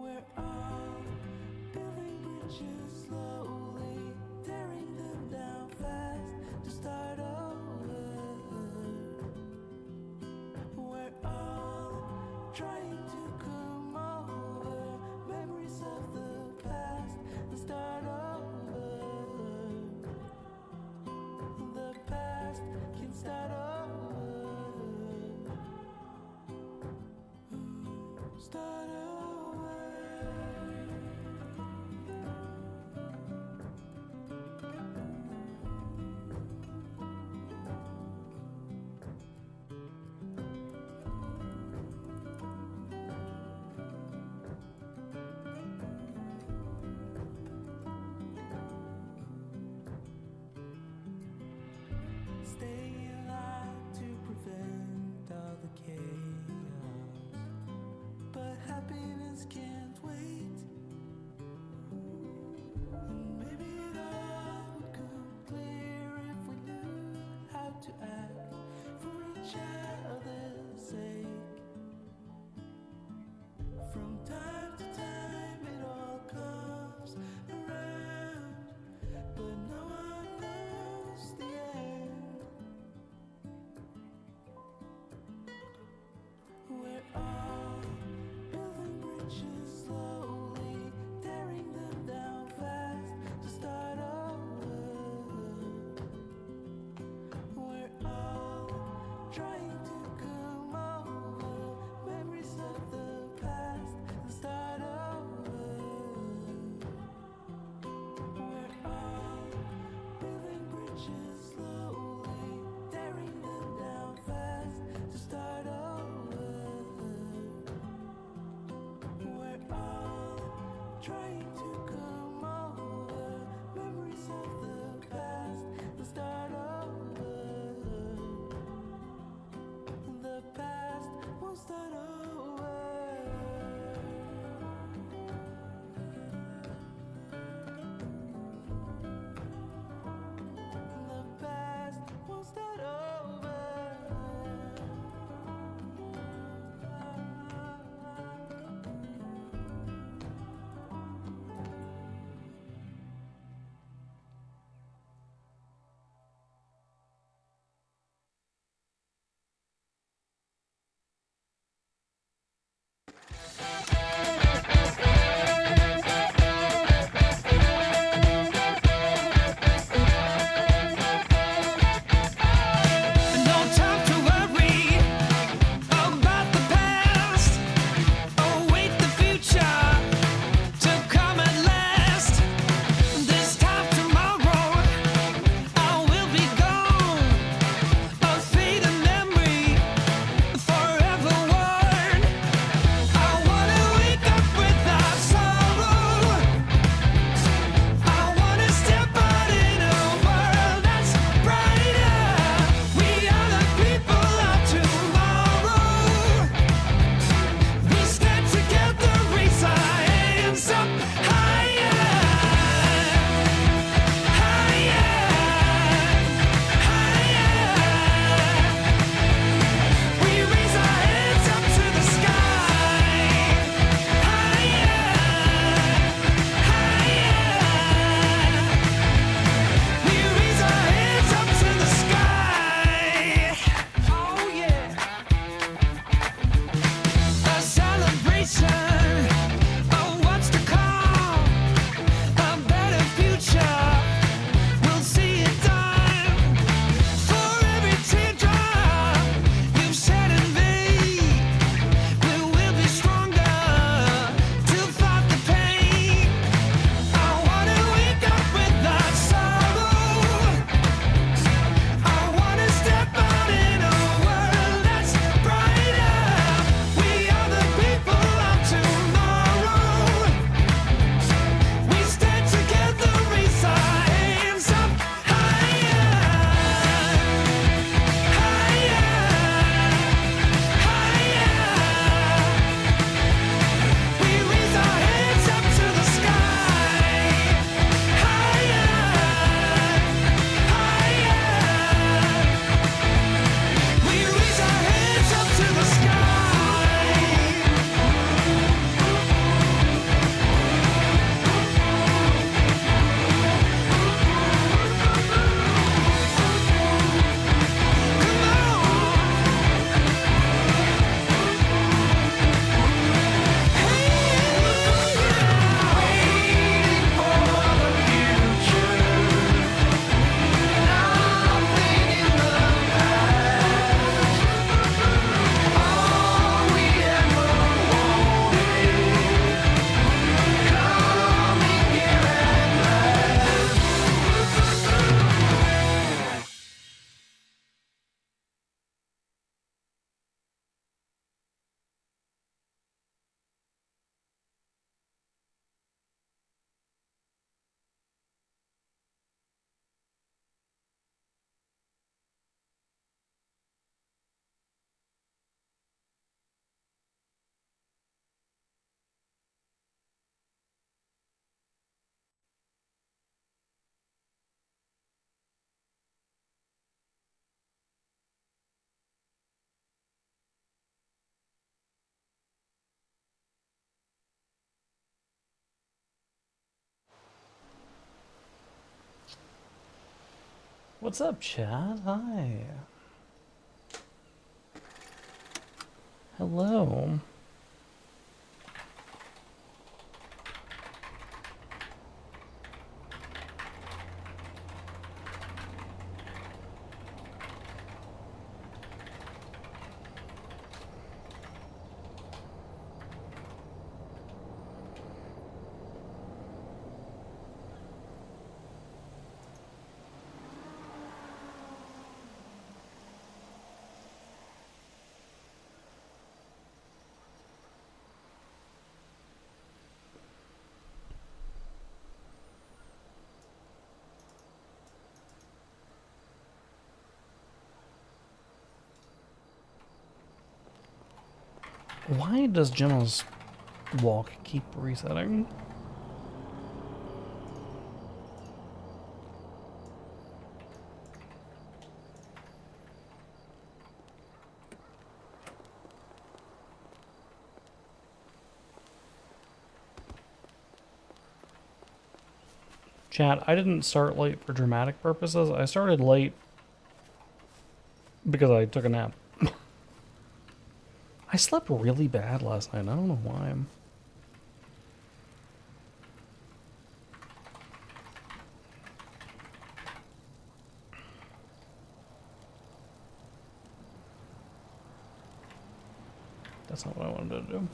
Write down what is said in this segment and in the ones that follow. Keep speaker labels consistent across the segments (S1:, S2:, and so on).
S1: We're all building bridges slowly, tearing them down fast to start over. We're all trying to come over memories of the past and start over. The past can start over. Start over. Stay alive to prevent all the chaos, but happiness can't wait. And maybe it all would come clear if we knew how to act for each other's sake. From time to time it all comes around, but no one knows the end. We're all building bridges slowly, tearing them down fast to start over. We're all trying to come over memories of the past and start over. We're all building bridges slowly, tearing them down fast to start over. We're all trying to come over memories of the past and start over. The past will start over. The past will start over.
S2: What's up, chat? Hi. Hello. Why does Gemma's walk keep resetting? Chat, I didn't start late for dramatic purposes. I started late because I took a nap. I slept really bad last night. I don't know why. That's not what I wanted to do.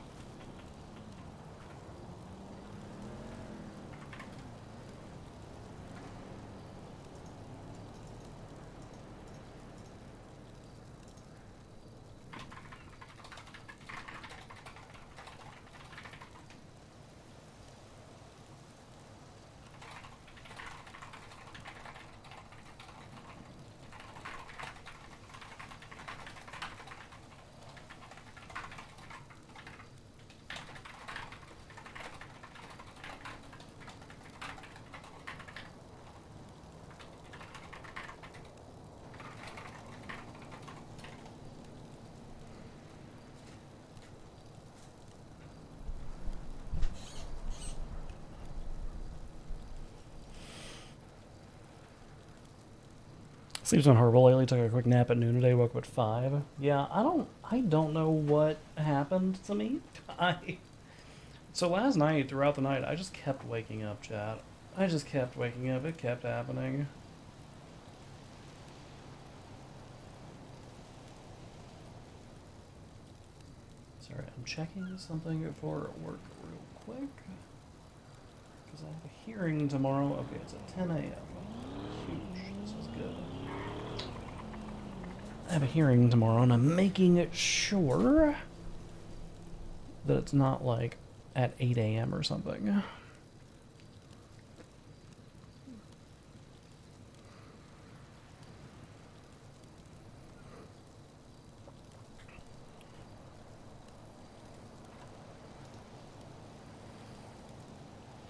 S2: Sleep's been horrible lately. Took a quick nap at noon today. Woke up at 5. Yeah, I don't know what happened to me. So last night, throughout the night, I just kept waking up, chat. I just kept waking up. It kept happening. Sorry, I'm checking something for work real quick. Because I have a hearing tomorrow. Okay, it's at 10 a.m. Huge. This is good. I have a hearing tomorrow, and I'm making sure that it's not like at 8 a.m. or something.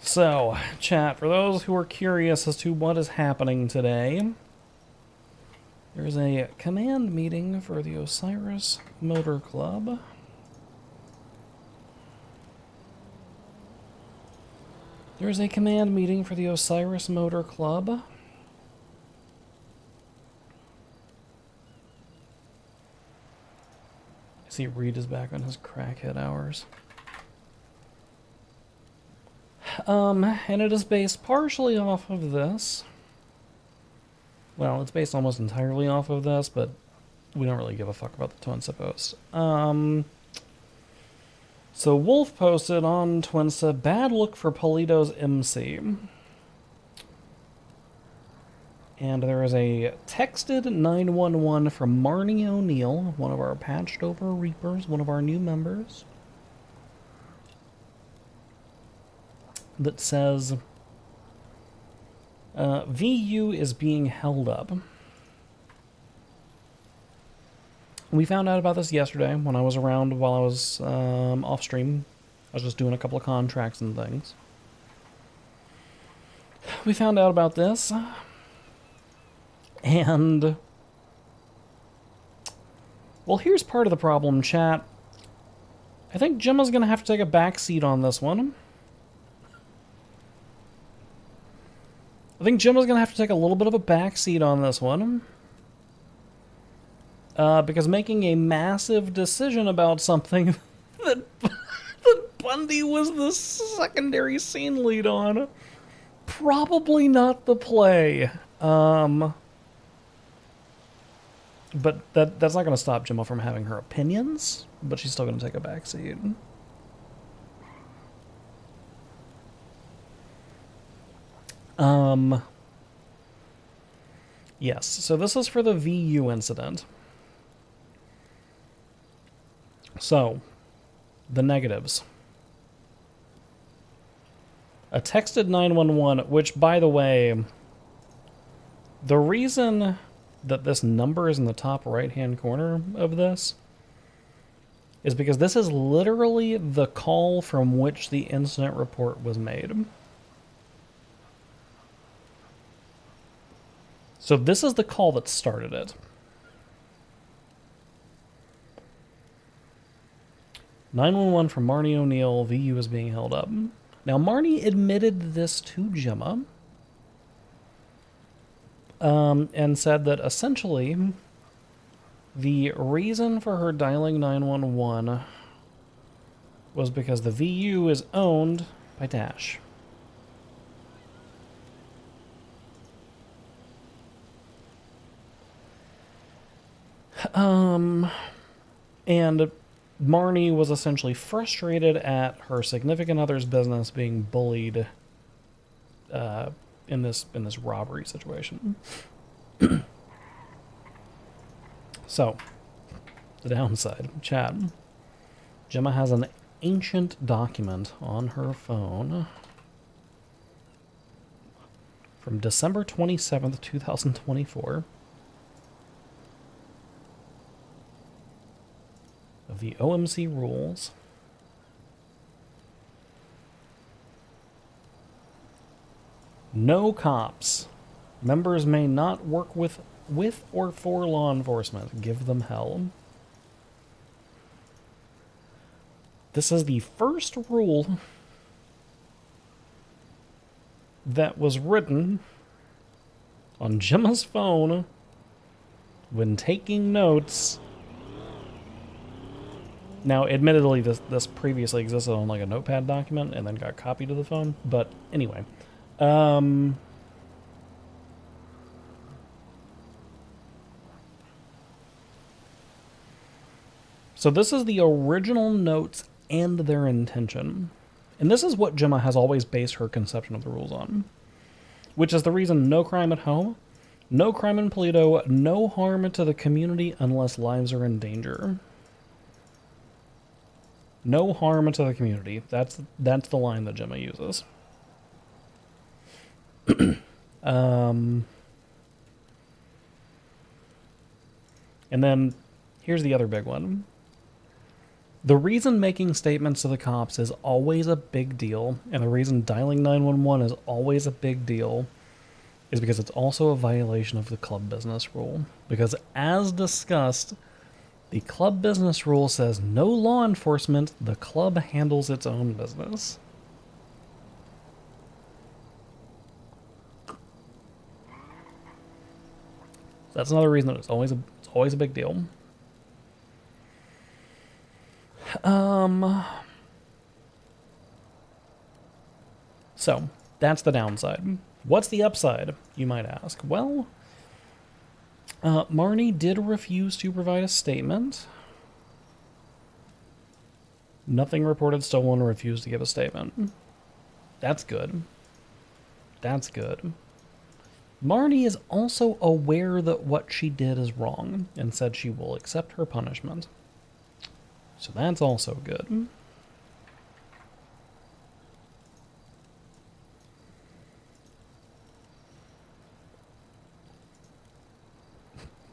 S2: So, chat, for those who are curious as to what is happening today, there's a command meeting for the Osiris Motor Club. There's a command meeting for the Osiris Motor Club. I see Reed is back on his crackhead hours. And it is based partially off of this. Well, it's based almost entirely off of this, but we don't really give a fuck about the Twinsa post. So Wolf posted on Twinsa, bad look for Polito's MC. And there is a texted 911 from Marnie O'Neill, one of our patched over Reapers, one of our new members, that says VU is being held up. We found out about this yesterday when I was around while I was off stream. I was just doing a couple of contracts and things. We found out about this. And well, here's part of the problem, chat. I think Gemma's going to have to take a back seat on this one. I think Gemma's going to have to take a little bit of a backseat on this one. Because making a massive decision about something that Bundy was the secondary scene lead on, probably not the play. But that's not going to stop Gemma from having her opinions, but she's still going to take a backseat. Yes, so this is for the VU incident. So, the negatives. A texted 911, which, by the way, the reason that this number is in the top right-hand corner of this is because this is literally the call from which the incident report was made. So this is the call that started it. 911 from Marnie O'Neill, VU is being held up. Now, Marnie admitted this to Gemma and said that essentially the reason for her dialing 911 was because the VU is owned by Dash. And Marnie was essentially frustrated at her significant other's business being bullied in this robbery situation. So, the downside, chat. Gemma has an ancient document on her phone from December 27th, 2024. Of the OMC rules. No cops. Members may not work with or for law enforcement. Give them hell. This is the first rule that was written on Gemma's phone when taking notes. Now, admittedly, this previously existed on like a notepad document and then got copied to the phone. But anyway, so this is the original notes and their intention. And this is what Gemma has always based her conception of the rules on. Which is the reason no crime at home, no crime in Polito, no harm to the community unless lives are in danger. No harm to the community. That's the line that Gemma uses. And then here's the other big one. The reason making statements to the cops is always a big deal, and the reason dialing 911 is always a big deal, is because it's also a violation of the club business rule. Because as discussed, the club business rule says no law enforcement, the club handles its own business. That's another reason that it's always a big deal. So, that's the downside. What's the upside, you might ask? Well, Marnie did refuse to provide a statement. Nothing reported stolen, refused to give a statement. That's good. That's good. Marnie is also aware that what she did is wrong and said she will accept her punishment. So that's also good.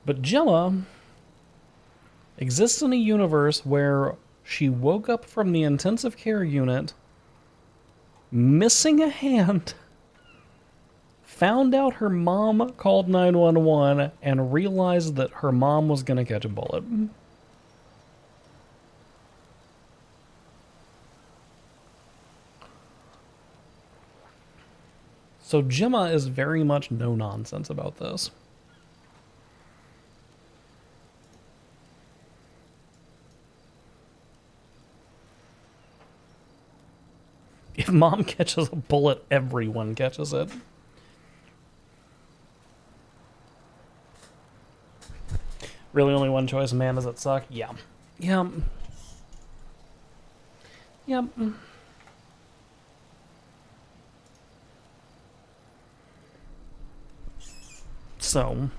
S2: But Gemma exists in a universe where she woke up from the intensive care unit, missing a hand, found out her mom called 911, and realized that her mom was going to catch a bullet. So Gemma is very much no nonsense about this. If Mom catches a bullet, everyone catches it. Really only one choice, man, does it suck? Yeah. Yep. Yep. So,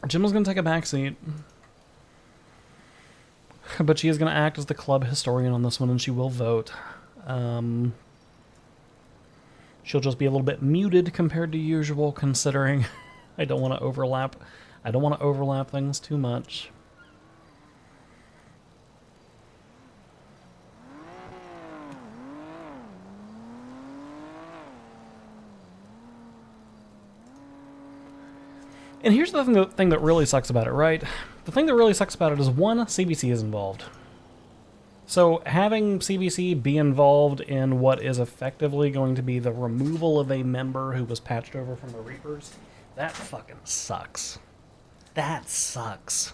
S2: Gemma's going to take a backseat. But she is going to act as the club historian on this one, and she will vote. She'll just be a little bit muted compared to usual, considering I don't want to overlap. I don't want to overlap things too much. And here's the thing that really sucks about it, right? The thing that really sucks about it is, one, CBC is involved. So having CBC be involved in what is effectively going to be the removal of a member who was patched over from the Reapers, that fucking sucks. That sucks.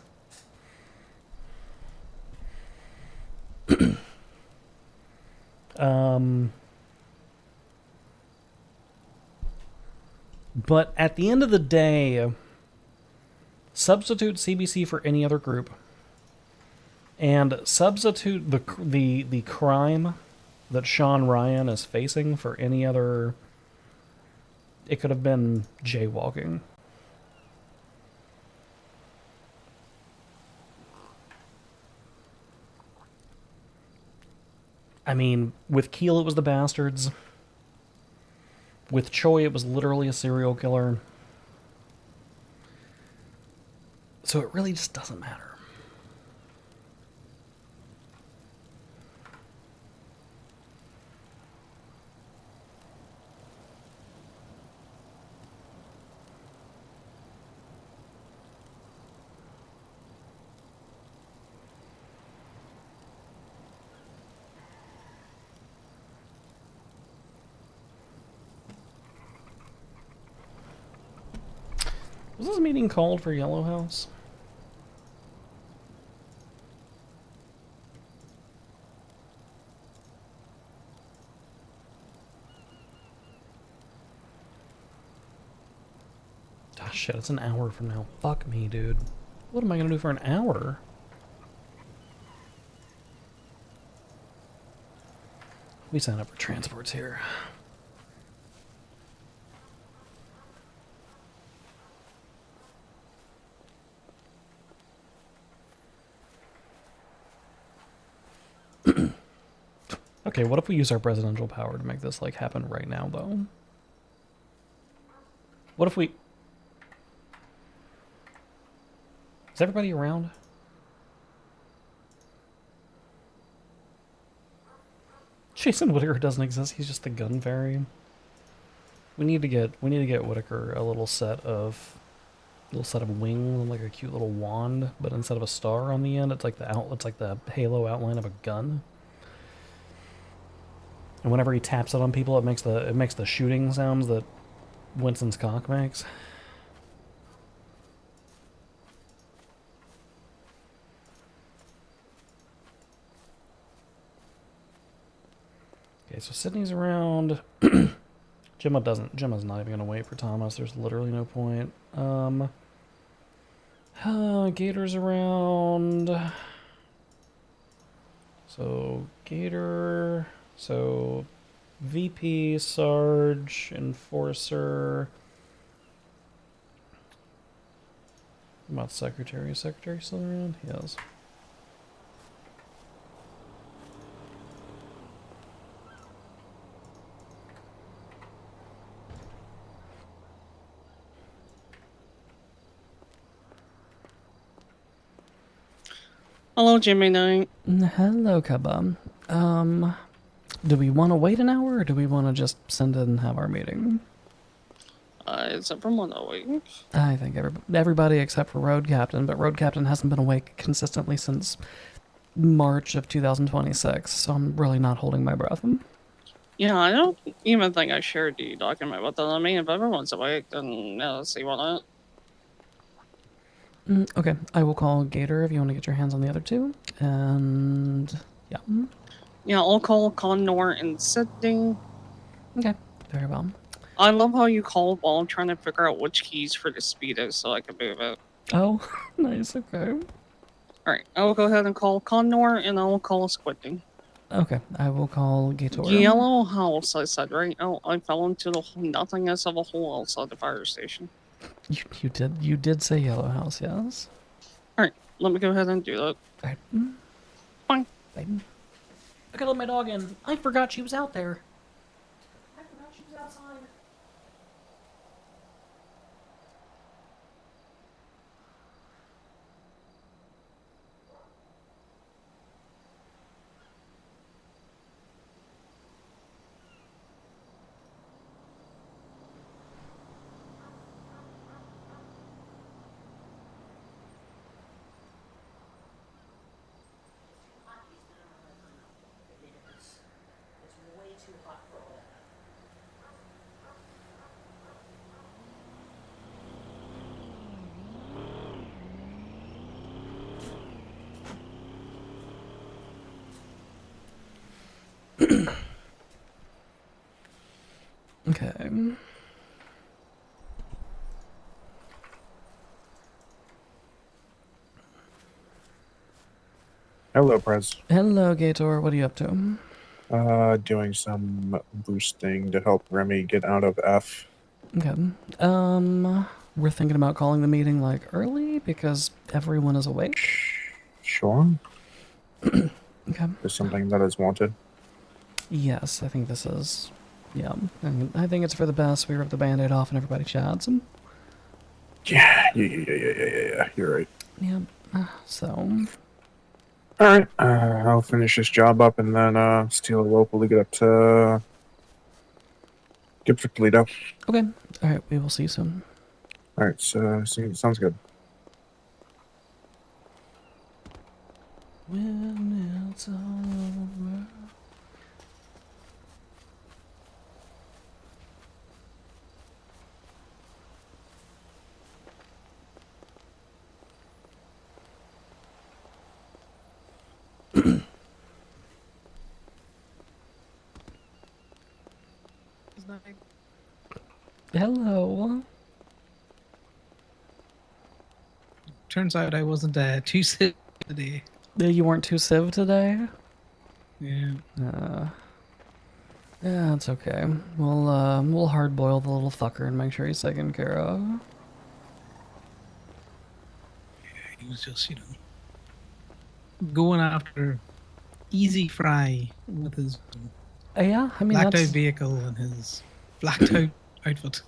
S2: But at the end of the day, substitute CBC for any other group, and substitute the crime that Sean Ryan is facing for any other. It could have been jaywalking. I mean, with Keel it was the bastards. With Choi it was literally a serial killer. So it really just doesn't matter. Was this meeting called for Yellow House? Ah, shit, it's an hour from now. Fuck me, dude. What am I gonna do for an hour? We sign up for transports here. Okay, what if we use our presidential power to make this, like, happen right now, though? What if we... Is everybody around? Jason Whittaker doesn't exist, he's just the gun fairy. We need to get Whittaker a little set of wings, like a cute little wand, but instead of a star on the end, it's like the halo outline of a gun. And whenever he taps it on people, it makes the shooting sounds that Winston's cock makes. Okay, so Sydney's around. Gemma's not even gonna wait for Thomas. There's literally no point. Gator's around. So Gator. So VP, Sarge, Enforcer. What about Secretary? Is Secretary still around? Yes.
S3: Hello, Jimmy Knight.
S2: Hello, Kaba. Do we want to wait an hour, or do we want to just send it and have our meeting?
S3: Except for one awake.
S2: I think everybody except for Road Captain, but Road Captain hasn't been awake consistently since March of 2026, so I'm really not holding my breath.
S3: Yeah, I don't even think I shared the document with them. I mean, if everyone's awake, then yeah, let's see what not.
S2: Okay, I will call Gator if you want to get your hands on the other two. And yeah.
S3: Yeah, I'll call Condor and Sydney.
S2: Okay, very well.
S3: I love how you called while I'm trying to figure out which keys for the speed is so I can move it.
S2: Oh, nice, okay.
S3: Alright, I will go ahead and call Condor and I will call Squiddy.
S2: Okay, I will call Gator.
S3: Yellow house, I said, right? Oh, I fell into the nothingness of a hole outside the fire station.
S2: You did say Yellow House, yes?
S3: Alright, let me go ahead and do that.
S2: Alright.
S3: Fine.
S2: Bye. I gotta let my dog in. I forgot she was out there. I forgot she was outside. It's way too hot for that. Okay.
S4: Hello, Prez.
S2: Hello, Gator. What are you up to?
S4: Doing some boosting to help Remy get out of F.
S2: Okay. We're thinking about calling the meeting like early because everyone is awake.
S4: Sure.
S2: Okay.
S4: There's something that is wanted.
S2: Yes, I think this is. Yeah, I think it's for the best. We rip the band-aid off and everybody chats.
S4: Yeah. You're right.
S2: Yeah. So.
S4: All right. I'll finish this job up and then steal a local to get up to Toledo.
S2: Okay. All right. We will see you soon.
S4: All right. So sounds good.
S2: When it's over. Hello.
S5: Turns out I wasn't too sick today.
S2: You weren't too civ today?
S5: Yeah.
S2: Yeah, it's okay. We'll hard boil the little fucker and make sure he's taken care of.
S5: He was just, going after Easy Fry with his
S2: Yeah, I mean
S5: blacked out
S2: that's.
S5: vehicle and his blacked out outfit.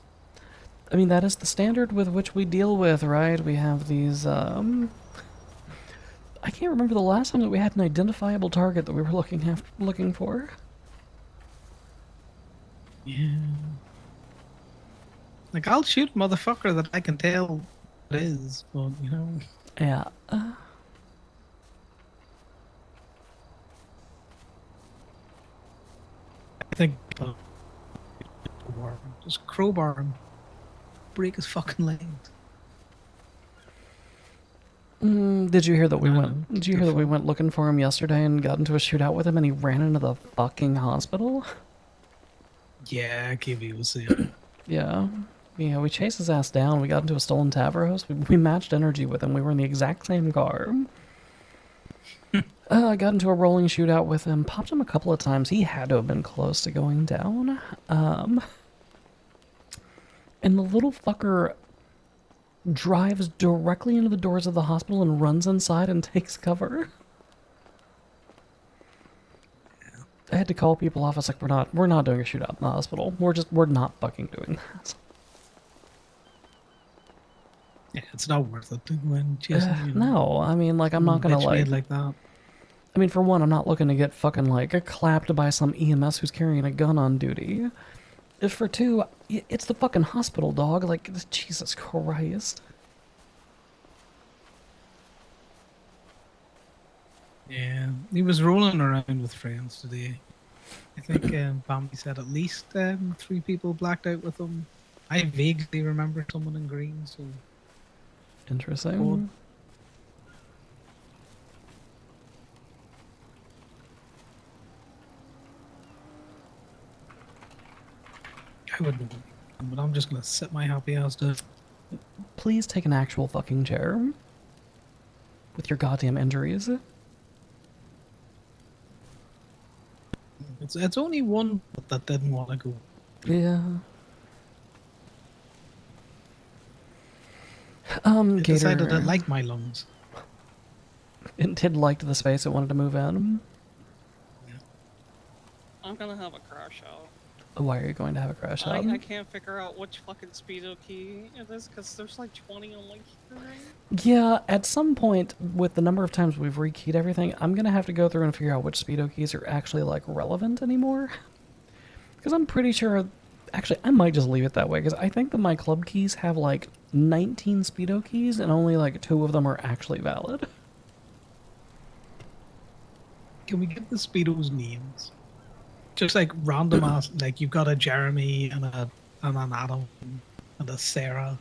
S2: I mean that is the standard with which we deal with, right? We have these. I can't remember the last time that we had an identifiable target that we were looking for.
S5: Yeah. Like, I'll shoot a motherfucker that I can tell it is, but,
S2: Yeah.
S5: I think just crowbar him, break his fucking legs.
S2: Did you hear that we
S5: No,
S2: went? Did you hear that we went looking for him yesterday and got into a shootout with him, and he ran into the fucking hospital?
S5: Yeah, KB was saying.
S2: Yeah. Yeah, we chased his ass down. We got into a stolen Tavros. We matched energy with him. We were in the exact same car. I got into a rolling shootout with him. Popped him a couple of times. He had to have been close to going down. And the little fucker drives directly into the doors of the hospital and runs inside and takes cover. I had to call people off. I was like, we're not doing a shootout in the hospital. We're not fucking doing that.
S5: Yeah, it's not worth it to go and chasing,
S2: No, I mean, like, I'm not gonna
S5: bitch made like that.
S2: I mean, for one, I'm not looking to get fucking, like, clapped by some EMS who's carrying a gun on duty. If for two, it's the fucking hospital, dog. Like, Jesus Christ.
S5: Yeah, he was rolling around with friends today. I think Bambi said at least 3 people blacked out with them. I vaguely remember someone in green, so
S2: Interesting.
S5: I wouldn't. But I'm just gonna sit my happy ass down.
S2: Please take an actual fucking chair. With your goddamn injuries.
S5: It's only one that didn't want to go.
S2: Yeah.
S5: It decided
S2: Gator.
S5: it liked my lungs.
S2: It liked the space it wanted to move in.
S3: I'm gonna have a crash out.
S2: Why are you going to have a crash out?
S3: I can't figure out which fucking speedo key it is because there's like 20 on my keyring.
S2: Yeah, at some point, with the number of times we've rekeyed everything, I'm gonna have to go through and figure out which speedo keys are actually like relevant anymore. Because I'm pretty sure, actually, I might just leave it that way. Because I think that my club keys have like 19 speedo keys, and only like 2 of them are actually valid.
S5: Can we get the speedos names? Just like random ass, like you've got a Jeremy and an Adam and a Sarah.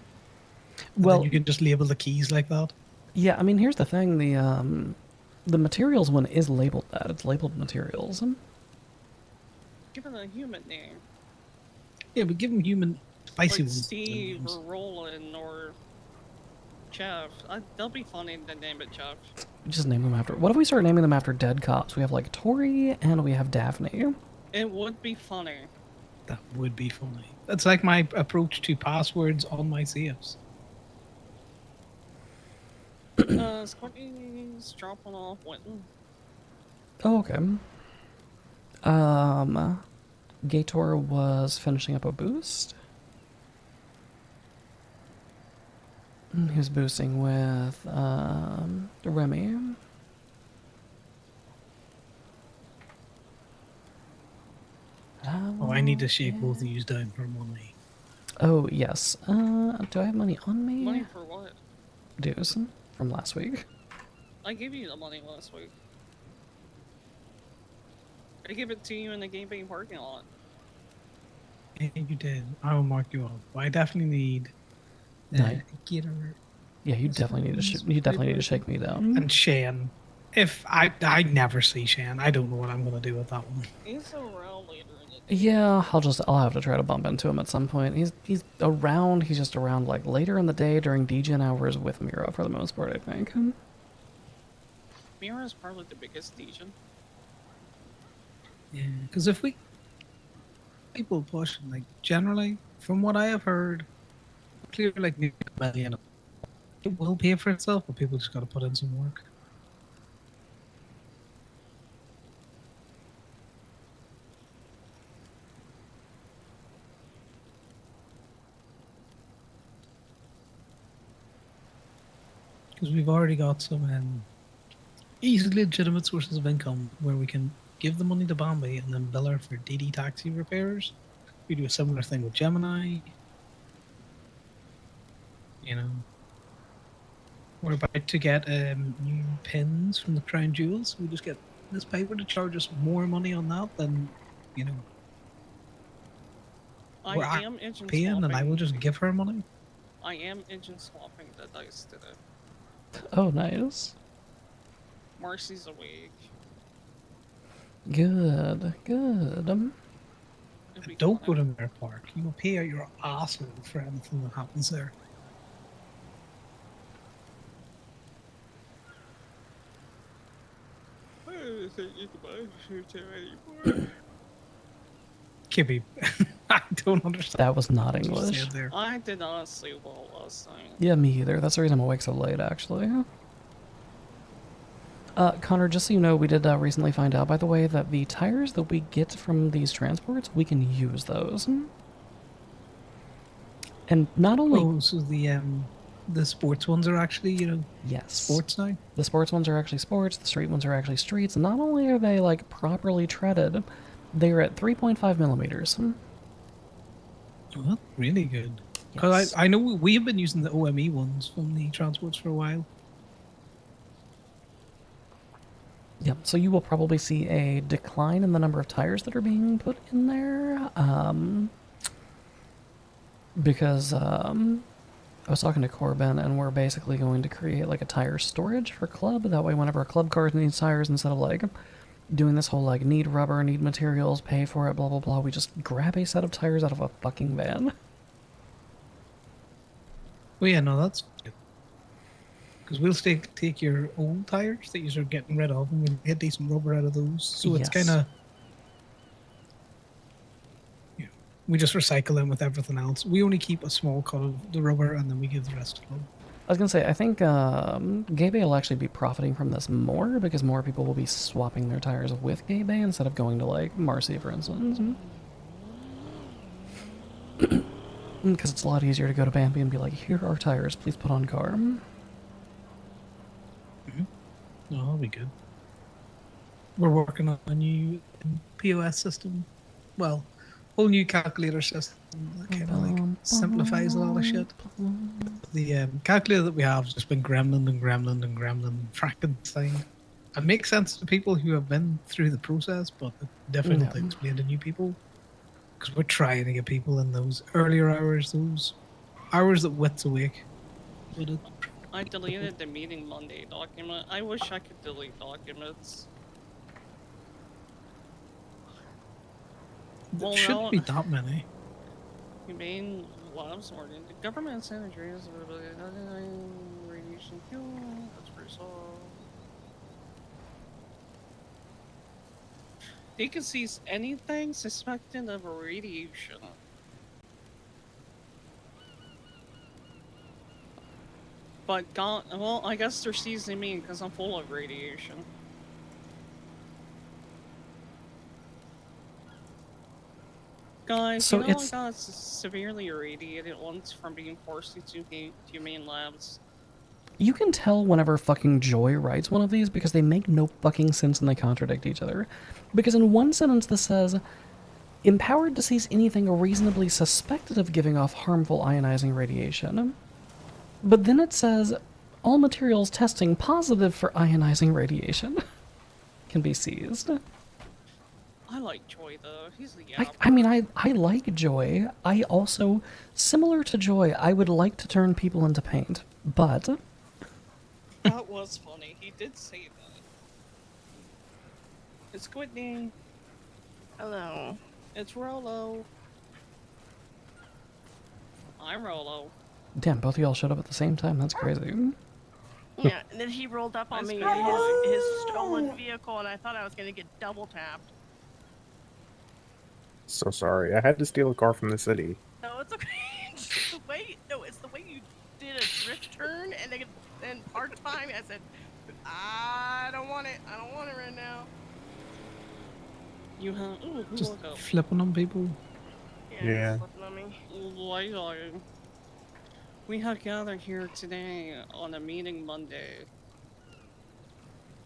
S5: And
S2: Well,
S5: then you can just label the keys like that.
S2: yeah, I mean, here's the thing: the materials one is labeled that. It's labeled materials.
S3: Give it a human name.
S5: Yeah, but give them human spicy
S3: Like
S5: ones.
S3: Steve or Roland or Jeff. They'll be funny to name it Jeff.
S2: Just name them after. What if we start naming them after dead cops? We have like Tori and we have Daphne.
S3: It would be funny.
S5: That would be funny. That's like my approach to passwords on my saves.
S3: Squirty's dropping off Winton.
S2: Oh, okay. Gator was finishing up a boost. He was boosting with Remy.
S5: Oh, I need to shake both of you down for money.
S2: Oh, yes. Do I have money on me?
S3: Money for what?
S2: Dues from last week.
S3: I gave you the money last week. I gave it to you in the game being parking lot.
S5: Yeah, you did. I will mark you up. I definitely need
S2: Right.
S5: Gator
S2: Yeah, you definitely need to. You definitely need to shake me down.
S5: and Shane. If I never see Shane, I don't know what I'm gonna do with that one.
S3: He's around later in the day.
S2: Yeah, I'll have to try to bump into him at some point. He's around. He's just around like later in the day during DGen hours with Mira for the most part, I think.
S3: Mira's probably the biggest Legion.
S5: Yeah, because if we people push, like generally, from what I have heard, clearly like $1 million, it will pay for itself, but people just got to put in some work. Because we've already got some easily legitimate sources of income where we can give the money to Bombay and then bill her for DD taxi repairs. We do a similar thing with Gemini. You know, we're about to get new pins from the Crown Jewels. We just get this paper to charge us more money on that than, you know, we're
S3: I am engine
S5: paying,
S3: swapping.
S5: and I will just give her money.
S3: I am engine swapping the dice today.
S2: Oh, nice.
S3: Marcy's awake.
S2: Good, good.
S3: It'll be
S5: Don't go
S3: fine.
S5: to Mare Park. You will pay out your asshole for anything that happens there.
S3: I don't think you can buy food there anymore.
S5: Kibby, I don't understand.
S2: That was not
S5: what you
S2: English.
S5: said there.
S3: I did not sleep well last night.
S2: Yeah, me either. That's the reason I'm awake so late, actually. Connor, just so you know, we did recently find out, by the way, that the tires that we get from these transports, we can use those. And not only...
S5: Oh, so the sports ones are actually, you know,
S2: Yes.
S5: sports now?
S2: The sports ones are actually sports, the street ones are actually streets. Not only are they, like, properly treaded, they're at 3.5 millimeters.
S5: Oh, that's really good. Because
S2: Yes.
S5: I know we have been using the OME ones from the transports for a while.
S2: Yep, so you will probably see a decline in the number of tires that are being put in there. Because I was talking to Corbin, and we're basically going to create like a tire storage for club. That way, whenever a club car needs tires, instead of like doing this whole like need rubber, need materials, pay for it, blah blah blah, we just grab a set of tires out of a fucking van.
S5: Well, yeah, no, that's good. Because we'll take your old tires that you're getting rid of, and we'll get decent rubber out of those. So it's
S2: Yes.
S5: kind of, we just recycle them with everything else. We only keep a small cut of the rubber, and then we give the rest to them.
S2: I was gonna say, I think Gay Bay will actually be profiting from this more because more people will be swapping their tires with Gay Bay instead of going to like Marcy, for instance. Because it's a lot easier to go to Bambi and be like, here are tires, please put on car.
S5: No, that'll be good. We're working on a new POS system. Well, whole new calculator system that kind of like simplifies a lot of shit. The calculator that we have has just been gremlin and Frankenstein. It makes sense to people who have been through the process, but it's difficult to explain to new people. Because we're trying to get people in those earlier hours, those hours that wit's awake. But
S3: I deleted the meeting Monday document. I wish I could delete documents.
S5: there
S3: Well,
S5: shouldn't
S3: no,
S5: be that many.
S3: humane labs ordered. The government sanitary is radiation fuel. That's pretty solid. They can seize anything suspected of radiation. But God, well, I guess they're seizing me because I'm full of radiation. Guys,
S2: So
S3: you know
S2: it's-
S3: I got severely irradiated once from being forced into humane labs.
S2: You can tell whenever fucking Joy writes one of these because they make no fucking sense and they contradict each other. Because in one sentence this says, empowered to seize anything reasonably suspected of giving off harmful ionizing radiation. But then it says, all materials testing positive for ionizing radiation can be seized.
S3: I like Joy though. He's the
S2: I mean, I like Joy. I also, similar to Joy, I would like to turn people into paint. But
S3: That was funny. He did say that. It's Whitney.
S6: Hello.
S3: It's Rolo. I'm Rolo.
S2: damn, both of y'all showed up at the same time. That's crazy.
S6: Yeah, and then he rolled up on
S3: That's
S6: me in
S3: good.
S6: his stolen vehicle, and I thought I was gonna get double tapped.
S4: So sorry. I had to steal a car from the city.
S6: No, it's okay. It's the way. No, it's the way you did a drift turn, and then part time. I said, I don't want it. I don't want it right now.
S3: You have. Ooh, who
S5: Just
S3: woke up?
S5: flipping on people.
S4: Yeah.
S6: it's slipping on me.
S3: Lighting. We have gathered here today on a meeting Monday.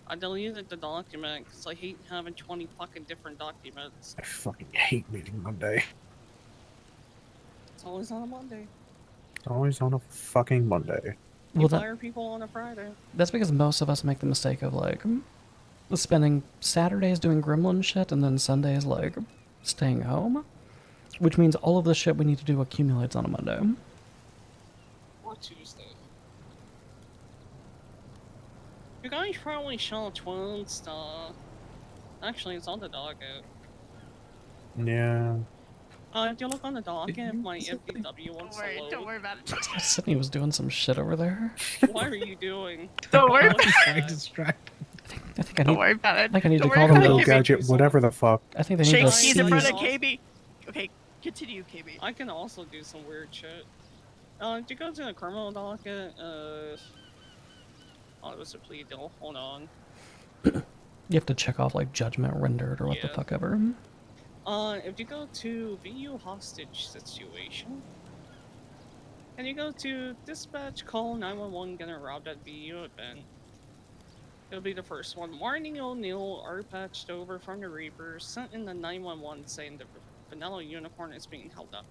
S3: I deleted the document because I hate having 20 fucking different documents.
S4: I fucking hate meeting Monday.
S3: It's always on a Monday.
S4: Always on a fucking Monday.
S3: You
S2: Well,
S3: fire people on a Friday.
S2: that's because most of us make the mistake of like spending Saturdays doing gremlin shit and then Sundays like staying home, which means all of the shit we need to do accumulates on a Monday.
S3: Or Tuesday. You guys probably saw twin stuff. Actually, it's on the docket.
S4: Yeah.
S3: If you look on the docket, my MPW wants to load.
S6: Don't worry about it.
S2: Sydney was doing some shit over there.
S3: What are you doing?
S6: Don't worry
S3: What
S6: about
S3: is
S5: Very
S3: that?
S5: distracted.
S2: I think I
S6: Don't
S2: need.
S6: worry about it.
S2: I think I need to
S6: Don't
S2: call
S6: worry
S2: them
S6: about
S4: Hello,
S6: it,
S2: the-
S6: KB.
S4: gadget, whatever the fuck.
S2: I think they need
S6: Shake
S2: to
S6: keys in front of
S2: seize.
S6: KB. Okay, continue, KB.
S3: I can also do some weird shit. Did you go to the criminal docket? Oh, it was a plea deal. Hold on.
S2: You have to check off like judgment rendered or what the
S3: Yeah.
S2: fuck ever.
S3: If you go to VU hostage situation, and you go to dispatch call 911 getting robbed at VU event, it'll be the first one. Marnie O'Neill are patched over from the Reapers, sent in the 911 saying the vanilla unicorn is being held up.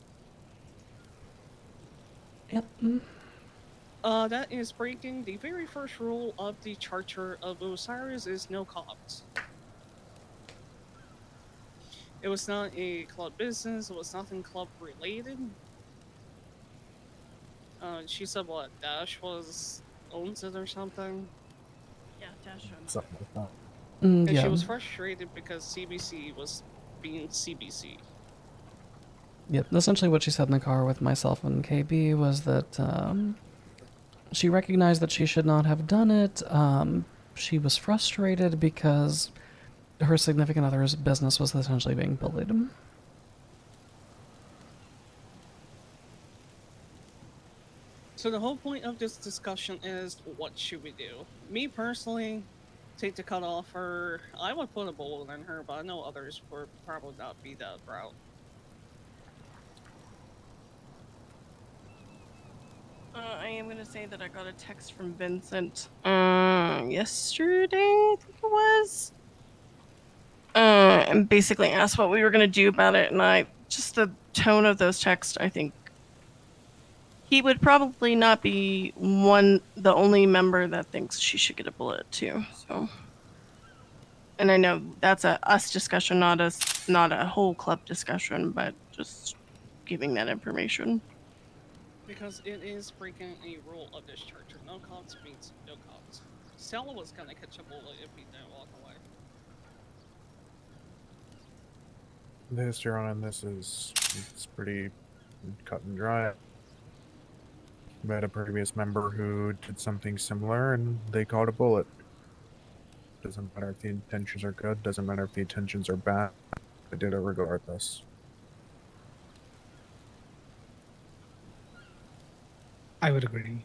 S2: Yep.
S3: That is breaking the very first rule of the Charter of Osiris is no cops. It was not a club business, it was nothing club related. She said what, Dash owns it or something?
S6: Yeah, Dash owns it.
S4: Something like that.
S2: Mm,
S3: And she
S2: yeah.
S3: was frustrated because CBC was being CBC.
S2: Yep. Essentially, what she said in the car with myself and KB was that she recognized that she should not have done it. She was frustrated because her significant other's business was essentially being bullied.
S3: So the whole point of this discussion is, what should we do? Me personally, take the cut off her. I would put a bullet in her, but I know others would probably not be that route.
S6: I am gonna say that I got a text from Vincent yesterday, I think it was. And basically asked what we were gonna do about it, and I just the tone of those texts, I think he would probably not be the only member that thinks she should get a bullet too. So, and I know that's a us discussion, not a whole club discussion, but just giving that information.
S3: Because it is breaking a rule of this charter. No cops means no cops. Stella was gonna catch a bullet if he didn't walk away.
S4: The history on this is it's pretty cut and dry. We had a previous member who did something similar and they caught a bullet. Doesn't matter if the intentions are good, doesn't matter if the intentions are bad. They did it regardless.
S5: I would agree.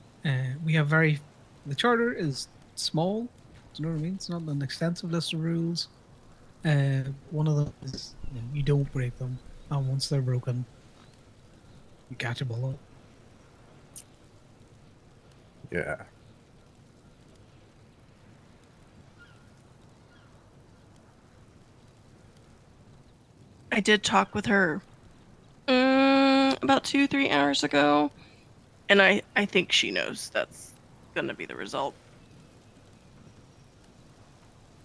S5: We have the charter is small. Do you know what I mean? It's not an extensive list of rules. One of them is you don't break them, and once they're broken, you catch a bullet.
S4: Yeah.
S6: I did talk with her about 2-3 hours ago, and I think she knows that's gonna be the result.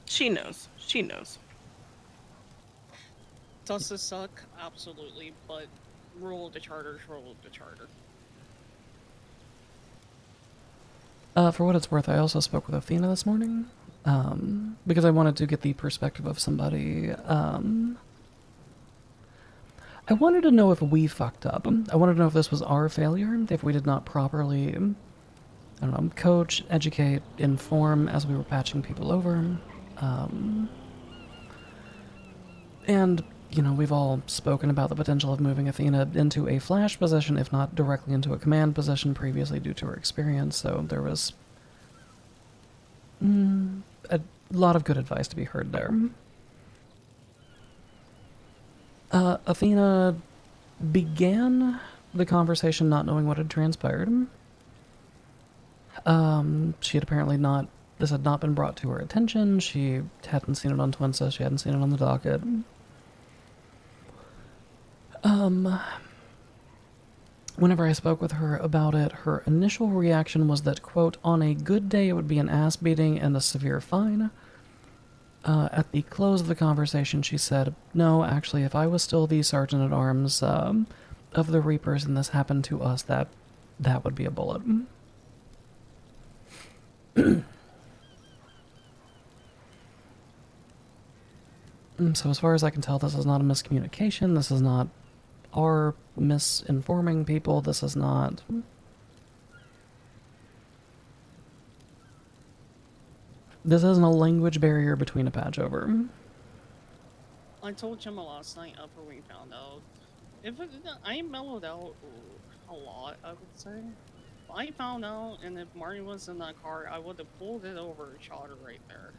S6: She knows. She knows.
S3: Does this suck? Absolutely, but rule of the charter is rule of the charter.
S2: For what it's worth, I also spoke with Athena this morning, because I wanted to get the perspective of somebody. I wanted to know if we fucked up. I wanted to know if this was our failure, if we did not properly, I don't know, coach, educate, inform as we were patching people over. And, you know, we've all spoken about the potential of moving Athena into a flash position, if not directly into a command position previously due to her experience, so there was a lot of good advice to be heard there. Athena began the conversation not knowing what had transpired. She had apparently this had not been brought to her attention. She hadn't seen it on Twinsa, she hadn't seen it on the docket. Whenever I spoke with her about it, her initial reaction was that, quote, on a good day it would be an ass beating and a severe fine. At the close of the conversation, she said, no, actually, if I was still the Sergeant-at-Arms of the Reapers and this happened to us, that would be a bullet. So as far as I can tell, this is not a miscommunication, this is not our misinforming people, this is not... This isn't a language barrier between a patch over.
S3: I told Gemma last night after we found out. I mellowed out a lot, I would say. If I found out and if Marty was in that car, I would have pulled it over and shot her right there.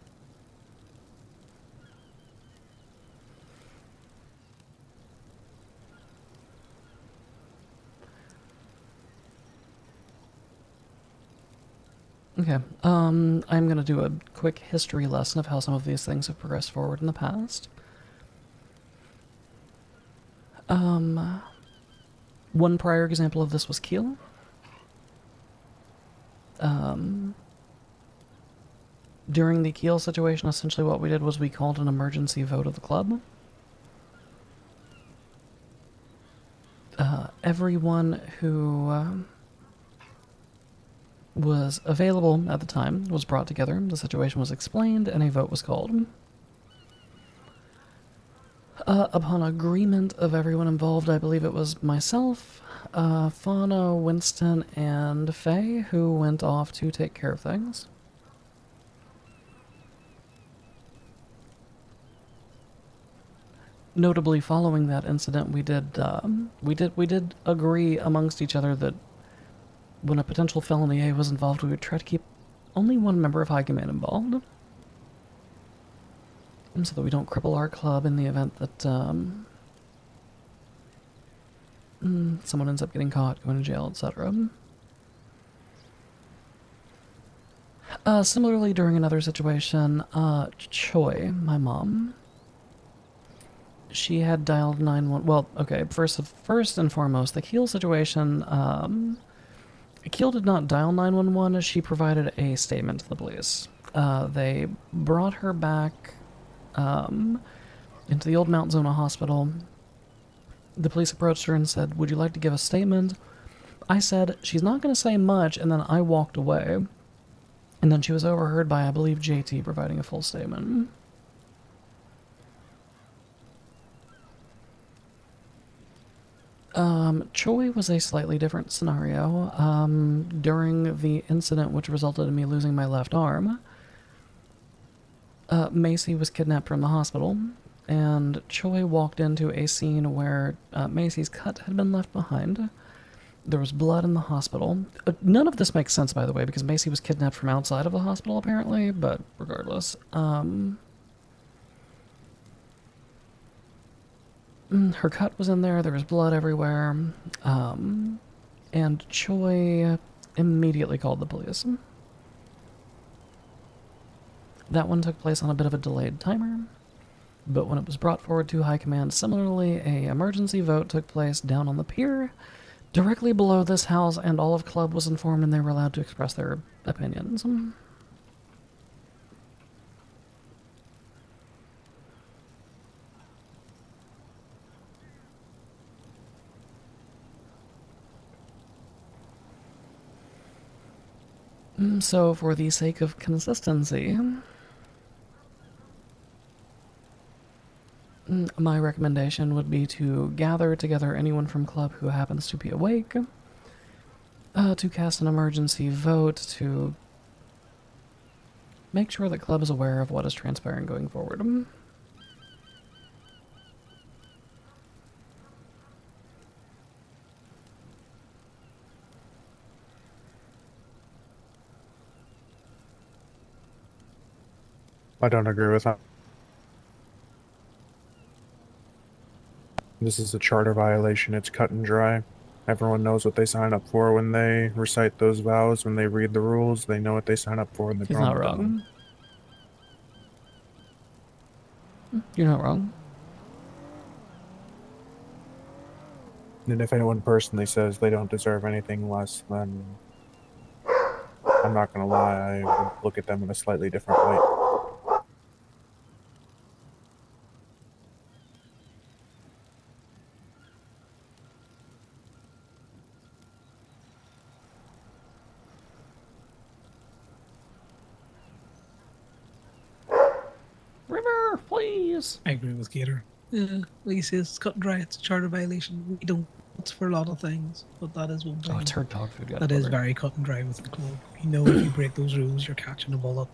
S2: Okay, I'm gonna do a quick history lesson of how some of these things have progressed forward in the past. One prior example of this was Keel. During the Keel situation, essentially what we did was we called an emergency vote of the club. Everyone who was available at the time was brought together, the situation was explained, and a vote was called. Upon agreement of everyone involved, I believe it was myself, Fauna, Winston, and Faye who went off to take care of things. Notably, following that incident, we did agree amongst each other that when a potential felony A was involved, we would try to keep only one member of High Command involved, so that we don't cripple our club in the event that someone ends up getting caught, going to jail, etc. Similarly, during another situation, Choi, my mom, she had dialed 911. Well, okay, first and foremost, the Keel situation, Keel did not dial 911. She provided a statement to the police. They brought her back into the old Mount Zona hospital. The police approached her and said, "Would you like to give a statement?" I said, "She's not going to say much," and then I walked away. And then she was overheard by, I believe, JT providing a full statement. Choi was a slightly different scenario. During the incident which resulted in me losing my left arm, Macy was kidnapped from the hospital, and Choi walked into a scene where Macy's cut had been left behind. There was blood in the hospital. None of this makes sense, by the way, because Macy was kidnapped from outside of the hospital, apparently, but regardless. Her cut was in there, there was blood everywhere, and Choi immediately called the police. That one took place on a bit of a delayed timer, but when it was brought forward to High Command, similarly, a emergency vote took place down on the pier, directly below this house, and all of Club was informed and they were allowed to express their opinions. So, for the sake of consistency, my recommendation would be to gather together anyone from Club who happens to be awake, to cast an emergency vote to make sure that Club is aware of what is transpiring going forward.
S4: I don't agree with that. This is a charter violation. It's cut and dry. Everyone knows what they sign up for when they recite those vows, when they read the rules. They know what they sign up for and they
S2: He's not wrong. You're not wrong.
S4: And if anyone personally says they don't deserve anything less, then I'm not gonna lie, I would look at them in a slightly different light.
S2: River, please.
S5: I agree with Gator. Like he says, it's cut and dry. It's a charter violation. We don't. It's for a lot of things, but that is one thing.
S2: Oh, it's her dog food.
S5: That is very cut and dry with the club. You know, if you break those rules, you're catching a bullet.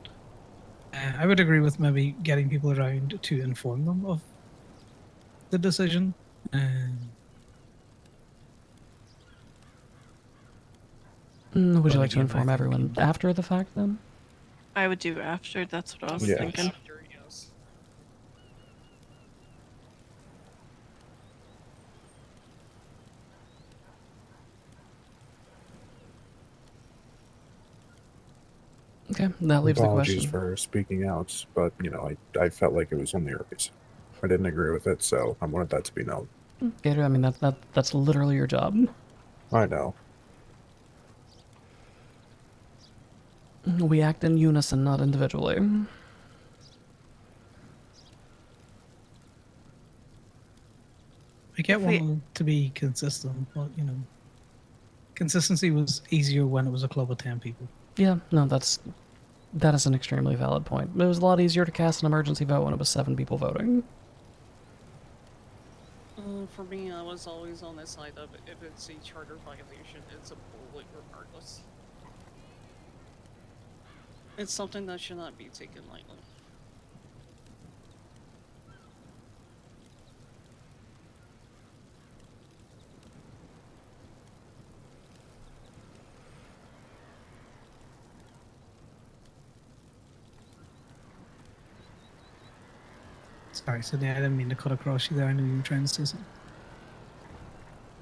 S5: I would agree with maybe getting people around to inform them of the decision.
S2: Would you like to inform everyone after the fact, then?
S6: I would do after. That's what I was
S4: Yes.
S6: thinking.
S3: After, yes.
S2: Okay, that leaves the
S4: Apologies
S2: question.
S4: for speaking out, but you know, I felt like it was only a race. I didn't agree with it, so I wanted that to be known.
S2: Gator, I mean, that's literally your job.
S4: I know.
S2: We act in unison, not individually.
S5: I get
S6: If we-
S5: wanting to be consistent, but you know, consistency was easier when it was a club of 10 people.
S2: Yeah, no, that is an extremely valid point. It was a lot easier to cast an emergency vote when it was 7 people voting.
S3: For me, I was always on the side of if it's a charter violation, it's a bullet regardless. It's something that should not be taken lightly.
S5: Sorry, Sydney, I didn't mean to cut across you there. I knew you were trying to say something.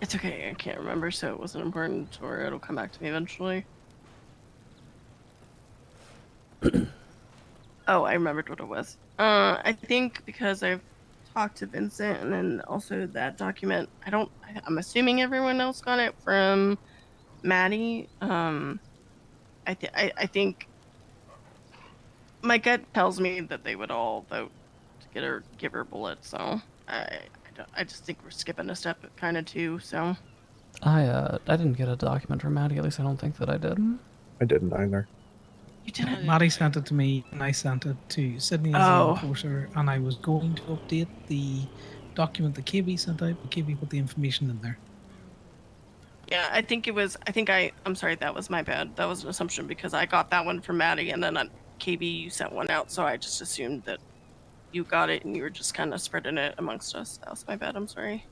S6: It's okay. I can't remember, so it wasn't important, or it'll come back to me eventually. Oh, I remembered what it was. I think because I've talked to Vincent, and then also that document. I'm assuming everyone else got it from Maddie. I think my gut tells me that they would all vote to give her bullets. So I just think we're skipping a step, kind of too. So
S2: I didn't get a document from Maddie, at least I don't think that I did.
S4: I didn't either.
S6: you didn't.
S5: Maddie sent it to me, and I sent it to Sydney as
S6: Oh.
S5: the enforcer, and I was going to update the document that KB sent out, but KB put the information in there.
S6: Yeah, I think it was. I'm sorry, that was my bad. That was an assumption because I got that one from Maddie, and then on KB you sent one out, so I just assumed that you got it and you were just kind of spreading it amongst us. That was my bad. I'm sorry.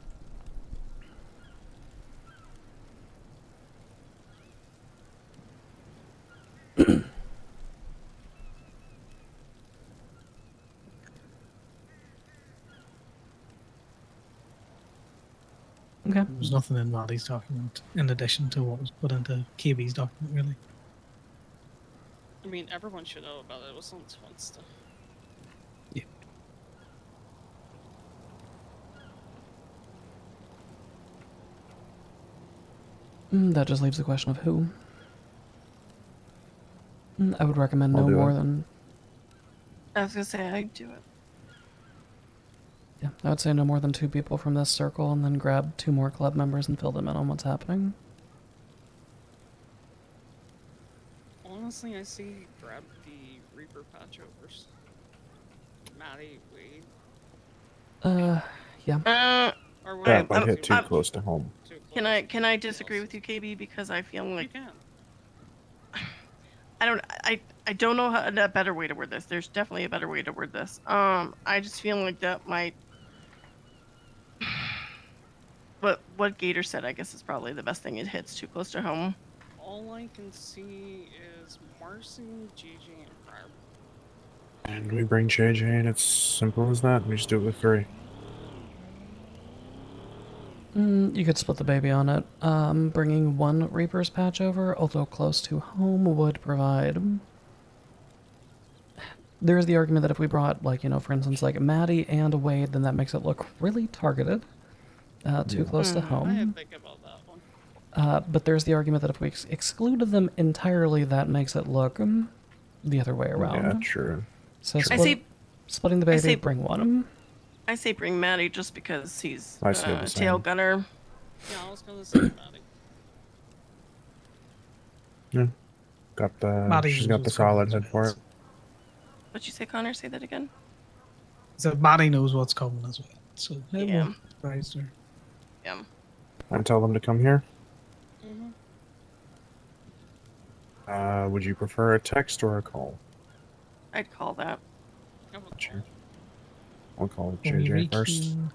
S2: Okay.
S5: There was nothing in Maddie's document in addition to what was put into KB's document, really.
S3: I mean, everyone should know about it. It was on Twinston.
S2: That just leaves the question of who. I would recommend
S4: I'll
S2: no
S4: do
S2: more
S4: it.
S2: than...
S6: I was gonna say I'd do it.
S2: Yeah, I would say no more than 2 people from this circle, and then grab 2 more club members and fill them in on what's happening.
S3: Honestly, I see grab the Reaper patchovers. Maddie, Wade.
S2: Yeah.
S3: Or
S4: Yeah,
S3: Wade,
S4: but hit too
S6: I'm-
S4: close to home.
S3: too
S6: Can
S3: close.
S6: I disagree with you, KB? Because I feel
S3: You
S6: like
S3: can.
S6: I don't know a better way to word this. There's definitely a better way to word this. I just feel like that might. But what Gator said, I guess, is probably the best thing. It hits too close to home.
S3: All I can see is Marcy, JJ, and Crab.
S4: And we bring JJ in, it's simple as that. We just do it with 3.
S2: You could split the baby on it. Bringing 1 Reaper's patch over, although close to home, would provide... There is the argument that if we brought, like, you know, for instance, like Maddie and Wade, then that makes it look really targeted. Too close to
S3: I
S2: home.
S3: didn't think about that one.
S2: But there's the argument that if we excluded them entirely, that makes it look the other way around.
S4: Yeah, true.
S2: So
S6: I say
S2: splitting the baby,
S6: say-
S2: bring 1.
S6: I say bring Maddie just because he's
S4: I say the
S6: tail
S4: same.
S6: gunner.
S3: Yeah, I was gonna say Maddie.
S4: Got the.
S5: Maddie
S4: She's got the
S5: was coming
S4: solid
S5: as
S4: head for
S5: well.
S4: it.
S6: What'd you say, Connor? Say that again.
S5: So Maddie knows what's coming as well. So it
S6: Yeah.
S5: won't surprise her.
S6: Yeah.
S4: And tell them to come here.
S3: Mm-hmm.
S4: Would you prefer a text or a call?
S6: I'd call that.
S4: Sure. I'll call
S5: When we
S4: JJ first.
S5: rekey,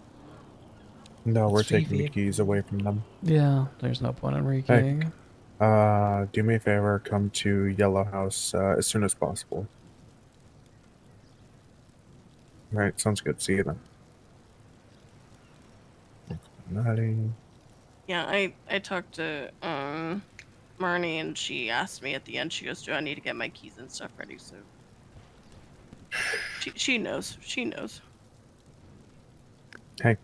S4: No, we're
S5: it's 3
S4: taking the keys
S5: vehicles.
S4: away from them.
S2: Yeah, there's no point in rekeying.
S4: Do me a favor, come to Yellow House as soon as possible. Right, sounds good. See you then. Nodding.
S6: Yeah, I talked to Marnie and she asked me at the end. She goes, "Do I need to get my keys and stuff ready?" So she knows. She knows.
S4: Hey.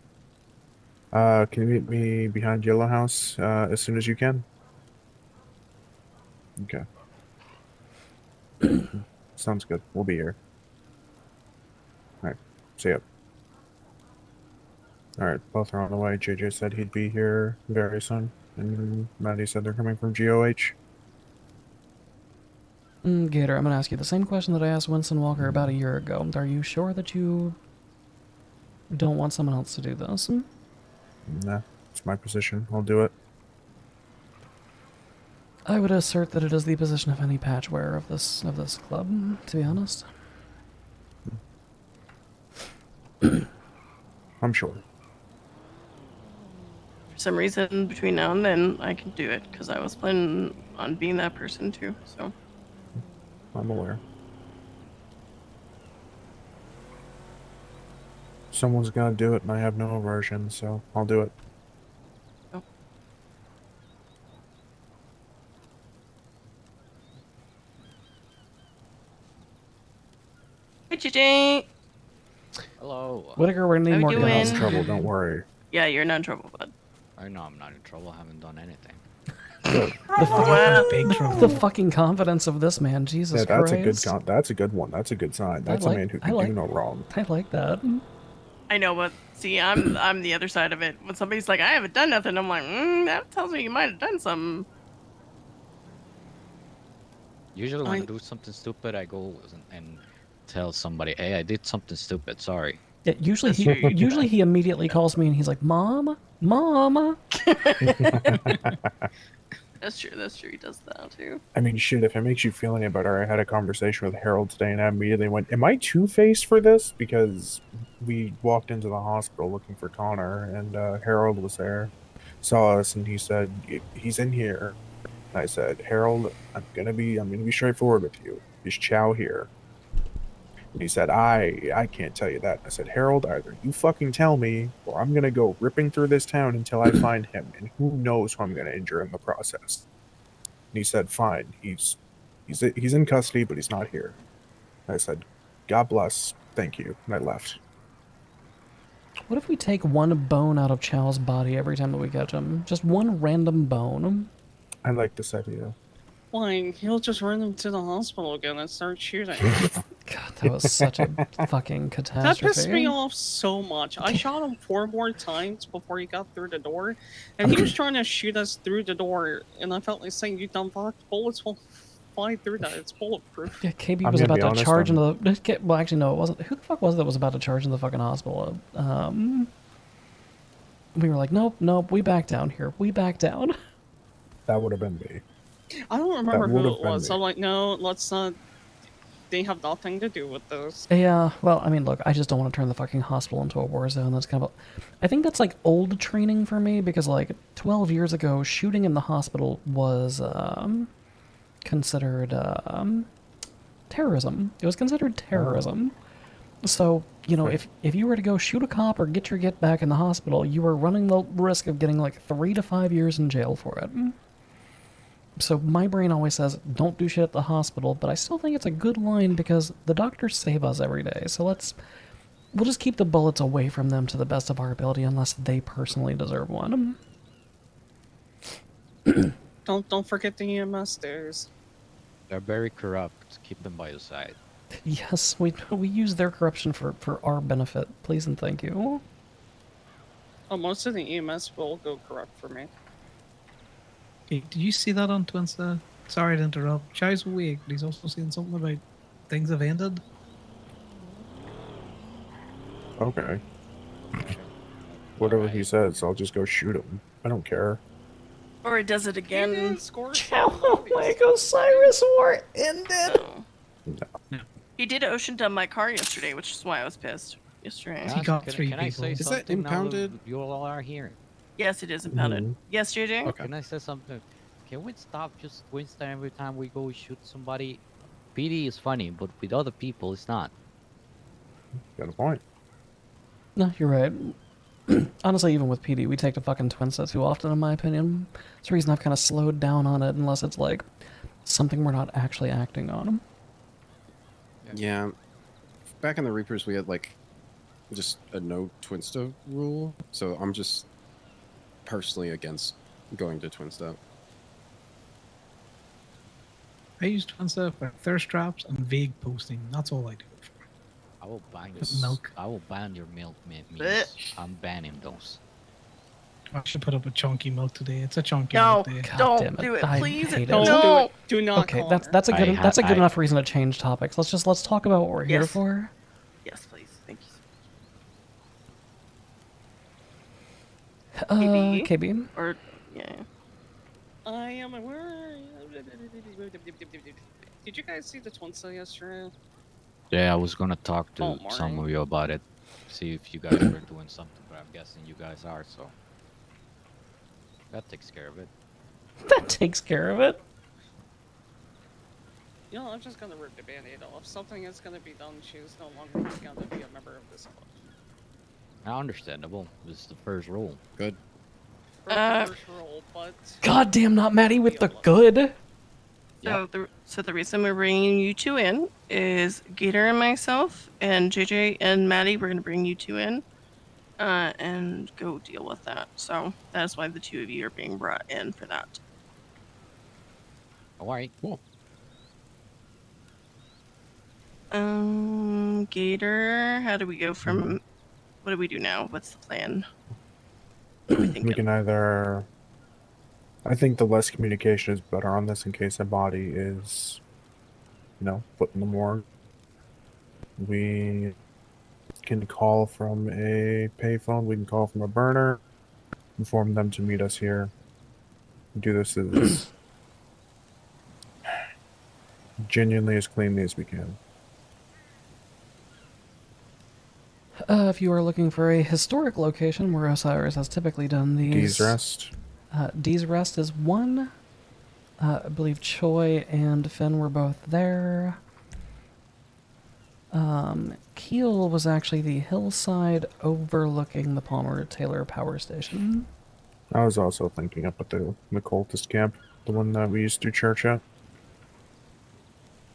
S4: Can you meet me behind Yellow House as soon as you can? Okay. Sounds good. We'll be here. All right. See ya. All right. Both are on the way. JJ said he'd be here very soon, and Maddie said they're coming from GOH.
S2: Gator, I'm gonna ask you the same question that I asked Winston Walker about a year ago. Are you sure that you don't want someone else to do this?
S4: Nah, it's my position. I'll do it.
S2: I would assert that it is the position of any patch wearer of this club, to be honest.
S4: I'm sure.
S6: For some reason, between now and then, I can do it because I was planning on being that person too. So
S4: I'm aware. Someone's gonna do it, and I have no aversion, so I'll do it.
S6: oh. Hey, JJ.
S7: Hello.
S2: Whitaker, we're gonna
S6: How
S2: need
S6: we
S2: more
S4: You're not
S2: guns.
S4: in trouble. Don't worry.
S6: Yeah, you're not in trouble, bud.
S7: I know I'm not in trouble. I haven't done anything.
S6: Wow.
S5: Big trouble.
S2: The fucking confidence of this man, Jesus
S4: Yeah, that's
S2: Christ.
S4: a good. That's a good one. That's a good sign. That's a man who can do no wrong.
S2: I like that.
S6: I know, but see, I'm the other side of it. When somebody's like, "I haven't done nothing," I'm like, that tells me you might have done something.
S7: Usually when I do something stupid, I go and tell somebody, "Hey, I did something stupid. Sorry."
S2: Yeah, usually he immediately calls me and he's like, "Mom, Mom."
S6: That's true. That's true. He does that too.
S4: I mean, shit, if it makes you feel any better, I had a conversation with Harold today and I immediately went, am I two-faced for this? Because we walked into the hospital looking for Connor and Harold was there, saw us, and he said, he's in here. And I said, Harold, I'm gonna be straightforward with you. Is Chow here? And he said, I can't tell you that. I said, Harold, either you fucking tell me, or I'm gonna go ripping through this town until I find him, and who knows who I'm gonna injure in the process. And he said, fine, he's in custody, but he's not here. I said, God bless, thank you, and I left.
S2: What if we take one bone out of Chow's body every time that we catch him? Just one random bone.
S4: I like this idea.
S3: Fine, he'll just run him to the hospital again and start shooting.
S2: God, that was such a fucking
S3: That
S2: catastrophe.
S3: pissed me off so much. I shot him 4 more times before he got through the door, and he was trying to shoot us through the door, and I felt like saying, you dumb fuck, bullets will fly through that, it's bulletproof.
S2: Yeah, KB
S4: I'm
S2: was
S4: gonna
S2: about
S4: be
S2: to
S4: honest,
S2: charge into the... Well, actually, no, it wasn't. Who the fuck was it that was about to charge into the fucking hospital? We were like, nope, we back down here. We back down.
S4: That would have been me.
S3: I don't remember who
S4: would've
S3: it
S4: been
S3: was.
S4: me.
S3: I'm like, no, let's not. They have nothing to do with this.
S2: Yeah, well, I mean, look, I just don't want to turn the fucking hospital into a war zone. That's kind of... I think that's, like, old training for me, because, like, 12 years ago, shooting in the hospital was, considered, terrorism. It was considered terrorism. So, you know, if you were to go shoot a cop or get your get back in the hospital, you were running the risk of getting, like, 3 to 5 years in jail for it. So my brain always says, don't do shit at the hospital, but I still think it's a good line because the doctors save us every day. So we'll just keep the bullets away from them to the best of our ability unless they personally deserve one.
S3: Don't forget the EMS days.
S7: They're very corrupt. Keep them by your side.
S2: Yes, we use their corruption for our benefit. Please and thank you.
S3: Oh, most of the EMS will go corrupt for me.
S5: Hey, did you see that on Twinsta? Sorry to interrupt. Chow's awake, but he's also saying something about things have ended.
S4: Okay. Whatever he says, I'll just go shoot him. I don't care.
S6: Or he does it again.
S2: Like Osiris War ended.
S6: No. He did ocean dump my car yesterday, which is why I was pissed yesterday.
S5: He got
S7: can,
S5: 3
S7: can I
S5: people.
S7: say
S8: Is that
S7: something now
S8: impounded?
S7: You all are here.
S6: Yes, it is impounded.
S4: Mhm.
S6: Yes, JJ?
S8: Okay.
S7: Can I say something? Can we stop just wasting every time we go shoot somebody? PD is funny, but with other people, it's not.
S4: Got a point.
S2: No, you're right. Honestly, even with PD, we take the fucking Twinsta too often, in my opinion. It's the reason I've kind of slowed down on it, unless it's like something we're not actually acting on.
S8: Yeah. Back in the Reapers, we had like just a no Twinsta rule, so I'm just personally against going to Twinsta.
S5: I use Twinsta for thirst traps and vague posting. That's all I do it for.
S7: I will ban your
S5: With milk.
S7: I will ban your milk memes. I'm banning those.
S5: I should put up a chunky milk today. It's a chunky
S6: No,
S5: milk day.
S2: God
S6: don't
S2: damn it.
S6: do it,
S2: I
S6: please.
S2: hate it.
S3: Don't
S6: No.
S3: do it. Do not.
S2: Okay,
S3: Connor.
S2: that's a good
S7: I
S2: enough reason to change topics. Let's talk about what we're here
S6: Yes.
S2: for.
S6: Yes, please. Thank you.
S2: KB.
S6: Or yeah.
S3: I am aware. Did you guys see the Twinsta yesterday?
S7: Yeah, I was gonna talk to
S3: Oh,
S7: some
S3: Marty.
S7: of you about it. See if you guys were doing something, but I'm guessing you guys are, so that takes care of it.
S2: That takes care of it.
S3: You know, I'm just gonna rip the band-aid off. Something is gonna be done. She's no longer gonna be a member of this club.
S7: Understandable. This is the first rule.
S8: Good.
S3: Broke the first rule, but
S2: God damn, not Maddie with the good.
S6: So the reason we're bringing you two in is Gator and myself and JJ and Maddie. We're gonna bring you two in, and go deal with that. So that's why the two of you are being brought in for that.
S7: All right.
S8: Cool.
S6: Gator, how do we go from? What do we do now? What's the plan? What are we
S4: We
S6: thinking?
S4: can either. I think the less communication is better on this in case a body is, put in the morgue. We can call from a payphone. We can call from a burner. Inform them to meet us here. Do this as genuinely as cleanly as we can.
S2: If you are looking for a historic location where Osiris has typically done these...
S4: D's Rest.
S2: D's Rest is one. I believe Choi and Finn were both there. Keel was actually the hillside overlooking the Palmer-Taylor power station.
S4: I was also thinking up at the cultist camp, the one that we used to do church at.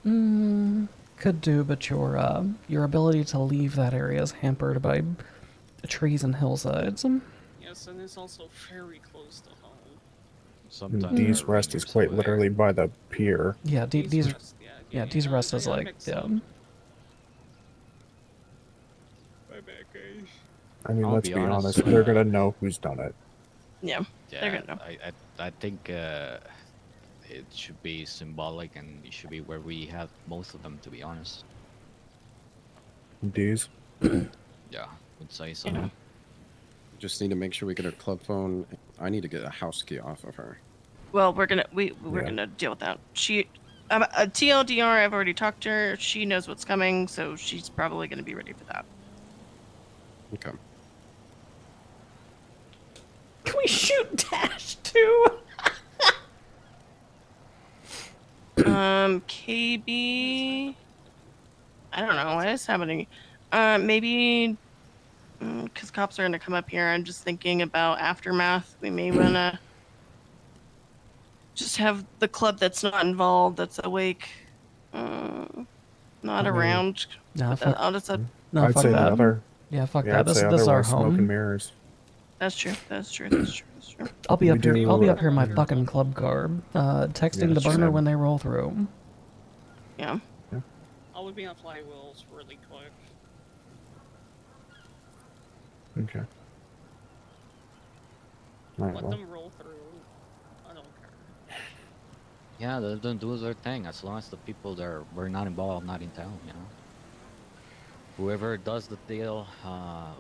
S2: Could do, but your ability to leave that area is hampered by trees and hillsides.
S3: yes, and it's also very close to home.
S7: Sometimes
S4: D's
S7: the
S4: Rest is
S7: Rangers
S4: quite
S7: go there.
S4: literally by the pier.
S2: Yeah, D's
S3: Rest,
S2: D's Rest is
S3: I
S2: like,
S3: mixed
S2: yeah.
S3: up. My bad, guys.
S4: I mean,
S7: I'll
S4: let's
S7: be
S4: be
S7: honest,
S4: honest, they're gonna know who's done it.
S6: Yeah, they're
S7: Yeah,
S6: gonna know.
S7: I think it should be symbolic, and it should be where we have most of them. To be honest.
S4: D's.
S7: Yeah, would say so.
S6: Yeah.
S8: Just need to make sure we get her club phone. I need to get a house key off of her.
S6: Well, we're gonna
S4: Yeah.
S6: gonna deal with that. She, TLDR. I've already talked to her. She knows what's coming, so she's probably gonna be ready for that.
S8: Okay.
S2: Can we shoot Dash too?
S6: KB. I don't know what is happening. Maybe because cops are gonna come up here. I'm just thinking about aftermath. We may wanna just have the club that's not involved, that's awake, not around.
S2: Nah,
S6: But
S2: fuck,
S6: I'll just,
S2: no,
S4: I'd
S2: fuck
S4: say
S2: that.
S4: the other.
S2: Yeah, fuck
S4: Yeah,
S2: that.
S4: I'd
S2: This
S4: say
S2: is our
S4: otherwise smoke and
S2: home.
S4: mirrors.
S6: that's true. That's true. That's true. That's true.
S2: I'll be
S4: We
S2: up here. I'll be
S4: do-
S2: up here in my fucking club car, texting the
S4: that's
S2: burner
S4: fine.
S2: when they roll through.
S6: Yeah.
S3: I would be on flywheels really quick.
S4: Okay. Alright,
S3: Let
S4: well.
S3: them roll through. I don't care.
S7: Yeah, let them do their thing. As long as the people that were not involved, not in town, you know. Whoever does the deal,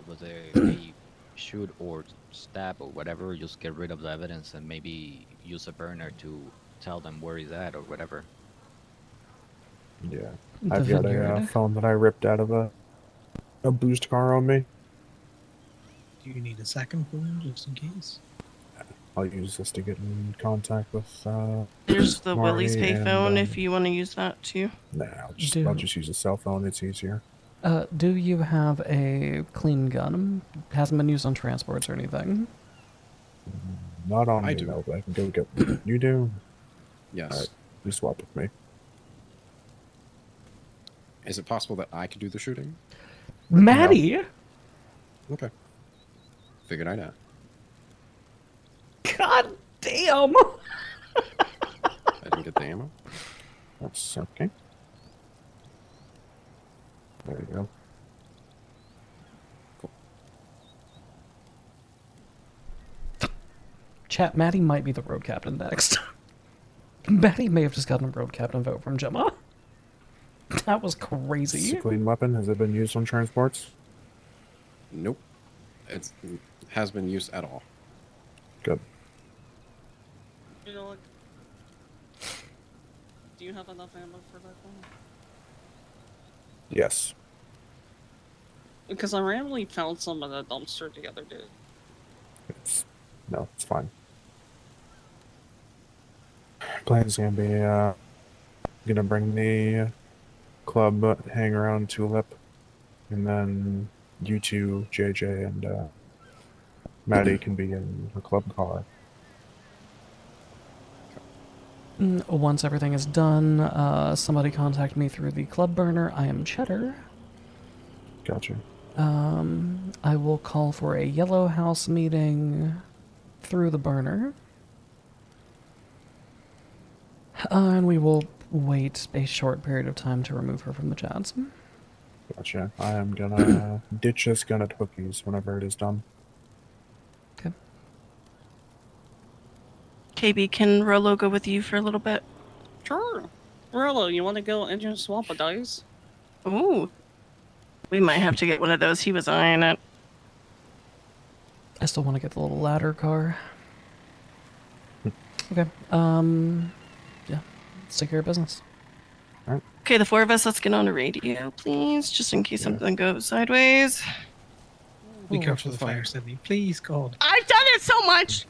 S7: whether they shoot or stab or whatever, just get rid of the evidence and maybe use a burner to tell them where he's at or whatever.
S4: Yeah.
S2: The
S4: I've got a
S2: vineyard.
S4: phone that I ripped out of a boost car on me.
S5: Do you need a second phone just in case?
S4: I'll use this to get in contact with.
S6: There's the Willie's
S4: Marty and,
S6: payphone if you want to use that too.
S4: Nah, I'll just use a cell phone. It's easier.
S2: Do you have a clean gun? Hasn't been used on transports or anything.
S4: Not on
S8: I
S4: me,
S8: do.
S4: though, but I can go get. You do?
S8: Yes.
S4: Alright. You swap with me.
S8: Is it possible that I could do the shooting?
S2: Maddie!
S8: Okay. Figured I'd ask.
S2: God damn!
S8: I didn't get the ammo.
S4: That's okay. There you go.
S2: Chat, Maddie might be the road captain next. Maddie may have just gotten a road captain vote from Gemma. That was crazy.
S4: It's a clean weapon. Has it been used on transports?
S8: Nope. It has been used at all.
S4: Good.
S3: You know what? Do you have enough ammo for that one?
S4: Yes.
S3: Because I randomly found some in a dumpster the other day.
S4: No, it's fine. Plan's gonna be gonna bring the club hang around Tulip, and then you two, JJ and Maddie, can be in the club car.
S2: Once everything is done, somebody contact me through the club burner. I am Cheddar.
S4: Gotcha.
S2: I will call for a Yellow House meeting through the burner. And we will wait a short period of time to remove her from the chats.
S4: Gotcha. I am gonna ditch this gun at Hookie's whenever it is done.
S2: Okay.
S6: KB, can Rolo go with you for a little bit?
S3: Sure. Rolo, you want to go engine swap a dice?
S6: Ooh. We might have to get one of those. He was eyeing it.
S2: I still want to get the little ladder car. Okay. Yeah. Let's take care of business.
S6: Okay, the four of us, let's get on the radio, please, just in case something goes sideways.
S5: Be
S4: Oh,
S5: careful of the
S4: that's fine.
S5: fire, Sydney. Please, God.
S6: I've done it so much!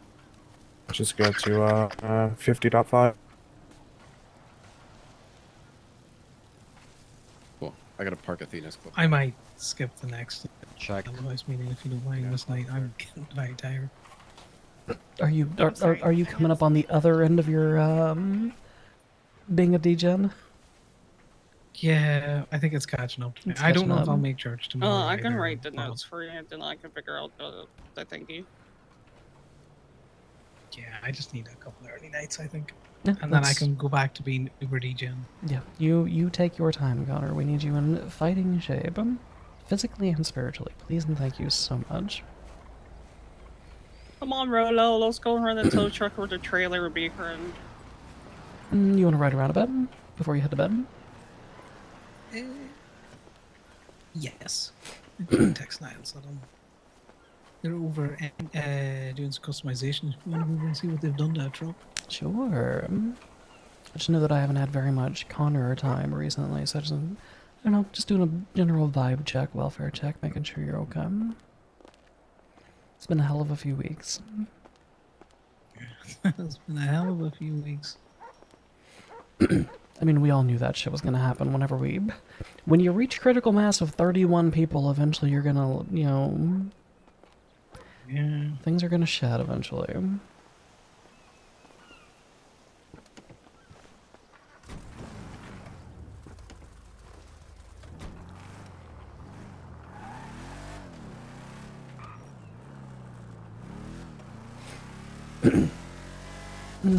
S4: Just go to 50.5.
S8: Cool. I gotta park Athena's club.
S5: I might skip the next
S7: Check.
S5: otherwise meeting if you don't mind this night. I'm getting very tired.
S2: Are you are you coming up on the other end of your being a degen?
S5: Yeah, I think it's catching up to me.
S2: It's
S5: I don't
S2: catching
S5: know if
S2: up.
S5: I'll make church tomorrow.
S3: I can
S5: either,
S3: write the
S5: but
S3: notes for you, and then I can figure out the thingy.
S5: Yeah, I just need a couple of early nights, I think.
S2: Yeah,
S5: And then I
S2: that's-
S5: can go back to being Uber degen.
S2: Yeah, you take your time, Connor. We need you in fighting shape, physically and spiritually. Please and thank you so much.
S3: Come on, Rolo, let's go run the tow truck or the trailer beacon.
S2: You want to ride around a bit before you head to bed?
S5: Yes. I can text Niles that they're over doing some customization. You want to move and see what they've done to that truck?
S2: Sure. I just know that I haven't had very much Connor time recently, so I just, I don't know, just doing a general vibe check, welfare check, making sure you're okay. It's been a hell of a few weeks.
S5: It's been a hell of a few weeks.
S2: I mean, we all knew that shit was gonna happen when you reach critical mass of 31 people, eventually you're gonna, you know,
S5: Yeah.
S2: things are gonna shed eventually.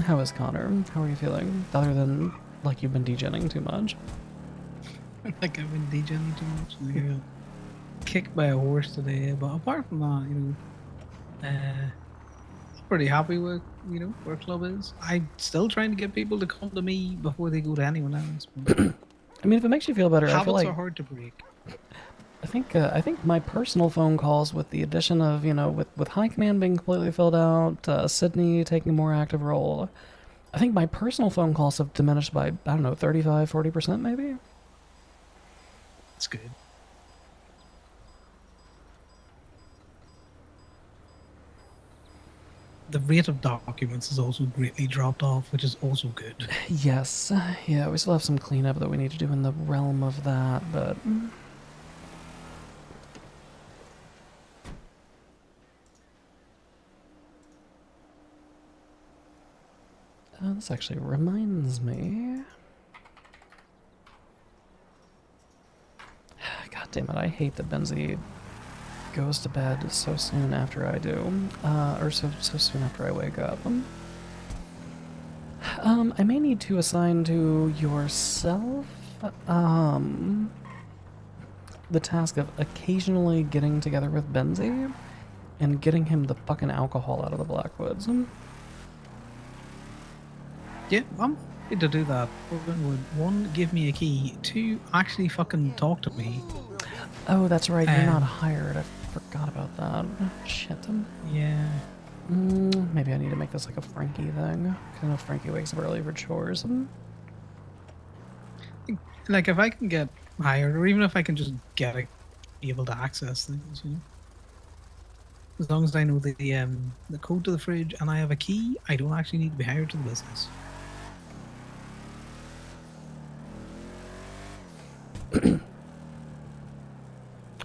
S2: How is Connor? How are you feeling? Other than, like, you've been degenning too much?
S5: Like I've been degening too much. And I got kicked by a horse today. But apart from that, I'm pretty happy with, where club is. I'm still trying to get people to come to me before they go to anyone else. But
S2: I mean, if it makes you feel better, I feel
S5: habits
S2: like
S5: are hard to break.
S2: I think my personal phone calls, with the addition of, with High Command being completely filled out, Sydney taking a more active role, I think my personal phone calls have diminished by, I don't know, 35, 40% maybe?
S5: It's good. The rate of documents has also greatly dropped off, which is also good.
S2: Yes. Yeah, we still have some cleanup that we need to do in the realm of that, but... this actually reminds me... God damn it, I hate that Benzie goes to bed so soon after I do. Or so soon after I wake up. I may need to assign to yourself, the task of occasionally getting together with Benzie and getting him the fucking alcohol out of the Blackwoods.
S5: Yeah, I'm happy to do that. Would one, give me a key. Two, actually fucking talk to me.
S2: Oh, that's right, you're not hired. I forgot about that. Shit.
S5: Yeah.
S2: Maybe I need to make this like a Frankie thing. I know Frankie wakes up early for chores.
S5: Like, if I can get hired, or even if I can just be able to access things, you know. As long as I know the code to the fridge and I have a key, I don't actually need to be hired to the business.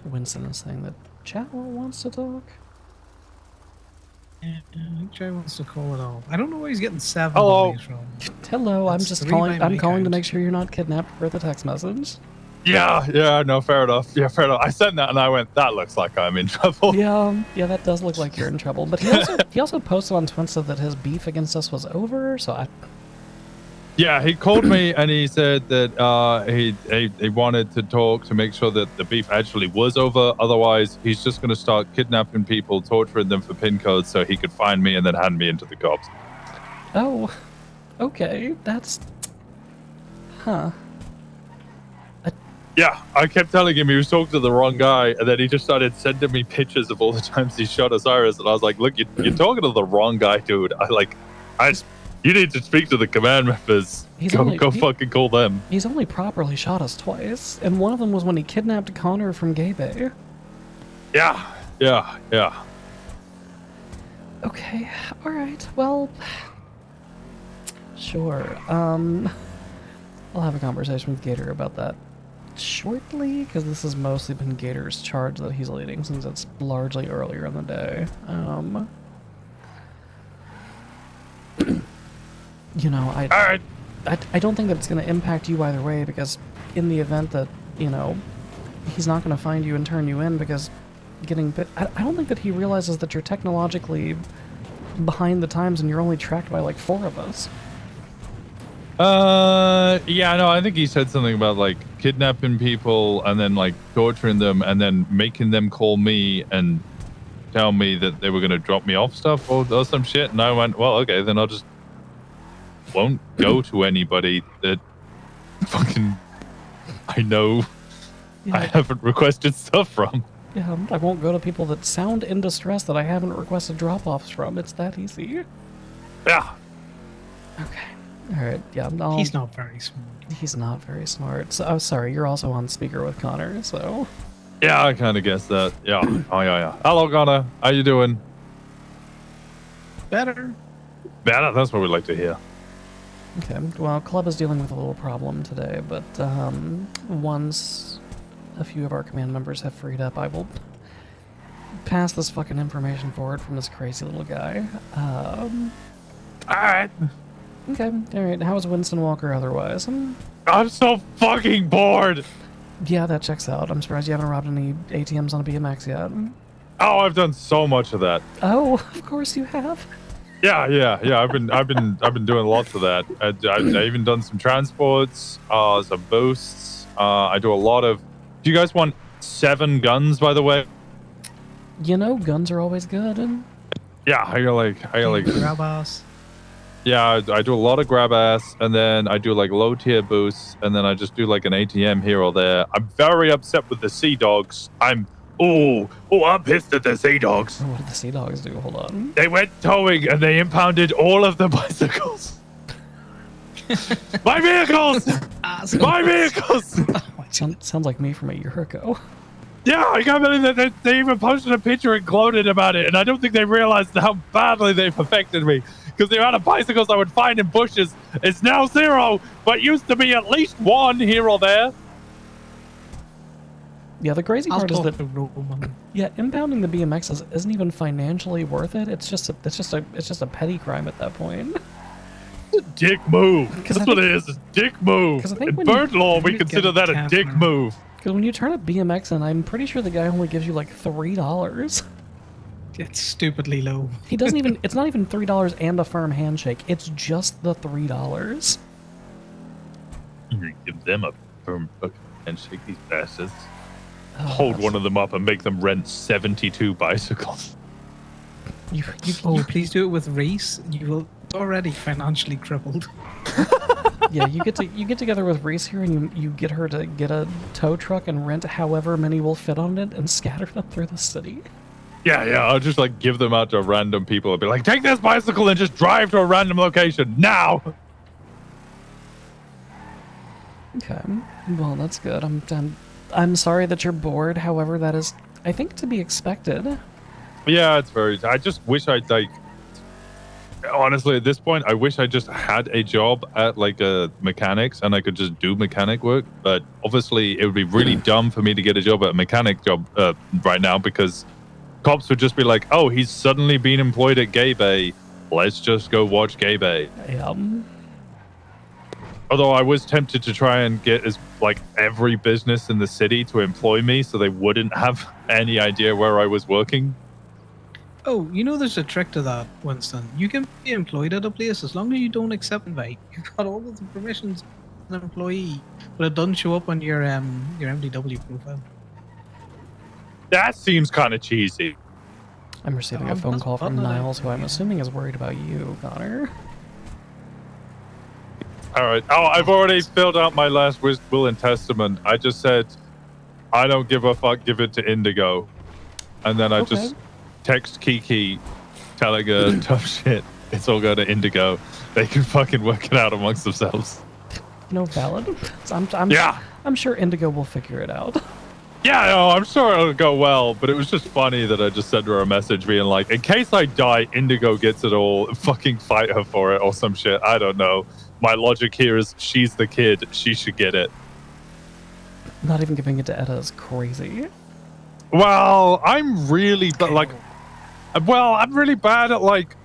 S2: Winston is saying that Chatwell wants to talk.
S5: Yeah, I think Jay wants to call it all. I don't know where he's getting 7
S9: Hello.
S5: bodies from.
S2: Hello, I'm
S5: That's
S2: just
S5: 3
S2: calling.
S5: by
S2: I'm
S5: my
S2: calling to
S5: count.
S2: make sure you're not kidnapped for the text message.
S9: Yeah, no, fair enough. Yeah, fair enough. I sent that and I went, that looks like I'm in trouble.
S2: Yeah, that does look like you're in trouble. But he also posted on Twinsta that his beef against us was over. So
S9: Yeah, he called me and he said that he wanted to talk to make sure that the beef actually was over. Otherwise, he's just going to start kidnapping people, torturing them for pin codes so he could find me and then hand me into the cops.
S2: Oh, okay, that's
S9: Yeah, I kept telling him he was talking to the wrong guy, and then he just started sending me pictures of all the times he shot Osiris, and I was like, "Look, you're talking to the wrong guy, dude. You need to speak to the command members. Go fucking call them."
S2: He's only properly shot us twice, and one of them was when he kidnapped Connor from Gay Bay.
S9: Yeah.
S2: Okay, all right. Well, sure. I'll have a conversation with Gator about that shortly, because this has mostly been Gator's charge that he's leading since it's largely earlier in the day. You know, I don't think that it's going to impact you either way, because in the event that, you know, he's not going to find you and turn you in because getting bit, I don't think that he realizes that you're technologically behind the times and you're only tracked by like 4 of us.
S9: Yeah, no, I think he said something about like kidnapping people and then like torturing them and then making them call me and tell me that they were going to drop me off stuff or some shit. And I went, well, okay, then I'll just won't go to anybody that fucking I know I haven't requested stuff from.
S2: Yeah, I won't go to people that sound in distress that I haven't requested drop-offs from. It's that easy.
S9: Yeah.
S2: Okay. All right. Yeah.
S5: He's not very smart.
S2: He's not very smart. So, oh, sorry. You're also on speaker with Connor. So.
S9: Yeah, I kind of guessed that. Yeah. Oh yeah. Hello, Connor. How you doing?
S5: Better.
S9: That's what we like to hear.
S2: Okay. Well, Club is dealing with a little problem today, but once a few of our command members have freed up, I will pass this fucking information forward from this crazy little guy.
S9: All right.
S2: Okay, alright. How is Winston Walker otherwise?
S9: I'm so fucking bored.
S2: Yeah, that checks out. I'm surprised you haven't robbed any ATMs on a BMX yet.
S9: Oh, I've done so much of that.
S2: Oh, of course you have.
S9: Yeah. I've been doing lots of that. I even done some transports, some boosts. I do a lot of. Do you guys want 7 guns, by the way?
S2: You know, guns are always good.
S9: Yeah, I got like
S5: grab ass.
S9: Yeah, I do a lot of grab ass, and then I do like low tier boosts, and then I just do like an ATM here or there. I'm very upset with the Sea Dogs. I'm pissed at the Sea Dogs.
S2: What did the Sea Dogs do? Hold on.
S9: They went towing and they impounded all of the bicycles. My vehicles! My vehicles!
S2: Sounds like me from a year ago.
S9: Yeah, I can't believe that they even posted a picture and gloated about it, and I don't think they realized how badly they've affected me. Because the amount of bicycles I would find in bushes is now 0, but used to be at least 1 here or there.
S2: Yeah, the crazy part is that impounding the BMXs isn't even financially worth it. It's just a petty crime at that point.
S9: It's a dick move. That's what it is. It's a dick move. In bird law, we consider that a dick move.
S2: Because when you turn a BMX in, I'm pretty sure the guy only gives you like $3.
S5: It's stupidly low.
S2: He doesn't even. It's not even $3 and a firm handshake. It's just the $3.
S9: Give them a firm fucking handshake, these bastards.
S2: Oh,
S9: Hold
S2: that's-
S9: one of them up and make them rent 72 bicycles.
S5: Oh, please do it with Reese. You will already financially crippled.
S2: Yeah, you get together with Reese here, and you get her to get a tow truck and rent however many will fit on it and scatter them through the city.
S9: Yeah, I'll just like give them out to random people. I'll be like, take this bicycle and just drive to a random location now.
S2: Okay, well that's good. I'm sorry that you're bored. However, that is, I think, to be expected.
S9: Yeah, it's very. I just wish I'd like. Honestly, at this point, I wish I just had a job at like a mechanics and I could just do mechanic work. But obviously, it would be really dumb for me to get a job at a mechanic job right now because cops would just be like, "Oh, he's suddenly been employed at Gay Bay. Let's just go watch Gay Bay." Although I was tempted to try and get like every business in the city to employ me, so they wouldn't have any idea where I was working.
S5: Oh, you know there's a trick to that, Winston. You can be employed at a place as long as you don't accept invite. You've got all of the permissions as an employee, but it doesn't show up on your MDW profile.
S9: That seems kind of cheesy.
S2: I'm receiving a phone call from Niles, who I'm assuming is worried about you, Connor.
S9: All right. Oh, I've already filled out my last will and testament. I just said, I don't give a fuck, give it to Indigo. And then I just text Kiki telling her tough shit. It's all going to Indigo. They can fucking work it out amongst themselves.
S2: No, valid. I'm sure Indigo will figure it out.
S9: Yeah, no, I'm sure it'll go well, but it was just funny that I just sent her a message being like, in case I die, Indigo gets it all, fucking fight her for it or some shit. I don't know. My logic here is she's the kid. She should get it.
S2: Not even giving it to Etta is crazy.
S9: Well, I'm really I'm really bad at like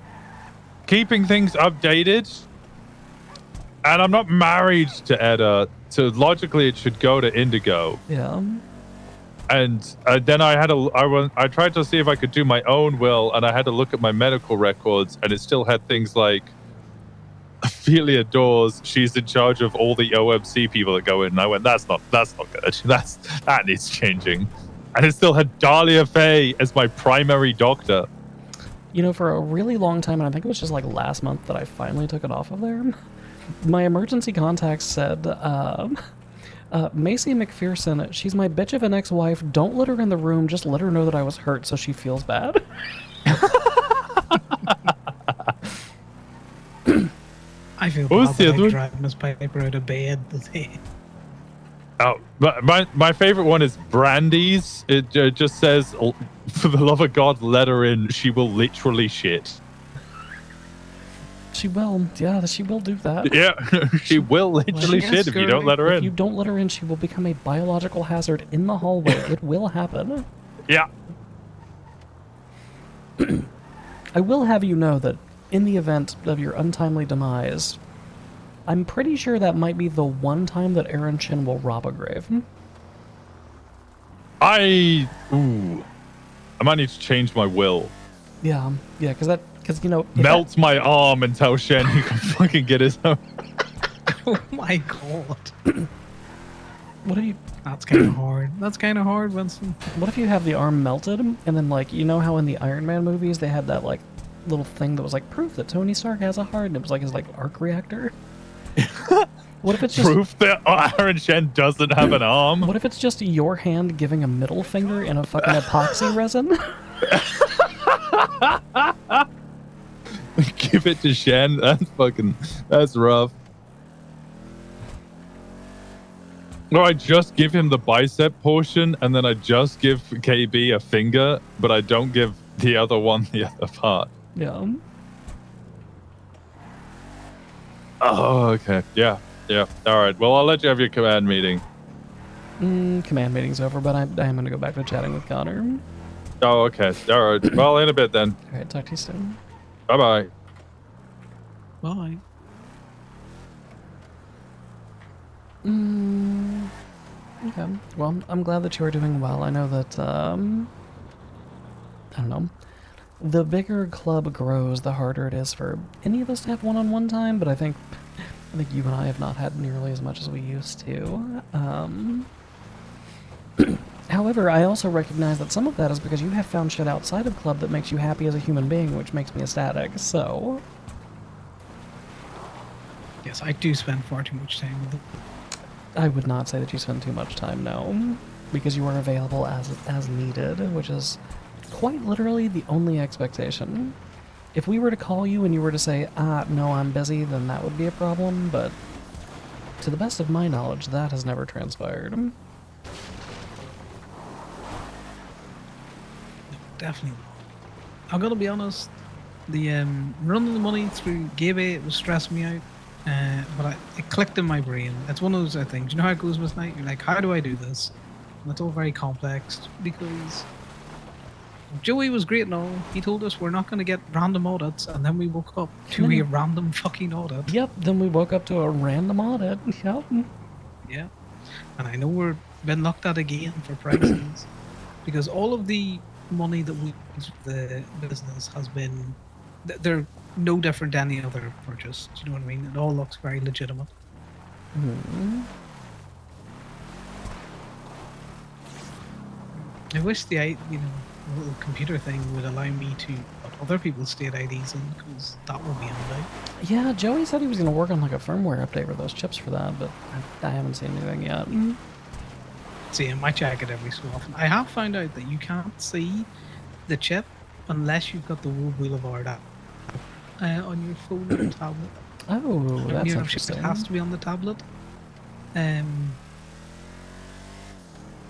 S9: keeping things updated. And I'm not married to Etta, so logically it should go to Indigo.
S2: Yeah.
S9: And then I tried to see if I could do my own will, and I had to look at my medical records, and it still had things like Ophelia Dawes, she's in charge of all the OMC people that go in. And I went, that's not good. That needs changing. And it still had Dahlia Faye as my primary doctor.
S2: You know, for a really long time, and I think it was just like last month that I finally took it off of there, my emergency contacts said, Macy McPherson, she's my bitch of an ex-wife. Don't let her in the room. Just let her know that I was hurt so she feels bad.
S5: I feel bad that I dragged Miss Piper out of bed today.
S9: Oh, my favorite one is Brandy's. It just says, for the love of God, let her in. She will literally shit.
S2: She will. Yeah, she will do that.
S9: Yeah, she will literally shit if you don't let her in.
S2: If you don't let her in, she will become a biological hazard in the hallway. It will happen.
S9: Yeah.
S2: I will have you know that in the event of your untimely demise, I'm pretty sure that might be the one time that Aaron Chin will rob a grave.
S9: I might need to change my will.
S2: Yeah, because you know,
S9: Melt my arm and tell Shen he can fucking get his own.
S5: Oh my god.
S2: What if you...
S5: That's kind of hard. That's kind of hard, Winston.
S2: What if you have the arm melted, and then, like, you know how in the Iron Man movies they had that, like, little thing that was, like, proof that Tony Stark has a heart, and it was, like, his, like, arc reactor? What if it's just...
S9: Proof that Aaron Shen doesn't have an arm?
S2: What if it's just your hand giving a middle finger in a fucking epoxy resin?
S9: Give it to Shen? That's rough. No, I just give him the bicep portion, and then I just give KB a finger, but I don't give the other one the other part.
S2: Yeah.
S9: Oh, okay. Yeah. All right. Well, I'll let you have your command meeting.
S2: Command meeting's over, but I am going to go back to chatting with Connor.
S9: Oh, okay. All right. Well, in a bit then.
S2: All right, talk to you soon.
S9: Bye-bye.
S5: Bye.
S2: Okay. Well, I'm glad that you are doing well. I know that, I don't know. the bigger club grows, the harder it is for any of us to have one-on-one time, but I think you and I have not had nearly as much as we used to. However, I also recognize that some of that is because you have found shit outside of club that makes you happy as a human being, which makes me ecstatic, so...
S5: Yes, I do spend far too much time with them.
S2: I would not say that you spend too much time, no. Because you are available as needed, which is quite literally the only expectation. If we were to call you and you were to say, no, I'm busy, then that would be a problem, but to the best of my knowledge, that has never transpired.
S5: No, definitely not. I'm gonna be honest, the running the money through Gabe was stressing me out, but it clicked in my brain. It's one of those things. You know how it goes with night? You're like, how do I do this? And it's all very complex because Joey was great and all. He told us we're not going to get random audits, and then we woke up to a random fucking audit.
S2: Yep, then we woke up to a random audit. Yep.
S5: Yeah. And I know we're been looked at again for prices because all of the money that we the business has been, they're no different than any other purchase. Do you know what I mean? It all looks very legitimate.
S2: Hmm.
S5: I wish the little computer thing would allow me to put other people's state IDs in, because that would be handy.
S2: Yeah, Joey said he was going to work on like a firmware update for those chips for that, but I haven't seen anything yet.
S5: See, I might check it every so often. I have found out that you can't see the chip unless you've got the World Boulevard app on your phone or tablet.
S2: Oh, that's
S5: It
S2: interesting.
S5: has to be on the tablet.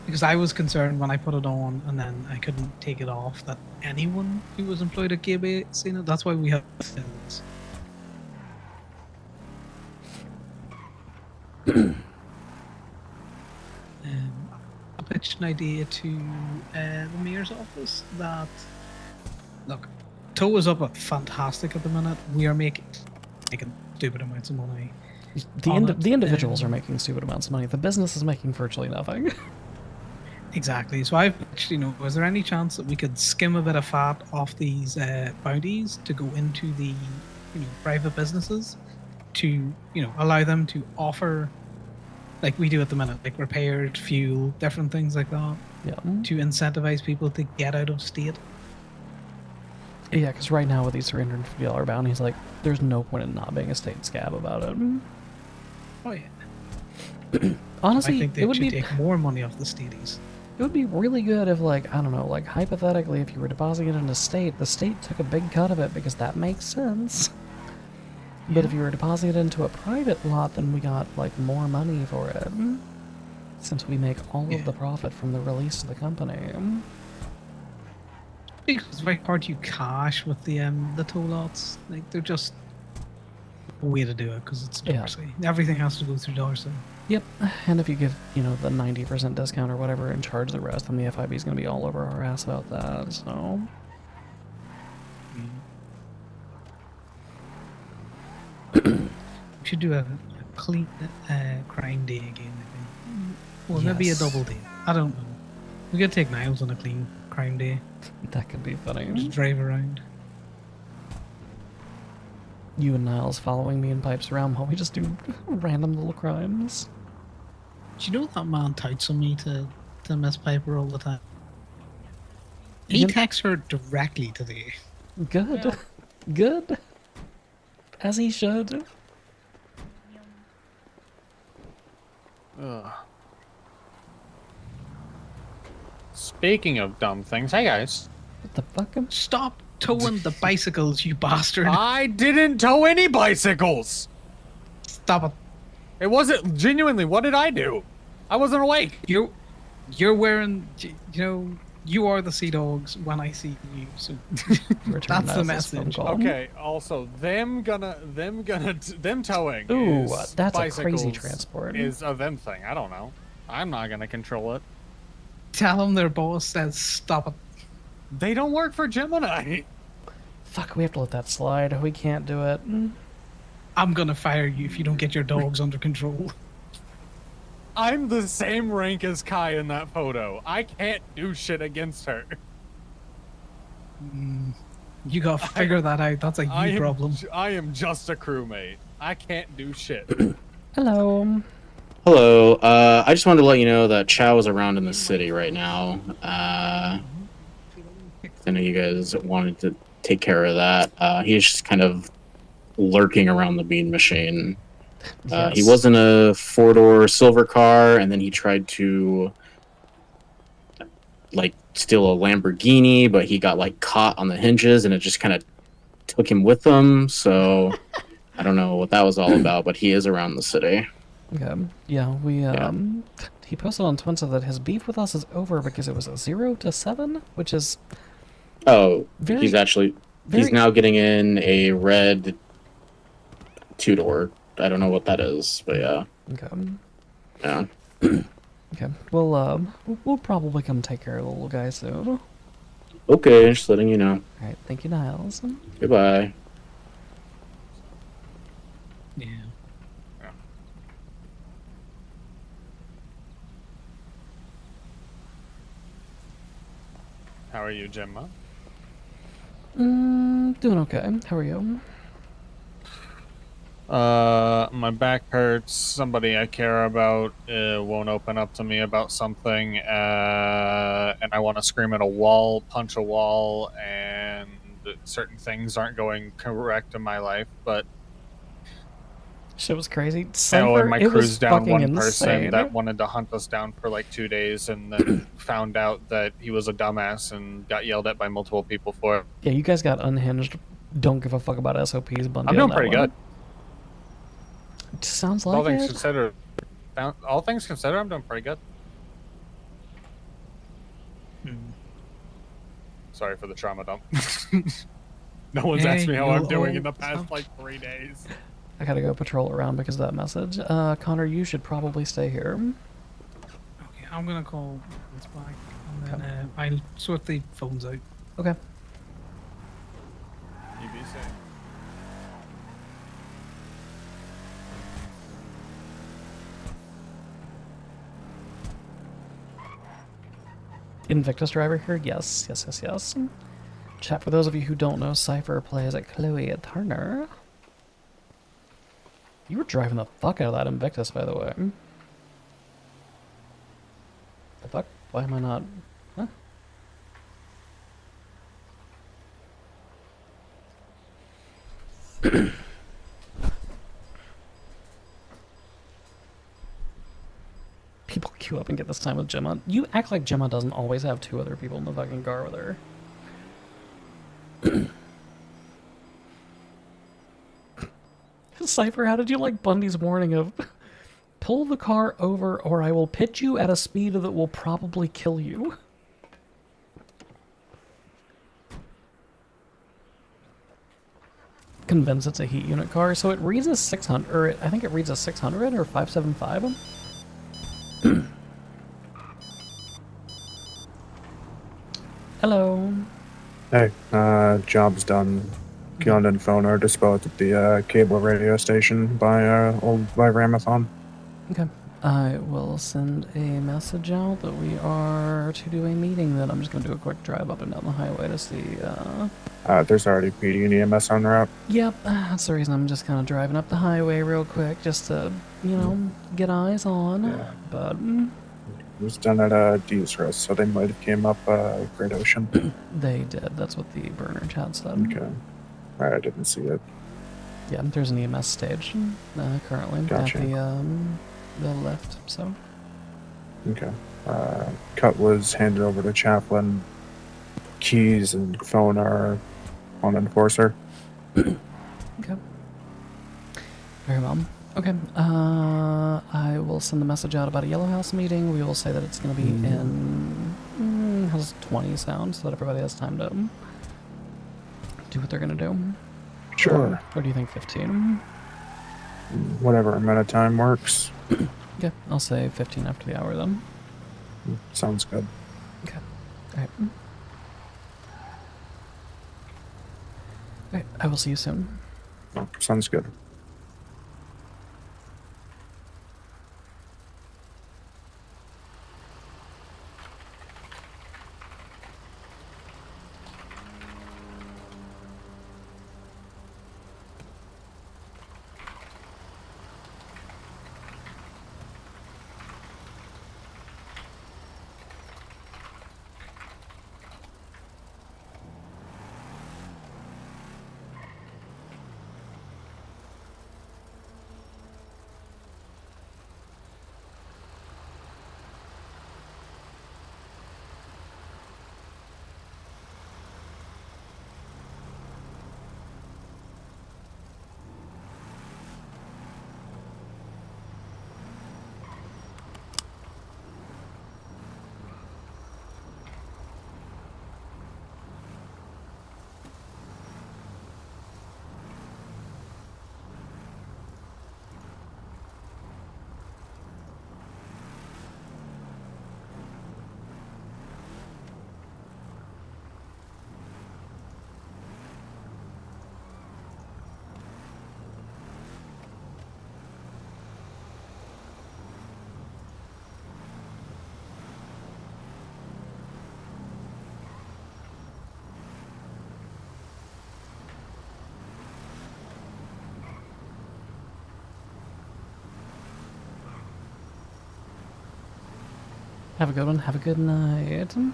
S5: Because I was concerned when I put it on and then I couldn't take it off that anyone who was employed at KB seen it. That's why we have this. I pitched an idea to the mayor's office that, look, Toe is up at fantastic at the minute. We are making stupid amounts of money.
S2: The individuals are making stupid amounts of money. The business is making virtually nothing.
S5: Exactly. So I've pitched, was there any chance that we could skim a bit of fat off these bounties to go into the private businesses to allow them to offer, like we do at the minute, like repaired fuel, different things like that,
S2: Yeah.
S5: to incentivize people to get out of state.
S2: Yeah, because right now with these $350 bounties, like, there's no point in not being a state scab about it.
S5: Oh yeah.
S2: Honestly,
S5: I think they
S2: it would
S5: should
S2: be
S5: take more money off the staties.
S2: it would be really good if, like, I don't know, like hypothetically, if you were depositing it in a state, the state took a big cut of it because that makes sense. But if you were depositing it into a private lot, then we got like more money for it, since we make all of the profit from the release of the company.
S5: Because it's very hard to cash with the toll lots. Like they're just a way to do it because it's Dorsey. Everything has to go through Dorsey.
S2: Yep, and if you give, the 90% discount or whatever and charge the rest, then the FIB is going to be all over our ass about that, so...
S5: We should do a clean crime day again, I think. Well, maybe a
S2: Yes.
S5: double day. I don't know. We could take Niles on a clean crime day.
S2: That could be funny.
S5: Just drive around.
S2: You and Niles following me in Pipe's realm while we just do random little crimes.
S5: Do you know that man touts on me to Miss Piper all the time? He
S2: You-
S5: texts her directly today.
S2: Good.
S3: Yeah.
S2: Good. As he should.
S10: Speaking of dumb things, hey guys.
S2: What the fuck?
S5: Stop towing the bicycles, you bastard.
S10: I didn't tow any bicycles.
S5: Stop it.
S10: It wasn't genuinely. What did I do? I wasn't awake.
S5: You're wearing, you are the sea dogs when I see you. So
S2: Return
S5: that's the
S2: Niles' phone
S5: message.
S2: call.
S10: Okay. Also, them towing.
S2: Ooh,
S10: is
S2: that's a crazy
S10: bicycles
S2: transport.
S10: Is a them thing. I don't know. I'm not gonna control it.
S5: Tell them their boss says stop it.
S10: They don't work for Gemini.
S2: Fuck, we have to let that slide. We can't do it.
S5: I'm gonna fire you if you don't get your dogs under control.
S10: I'm the same rank as Kai in that photo. I can't do shit against her.
S5: You gotta figure that out. That's a you problem.
S10: I am just a crewmate. I can't do shit.
S2: Hello.
S11: Hello. I just wanted to let you know that Chow is around in the city right now. I know you guys wanted to take care of that. He's just kind of lurking around the bean machine.
S2: Yes.
S11: He was in a 4-door silver car, and then he tried to like steal a Lamborghini, but he got like caught on the hinges, and it just kind of took him with them. So I don't know what that was all about, but he is around the city.
S2: Okay. Yeah, he posted on Twitter that his beef with us is over because it was a 0 to 7, which is
S11: he's now getting in a red 2-door. I don't know what that is, but yeah.
S2: Okay.
S11: Yeah.
S2: Okay. Well, we'll probably come take care of the little guy soon.
S11: Okay, just letting you know.
S2: All right. Thank you, Niles.
S11: Goodbye.
S5: Yeah.
S10: How are you, Gemma?
S2: Doing okay. How are you?
S10: My back hurts. Somebody I care about won't open up to me about something, and I want to scream at a wall, punch a wall, and certain things aren't going correct in my life. But
S2: Shit was crazy.
S10: and
S2: Cypher,
S10: my
S2: it was
S10: crew's down
S2: fucking
S10: one
S2: insane.
S10: person that wanted to hunt us down for like 2 days, and then found out that he was a dumbass and got yelled at by multiple people for it.
S2: Yeah, you guys got unhinged. Don't give a fuck about SOPs. Bundy
S10: I'm doing
S2: on that
S10: pretty
S2: one.
S10: good.
S2: Sounds
S10: All
S2: like
S10: things
S2: it.
S10: considered, I'm doing pretty good. Sorry for the trauma dump. No one's asked me how I'm doing in the past like 3 days.
S2: I gotta go patrol around because of that message. Connor, you should probably stay here.
S5: Okay, I'm gonna call this back, and then I'll sort the phones out.
S2: Okay.
S10: You be safe.
S2: Invictus driver here? Yes. Chat, for those of you who don't know, Cypher plays at Chloe Turner. You were driving the fuck out of that Invictus, by the way. The fuck? Why am I not... Huh? People queue up and get this time with Gemma. You act like Gemma doesn't always have 2 other people in the fucking car with her. Cypher, how did you like Bundy's warning of pull the car over or I will pitch you at a speed that will probably kill you? Convinced it's a heat unit car, so it reads as 600, or I think it reads as 600 or 575. Hello.
S4: Hey, job's done. Keelan and phone are disposed at the cable radio station by Ramathon.
S2: Okay. I will send a message out that we are to do a meeting. That I'm just going to do a quick drive up and down the highway to see.
S4: There's already PD and EMS on route.
S2: Yep, that's the reason I'm just kind of driving up the highway real quick, just to, you know, get eyes on.
S4: Yeah.
S2: But
S4: It was done at Osiris, so they might have came up Great Ocean.
S2: they did. That's what the burner chat said.
S4: Okay. I didn't see it.
S2: Yeah, there's an EMS stage currently
S4: Gotcha.
S2: at the lift. So.
S4: Okay. Cut was handed over to Chaplain. Keys and phone are on Enforcer.
S2: Okay. Very well. Okay. I will send the message out about a Yellow House meeting. We will say that it's going to be in. How does 20 sound so that everybody has time to do what they're going to do?
S4: Sure.
S2: Or do you think 15?
S4: Whatever amount of time works.
S2: Okay. I'll say 15 after the hour then.
S4: Sounds good.
S2: Okay. All right. Okay. I will see you soon.
S4: Sounds good.
S2: Have a good one. Have a good night. You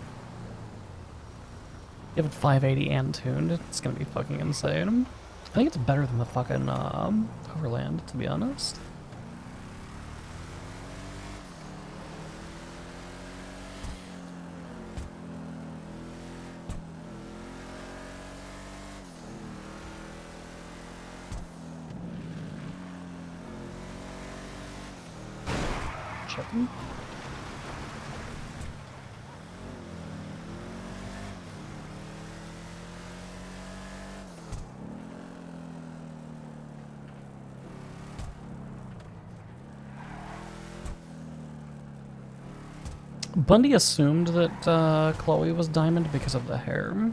S2: have it 580 and tuned. It's gonna be fucking insane. I think it's better than the fucking Overland, to be honest. Checking. Bundy assumed that Chloe was Diamond because of the hair.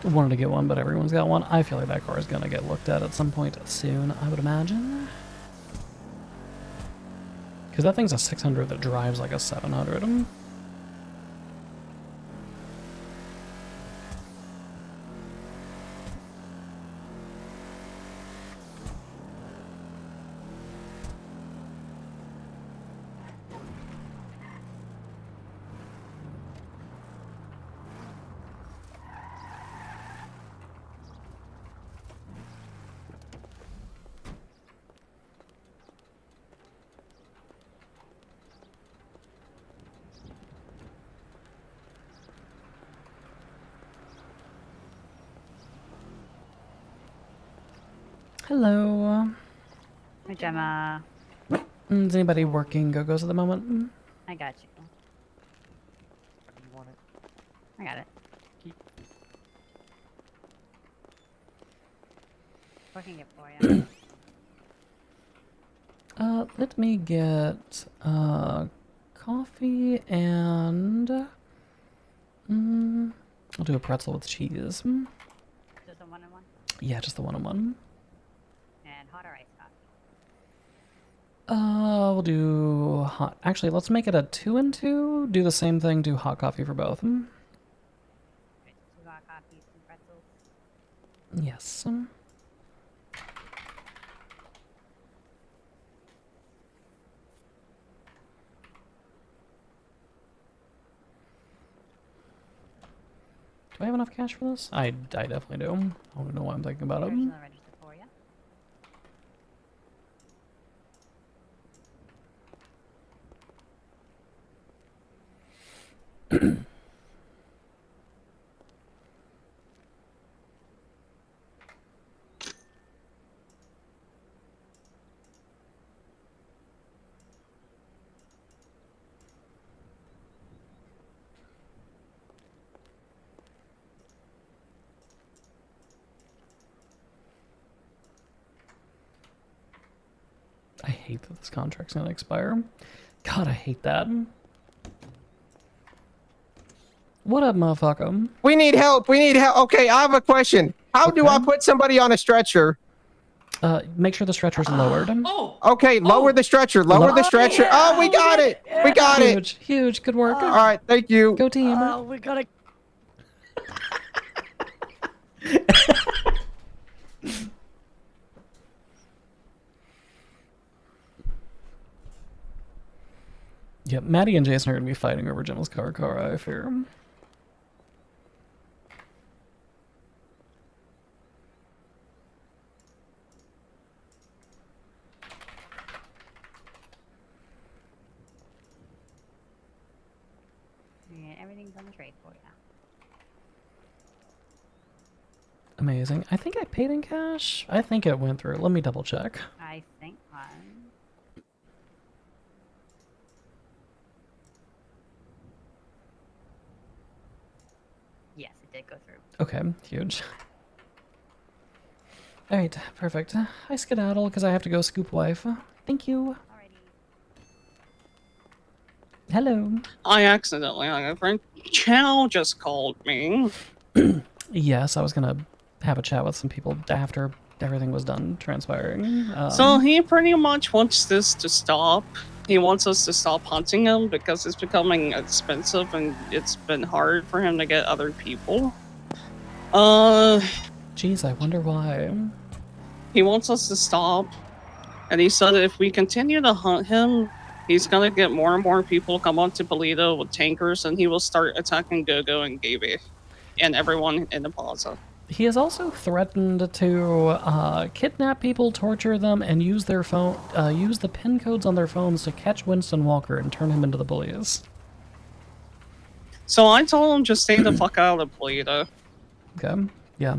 S2: Wanted to get one, but everyone's got one. I feel like that car is gonna get looked at some point soon, I would imagine. Because that thing's a 600 that drives like a 700. Hello.
S12: Hi, Gemma.
S2: Is anybody working Go-Go's at the moment?
S12: I got you.
S13: You want it?
S12: I got it. Working it for you.
S2: Let me get coffee and I'll do a pretzel with cheese.
S12: Just a one-on-one?
S2: Yeah, just the one-on-one.
S12: And hot or iced coffee?
S2: We'll do hot. Actually, let's make it a 2 and 2. Do the same thing. Do hot coffee for both.
S12: Right, 2 hot coffees, 2 pretzels.
S2: Yes. Do I have enough cash for this? I definitely do. I don't know why I'm thinking about it.
S12: Original register for you.
S2: I hate that this contract's gonna expire. God, I hate that. What up, motherfucker?
S14: We need help. We need help. Okay, I have a question. How do I put somebody on a stretcher?
S2: Make sure the stretcher's lowered.
S14: Okay, lower the stretcher. Lower the stretcher. Oh, we got it. We got it.
S2: Huge, huge. Good work.
S14: All right, thank you.
S2: Go team.
S12: Oh, we gotta.
S2: Yep, Maddie and Jason are gonna be fighting over Gemma's car, I fear.
S12: Yeah, everything's on the trade for you.
S2: Amazing. I think I paid in cash. I think it went through. Let me double check.
S12: I think one. Yes, it did go through.
S2: Okay, huge. Alright, perfect. I skedaddle because I have to go scoop wife. Thank you. Hello.
S3: I accidentally hung a friend. Chow just called me.
S2: Yes, I was gonna have a chat with some people after everything was done transpiring.
S3: So he pretty much wants this to stop. He wants us to stop hunting him because it's becoming expensive and it's been hard for him to get other people.
S2: Jeez, I wonder why.
S3: He wants us to stop. And he said if we continue to hunt him, he's gonna get more and more people come onto Polito with tankers and he will start attacking Gogo and Gaby. And everyone in the plaza.
S2: He has also threatened to kidnap people, torture them, and use their phone, use the PIN codes on their phones to catch Winston Walker and turn him into the bullies.
S3: So I told him just stay the fuck out of Polito.
S2: Okay. Yeah.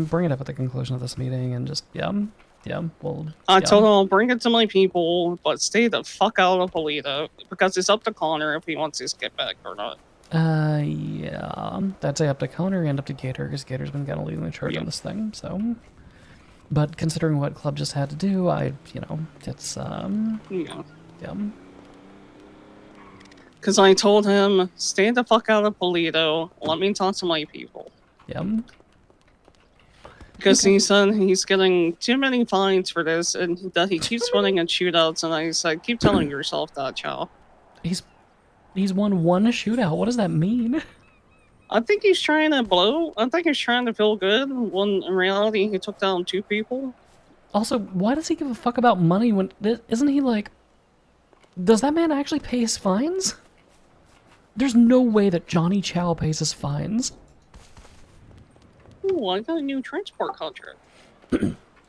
S2: Bring it up at the conclusion of this meeting and just well.
S3: I told him I'll bring it to my people, but stay the fuck out of Polito because it's up to Connor if he wants his get back or not.
S2: Yeah, that's up to Connor and up to Gator, because Gator's been kind of leading the charge on this thing, so. But considering what Club just had to do, it's,
S3: Yeah.
S2: Yeah.
S3: Because I told him, stay the fuck out of Polito, let me talk to my people.
S2: Yeah.
S3: Because he said he's getting too many fines for this, and that he keeps winning in shootouts, and I said, keep telling yourself that, Chow.
S2: He's won one shootout. What does that mean?
S3: I think he's trying to blow. I think he's trying to feel good when in reality he took down 2 people.
S2: Also, why does he give a fuck about money when... Isn't he like... Does that man actually pay his fines? There's no way that Johnny Chow pays his fines.
S3: Ooh, I got a new transport contract.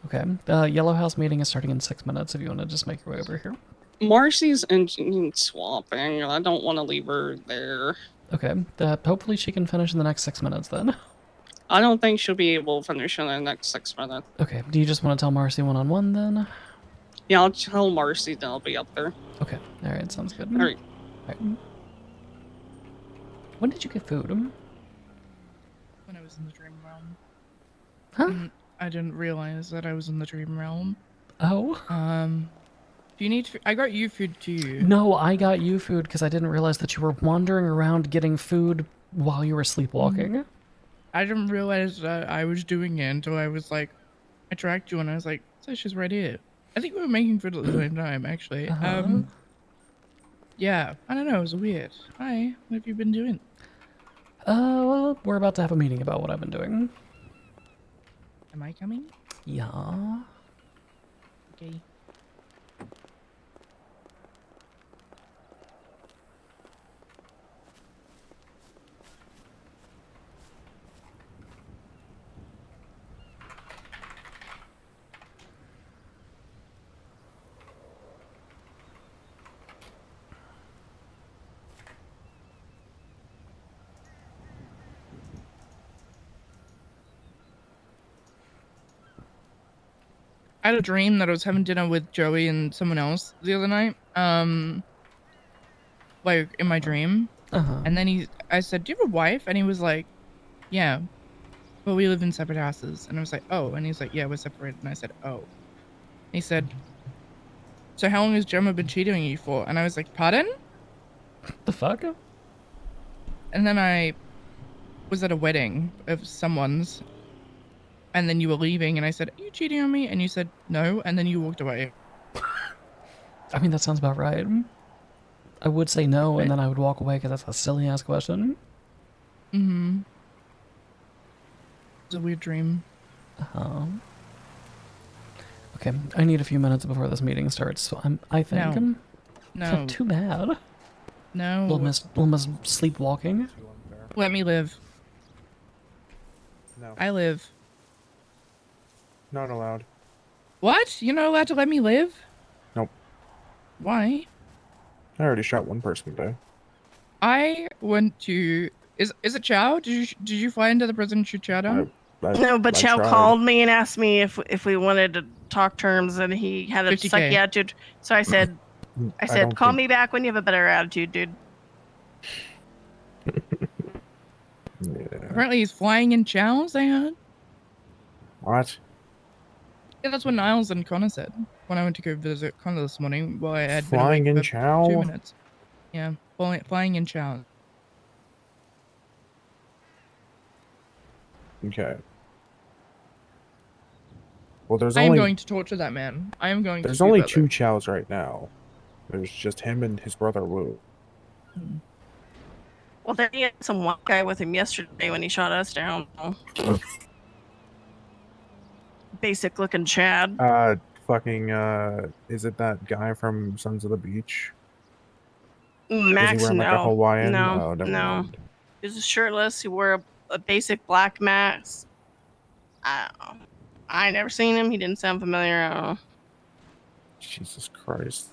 S2: Okay. Yellow House meeting is starting in 6 minutes if you want to just make your way over here.
S3: Marcy's engine swapping. I don't want to leave her there.
S2: Okay. Hopefully she can finish in the next 6 minutes then.
S3: I don't think she'll be able to finish in the next 6 minutes.
S2: Okay. Do you just want to tell Marcy one-on-one then?
S3: Yeah, I'll tell Marcy that I'll be up there.
S2: Okay. Alright, sounds good.
S3: Alright.
S2: When did you get food?
S15: When I was in the dream realm.
S2: Huh?
S15: I didn't realize that I was in the dream realm.
S2: Oh?
S15: Do you need food? I got you food too.
S2: No, I got you food because I didn't realize that you were wandering around getting food while you were sleepwalking.
S15: I didn't realize that I was doing it until I was like, I tracked you and I was like, so she's right here. I think we were making food at the same time, actually. Yeah, I don't know, it was weird. Hi, what have you been doing?
S2: Well, we're about to have a meeting about what I've been doing.
S15: Am I coming?
S2: Yeah.
S15: Okay. I had a dream that I was having dinner with Joey and someone else the other night. Like in my dream. And then I said, do you have a wife? And he was like, yeah, but we live in separate houses. And I was like, oh. And he's like, yeah, we're separated. And I said, oh. And he said, so how long has Gemma been cheating on you for? And I was like, pardon?
S2: The fuck?
S15: And then I was at a wedding of someone's. And then you were leaving, and I said, are you cheating on me? And you said, no, and then you walked away.
S2: I mean, that sounds about right. I would say no, and then I would walk away because that's a silly-ass question.
S15: Mm-hmm. It's a weird dream.
S2: Okay, I need a few minutes before this meeting starts, so I think...
S15: No.
S2: Too bad.
S15: No.
S2: Little miss sleepwalking.
S15: Let me live.
S4: No.
S15: I live.
S4: Not allowed.
S15: What? You're not allowed to let me live?
S4: Nope.
S15: Why?
S4: I already shot one person today.
S15: I went to... Is it Chow? Did you fly into the prison and shoot Chow down?
S6: No, but
S4: I
S6: Chow
S4: tried.
S6: called me and asked me if we wanted to talk terms, and he had a
S15: 50K.
S6: sucky attitude. So I said,
S4: I don't
S6: call
S4: think-
S6: me back when you have a better attitude, dude.
S4: Yeah.
S15: Apparently he's flying in chows, I heard.
S4: What?
S15: Yeah, that's what Niles and Connor said when I went to go visit Connor this morning. Well, I had
S4: Flying
S15: been
S4: in
S15: awake for
S4: chow?
S15: 2 minutes. Yeah, flying in chow.
S4: Okay. Well, there's
S15: I am
S4: only
S15: going to torture that man. I am going
S4: there's
S15: to do
S4: only
S15: better.
S4: 2 chows right now. There's just him and his brother Wu.
S6: Well, then he had some white guy with him yesterday when he shot us down. Basic looking Chad.
S4: Fucking is it that guy from Sons of the Beach?
S6: Max,
S4: Was he wearing like a Hawaiian?
S6: No,
S4: Oh, never
S6: no.
S4: mind.
S6: He was shirtless. He wore a basic black mask. I never seen him. He didn't sound familiar. I don't know.
S4: Jesus Christ.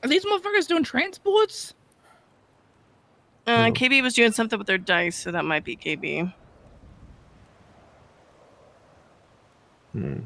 S15: Are these motherfuckers doing transports?
S6: KB was doing something with their dice, so that might be KB.
S4: Hmm.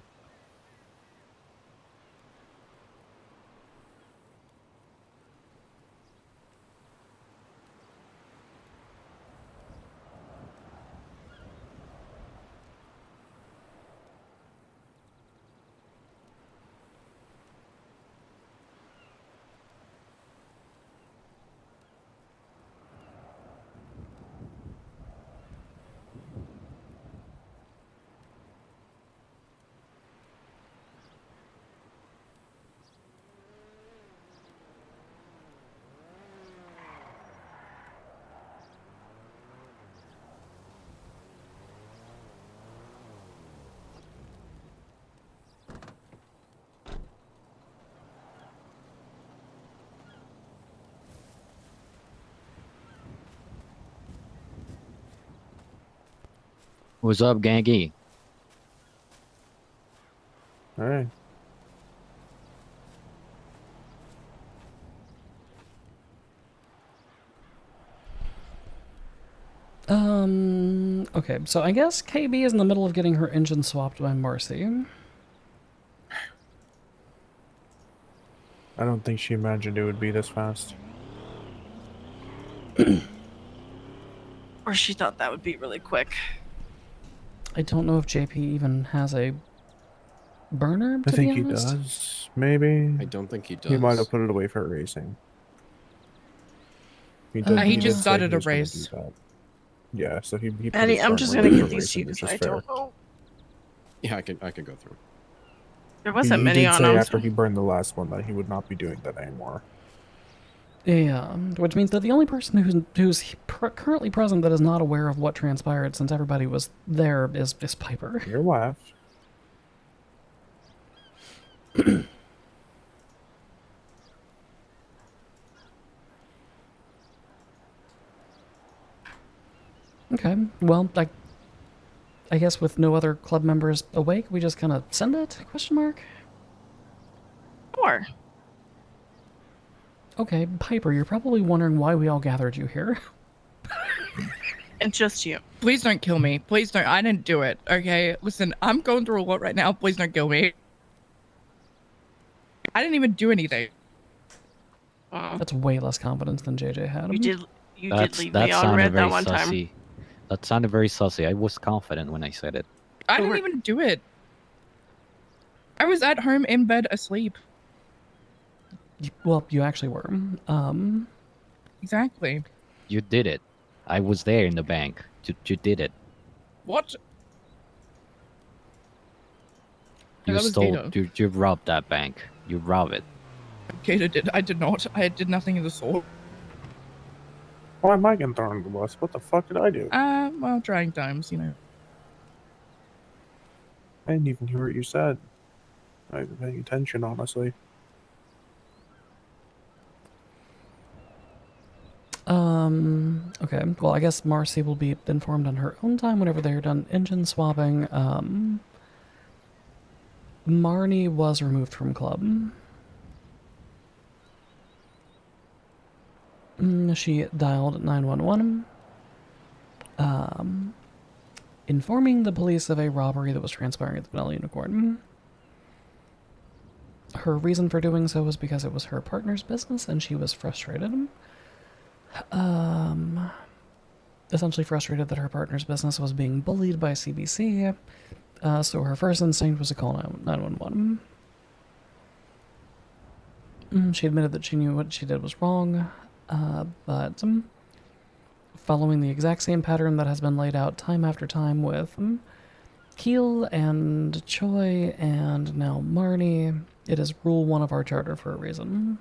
S7: What's up, Gangy?
S4: All right.
S2: Okay, so I guess KB is in the middle of getting her engine swapped by Marcy.
S4: I don't think she imagined it would be this fast.
S6: Or she thought that would be really quick.
S2: I don't know if JP even has a burner,
S4: I
S2: to
S4: think
S2: be
S4: he
S2: honest.
S4: does. Maybe.
S8: I don't think he does.
S4: He might have put it away for racing.
S2: He
S4: did
S15: just
S4: say
S15: started
S4: he
S15: a
S4: was gonna
S15: race.
S4: do that. Yeah, so he put
S6: Eddie,
S4: his
S6: I'm
S4: burner
S6: just
S4: away
S6: gonna
S4: for
S6: get these
S4: racing,
S6: to you
S4: which
S6: because
S4: is
S6: I
S4: fair.
S6: don't know.
S8: Yeah, I could go through.
S6: There wasn't
S4: he
S6: many
S4: did
S6: on
S4: say
S6: them.
S4: after he burned the last one that he would not be doing that anymore.
S2: Yeah, which means that the only person who's currently present that is not aware of what transpired since everybody was there is Piper.
S4: Your laugh.
S2: Okay, well, I guess with no other club members awake, we just kind of send it? Question mark?
S6: Sure.
S2: Okay, Piper, you're probably wondering why we all gathered you here.
S6: And just you.
S15: Please don't kill me. Please don't. I didn't do it. Okay, listen, I'm going through a lot right now. Please don't kill me. I didn't even do anything.
S2: That's way less confidence than JJ had.
S6: You did leave me on
S7: sounded
S6: red
S7: very
S6: that one time.
S7: sussy. That sounded very sussy. I was confident when I said it.
S15: I didn't even do it. I was at home in bed asleep.
S2: Well, you actually were.
S15: Exactly.
S7: You did it. I was there in the bank. You did it.
S15: What?
S7: You
S15: that was
S7: stole.
S15: Gator.
S7: You robbed that bank. You robbed it.
S15: Gator did. I did not. I did nothing of the sort.
S4: Why am I getting thrown under the bus? What the fuck did I do?
S15: Well, trying times, you know.
S4: I didn't even hear what you said. I wasn't paying attention, honestly.
S2: Okay. Well, I guess Marcy will be informed on her own time whenever they're done engine swapping. Marnie was removed from club. She dialed 911, informing the police of a robbery that was transpiring at the Vanilla Unicorn. Her reason for doing so was because it was her partner's business and she was frustrated. Essentially frustrated that her partner's business was being bullied by CBC, so her first instinct was to call 911. She admitted that she knew what she did was wrong, but following the exact same pattern that has been laid out time after time with Keel and Choi and now Marnie, it is Rule 1 of our charter for a reason.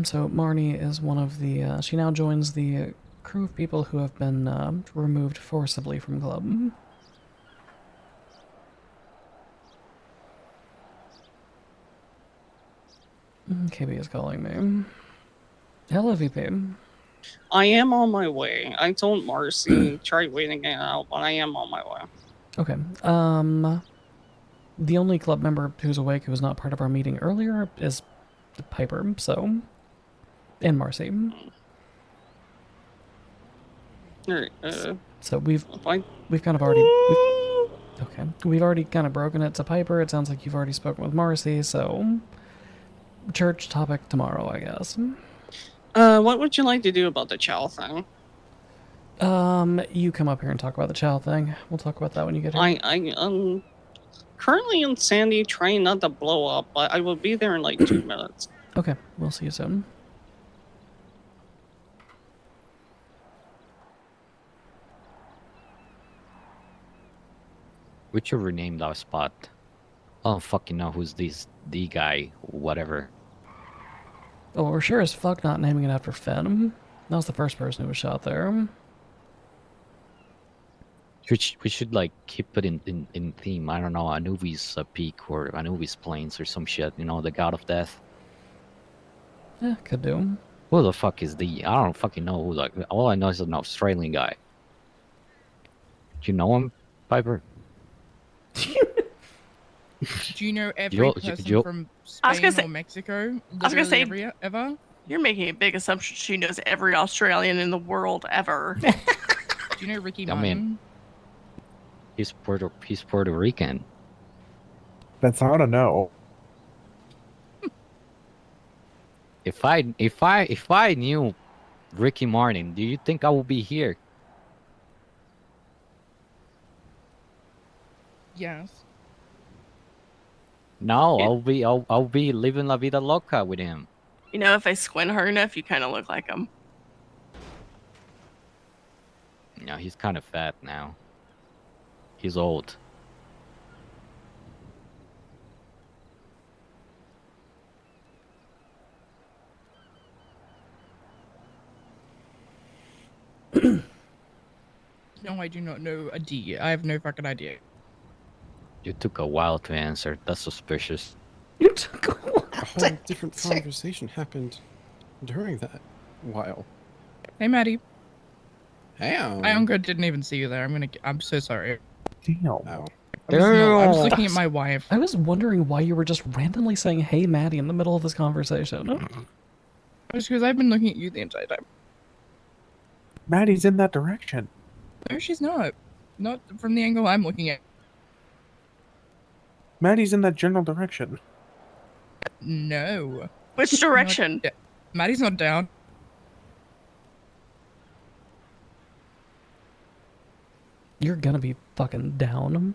S2: So Marnie is one of the, she now joins the crew of people who have been removed forcibly from club. KB is calling me. Hello, VP.
S3: I am on my way. I told Marcy, try waiting it out, but I am on my way.
S2: Okay. The only club member who's awake who was not part of our meeting earlier is Piper, so... And Marcy.
S3: Alright,
S2: so we've
S3: fine.
S2: We've kind of already... okay. We've already kind of broken it to Piper. It sounds like you've already spoken with Marcy, so... Church topic tomorrow, I guess.
S3: What would you like to do about the Chow thing?
S2: You come up here and talk about the Chow thing. We'll talk about that when you get here.
S3: I currently in Sandy trying not to blow up, but I will be there in like 2 minutes.
S2: Okay, we'll see you soon.
S7: We should rename that spot. I don't fucking know who's this D guy, whatever.
S2: Oh, we're sure as fuck not naming it after Phantom. That was the first person who was shot there.
S7: We should like keep it in theme. I don't know, Anubis Peak or Anubis Plains or some shit. You know, the god of death.
S2: Yeah, could do.
S7: Who the fuck is the? I don't fucking know who. Like, all I know is an Australian guy. Do you know him, Piper?
S15: Do you know every person from Spain or Mexico?
S6: I was gonna say,
S15: ever?
S6: You're making a big assumption she knows every Australian in the world ever.
S15: Do you know Ricky Martin?
S7: I mean, he's Puerto Rican.
S4: That's hard to know.
S7: If I knew Ricky Martin, do you think I would be here?
S15: Yes.
S7: No, I'll be living la vida loca with him.
S6: You know, if I squint hard enough, you kind of look like him.
S7: No, he's kind of fat now. He's old.
S15: No, I do not know a D. I have no fucking idea.
S7: You took a while to answer. That's suspicious.
S2: You took a while.
S8: A whole different conversation happened during that while.
S15: Hey, Maddie.
S8: Hey.
S15: Ionga didn't even see you there. I'm so sorry.
S4: Damn.
S8: Oh.
S15: I was looking at my wife.
S2: I was wondering why you were just randomly saying, "Hey, Maddie," in the middle of this conversation.
S15: It's because I've been looking at you the entire time.
S4: Maddie's in that direction.
S15: No, she's not. Not from the angle I'm looking at.
S4: Maddie's in that general direction.
S15: No.
S6: Which direction?
S15: Maddie's not down.
S2: You're gonna be fucking down.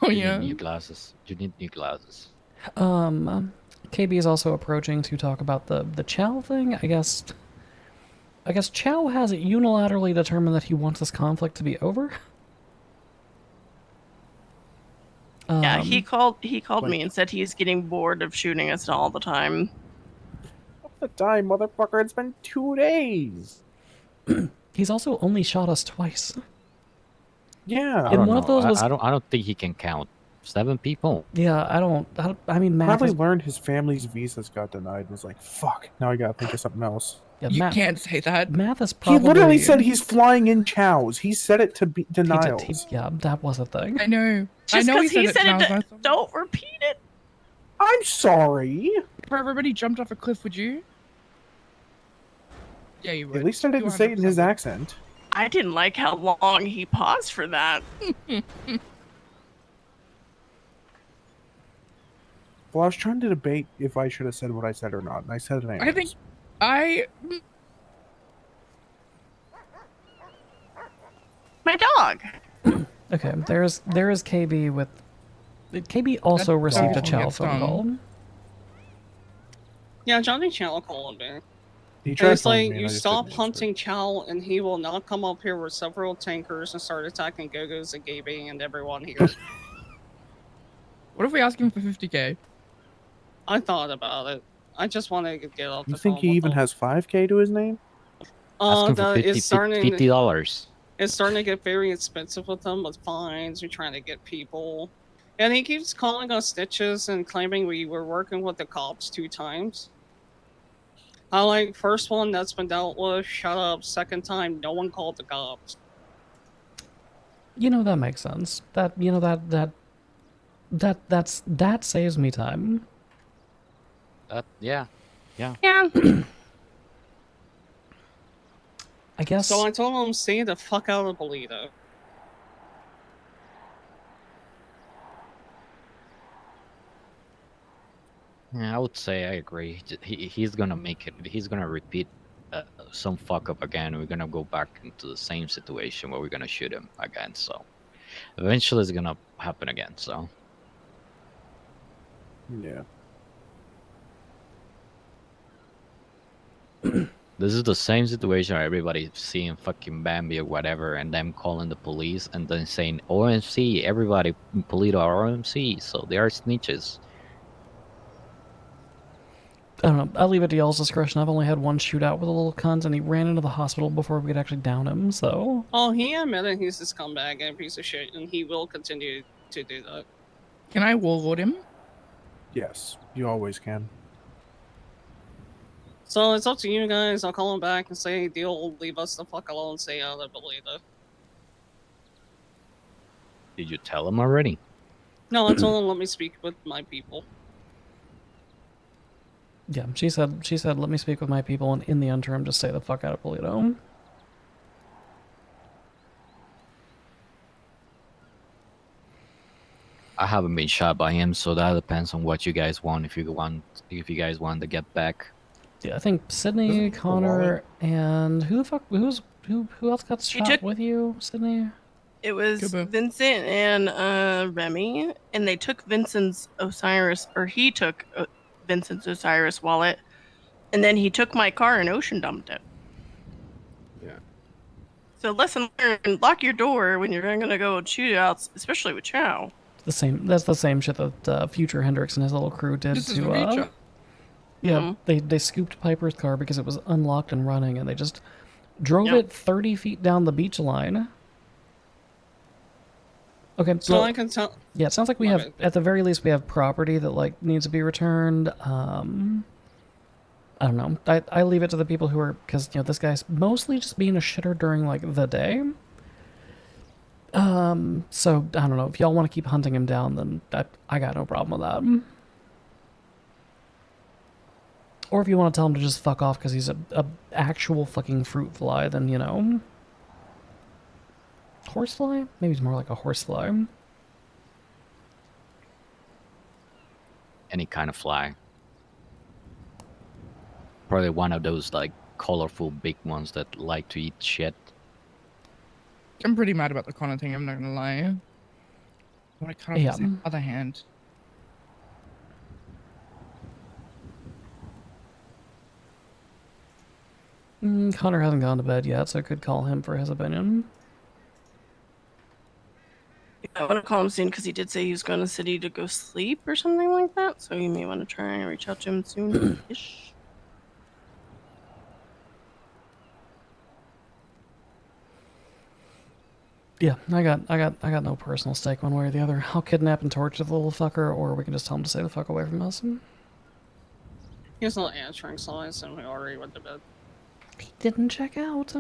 S15: Oh,
S7: You
S15: yeah.
S7: need new glasses. You need new glasses.
S2: KB is also approaching to talk about the Chow thing. I guess Chow has unilaterally determined that he wants this conflict to be over.
S6: Yeah, he called me and said he's getting bored of shooting us all the time.
S4: All the time, motherfucker. It's been 2 days.
S2: He's also only shot us twice.
S4: Yeah.
S7: I
S2: And
S7: don't
S2: one
S7: know.
S2: of those was
S7: I don't think he can count. 7 people.
S2: Yeah, I mean, math
S4: Probably
S2: is,
S4: learned his family's visas got denied and was like, fuck, now I gotta think of something else.
S2: yeah,
S15: You
S2: math,
S15: can't say that.
S2: math is
S4: He
S2: probably.
S4: literally said he's flying in chows. He said it to be
S2: he did,
S4: denials.
S2: yeah, that was a thing.
S15: I know. I
S6: Just
S15: know
S6: because he said
S15: and I was
S6: it,
S15: like,
S6: don't repeat it.
S4: I'm sorry.
S15: if everybody jumped off a cliff, would you? Yeah, you would.
S4: At least I didn't say it in his accent.
S6: I didn't like how long he paused for that.
S4: Well, I was trying to debate if I should have said what I said or not, and I said it anyways.
S15: I think I.
S6: My dog.
S2: Okay, there is KB with. KB also
S15: That
S2: received a
S15: dog
S2: Chow
S15: gets
S2: phone
S15: stung.
S2: call.
S3: Yeah, Johnny Chow called me.
S4: He
S3: And
S4: tried
S3: it's
S4: calling
S3: like,
S4: me, and
S3: you
S4: I just
S3: stop
S4: didn't answer.
S3: hunting Chow, and he will not come up here with several tankers and start attacking Gogos and Gaby and everyone here.
S15: What if we ask him for 50k?
S3: I thought about it. I just want to get off
S4: You
S3: the
S4: think
S3: phone
S4: he
S3: with
S4: even
S3: him.
S4: has 5K to his name?
S7: Asking for
S3: It's starting.
S7: $50.
S3: It's starting to get very expensive with them with fines. We're trying to get people. And he keeps calling us snitches and claiming we were working with the cops 2 times. I like, first one that's been dealt with, shut up. Second time, no one called the cops.
S2: You know, that makes sense. That, you know, that saves me time.
S7: Yeah.
S6: Yeah.
S2: I guess.
S3: So I told him, stay the fuck out of Bolito.
S7: Yeah, I would say I agree. He's gonna make it. He's gonna repeat some fuck up again. We're gonna go back into the same situation where we're gonna shoot him again. So eventually, it's gonna happen again. So
S4: Yeah.
S7: this is the same situation where everybody seeing fucking Bambi or whatever, and them calling the police and then saying OMC. Everybody in Polito are OMC, so they are snitches.
S2: I don't know. I'll leave it to y'all's discretion. I've only had one shootout with a little cunt, and he ran into the hospital before we could actually down him, so.
S3: Oh, he admitted he's a scumbag and a piece of shit, and he will continue to do that.
S15: Can I wall vote him?
S4: Yes, you always can.
S3: So it's up to you guys. I'll call him back and say, deal, leave us the fuck alone, stay out of Bolito.
S7: Did you tell him already?
S3: No, I told him let me speak with my people.
S2: Yeah, she said, let me speak with my people, and in the interim, just stay the fuck out of Polito.
S7: I haven't been shot by him, so that depends on what you guys want. If you guys want to get back.
S2: Yeah, I think Sydney, Connor, and who else got shot with you, Sydney?
S6: It was Vincent and Remy, and they took Vincent's Osiris, or he took Vincent's Osiris wallet, and then he took my car and ocean dumped it.
S8: Yeah.
S6: So lesson learned: lock your door when you're going to go shootouts, especially with Chow.
S2: That's the same shit that Future Hendrix and his little crew did
S6: This is
S2: to
S6: Reacher.
S2: Yeah, they scooped Piper's car because it was unlocked and running, and they just drove it 30 feet down the beach line. Okay,
S3: So I can tell.
S2: yeah, it sounds like we have, at the very least, we have property that like needs to be returned. I don't know. I leave it to the people who are, because you know this guy's mostly just being a shitter during like the day. So I don't know if y'all want to keep hunting him down, then I got no problem with that. Or if you want to tell him to just fuck off because he's a actual fucking fruit fly, then you know. Horsefly? Maybe it's more like a horsefly.
S7: Any kind of fly. Probably one of those like colorful big ones that like to eat shit.
S15: I'm pretty mad about the Connor thing, I'm not gonna lie. But I cut off his
S2: Yeah.
S15: other hand.
S2: Connor hasn't gone to bed yet, so I could call him for his opinion.
S6: I want to call him soon because he did say he was going to city to go sleep or something like that. So you may want to try and reach out to him soon-ish.
S2: Yeah, I got no personal stake one way or the other. I'll kidnap and torture the little fucker, or we can just tell him to stay the fuck away from us.
S3: He's not answering, so I assume he already went to bed.
S2: He didn't check out.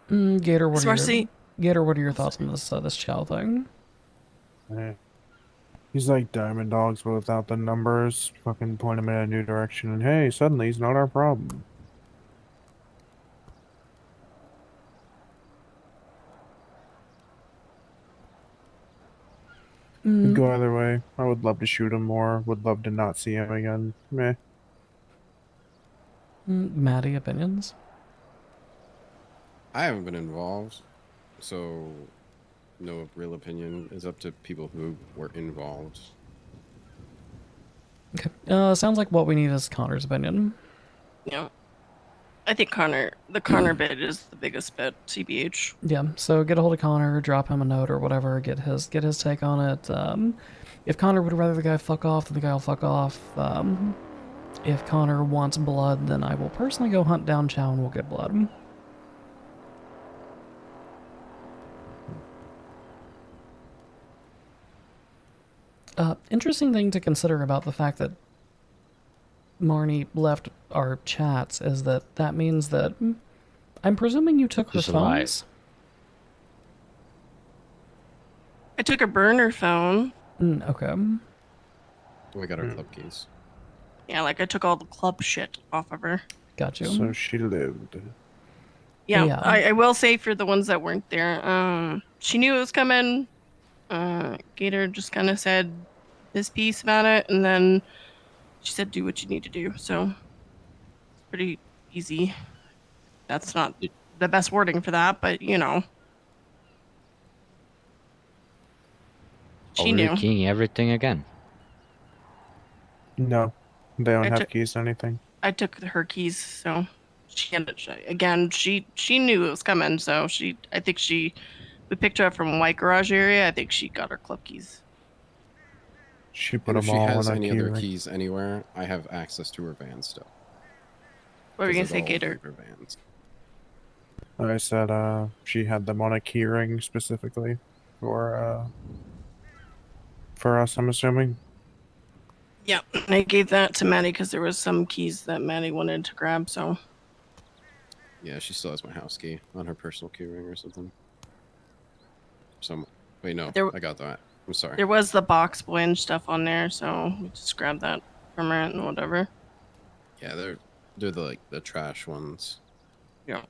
S2: Gator, what are your Gator? What are your thoughts on this Chow thing?
S4: Eh. He's like Diamond Dogs, but without the numbers. Fucking point him in a new direction, and hey, suddenly he's not our problem. Could go either way. I would love to shoot him more. Would love to not see him again. Meh.
S2: Maddie, opinions?
S8: I haven't been involved, so no real opinion. It's up to people who were involved.
S2: Okay. Sounds like what we need is Connor's opinion.
S6: Yeah. I think the Connor bit is the biggest bit, TBH.
S2: Yeah, so get a hold of Connor, drop him a note or whatever, get his take on it. If Connor would rather the guy fuck off, then the guy will fuck off. If Connor wants blood, then I will personally go hunt down Chow and we'll get blood. Interesting thing to consider about the fact that Marnie left our chats is that means that I'm presuming you took her phones.
S6: I took a burner phone.
S2: Okay.
S8: We got our club keys.
S6: Yeah, like I took all the club shit off of her.
S2: Got you.
S4: So she lived.
S6: Yeah, I will say for the ones that weren't there, she knew it was coming. Gator just kind of said this piece about it, and then she said, do what you need to do. So it's pretty easy. That's not the best wording for that, but you know. She knew.
S7: Keying everything again.
S4: No, they don't have keys to anything.
S6: I took her keys, so she ended again. She knew it was coming, so I think we picked her up from White Garage area. I think she got her club keys.
S4: She put
S8: If
S4: them
S8: she
S4: all
S8: has
S4: in a
S8: any
S4: key
S8: other
S4: ring.
S8: keys anywhere, I have access to her van still.
S6: What were you gonna
S8: Because
S6: say,
S8: of all
S6: Gator?
S8: of her vans.
S4: I said she had them on a key ring specifically for us, I'm assuming.
S6: Yeah, I gave that to Maddie because there was some keys that Maddie wanted to grab. So
S8: Yeah, she still has my house key on her personal key ring or something. Wait, no, I got that. I'm sorry.
S6: there was the box boy and stuff on there, so we just grabbed that from her and whatever.
S8: Yeah, they're the trash ones.
S6: Yeah.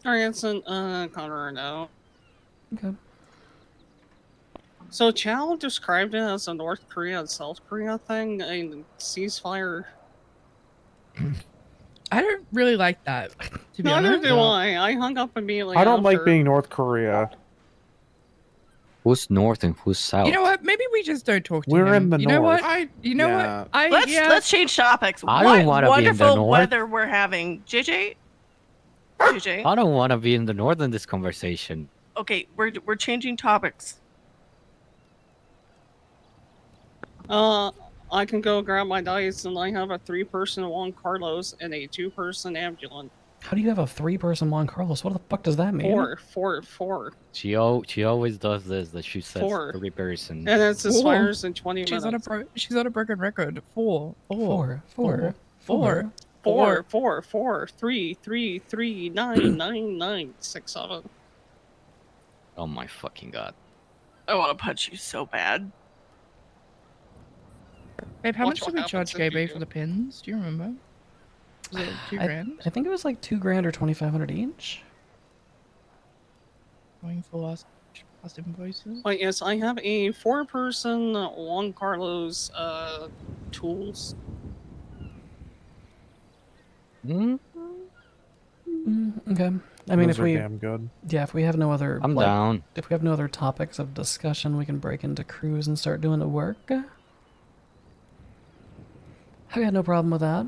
S3: Alright, sent Connor a note.
S2: Okay.
S3: So Chow described it as a North Korea and South Korea thing, and ceasefire.
S15: I don't really like that, to be
S3: Neither
S15: honest.
S3: do I. I hung up immediately
S4: I don't like
S3: after.
S4: being North Korea.
S7: Who's north and who's south?
S15: You know what? Maybe we just don't talk to
S4: We're
S15: him.
S4: in the
S15: you know
S4: north.
S15: what? You know what?
S6: Let's change topics.
S7: I don't
S6: What
S7: wanna be in the
S6: wonderful
S7: north.
S6: weather we're having, JJ. JJ.
S7: I don't want to be in the north in this conversation.
S6: Okay, we're changing topics.
S3: I can go grab my dice, and I have a 3-person Juan Carlos and a 2-person ambulance.
S2: How do you have a 3-person Juan Carlos? What the fuck does that mean?
S3: Four.
S7: She always does this. That she says
S3: 4.
S7: 3 person.
S3: And it expires in 20 minutes.
S15: She's on a broken record. Four.
S3: 3, 9, 9, 9, 6, 7.
S7: Oh my fucking god.
S6: I want to punch you so bad.
S15: Babe, how
S3: Watch
S15: much
S3: what
S15: did we
S3: happens
S15: charge
S3: if
S15: Gay Bay
S3: you
S15: for
S3: do.
S15: the pins? Do you remember? Was it 2 grand?
S2: I think it was like $2,000 or $2,500 each.
S15: Going for last invoices?
S3: But yes, I have a 4-person Juan Carlos tools.
S2: Okay. I mean,
S4: Those
S2: if
S4: are
S2: we
S4: damn good.
S2: Yeah, if we have no other
S7: I'm down.
S2: If we have no other topics of discussion, we can break into cruise and start doing the work. I got no problem with that.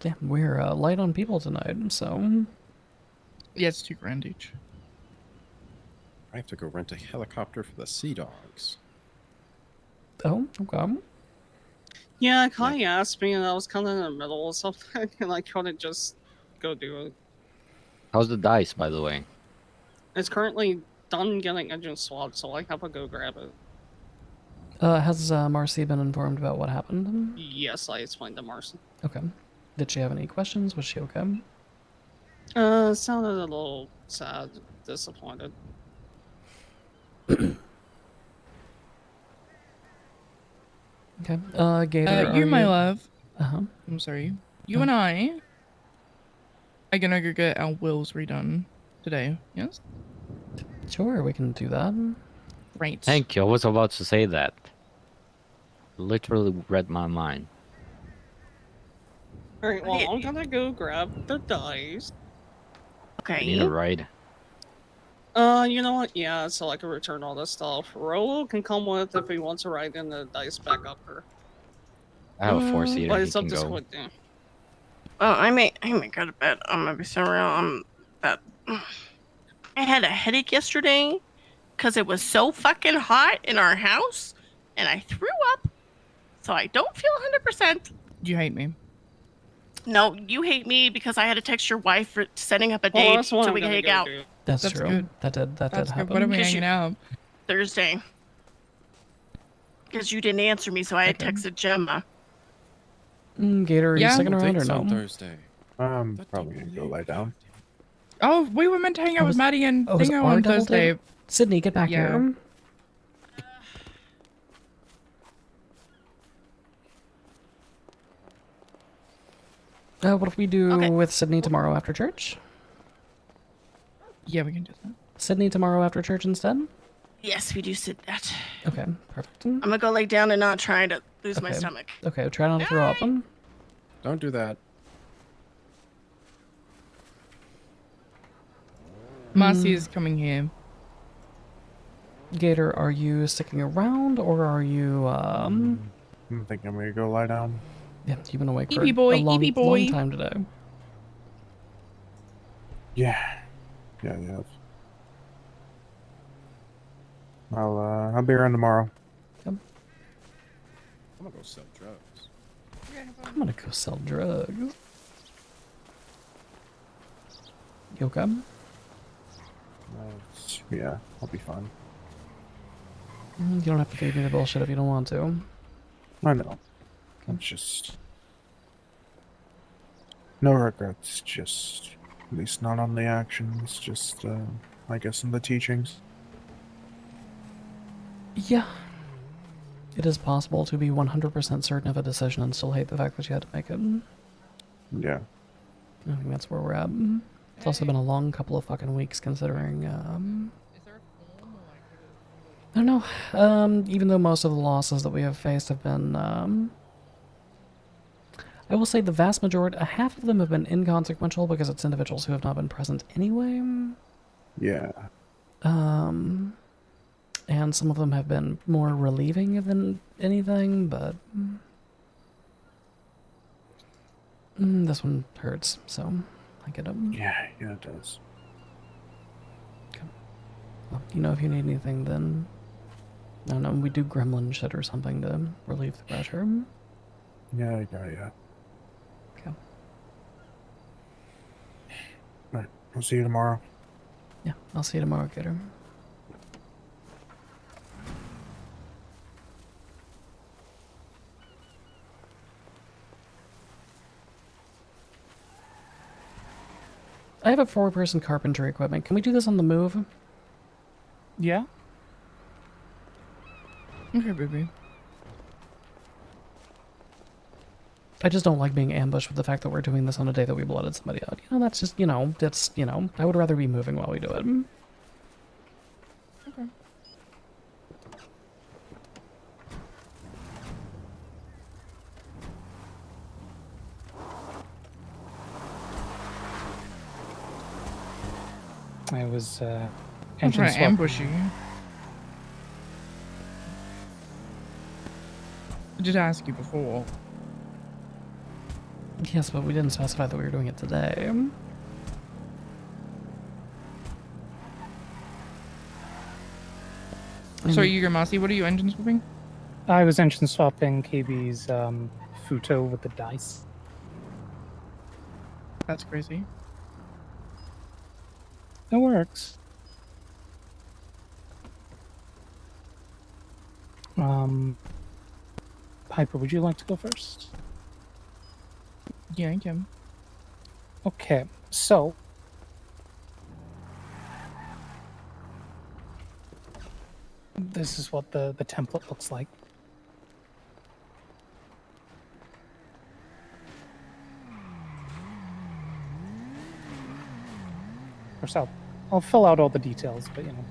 S2: Yeah, we're light on people tonight, so
S15: Yeah, it's $2,000 each.
S8: I have to go rent a helicopter for the Sea Dogs.
S2: oh, okay.
S3: Yeah, Kai asked me, and I was kind of in the middle of something, and I couldn't just go do it.
S7: How's the dice, by the way?
S3: It's currently done getting engine swapped, so I have to go grab it.
S2: Has Marcy been informed about what happened?
S3: Yes, I explained to Marcy.
S2: Okay. Did she have any questions? Was she okay?
S3: Sounded a little sad, disappointed.
S2: Okay. Gator,
S15: You,
S2: are
S15: my
S2: you...
S15: love.
S2: Uh-huh.
S15: I'm sorry. You and I are gonna go get our wills redone today. Yes.
S2: Sure, we can do that.
S15: Right.
S7: Thank you. I was about to say that. Literally read my mind.
S3: Alright, well, I'm gonna go grab the dice.
S7: I need a ride.
S3: You know what? Yeah, so I can return all this stuff. Rolo can come with if he wants to ride in the dice back up her.
S7: I have a four-seater.
S3: But
S7: He
S3: it's up
S7: can
S3: to
S7: go.
S3: Squid Game.
S6: Oh, I may go to bed. I'm gonna be so real. I had a headache yesterday because it was so fucking hot in our house, and I threw up. So I don't feel 100%.
S15: You hate me.
S6: No, you hate me because I had to text your wife for setting up a
S3: Well,
S6: date
S3: that's what
S6: so
S3: I'm
S6: we can
S3: gonna
S6: hang
S3: go
S6: out.
S3: do.
S2: That's true.
S15: good.
S2: That did
S15: That's good.
S2: happen.
S15: What are we
S6: 'Cause
S15: hanging out?
S6: Thursday. Because you didn't answer me, so I had texted Gemma.
S2: Gator, are you
S15: Yeah?
S2: sticking around or
S8: Dates on
S2: no?
S8: Thursday.
S4: I'm probably gonna go lie down.
S15: Oh, we were meant to hang out with Maddie and
S2: was
S15: Dingo
S2: our
S15: on
S2: double
S15: Thursday.
S2: date? Sydney, get back
S15: Yeah.
S2: here. What if we do with Sydney tomorrow after church?
S15: Yeah, we can do that.
S2: Sydney tomorrow after church instead?
S6: Yes, we do sit that.
S2: Okay, perfect.
S6: I'm gonna go lay down and not try to lose my
S2: Okay.
S6: stomach.
S2: Okay, try not to throw up.
S8: Don't do that.
S15: Marcy is coming here.
S2: Gator, are you sticking around or are you
S4: I'm thinking I'm gonna go lie down.
S2: Yeah, you've been awake for
S15: Eepy boy,
S2: a long,
S15: eepy boy.
S2: long time today.
S4: Yeah. Yeah, yeah. I'll be around tomorrow.
S8: I'm gonna go sell drugs.
S2: I'm gonna go sell drugs. You okay?
S4: Yeah, I'll be fine.
S2: You don't have to feed me the bullshit if you don't want to.
S4: I know. I'm just no regrets. Just at least not on the actions. Just I guess in the teachings.
S2: Yeah. It is possible to be 100% certain of a decision and still hate the fact that you had to make it.
S4: Yeah.
S2: I think that's where we're at. It's also been a long couple of fucking weeks considering, I don't know. Even though most of the losses that we have faced have been, I will say the vast majority, half of them have been inconsequential because it's individuals who have not been present anyway.
S4: Yeah.
S2: And some of them have been more relieving than anything, but this one hurts, so I get it.
S4: Yeah, it does.
S2: Okay. Well, you know, if you need anything, then I don't know, we do gremlin shit or something to relieve the pressure.
S4: Yeah, I got ya.
S2: Okay.
S4: Alright, I'll see you tomorrow.
S2: Yeah, I'll see you tomorrow, Gator. I have a 4-person carpentry equipment. Can we do this on the move?
S15: Yeah. Okay, baby.
S2: I just don't like being ambushed with the fact that we're doing this on a day that we blooded somebody out. You know, that's just, that's, I would rather be moving while we do it.
S15: Okay.
S16: I was
S15: I'm
S16: engine
S15: trying to
S16: swap.
S15: ambush you. I did ask you before.
S2: Yes, but we didn't specify that we were doing it today.
S15: So Yugamasi, what are you engine swapping?
S16: I was engine swapping KB's Futo with the dice.
S15: That's crazy.
S16: It works. Piper, would you like to go first?
S15: Yeah, I can.
S16: Okay, so this is what the template looks like. Of course, I'll fill out all the details, but you know.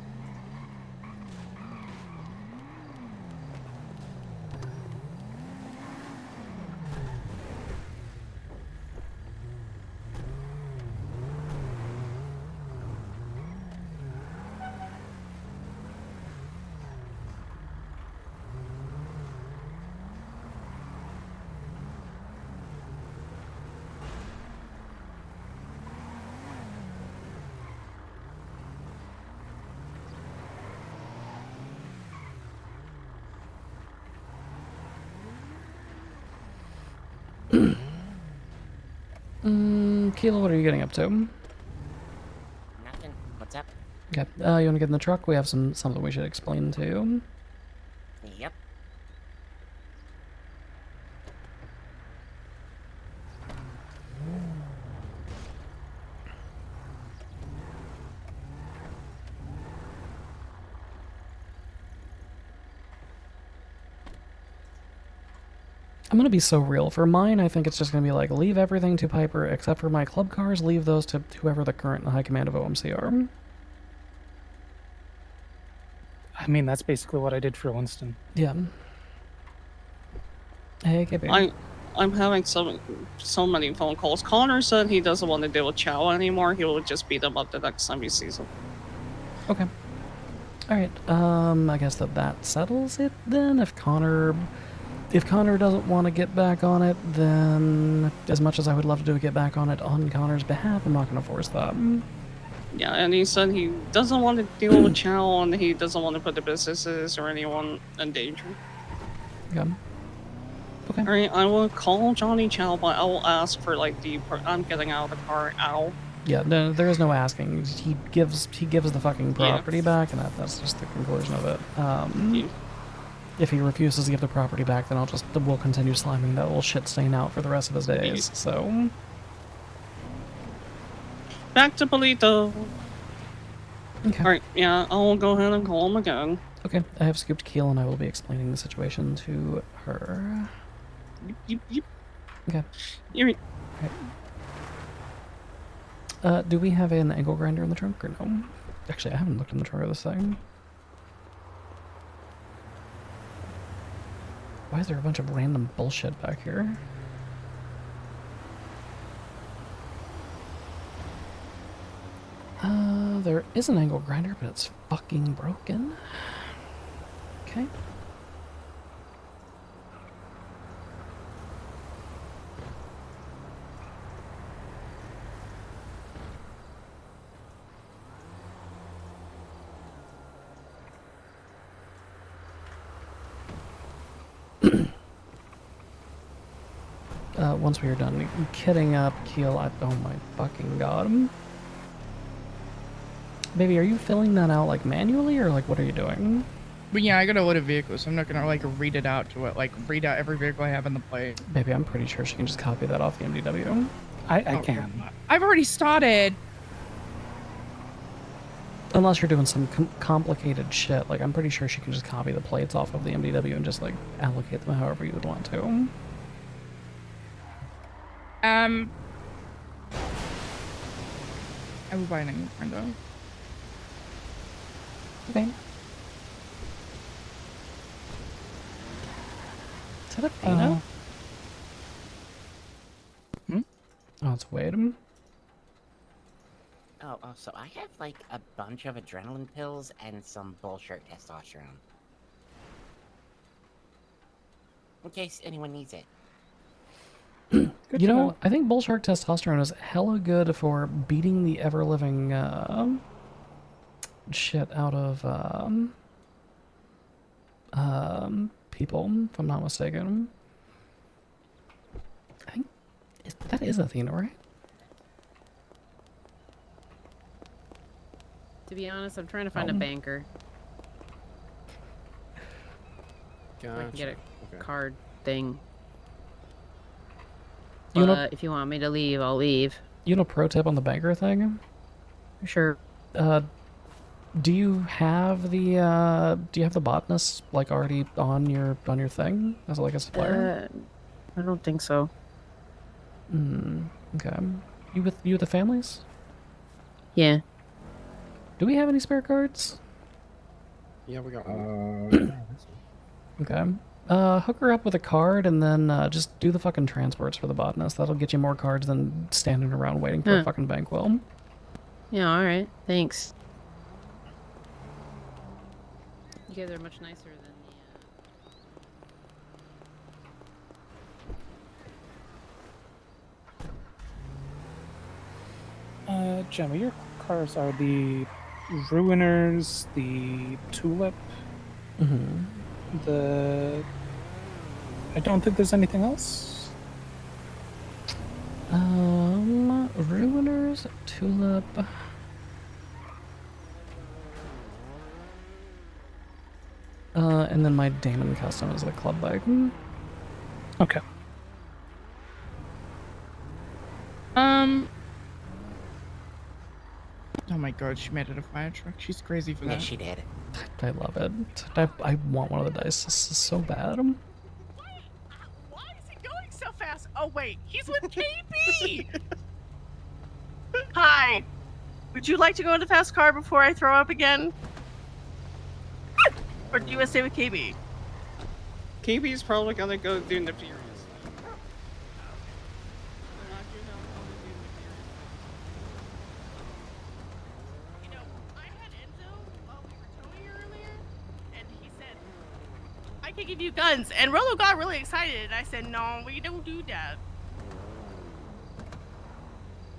S2: Kilo, what are you getting up to?
S17: Nothing. What's up?
S2: Okay, you want to get in the truck? We have something we should explain to you.
S17: Yep.
S2: I'm gonna be so real. For mine, I think it's just gonna be like, leave everything to Piper except for my club cars, leave those to whoever the current high command of OMC are.
S16: I mean, that's basically what I did for Winston.
S2: Yeah. Hey, KB.
S3: I'm having so many phone calls. Connor said he doesn't want to deal with Chow anymore. He will just beat him up the next time he sees him.
S2: Okay. Alright, I guess that settles it then. If Connor doesn't want to get back on it, then as much as I would love to get back on it on Connor's behalf, I'm not going to force that.
S3: Yeah, and he said he doesn't want to deal with Chow and he doesn't want to put the businesses or anyone in danger.
S2: Yeah. Okay.
S3: Alright, I will call Johnny Chow, but I will ask for like I'm getting out of the car now.
S2: Yeah, no, there is no asking. He gives the fucking property back, and that's just the conclusion of it. If he refuses to give the property back, then we'll continue sliming that little shit stain out for the rest of his days. So
S3: back to Polito.
S2: Okay.
S3: Alright, yeah, I'll go ahead and call him again.
S2: Okay, I have scooped Keel, and I will be explaining the situation to her.
S3: Yep.
S2: Okay.
S3: You're...
S2: Do we have an angle grinder in the trunk or no? Actually, I haven't looked in the trunk of this thing. Why is there a bunch of random bullshit back here? There is an angle grinder, but it's fucking broken. Okay. Once we are done kitting up Keel, oh my fucking god. Baby, are you filling that out like manually or like what are you doing?
S15: But yeah, I got a load of vehicles, so I'm not gonna like read it out to it, like read out every vehicle I have in the plate.
S2: Baby, I'm pretty sure she can just copy that off the MDW.
S16: I can.
S15: I've already started.
S2: Unless you're doing some complicated shit, like I'm pretty sure she can just copy the plates off of the MDW and just like allocate them however you would want to.
S15: I will buy an angle grinder.
S2: Okay. Is that a Beta? Oh, it's Wade.
S17: Oh, so I have like a bunch of adrenaline pills and some bullshit testosterone. In case anyone needs it.
S2: You know, I think Bullshark testosterone is hella good for beating the ever-living shit out of people, if I'm not mistaken. I think that is Athena, right?
S18: To be honest, I'm trying to find a banker. So I can get a card thing.
S2: You know-
S18: But if you want me to leave, I'll leave.
S2: You know, pro tip on the banker thing.
S18: Sure.
S2: Do you have the botanist like already on your thing as like a supplier?
S18: I don't think so.
S2: Okay. You with the families?
S18: Yeah.
S2: Do we have any spare cards?
S8: Yeah, we got one.
S2: Okay. Hook her up with a card and then just do the fucking transports for the botanist. That'll get you more cards than standing around waiting for a fucking banquil.
S18: Yeah, alright. Thanks. You guys are much nicer than
S16: Gemma, your cars are the Ruiners, the Tulip, I don't think there's anything else.
S2: Ruiners, Tulip. And then my Damon custom is the club bike.
S16: Okay.
S15: Oh my god, she made it a fire truck. She's crazy for that.
S17: Yeah, she did.
S2: I love it. I want one of the dice. This is so bad.
S6: Why is he going so fast? Oh wait, he's with KB! Hi. Would you like to go in the fast car before I throw up again? Or do you want to stay with KB?
S3: KB's probably gonna go do Nefarious.
S6: I can give you guns, and Rolo got really excited, and I said, no, we don't do that.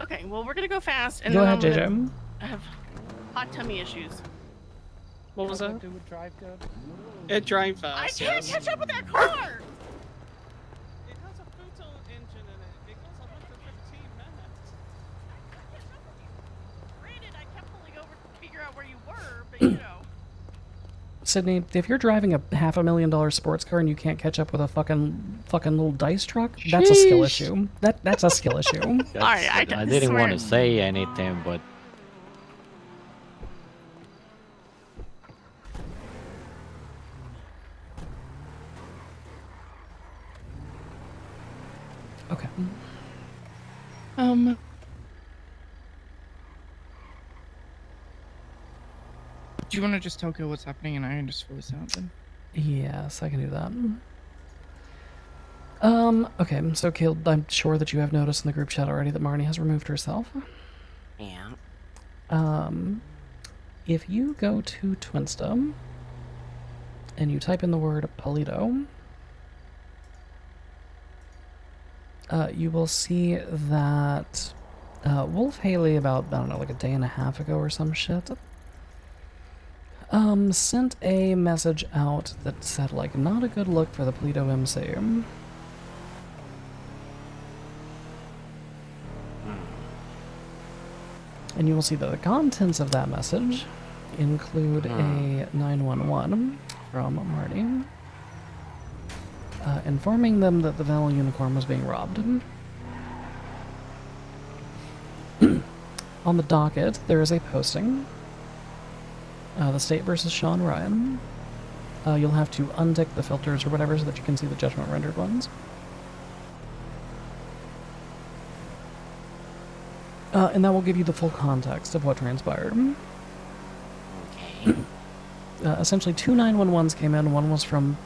S6: Okay, well, we're gonna go fast, and
S2: Go
S6: then
S2: ahead, JJ.
S6: I have hot tummy issues.
S3: What was that?
S16: It would drive good.
S3: It drive
S6: I
S3: fast.
S6: can't
S3: yes.
S6: catch up with that car!
S3: It has a Pluto engine in it. It goes 115 minutes.
S6: Granted, I kept pulling over to figure out where you were, but you know.
S2: Sydney, if you're driving a $500,000 sports car and you can't catch up with a fucking little dice truck, that's a skill
S7: Sheesh.
S2: issue. That's a skill issue.
S7: I didn't want to say anything, but
S2: Okay.
S15: Do you want to just tell Gil what's happening and I can just voice out then?
S2: Yes, I can do that. Okay, so Caleb, I'm sure that you have noticed in the group chat already that Marnie has removed herself.
S17: Yeah.
S2: If you go to Twinsta and you type in the word Polito, you will see that Wolf Haley about, I don't know, like a day and a half ago or some shit, sent a message out that said, like, not a good look for the Polito MC. And you will see that the contents of that message include a 911 from Marty, informing them that the Val unicorn was being robbed. On the docket, there is a posting. The State versus Sean Ryan. You'll have to untick the filters or whatever so that you can see the judgment rendered ones. And that will give you the full context of what transpired.
S17: Okay.
S2: Essentially, two 911s came in. One was from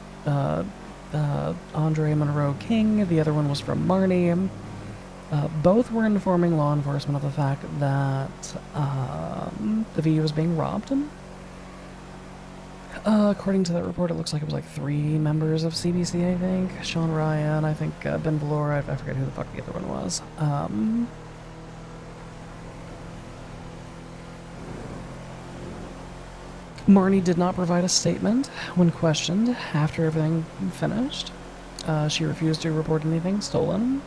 S2: Andre Monroe King. The other one was from Marnie. Both were informing law enforcement of the fact that the VU was being robbed. According to that report, it looks like it was like 3 members of CBC, I think. Sean Ryan, I think Ben Valor, I forget who the fuck the other one was. Marnie did not provide a statement when questioned after everything finished. She refused to report anything stolen.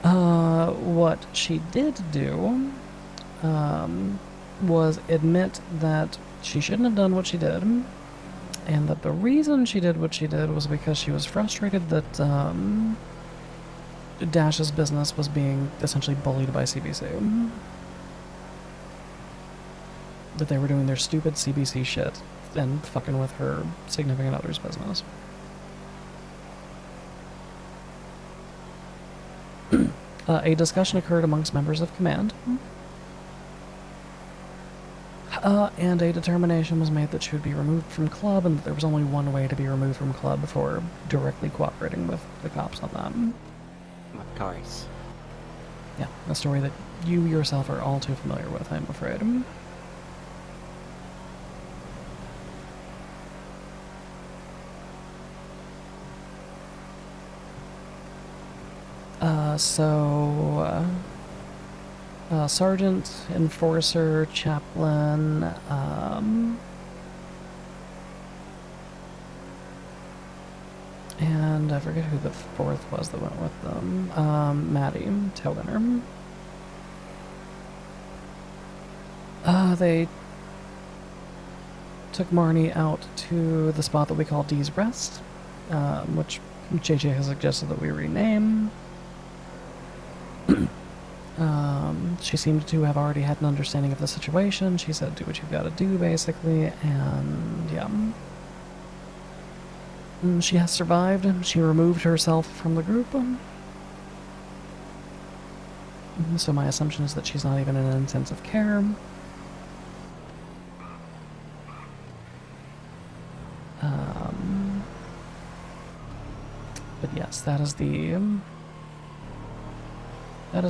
S2: What she did do was admit that she shouldn't have done what she did, and that the reason she did what she did was because she was frustrated that Dash's business was being essentially bullied by CBC. That they were doing their stupid CBC shit and fucking with her significant other's business. A discussion occurred amongst members of command, and a determination was made that she would be removed from club, and that there was only one way to be removed from club for directly cooperating with the cops on that.
S17: Of course.
S2: Yeah, a story that you yourself are all too familiar with, I'm afraid. Sergeant, Enforcer, Chaplain, and I forget who the 4th was that went with them. Maddie, Tailgunner. They took Marnie out to the spot that we call Dee's Rest, which JJ has suggested that we rename. She seemed to have already had an understanding of the situation. She said, do what you've got to do, basically, and yeah. She has survived. She removed herself from the group. So my assumption is that she's not even in intensive care. But yes, that is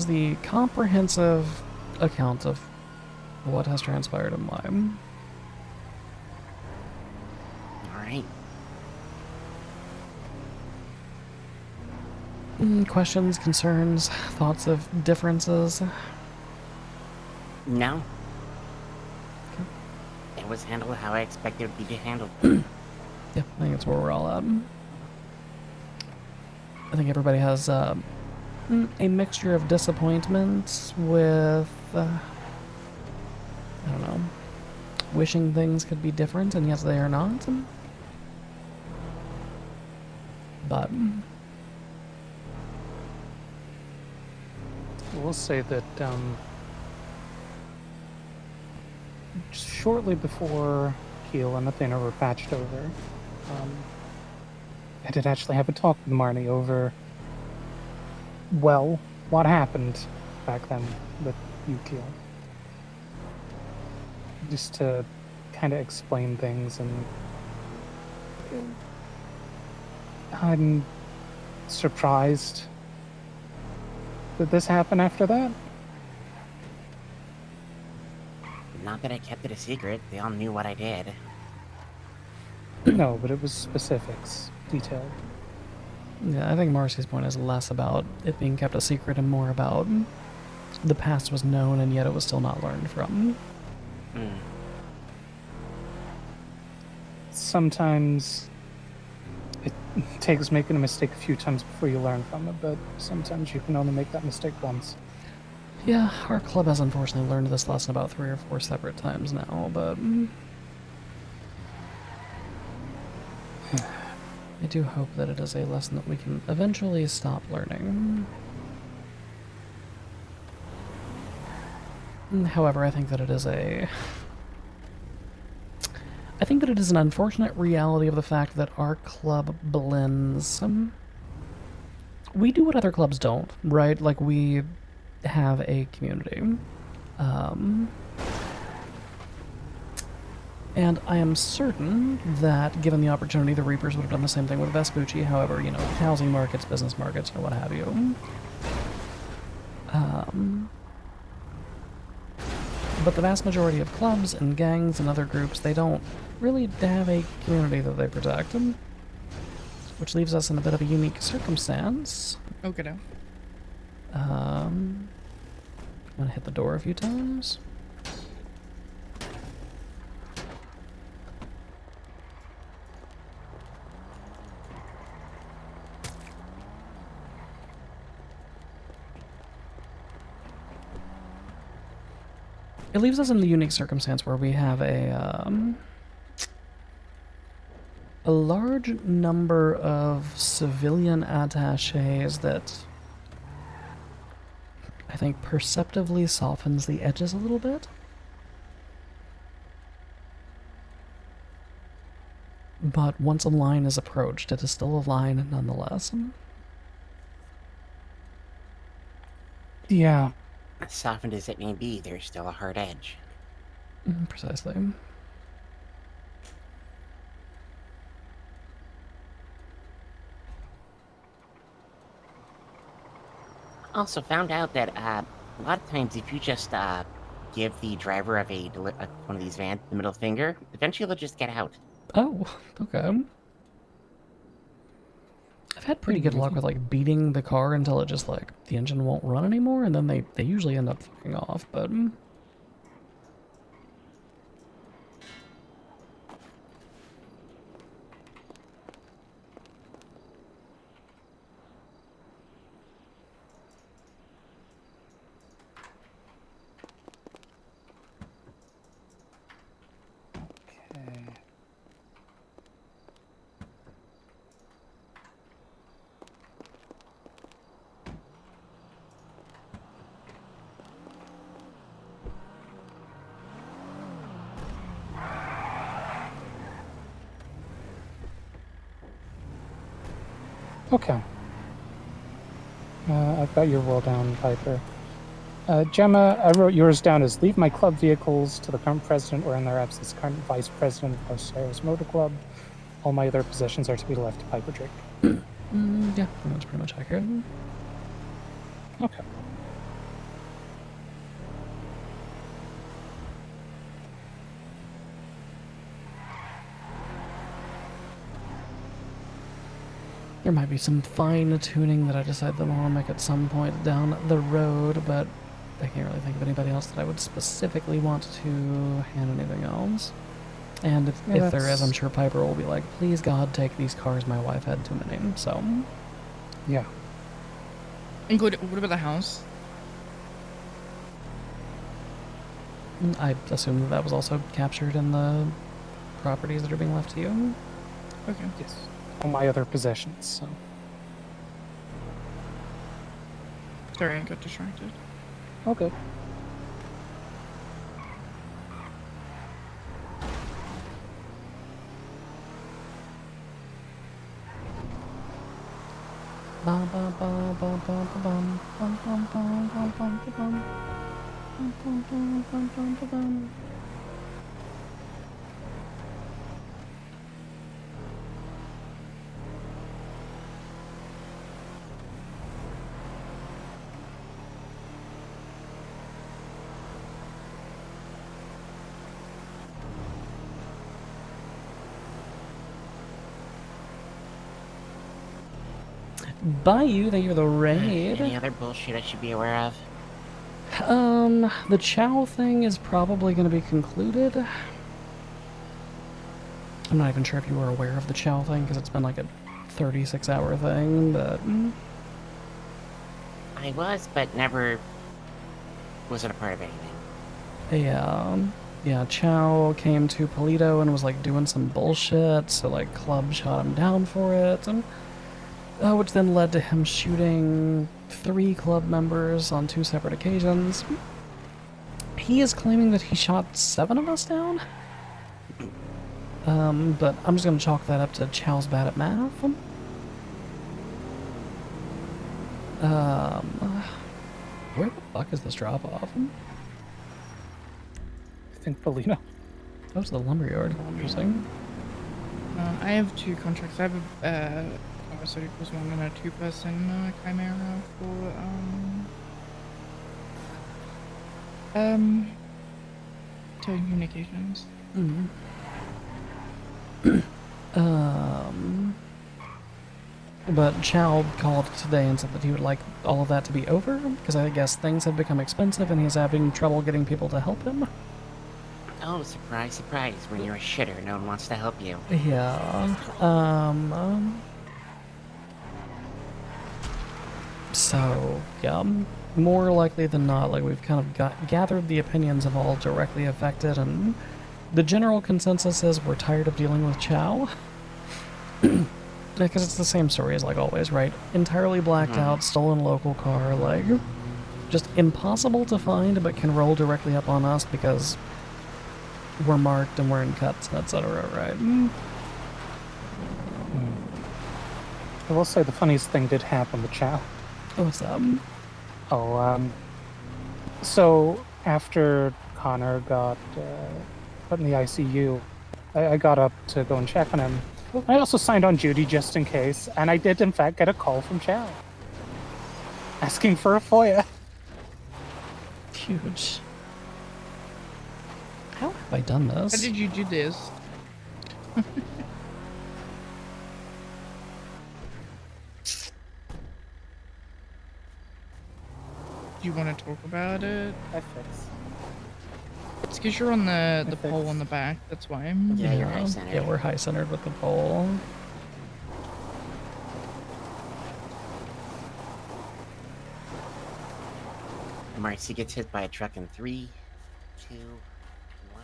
S2: the comprehensive account of what has transpired and why.
S17: Alright.
S2: Questions, concerns, thoughts of differences?
S17: No. Okay. It was handled how I expected it to be handled.
S2: Yeah, I think that's where we're all at. I think everybody has a mixture of disappointment with, I don't know, wishing things could be different, and yet they are not. But
S16: we'll say that shortly before Keel and Athena were patched over, I did actually have a talk with Marnie over, well, what happened back then with you, Keel. Just to kind of explain things, and I'm surprised that this happened after that.
S17: Not that I kept it a secret. They all knew what I did.
S16: No, but it was specifics, detailed.
S2: yeah, I think Marcy's point is less about it being kept a secret and more about the past was known and yet it was still not learned from.
S16: Sometimes it takes making a mistake a few times before you learn from it, but sometimes you can only make that mistake once.
S2: Yeah, our club has unfortunately learned this lesson about 3 or 4 separate times now, but I do hope that it is a lesson that we can eventually stop learning. However, I think that it is an unfortunate reality of the fact that our club blends. We do what other clubs don't, right? Like, we have a community. And I am certain that, given the opportunity, the Reapers would have done the same thing with Vespucci. However, you know, housing markets, business markets, or what have you. But the vast majority of clubs and gangs and other groups, they don't really have a community that they protect, which leaves us in a bit of a unique circumstance.
S15: Okay, now.
S2: I'm gonna hit the door a few times. It leaves us in the unique circumstance where we have a large number of civilian attaches that I think perceptively softens the edges a little bit. But once a line is approached, it is still a line nonetheless.
S16: Yeah.
S17: Softened as it may be, there's still a hard edge.
S2: Precisely.
S17: Also found out that a lot of times if you just give the driver of one of these vans the middle finger, eventually they'll just get out.
S2: Oh, okay. I've had pretty good luck with like beating the car until it just like the engine won't run anymore, and then they usually end up fucking off, but
S16: Okay. I've got your roll down, Piper. Gemma, I wrote yours down as leave my club vehicles to the current president or in their absence, current vice president of Osiris Motor Club. All my other possessions are to be left to Piper Drake.
S2: yeah, that's pretty much accurate.
S16: Okay.
S2: There might be some fine tuning that I decide that I want to make at some point down the road, but I can't really think of anybody else that I would specifically want to hand anything else. And if there is, I'm sure Piper will be like, please God, take these cars, my wife had too many, so.
S16: Yeah.
S15: What about the house?
S2: I assume that was also captured in the properties that are being left to you.
S15: Okay.
S16: Yes. All my other possessions, so.
S15: Sorry, I got distracted.
S16: Okay.
S2: Bum bum bum bum bum bum bum bum bum bum bum bum bum bum bum bum bum bum bum. By you, thank you for the raid.
S17: Any other bullshit I should be aware of?
S2: The Chow thing is probably going to be concluded. I'm not even sure if you were aware of the Chow thing, because it's been like a 36-hour thing, but...
S17: I was, but never wasn't a part of anything.
S2: Yeah, Chow came to Polito and was like doing some bullshit, so like Club shot him down for it, and which then led to him shooting 3 club members on 2 separate occasions. He is claiming that he shot 7 of us down. But I'm just gonna chalk that up to Chow's bad at math. Where the fuck is this drop off?
S16: I think Polito.
S2: That was the lumberyard. Interesting.
S15: I have 2 contracts. I have a Osiris one and a 2-person Chimera for telecommunications.
S2: But Chow called today and said that he would like all of that to be over, because I guess things have become expensive and he's having trouble getting people to help him.
S17: Oh, surprise, surprise. When you're a shitter, no one wants to help you.
S2: Yeah. So, yeah, more likely than not, like, we've kind of gathered the opinions of all directly affected, and the general consensus is we're tired of dealing with Chow. Because it's the same story as, like, always, right? Entirely blacked out, stolen local car, like, just impossible to find, but can roll directly up on us because we're marked and we're in cuts, etc., right?
S16: I will say the funniest thing did happen to Chow.
S2: What's that?
S16: So after Connor got put in the ICU, I got up to go and check on him. I also signed on duty just in case, and I did in fact get a call from Chow asking for a FOIA.
S2: Huge. How have I done this?
S15: How did you do this? Do you want to talk about it?
S16: Ethics.
S15: It's because you're on the pole on the back, that's why.
S17: Yeah, you're high-centered.
S2: Yeah, we're high-centered with the pole.
S17: Marcy gets hit by a truck in 3, 2, 1.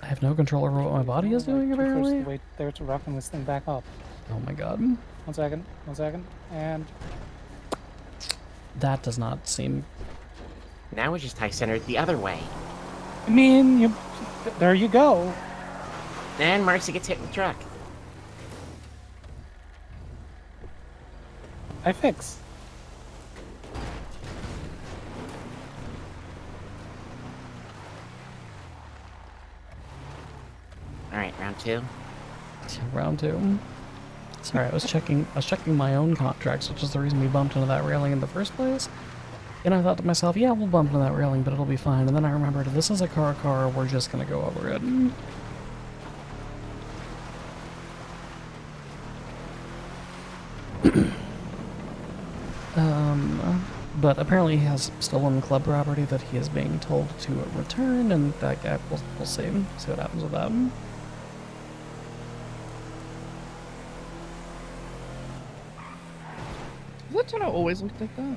S2: I have no control over what my body is doing, apparently.
S16: Wait there to rocking this thing back up.
S2: Oh my god.
S16: 1 second, and...
S2: That does not seem...
S17: Now we're just high-centered the other way.
S16: I mean, there you go.
S17: And Marcy gets hit in the truck.
S16: I fix.
S17: Alright, round 2.
S2: Round 2. Sorry, I was checking my own contracts, which is the reason we bumped into that railing in the first place. And I thought to myself, yeah, we'll bump into that railing, but it'll be fine. And then I remembered, this is a car, we're just gonna go over it. But apparently he has stolen club property that he is being told to return, and that guy, we'll see what happens with that.
S15: Does that tunnel always look like that?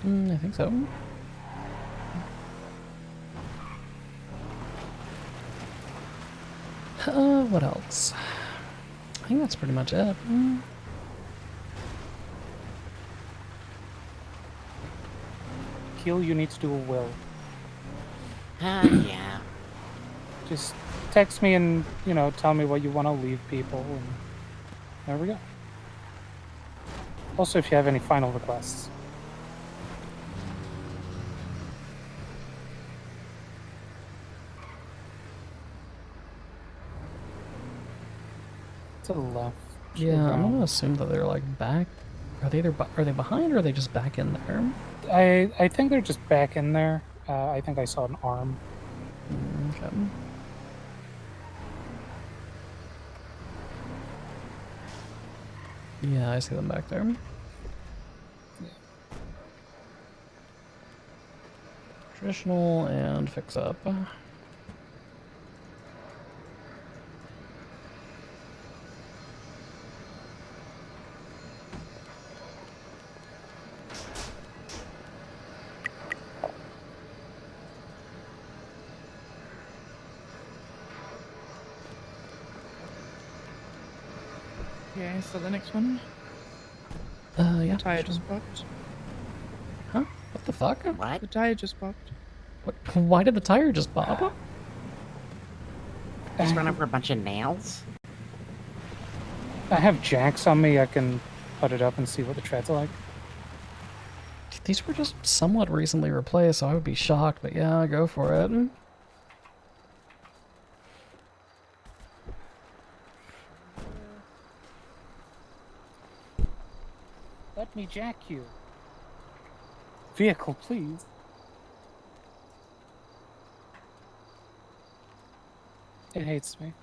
S2: I think so. What else? I think that's pretty much it.
S16: Keel, you need to do a will.
S17: Yeah.
S16: Just text me and, tell me what you want to leave people, and there we go. Also, if you have any final requests. To the left.
S2: Yeah, I'm gonna assume that they're like back. Are they behind, or are they just back in there?
S16: I think they're just back in there. I think I saw an arm.
S2: Okay. Yeah, I see them back there.
S16: Yeah.
S2: Traditional and fix up.
S15: Okay, so the next one.
S2: Yeah.
S15: The tire just popped.
S2: Huh? What the fuck?
S17: What?
S15: The tire just popped.
S2: What? Why did the tire just pop?
S17: Just run over a bunch of nails?
S16: I have jacks on me. I can put it up and see what the treads are like.
S2: These were just somewhat recently replaced, so I would be shocked, but yeah, go for it.
S16: Let me jack you. Vehicle, please. It hates me.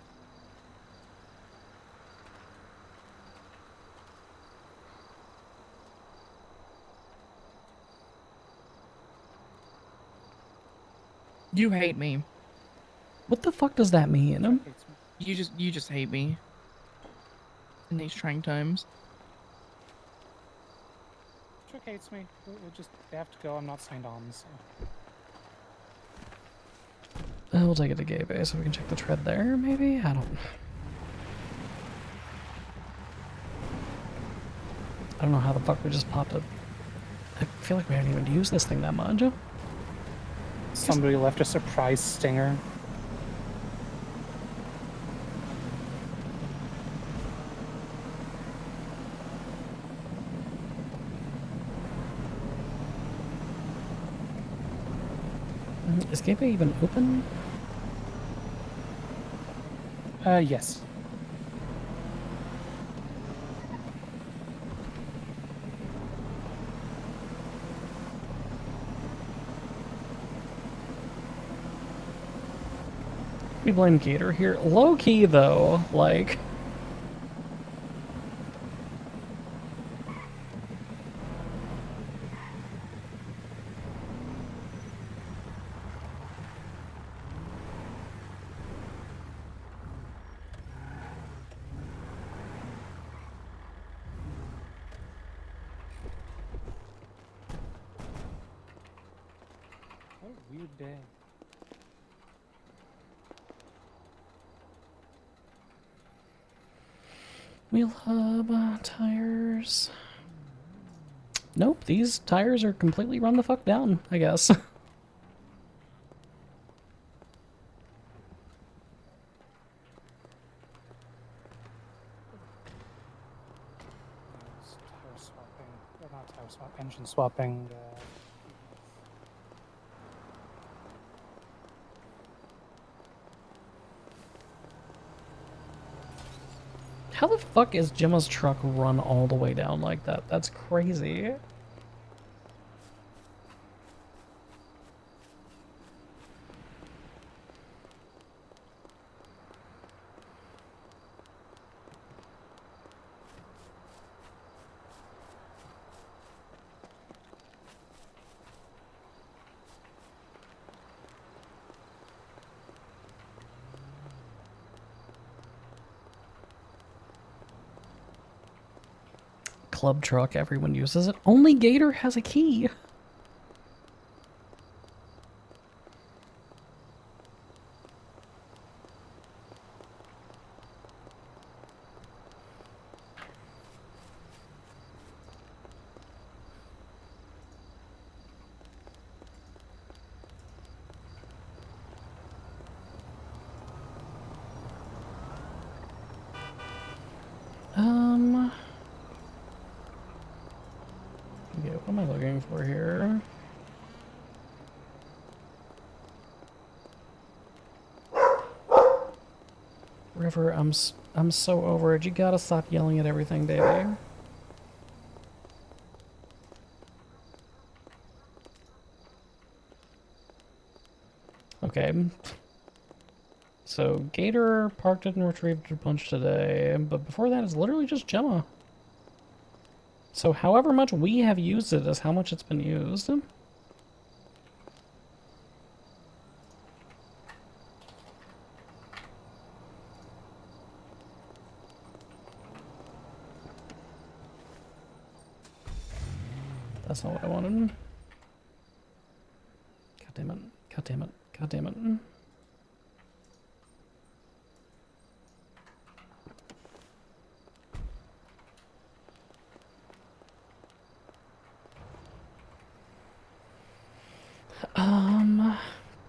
S15: You hate me.
S2: What the fuck does that mean?
S15: You just hate me. In these trying times.
S16: Trick hates me. They have to go. I'm not signed on, so.
S2: We'll take it to Gay Bay so we can check the tread there, maybe? I don't know how the fuck we just popped it. I feel like we haven't even used this thing that much.
S16: Somebody left a surprise stinger.
S2: Is Gay Bay even open?
S16: Yes.
S2: We blame Gator here. Low key though, like.
S16: What a weird day.
S2: Wheel hub, tires. Nope, these tires are completely run the fuck down, I guess.
S16: Tire swapping. Or not tire swap, engine swapping.
S2: How the fuck is Gemma's truck run all the way down like that? That's crazy. Club truck, everyone uses it. Only Gator has a key. Okay, what am I looking for here? River, I'm so over it. You gotta stop yelling at everything, baby. Okay. So, Gator parked it and retrieved a bunch today, but before that it's literally just Gemma. So however much we have used it is how much it's been used. That's not what I wanted. God damn it. God damn it. God damn it.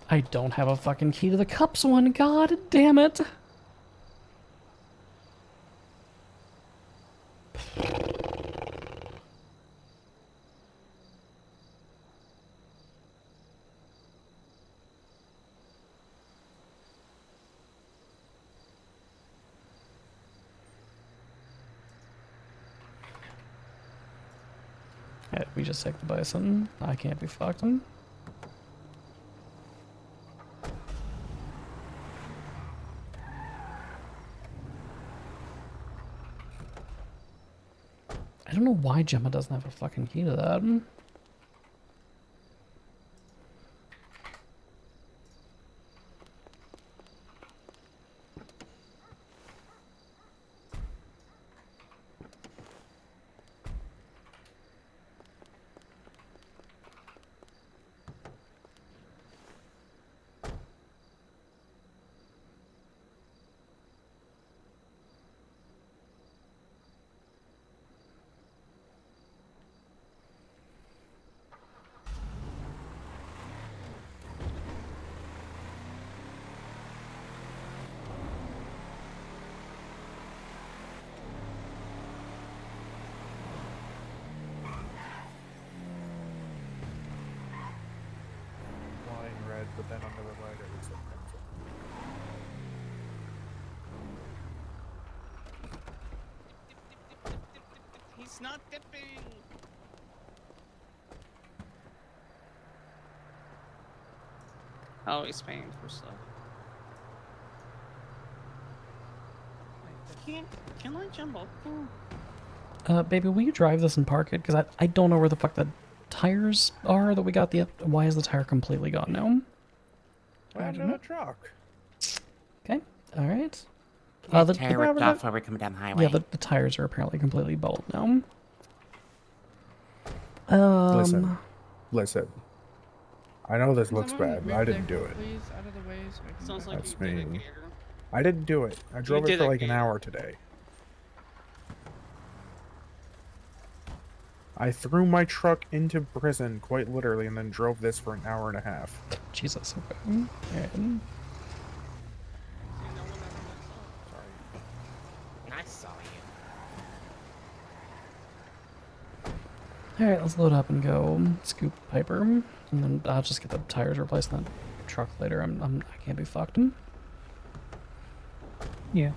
S2: I don't have a fucking key to the cups one. God damn it. Yeah, we just take the bison. I can't be fucked. don't know why Gemma doesn't have a fucking key to that.
S4: Flying red, but then under the light it looks like crimson.
S3: He's not dipping. Oh, he's paying for stuff. Can I jump up?
S2: Baby, will you drive this and park it? Because I don't know where the fuck the tires are that we got the... Why is the tire completely gone now?
S4: Well, in a truck.
S2: Okay, alright.
S17: The tire ripped off while we're coming down the highway.
S2: Yeah, the tires are apparently completely bald now.
S4: Listen. I know this looks bad, but I didn't do it.
S3: Sounds like
S4: That's
S3: you did it,
S4: me.
S3: Gator.
S4: I didn't do it. I drove it
S3: did
S4: for
S3: it,
S4: like an
S3: Gator.
S4: hour today. I threw my truck into prison, quite literally, and then drove this for an hour and a half.
S2: Jesus, okay. Alright.
S17: I saw you.
S2: Alright, let's load up and go scoop Piper. And then I'll just get the tires replaced in that truck later. I can't be fucked.
S16: Yeah.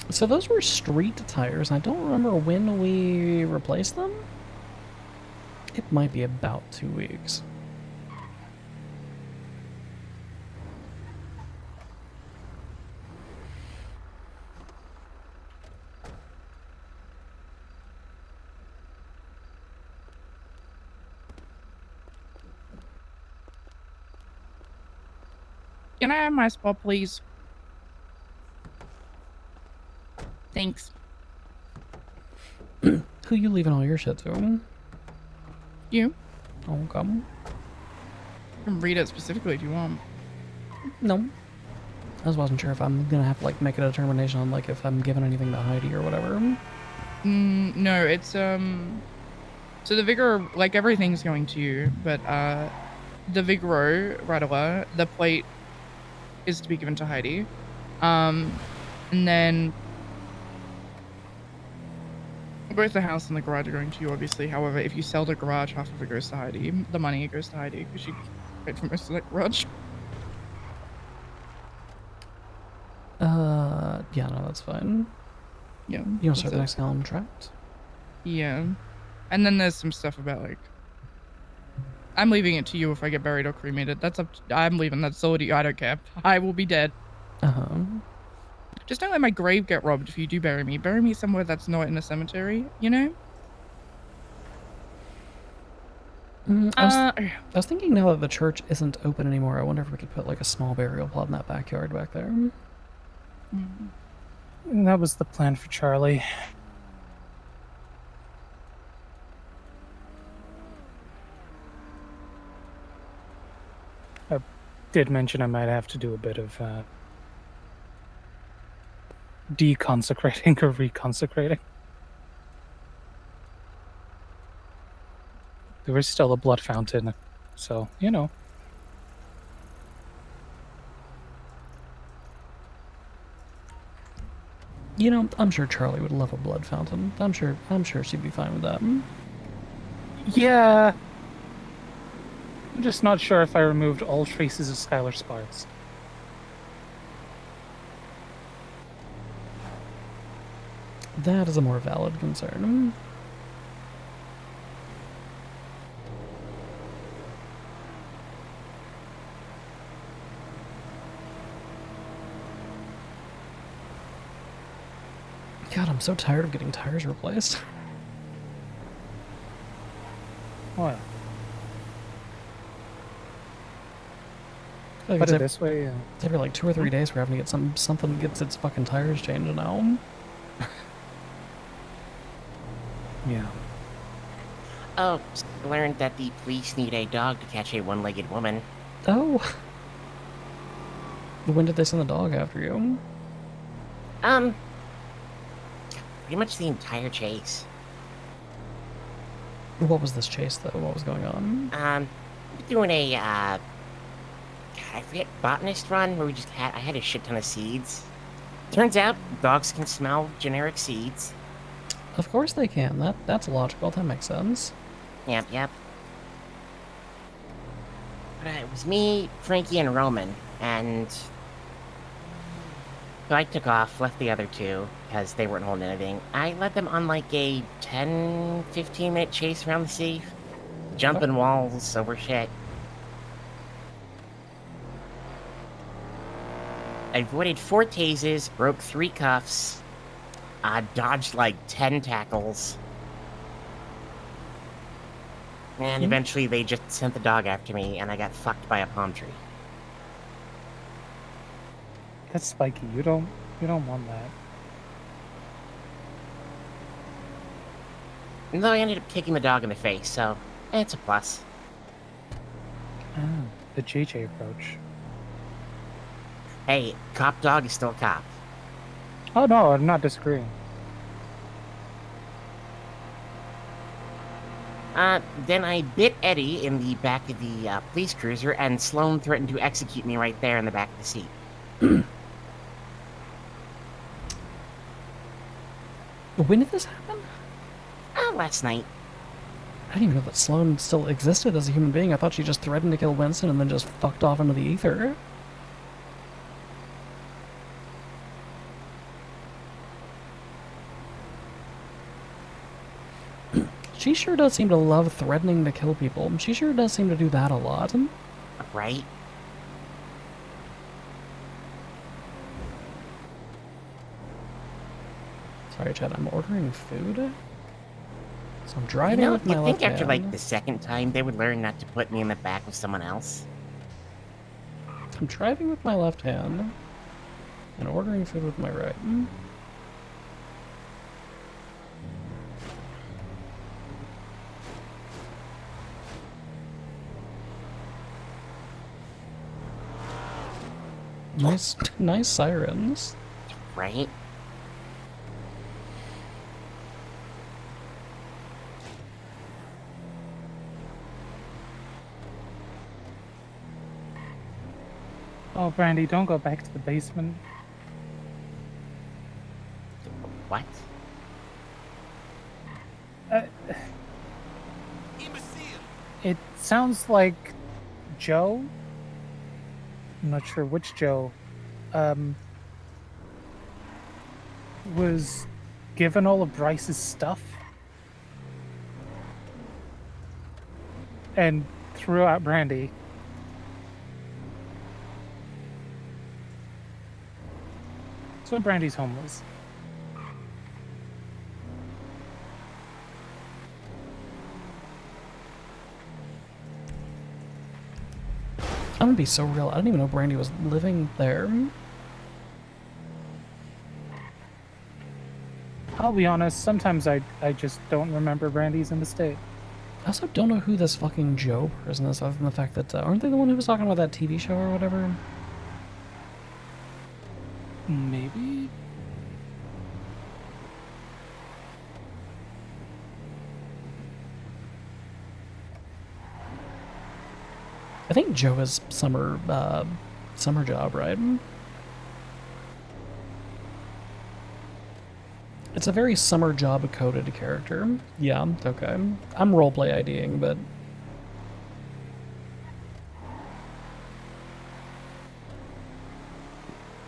S2: So those were street tires, and I don't remember when we replaced them. It might be about 2 weeks.
S15: Can I have my spot, please? Thanks.
S2: Who you leaving all your shit to?
S15: You.
S2: Oh, come.
S15: I can read it specifically if you want.
S2: No. I just wasn't sure if I'm gonna have to like make a determination on like if I'm giving anything to Heidi or whatever.
S15: No, it's so the Vigor, like everything's going to you, but the Vigoro Rattler, the plate is to be given to Heidi. And then both the house and the garage are going to you, obviously. However, if you sell the garage, half of it goes to Heidi. The money goes to Heidi because she paid for most of that garage.
S2: Yeah, no, that's fine.
S15: Yeah.
S2: You want to start the next contract?
S15: Yeah. And then there's some stuff about like, I'm leaving it to you if I get buried or cremated. That's up to, I'm leaving. That's all to you. I don't care. I will be dead. Just don't let my grave get robbed if you do bury me. Bury me somewhere that's not in a cemetery, you know?
S2: I was thinking now that the church isn't open anymore, I wonder if we could put like a small burial plot in that backyard back there.
S16: And that was the plan for Charlie. I did mention I might have to do a bit of deconsecrating or reconsecrating. There was still a blood fountain, so, you know.
S2: You know, I'm sure Charlie would love a blood fountain. I'm sure she'd be fine with that.
S16: Yeah. I'm just not sure if I removed all traces of Skylar Sparks.
S2: That is a more valid concern. God, I'm so tired of getting tires replaced.
S16: What?
S2: Like
S16: Put
S2: it's
S16: it this way.
S2: It's every like 2 or 3 days we're having to get something that gets its fucking tires changed now.
S16: Yeah.
S17: Oh, learned that the police need a dog to catch a one-legged woman.
S2: Oh. When did they send the dog after you?
S17: Pretty much the entire chase.
S2: What was this chase though? What was going on?
S17: Doing a, God, I forget, botanist run where I had a shit ton of seeds. Turns out dogs can smell generic seeds.
S2: Of course they can. That's logical. That makes sense.
S17: Yep. But it was me, Frankie, and Roman, and so I took off, left the other two, because they weren't holding anything. I led them on like a 10, 15-minute chase around the city, jumping walls over shit. I avoided 4 tases, broke 3 cuffs, dodged like 10 tackles. And eventually they just sent the dog after me, and I got fucked by a palm tree.
S16: That's spiky. You don't want that.
S17: And though I ended up kicking the dog in the face, so it's a plus.
S16: The JJ approach.
S17: Hey, cop dog is still a cop.
S16: Oh no, I'm not disagreeing.
S17: Then I bit Eddie in the back of the police cruiser, and Sloan threatened to execute me right there in the back of the seat.
S2: When did this happen?
S17: Last night.
S2: I didn't even know that Sloan still existed as a human being. I thought she just threatened to kill Winston and then just fucked off into the ether. She sure does seem to love threatening to kill people. She sure does seem to do that a lot.
S17: Right?
S2: Sorry, Chad, I'm ordering food. So I'm driving
S17: You know,
S2: with my
S17: you
S2: left
S17: think after
S2: hand.
S17: like the second time they would learn not to put me in the back of someone else?
S2: I'm driving with my left hand and ordering food with my right. Nice sirens.
S17: Right?
S16: Oh, Brandy, don't go back to the basement.
S17: What?
S16: It sounds like Joe. I'm not sure which Joe. Was given all of Bryce's stuff and threw out Brandy. So Brandy's homeless.
S2: I'm gonna be so real. I didn't even know Brandy was living there.
S16: I'll be honest, sometimes I just don't remember Brandy's in the state.
S2: I also don't know who this fucking Joe person is, other than the fact that aren't they the one who was talking about that TV show or whatever?
S16: Maybe?
S2: I think Joe is summer job, right? It's a very summer job coded character. Yeah, okay. I'm roleplay IDing, but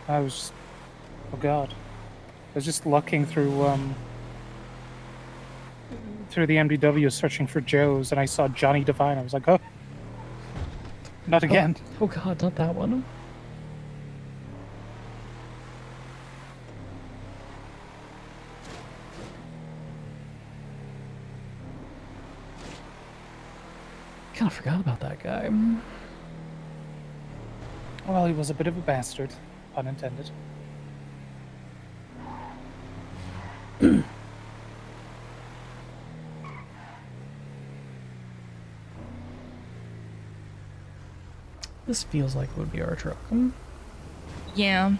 S16: I was, oh god, I was just looking through the MDW searching for Joe's, and I saw Johnny Devine. I was like, oh, not again.
S2: Oh god, not that one. kind of forgot about that guy.
S16: Well, he was a bit of a bastard, pun intended.
S2: This feels like it would be our truck.
S15: Yeah.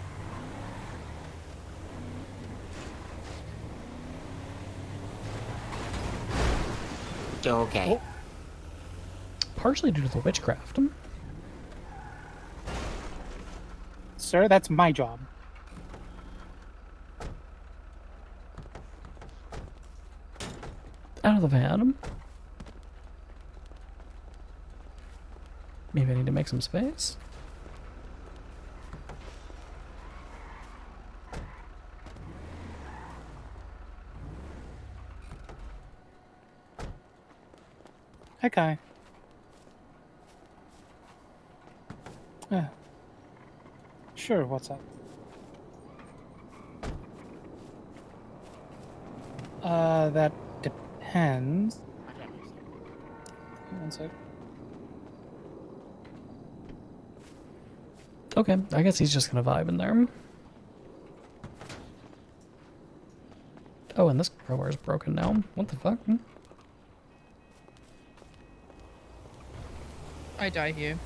S17: Okay.
S2: Oh. Partially due to the witchcraft.
S16: Sir, that's my job.
S2: Out of the van. Maybe I need to make some space.
S16: Hi, Kai. Sure, what's up? That depends. One sec.
S2: Okay, I guess he's just gonna vibe in there. Oh, and this crowbar is broken now. What the fuck?
S15: I die here.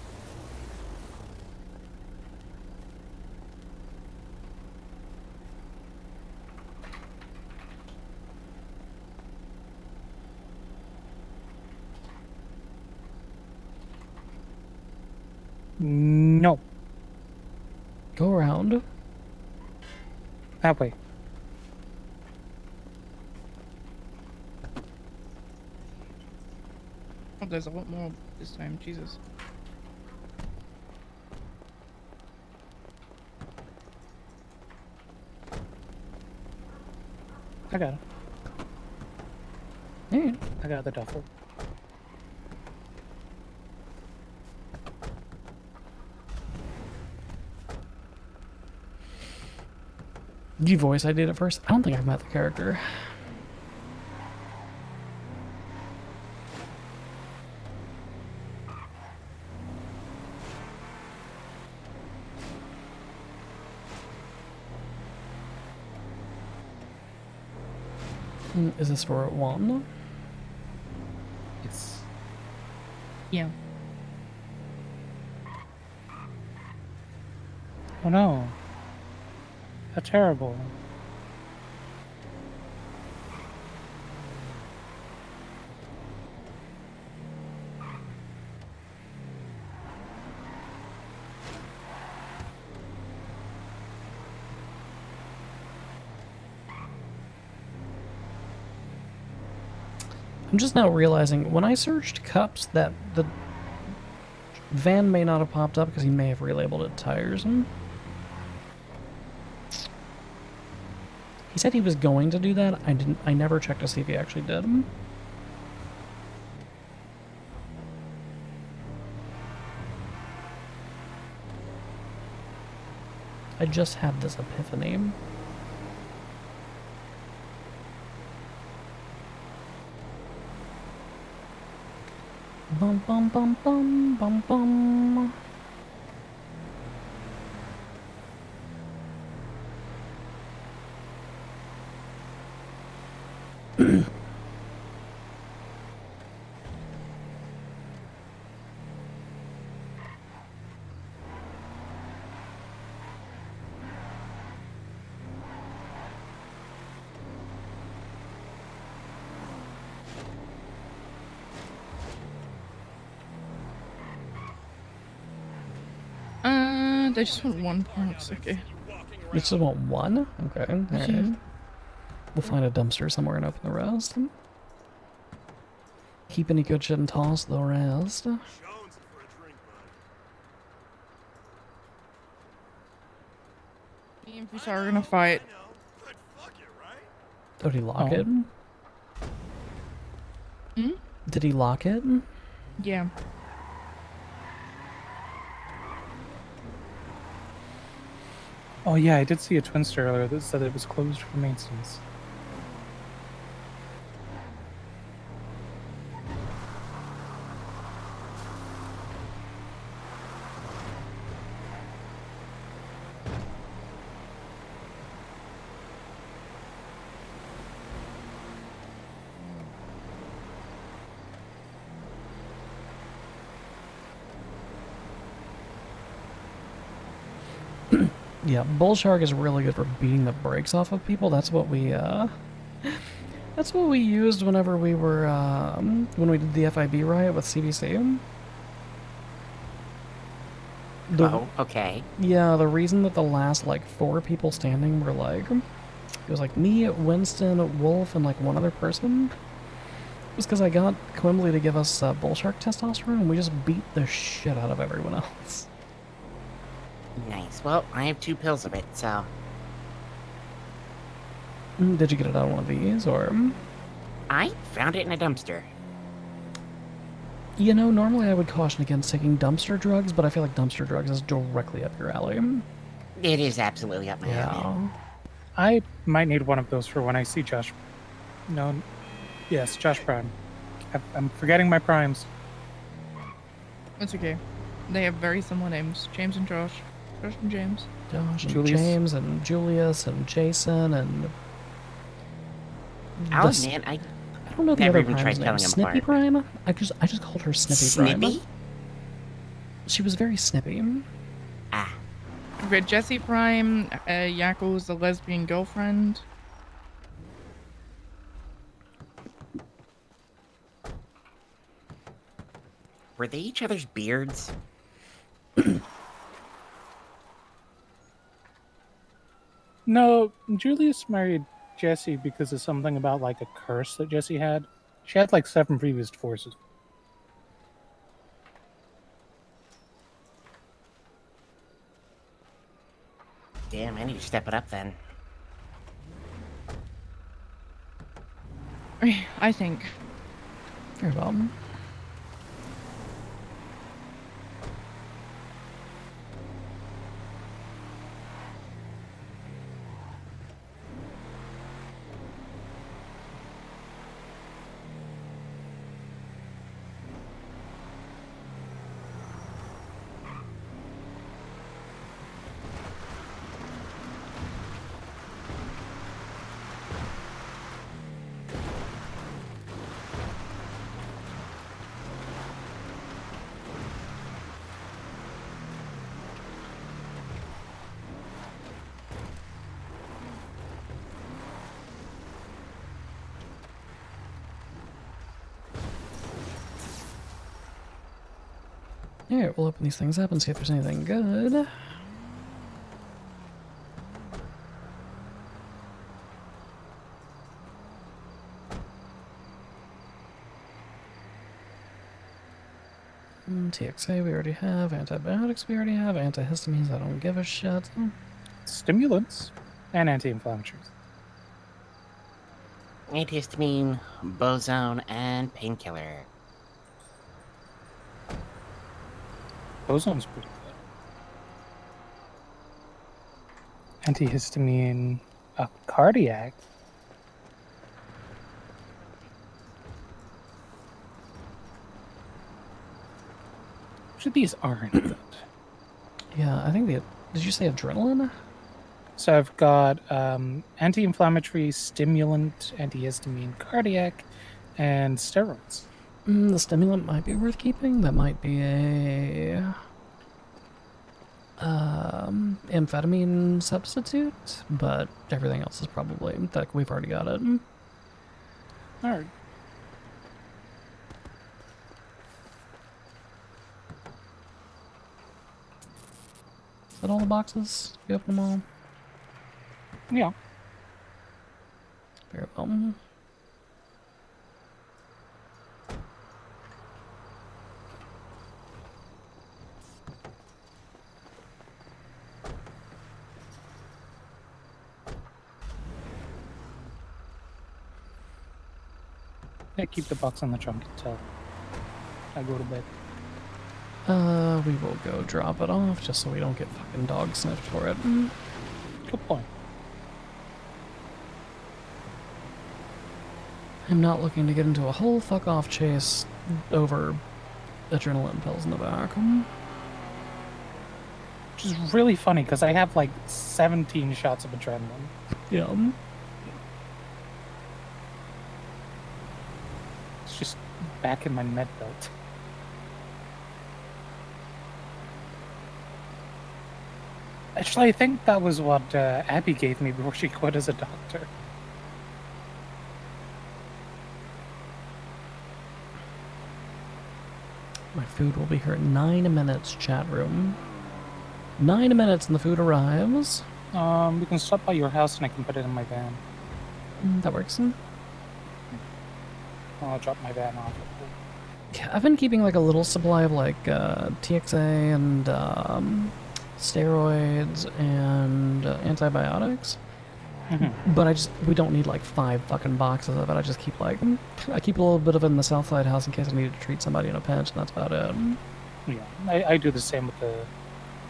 S16: No.
S2: Go around.
S16: That way.
S15: Oh, there's a lot more this time. Jesus.
S16: I got it.
S2: Yeah.
S16: I got the duffel.
S2: You voice ID it first? I don't think I've met the character. Is this for one?
S16: Yes.
S15: Yeah.
S16: Oh no. How terrible.
S2: I'm just now realizing when I searched cups that the van may not have popped up because he may have relabeled it tires. He said he was going to do that. I never checked to see if he actually did. I just had this epiphany. Bum bum bum bum bum bum.
S15: They just want one point. Okay.
S2: You just want one? Okay. Alright. We'll find a dumpster somewhere and open the rest. Keep any good shit and toss the rest.
S15: Me and Fusa are gonna fight.
S2: Oh, did he lock it?
S15: Hmm?
S2: Did he lock it?
S15: Yeah.
S16: Oh yeah, I did see a Twinster earlier that said it was closed for maintenance.
S2: Yeah, Bull Shark is really good for beating the brakes off of people. That's what we used whenever we were when we did the FIB riot with CBC.
S17: Oh, okay.
S2: Yeah, the reason that the last like 4 people standing were like, it was like me, Winston, Wolf, and like one other person, was because I got Quimbley to give us Bull Shark testosterone, and we just beat the shit out of everyone else.
S17: Nice. Well, I have 2 pills of it, so...
S2: Did you get it out of one of these, or...?
S17: I found it in a dumpster.
S2: You know, normally I would caution against taking dumpster drugs, but I feel like dumpster drugs is directly up your alley.
S17: It is absolutely up my alley.
S16: I might need one of those for when I see Josh. No, yes, Josh Prime. I'm forgetting my primes.
S15: It's okay. They have very similar names. James and Josh. Josh and James.
S2: Josh and
S16: Julius.
S2: James and Julius and Jason and...
S17: I'll
S2: the
S17: admit, I
S2: don't know the
S17: never
S2: other
S17: even
S2: prime's
S17: tried
S2: name.
S17: telling them
S2: Snippy
S17: apart.
S2: Prime? I just called her Snippy Prime.
S17: Snippy?
S2: She was very snippy.
S15: We've got Jesse Prime, Yakko's the lesbian girlfriend.
S17: Were they each other's beards?
S16: No, Julius married Jesse because of something about like a curse that Jesse had. She had like 7 previous divorces.
S17: Damn, I need to step it up then.
S15: I think.
S2: Very well. Alright, we'll open these things up and see if there's anything good. TXA we already have, antibiotics we already have, antihistamines I don't give a shit.
S16: Stimulants and anti-inflammatories.
S17: Antihistamine, boson, and painkiller.
S16: Boson's pretty good. Antihistamine, a cardiac. Which of these aren't good?
S2: Yeah, I think the... Did you say adrenaline?
S16: So I've got anti-inflammatory, stimulant, antihistamine, cardiac, and steroids.
S2: The stimulant might be worth keeping. That might be a... amphetamine substitute, but everything else is probably... Like, we've already got it.
S16: Alright.
S2: Is that all the boxes? You open them all?
S16: Yeah.
S2: Very well.
S16: Yeah, keep the box on the trunk until I go to bed.
S2: We will go drop it off just so we don't get fucking dog sniffed for it.
S16: Good point.
S2: I'm not looking to get into a whole fuck off chase over adrenaline pills in the back.
S16: Which is really funny because I have like 17 shots of adrenaline.
S2: Yeah.
S16: It's just back in my med belt. Actually, I think that was what Abby gave me before she quit as a doctor.
S2: My food will be here in 9 minutes, chat room. 9 minutes and the food arrives.
S16: We can stop by your house and I can put it in my van.
S2: That works.
S16: I'll drop my van off.
S2: Yeah, I've been keeping like a little supply of like TXA and steroids and antibiotics. But we don't need like 5 fucking boxes of it. I just keep like, I keep a little bit of it in the Southside house in case I need to treat somebody in a pinch, and that's about it.
S16: Yeah, I do the same with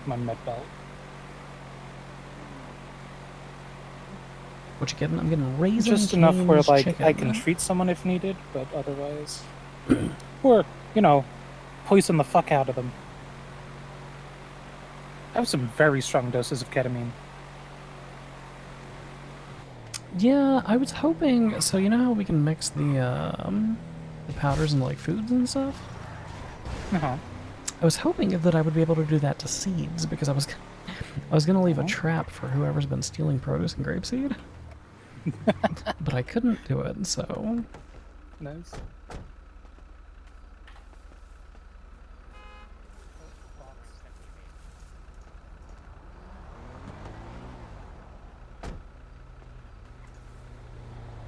S16: my med belt.
S2: What you getting? I'm getting raisin
S16: Just enough where
S2: cane's
S16: like
S2: chicken.
S16: I can treat someone if needed, but otherwise, or poison the fuck out of them. I have some very strong doses of ketamine.
S2: Yeah, I was hoping. So you know how we can mix the powders and like foods and stuff.
S16: Uh-huh.
S2: I was hoping that I would be able to do that to seeds because I was gonna leave a trap for whoever's been stealing produce and grapeseed. But I couldn't do it, so.
S16: Nice.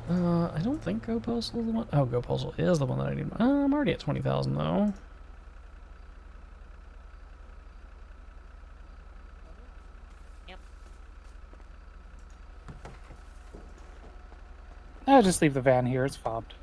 S2: I don't think Go Postal is the one. Oh, Go Postal is the one that I need. I'm already at 20,000 though.
S16: I'll just leave the van here. It's fobbed.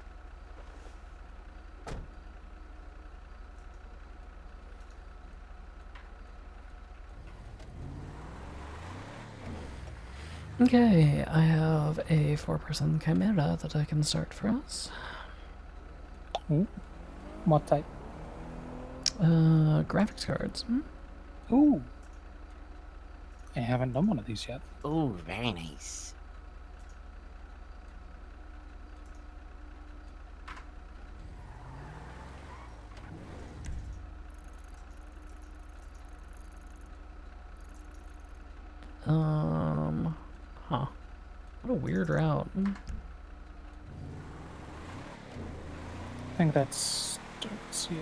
S2: Okay, I have a 4-person chimera that I can start for us.
S16: Ooh. What type?
S2: Graphics cards.
S16: Ooh. I haven't done one of these yet.
S17: Ooh, very nice.
S2: Huh. What a weird route.
S16: I think that starts here.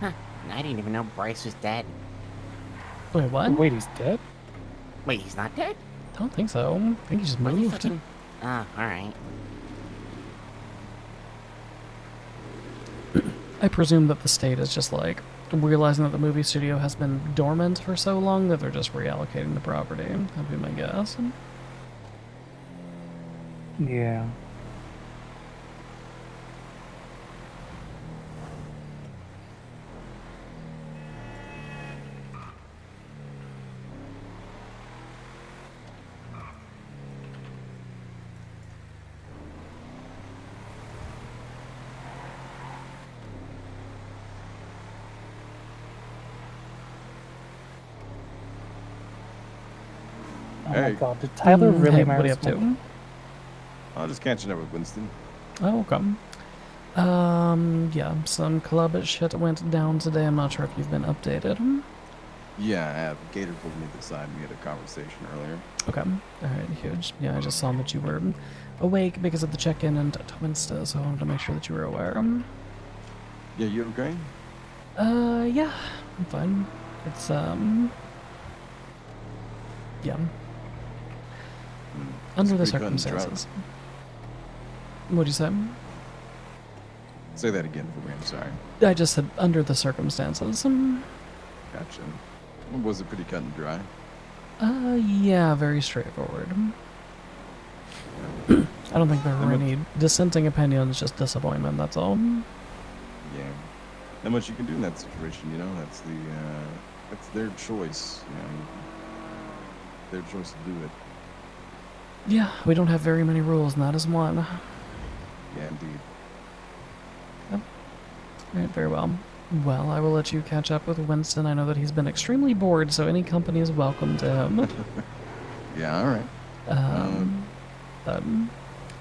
S17: Huh. I didn't even know Bryce was dead.
S2: Wait, what?
S16: Wait, he's dead?
S17: Wait, he's not dead?
S2: I don't think so. I think he just moved.
S17: Ah, alright.
S2: I presume that the state is just like realizing that the movie studio has been dormant for so long that they're just reallocating the property. That'd be my guess.
S16: Yeah. Oh my
S19: Hey.
S16: god, did Tyler really
S2: Hey,
S16: marry
S2: what are you up to?
S16: someone?
S19: I'll just catching up with Winston.
S2: Oh, okay. Yeah, some club shit went down today. I'm not sure if you've been updated.
S19: Yeah, I have. Gator pulled me aside and we had a conversation earlier.
S2: Okay. Alright, huge. Yeah, I just saw that you were awake because of the check-in and Twinsta, so I wanted to make sure that you were aware.
S19: Yeah, you okay?
S2: Yeah, I'm fine. It's, yeah. Under the
S19: pretty cut and dry.
S2: circumstances. What'd you say?
S19: Say that again for me, I'm sorry.
S2: I just said under the circumstances.
S19: Gotcha. Was it pretty cut and dry?
S2: Yeah, very straightforward. I don't think there were any dissenting opinions, just disappointment, that's all.
S19: Yeah. Not much you can do in that situation, you know? That's their choice, you know? Their choice to do it.
S2: Yeah, we don't have very many rules, and that is one.
S19: Yeah, indeed.
S2: Yep. Alright, very well. Well, I will let you catch up with Winston. I know that he's been extremely bored, so any company is welcome to him.
S19: Yeah, all right.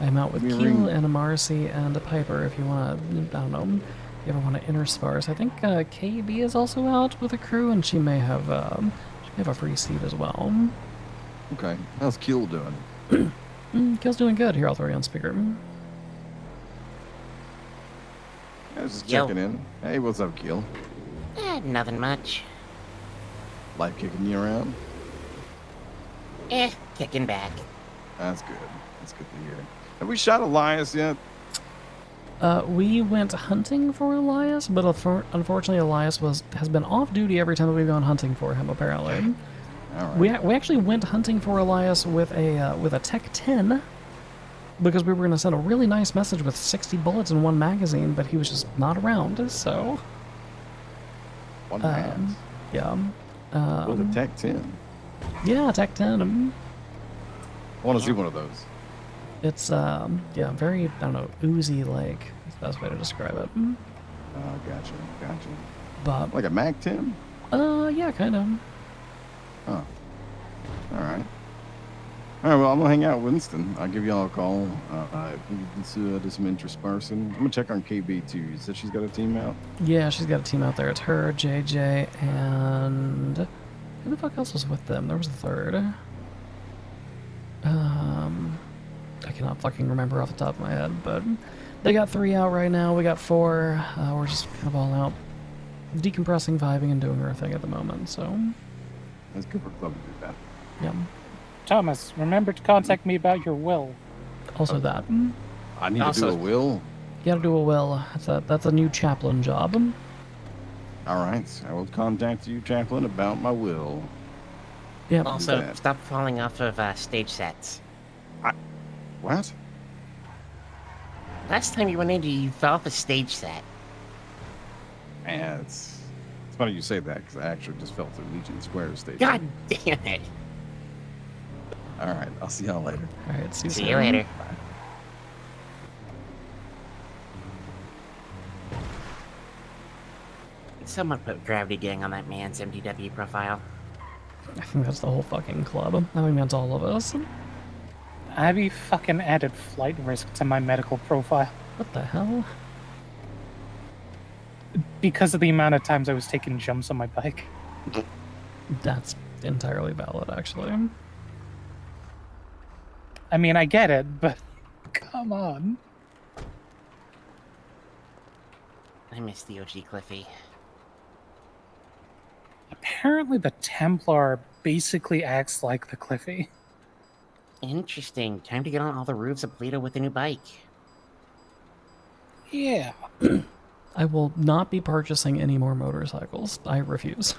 S2: I'm out with
S19: Give me a
S2: Keel
S19: ring.
S2: and a Marcy and a Piper if you want to, I don't know, you ever want to intersparse. I think KB is also out with a crew, and she may have a free seat as well.
S19: Okay. How's Keel doing?
S2: Keel's doing good. Here, I'll throw you on speaker.
S19: I was just
S17: Yo.
S19: checking in. Hey, what's up, Keel?
S17: Nothing much.
S19: Life kicking you around?
S17: Kicking back.
S19: That's good. That's good to hear. Have we shot Elias yet?
S2: We went hunting for Elias, but unfortunately Elias has been off duty every time that we've gone hunting for him, apparently.
S19: All right.
S2: We actually went hunting for Elias with a Tech 10 because we were going to send a really nice message with 60 bullets in one magazine, but he was just not around, so...
S19: One man.
S2: Yeah.
S19: With a Tech 10.
S2: Yeah, Tech 10.
S19: I want to see one of those.
S2: It's, yeah, very, I don't know, oozy, like, is the best way to describe it.
S19: Oh, gotcha.
S2: But...
S19: Like a Mag 10?
S2: Yeah, kind of.
S19: Oh. All right. All right, well, I'm going to hang out with Winston. I'll give y'all a call. We can do some interspersing. I'm going to check on KB, too. You said she's got a team out?
S2: Yeah, she's got a team out there. It's her, JJ, and... Who the fuck else was with them? There was a third. I cannot fucking remember off the top of my head, but they got 3 out right now. We got 4. We're just kind of all out decompressing, vibing, and doing our thing at the moment, so...
S19: That's good for club to do that.
S2: Yeah.
S16: Thomas, remember to contact me about your will.
S2: Also that.
S19: I need to do a will.
S2: You gotta do a will. That's a new chaplain job.
S19: All right. I will contact you, Chaplain, about my will.
S2: Yep.
S17: Also, stop falling off of stage sets.
S19: What?
S17: Last time you went in, you fell off a stage set.
S19: Man, it's funny you say that because I actually just fell through Legion Square station.
S17: God damn it.
S19: All right. I'll see y'all later.
S2: All right.
S17: See you later. Someone put Gravity Gang on that man's MDW profile.
S2: I think that's the whole fucking club. I think that's all of us.
S16: Abby fucking added flight risk to my medical profile.
S2: What the hell?
S16: Because of the amount of times I was taking jumps on my bike.
S2: That's entirely valid, actually.
S16: I mean, I get it, but come on.
S17: I miss the OG Cliffy.
S16: Apparently the Templar basically acts like the Cliffy.
S17: Interesting. Time to get on all the roofs of Pluto with a new bike.
S16: Yeah.
S2: I will not be purchasing any more motorcycles. I refuse.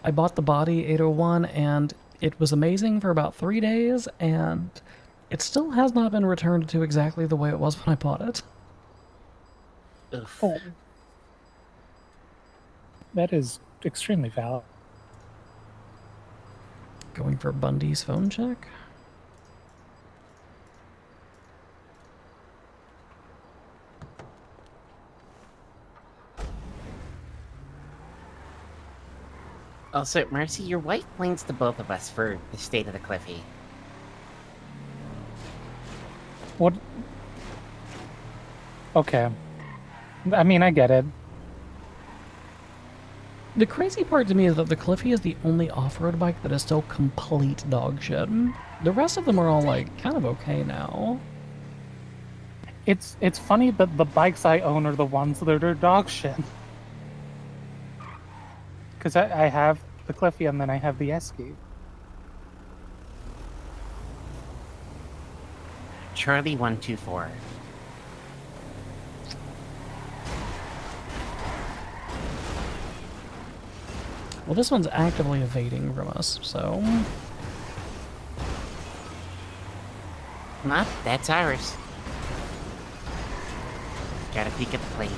S2: I bought the Body 801 and it was amazing for about 3 days, and it still has not been returned to exactly the way it was when I bought it.
S16: Oh. That is extremely valid.
S2: Going for Bundy's phone check?
S17: Also, Mercy, your wife blames the both of us for the state of the Cliffy.
S16: What? Okay. I mean, I get it.
S2: The crazy part to me is that the Cliffy is the only off-road bike that is still complete dog shit. The rest of them are all, like, kind of okay now.
S16: It's funny that the bikes I own are the ones that are dog shit. Because I have the Cliffy and then I have the Escape.
S17: Charlie 124.
S2: Well, this one's actively evading from us, so...
S17: Nah, that's ours. Got a peek at the plate.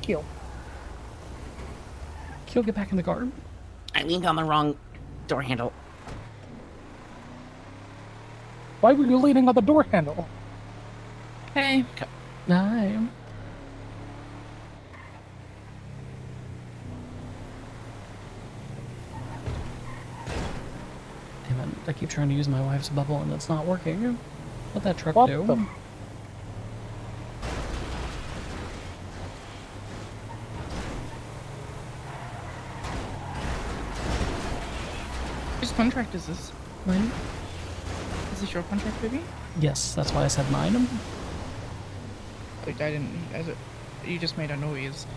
S16: Keel.
S2: Keel, get back in the car.
S17: I leaned on the wrong door handle.
S16: Why were you leaning on the door handle?
S15: Hey.
S2: Hi. Damn it, I keep trying to use my wife's bubble and it's not working. What'd that truck do?
S15: Whose contract is this?
S2: Mine?
S15: Is this your contract, baby?
S2: Yes, that's why I said mine.
S15: Like, I didn't. You just made a noise.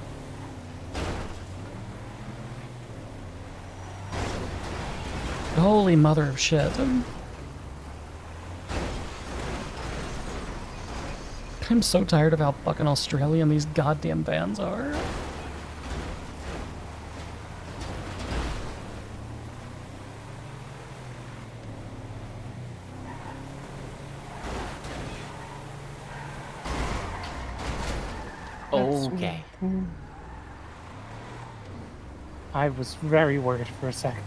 S2: Holy mother of shit. I'm so tired of how fucking Australian these goddamn vans are.
S17: Okay.
S16: I was very worried for a second.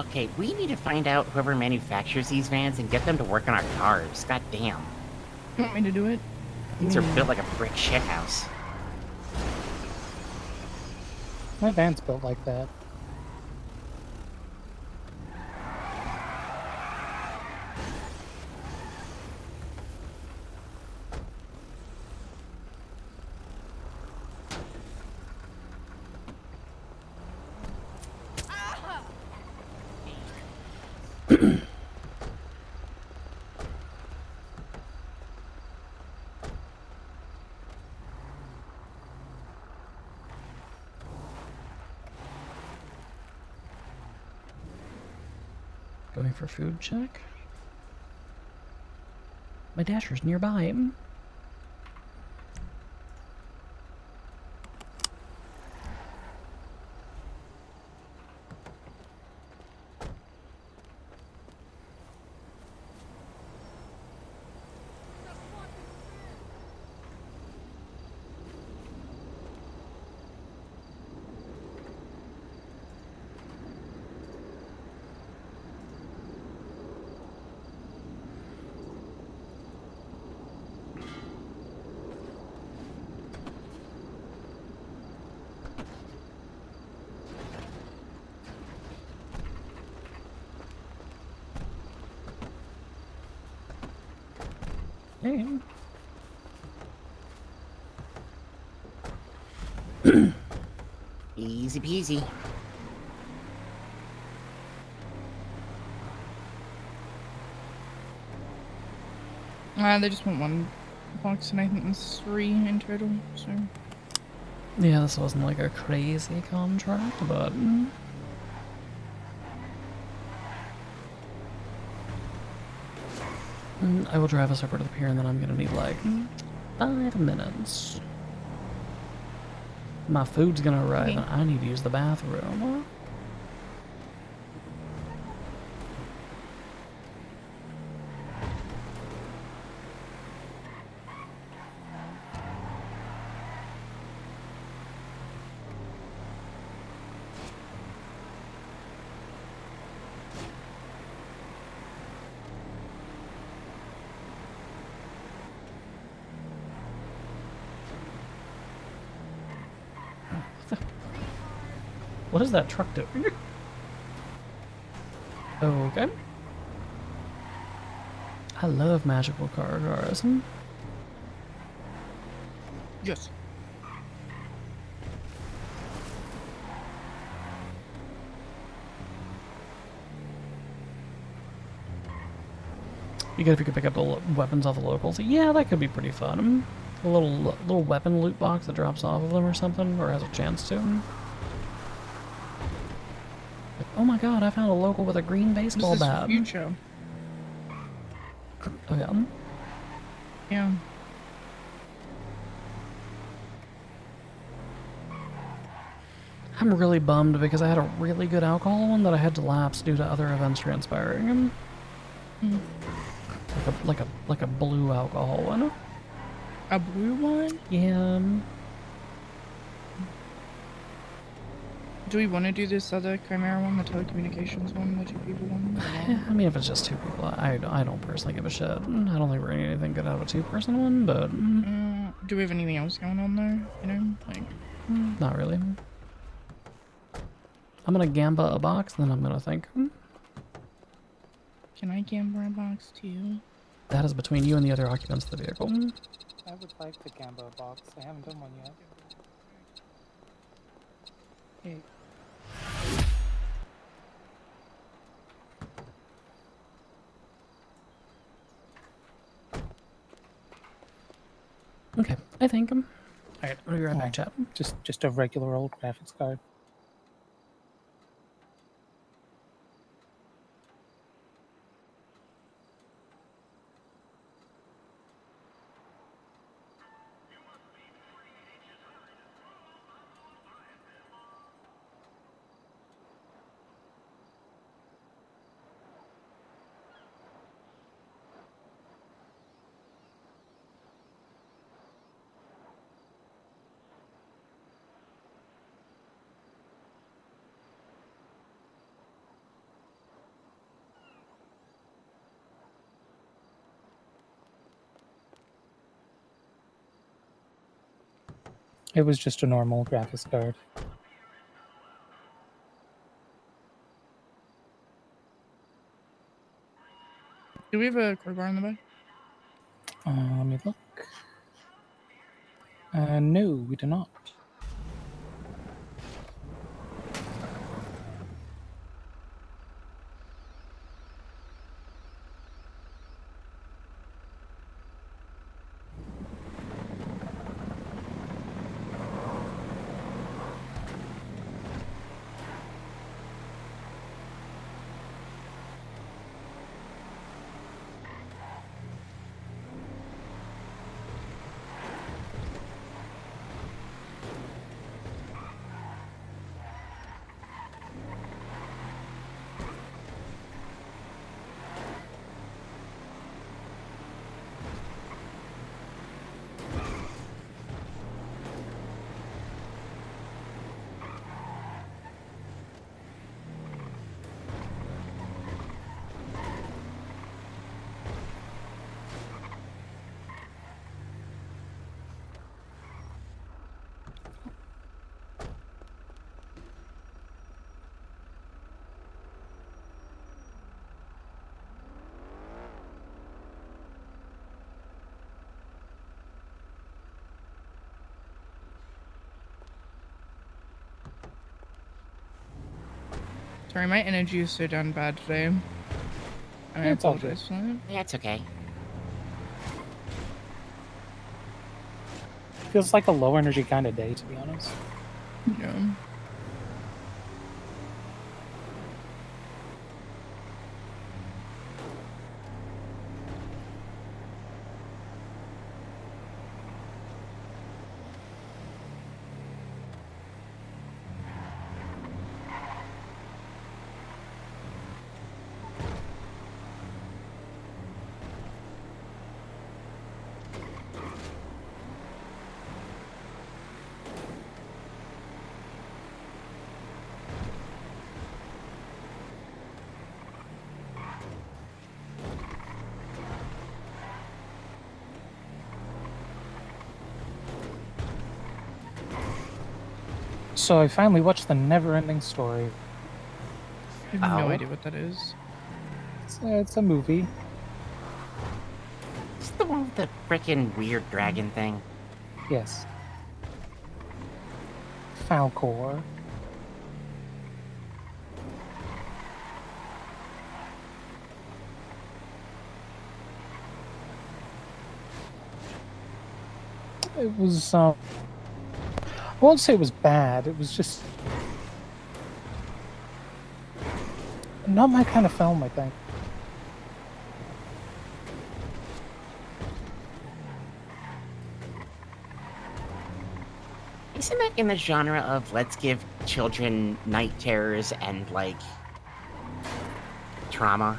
S17: Okay, we need to find out whoever manufactures these vans and get them to work on our cars. God damn.
S15: You want me to do it?
S17: These are built like a brick shithouse.
S16: My van's built like that.
S2: Going for food check? My dasher's nearby. Hey.
S17: Easy peasy.
S15: They just want one box, and I think there's 3 in total, so...
S2: Yeah, this wasn't like a crazy contract, but... I will drive us over to the pier and then I'm gonna need like 5 minutes. My food's gonna arrive and I need to use the bathroom. What is that truck doing? Okay. I love magical car cars.
S15: Yes.
S2: You guys, if you could pick up the weapons off the locals, yeah, that could be pretty fun. A little weapon loot box that drops off of them or something, or has a chance to. Like, oh my god, I found a local with a green baseball
S15: This is
S2: bat.
S15: future.
S2: Oh yeah.
S15: Yeah.
S2: I'm really bummed because I had a really good alcohol one that I had to lapse due to other events transpiring. Like a blue alcohol one.
S15: A blue one?
S2: Yeah.
S15: Do we want to do this other Chimera one, the telecommunications one, the 2 people one?
S2: I mean, if it's just 2 people, I don't personally give a shit. I don't think we're getting anything good out of a 2-person one, but
S15: Do we have anything else going on there? You know, like.
S2: not really. I'm gonna gamba a box, then I'm gonna think.
S15: Can I gamble a box too?
S2: That is between you and the other occupants of the vehicle.
S16: I would like to gamble a box. I haven't done one yet. Hey.
S2: Okay, I think. Alright, I'll be right back, chat.
S16: Just a regular old graphics card. It was just a normal graphics card.
S15: Do we have a crowbar in the back?
S16: Let me look. No, we do not.
S15: Sorry, my energy is so down bad today. I
S16: It's all
S15: apologize for that.
S17: Yeah, it's okay.
S16: Feels like a low energy kind of day, to be honest.
S15: Yeah.
S16: So I finally watched The Never-Ending Story.
S15: I have no idea what that is.
S16: It's a movie.
S17: It's the one with the freaking weird dragon thing.
S16: Yes. Falcor. It was, I won't say it was bad, it was just not my kind of film, I think.
S17: Isn't that in the genre of let's give children night terrors and, like, trauma?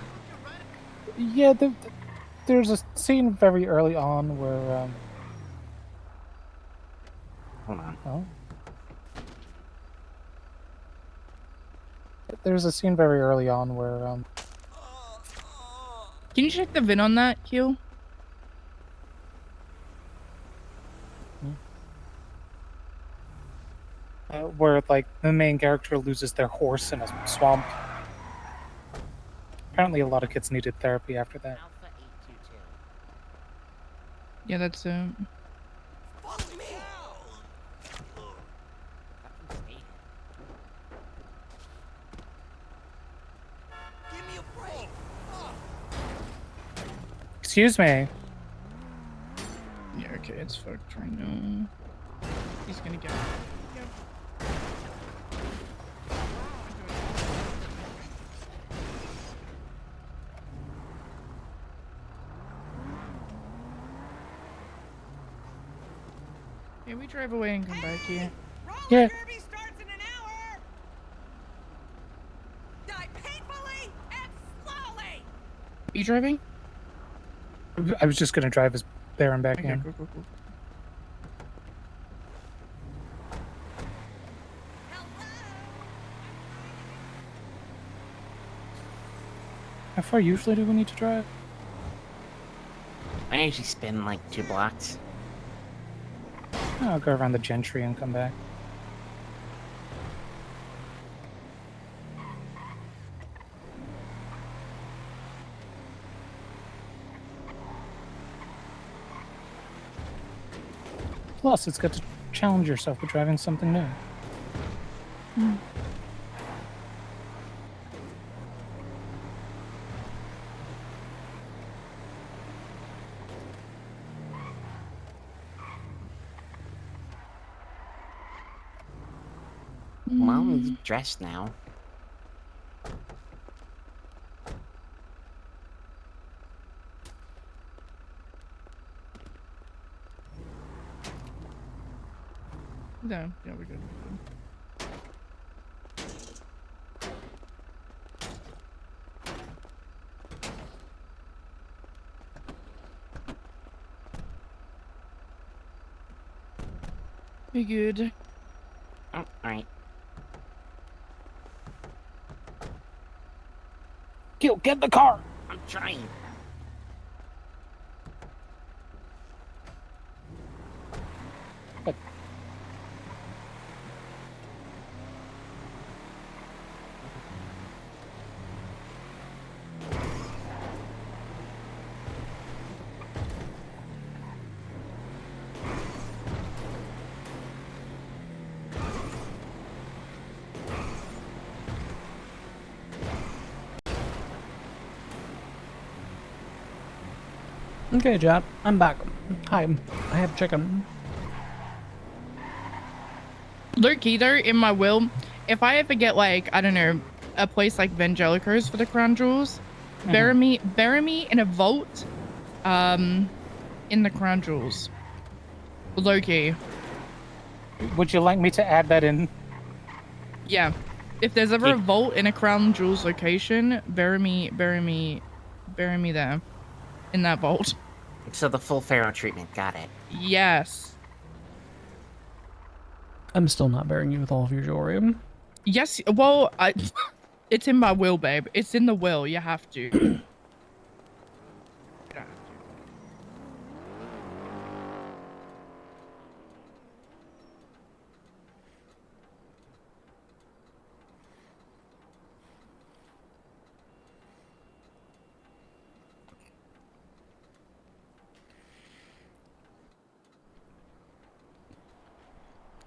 S16: Yeah, there's a scene very early on where
S17: Hold on.
S16: Oh. There's a scene very early on where
S15: Can you check the VIN on that, Q?
S16: where like the main character loses their horse in a swamp. Apparently, a lot of kids needed therapy after that.
S17: Alpha 822.
S15: Yeah, that's
S16: Excuse me.
S15: Yeah, okay, it's fucked right now. He's gonna get. Yep. Hey, we drive away and come back here.
S16: Yeah.
S15: Are you driving?
S16: I was just gonna drive us there and back
S15: Okay,
S16: in.
S15: cool.
S16: How far usually do we need to drive?
S17: I usually spin like 2 blocks.
S16: I'll go around the Gentry and come back. Plus, it's good to challenge yourself with driving something new.
S17: Mom's dressed now.
S15: No, yeah, we're good. We're good.
S17: Oh, alright.
S16: Gil, get in the car!
S17: I'm trying.
S2: Okay, Jap, I'm back. Hi, I have chicken.
S15: Look, either in my will, if I ever get like, I don't know, a place like Vangelicos for the crown jewels, bury me in a vault, in the crown jewels. Loki.
S16: Would you like me to add that in?
S15: Yeah. If there's ever a vault in a crown jewels location, bury me there, in that vault.
S17: So the full Pharaoh treatment, got it.
S15: Yes.
S2: I'm still not burying you with all of your jewelry.
S15: Yes. Well, it's in my will, babe. It's in the will. You have to.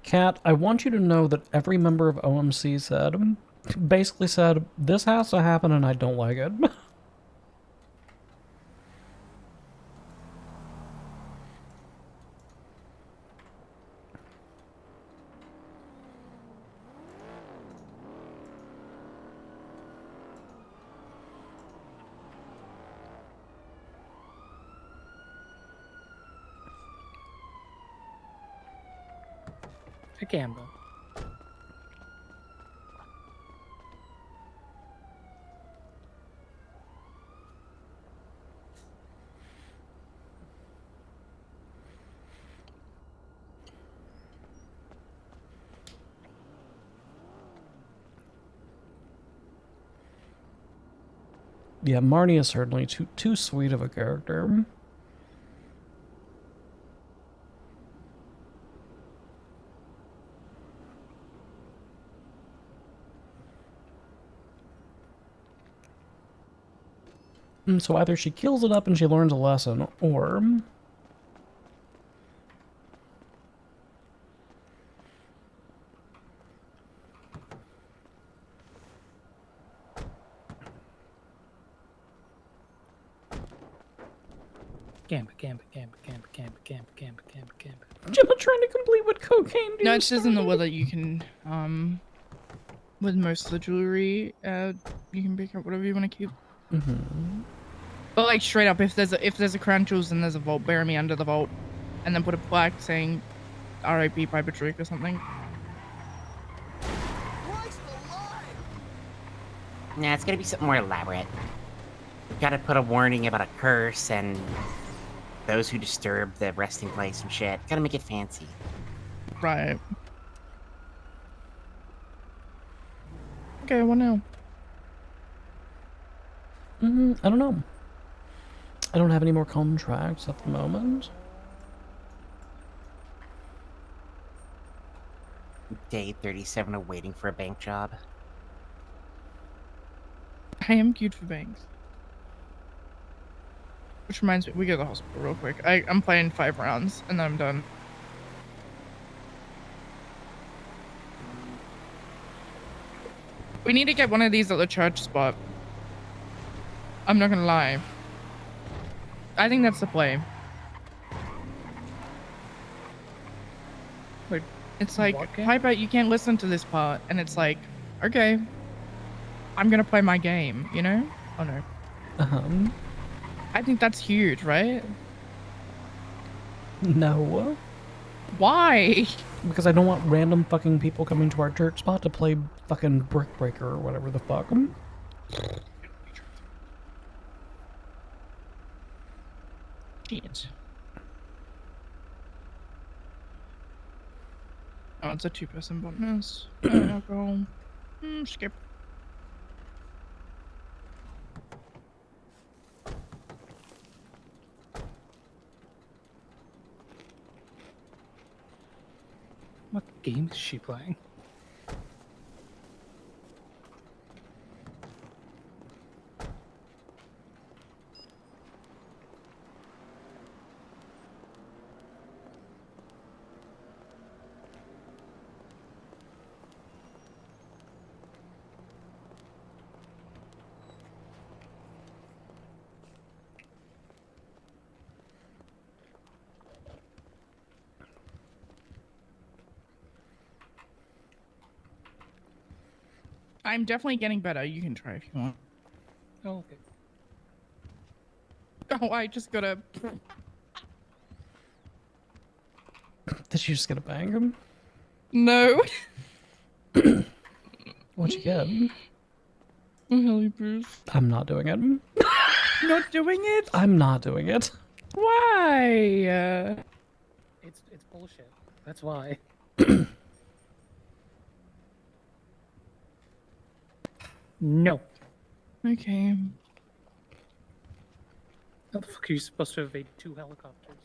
S2: Kat, I want you to know that every member of OMC basically said, this has to happen and I don't like it.
S16: A Gamba.
S2: Yeah, Marnie is certainly too sweet of a character. So either she kills it up and she learns a lesson, or...
S16: Gamba. Gemma
S2: trying to complete what cocaine do.
S15: No, it says in the will that you can, with most of the jewelry, you can pick up whatever you want to keep. But like straight up, if there's a crown jewels and there's a vault, bury me under the vault, and then put a plaque saying "R.I.P. Piper Drake" or something.
S17: Nah, it's gonna be something more elaborate. We've got to put a warning about a curse and those who disturb the resting place and shit. Gotta make it fancy.
S15: Right. Okay, what now?
S2: I don't know. I don't have any more contracts at the moment.
S17: Day 37 of waiting for a bank job.
S15: I am cute for banks. Which reminds me, we go to the hospital real quick. I'm playing 5 rounds and then I'm done. We need to get one of these at the church spot. I'm not gonna lie. I think that's the play. Like, it's like, Piper, you can't listen to this part. And it's like, okay, I'm gonna play my game, you know? Oh no. I think that's huge, right?
S2: No.
S15: Why?
S2: Because I don't want random fucking people coming to our church spot to play fucking Brick Breaker or whatever the fuck.
S15: Shit. Oh, it's a 2-person bonus. Alcohol. Skip.
S16: What game is she playing?
S15: I'm definitely getting better. You can try if you want.
S16: Oh, okay.
S15: Oh, I just gotta.
S2: Did you just get a bang him?
S15: No.
S2: What'd you get?
S15: Helly Bruce.
S2: I'm not doing it.
S15: Not doing it?
S2: I'm not doing it.
S15: Why?
S16: It's bullshit. That's why. No.
S15: Okay.
S16: How the fuck are you supposed to evade 2 helicopters?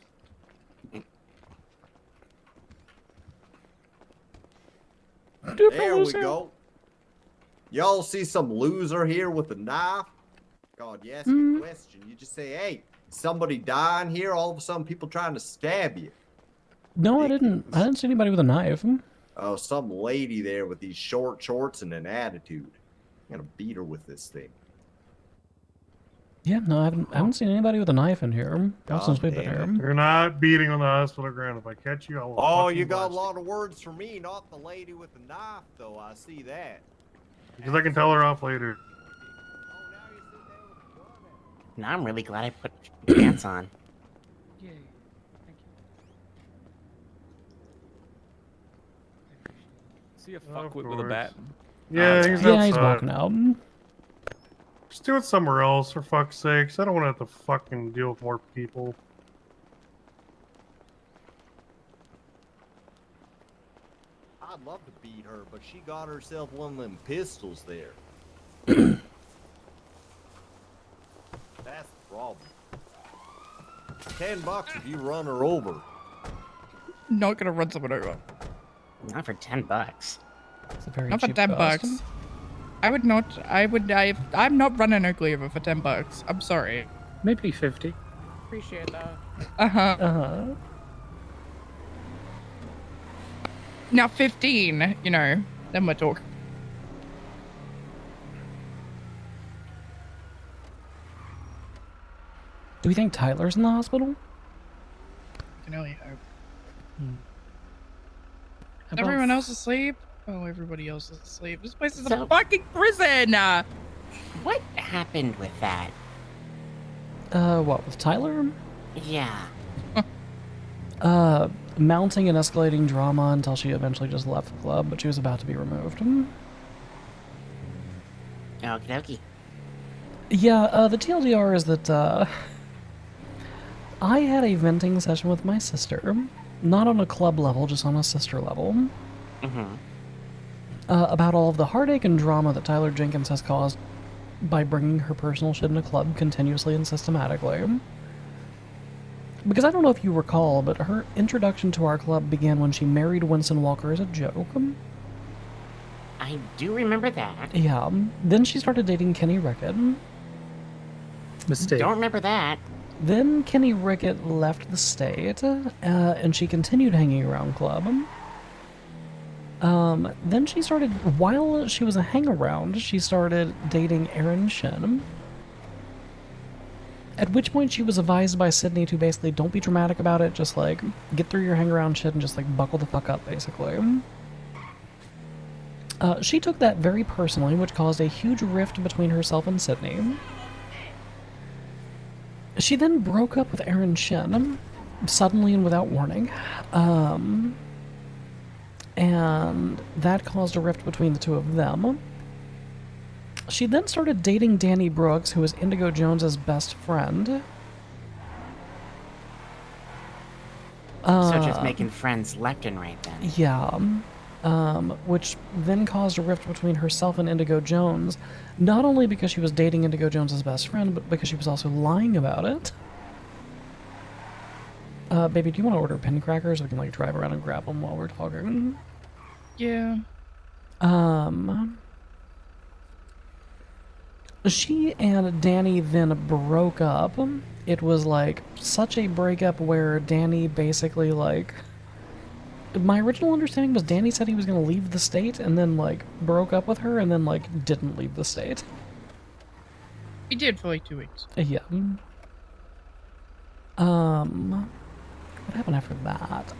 S20: There we go. Y'all see some loser here with a knife? God, you ask a question. You just say, hey, somebody dying here? All of a sudden, people trying to stab you.
S2: No, I didn't see anybody with a knife.
S20: Oh, some lady there with these short shorts and an attitude. I'm gonna beat her with this thing.
S2: Yeah, no, I haven't seen anybody with a knife in here. Not since we've been
S20: damn
S2: here.
S21: You're not beating on the hospital ground. If I catch you, I will.
S20: Oh,
S21: fucking
S20: you got a
S21: blast
S20: lot of words for me, not the lady with the knife, though. I see that.
S21: because I can tell her off later.
S17: Now I'm really glad I put pants on.
S16: Yay. Thank you.
S22: See a fuckwit with a bat.
S21: Yeah, he's
S2: Yeah,
S21: outside.
S2: he's walking out.
S21: Just do it somewhere else, for fuck's sakes. I don't want to have to fucking deal with more people.
S20: I'd love to beat her, but she got herself one of them pistols there. $10 if you run her over.
S15: Not gonna run someone over.
S17: Not for $10.
S2: It's a very
S15: Not for
S2: cheap
S15: $10.
S2: cost.
S15: I would not. I'm not running ugly over for $10. I'm sorry.
S16: Maybe 50.
S15: Appreciate that. Uh-huh.
S2: Uh-huh.
S15: Now 15, you know, then we're talking.
S2: Do we think Tyler's in the hospital?
S15: I can only hope.
S2: How about
S15: Everyone else asleep? Oh, everybody else is asleep. This place is
S17: So-
S15: a fucking prison!
S17: What happened with that?
S2: What, with Tyler?
S17: Yeah.
S2: Mounting and escalating drama until she eventually just left the club, but she was about to be removed.
S17: Okie dokie.
S2: Yeah, the TLDR is that, I had a venting session with my sister. Not on a club level, just on a sister level.
S17: Mm-hmm.
S2: About all of the heartache and drama that Tyler Jenkins has caused by bringing her personal shit in a club continuously and systematically. Because I don't know if you recall, but her introduction to our club began when she married Winston Walker as a joke.
S17: I do remember that.
S2: Yeah, then she started dating Kenny Rickett.
S16: Mistake.
S17: Don't remember that.
S2: Then Kenny Rickett left the state, and she continued hanging around club. Then she started, while she was a hangaround, she started dating Aaron Shin. At which point she was advised by Sydney to basically don't be dramatic about it, just like get through your hangaround shit and just like buckle the fuck up, basically. She took that very personally, which caused a huge rift between herself and Sydney. She then broke up with Aaron Shin, suddenly and without warning. And that caused a rift between the two of them. She then started dating Danny Brooks, who was Indigo Jones's best friend.
S17: So just making friends left and right then.
S2: Yeah. Which then caused a rift between herself and Indigo Jones, not only because she was dating Indigo Jones's best friend, but because she was also lying about it. Baby, do you want to order pin crackers? We can like drive around and grab them while we're talking.
S15: Yeah.
S2: She and Danny then broke up. It was like such a breakup where Danny basically like... My original understanding was Danny said he was going to leave the state and then like broke up with her and then like didn't leave the state.
S15: He did for like 2 weeks.
S2: Yeah. What happened after that?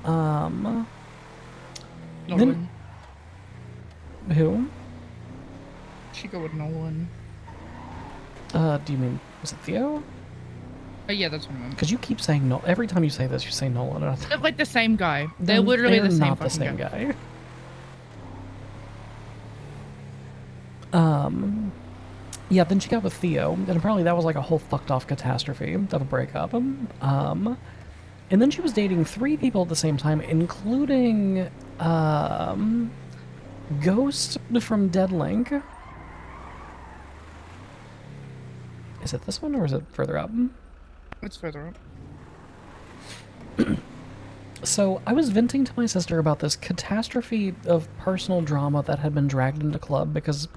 S15: Nolan.
S2: Who?
S15: She go with Nolan.
S2: Do you mean, was it Theo?
S15: Oh yeah, that's what I meant.
S2: Because you keep saying no. Every time you say this, you say Nolan.
S15: They're like the same guy. They're literally the same
S2: not the
S15: fucking
S2: same
S15: guy.
S2: Yeah, then she got with Theo, and apparently that was like a whole fucked off catastrophe of a breakup. And then she was dating 3 people at the same time, including, Ghost from Deadlink. Is it this one, or is it further up?
S15: It's further up.
S2: So, I was venting to my sister about this catastrophe of personal drama that had been dragged into club because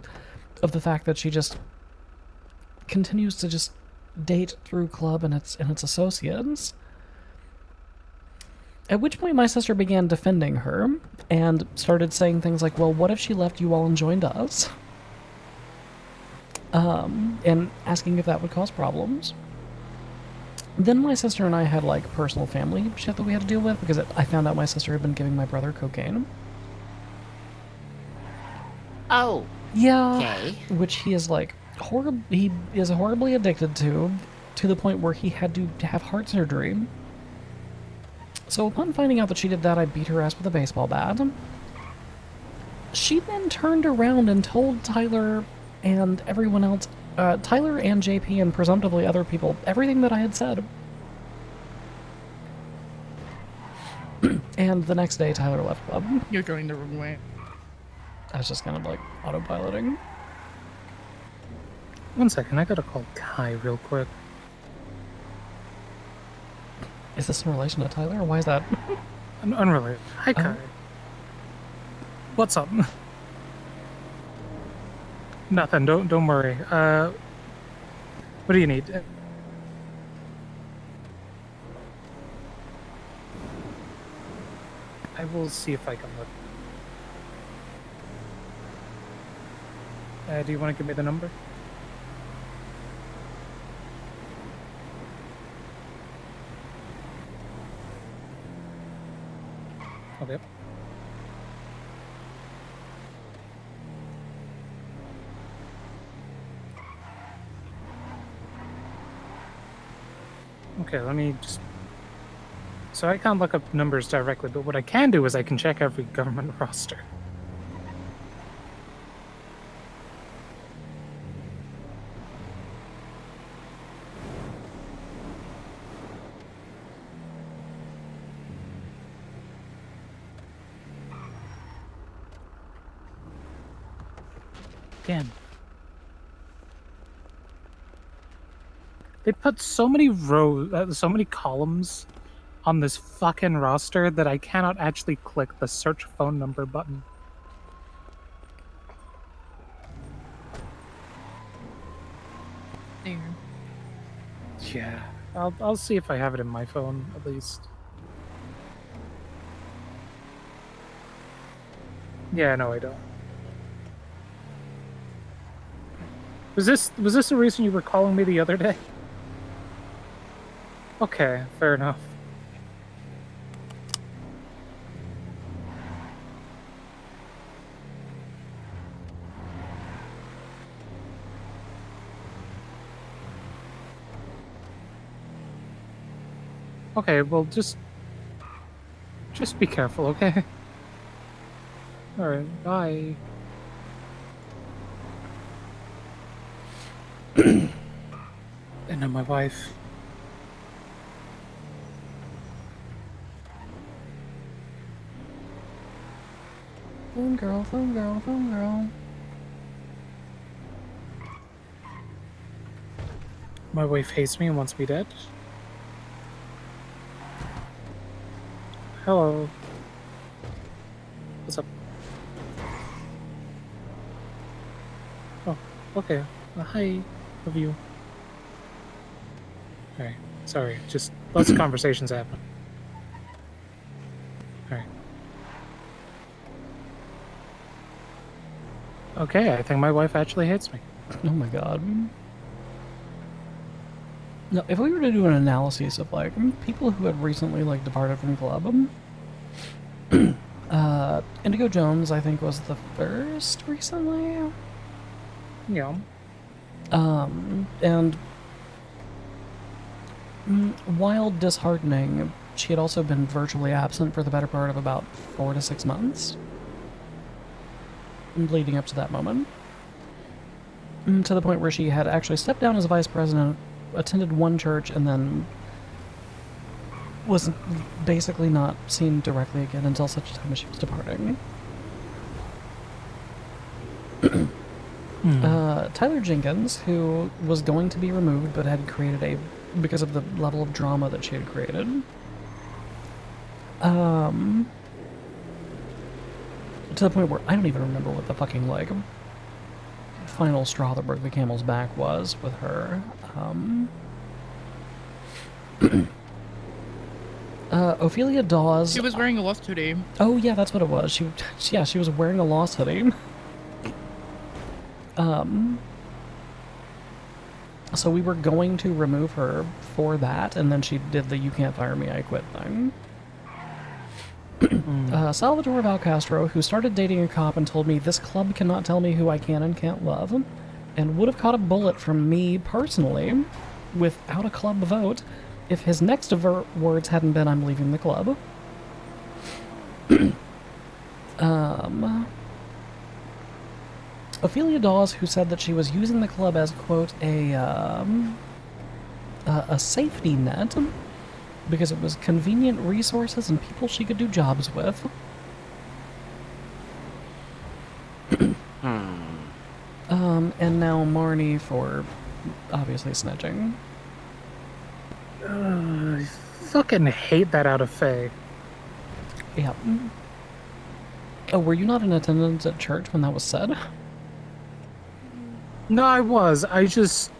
S2: of the fact that she just continues to just date through club and its associates. At which point my sister began defending her and started saying things like, well, what if she left you all and joined us? And asking if that would cause problems. Then my sister and I had like personal family shit that we had to deal with because I found out my sister had been giving my brother cocaine.
S17: Oh.
S2: Yeah.
S17: Okay.
S2: Which he is like he is horribly addicted to the point where he had to have heart surgery. So upon finding out that she did that, I beat her ass with a baseball bat. She then turned around and told Tyler and everyone else, Tyler and JP and presumptively other people, everything that I had said. And the next day, Tyler left club.
S15: You're going the wrong way.
S2: I was just kind of like autopiloting.
S16: 1 second, I gotta call Kai real quick.
S2: Is this in relation to Tyler, or why is that?
S16: Unrelated. Hi, Kai. What's up? Nothing. Don't worry. What do you need? I will see if I can look. Do you want to give me the number? Okay. Okay, let me just... So I can't look up numbers directly, but what I can do is I can check every government roster. Damn. They put so many rows, so many columns on this fucking roster that I cannot actually click the search phone number button.
S15: There.
S16: Yeah, I'll see if I have it in my phone at least. Yeah, no, I don't. Was this the reason you were calling me the other day? Okay, fair enough. Okay, well, just be careful, okay? Alright, bye. And then my wife.
S2: Phone girl, phone girl, phone girl.
S16: My wife hates me and wants me dead. Hello. What's up? Oh, okay. Hi. Love you. Alright. Sorry. Just lots of conversations happen. Alright. Okay, I think my wife actually hates me.
S2: Oh my god. No, if we were to do an analysis of like people who had recently like departed from club, Indigo Jones I think was the first recently.
S16: Yeah.
S2: And while disheartening, she had also been virtually absent for the better part of about 4 to 6 months leading up to that moment. To the point where she had actually stepped down as vice president, attended one church, and then was basically not seen directly again until such a time as she was departing. Tyler Jenkins, who was going to be removed but had created because of the level of drama that she had created. To the point where I don't even remember what the fucking, like, final straw that broke the camel's back was with her. Ophelia Dawes.
S15: She was wearing a lost hoodie.
S2: Oh yeah, that's what it was. She was wearing a lost hoodie. So we were going to remove her for that, and then she did the "you can't fire me, I quit" thing. Salvatore Valcastro, who started dating a cop and told me this club cannot tell me who I can and can't love, and would have caught a bullet from me personally without a club vote if his next words hadn't been "I'm leaving the club." Ophelia Dawes, who said that she was using the club as, quote, a safety net because it was convenient resources and people she could do jobs with. And now Marnie for obviously snitching.
S16: fucking hate that out of Faye.
S2: Yeah. Oh, were you not in attendance at church when that was said?
S16: No, I was. I just...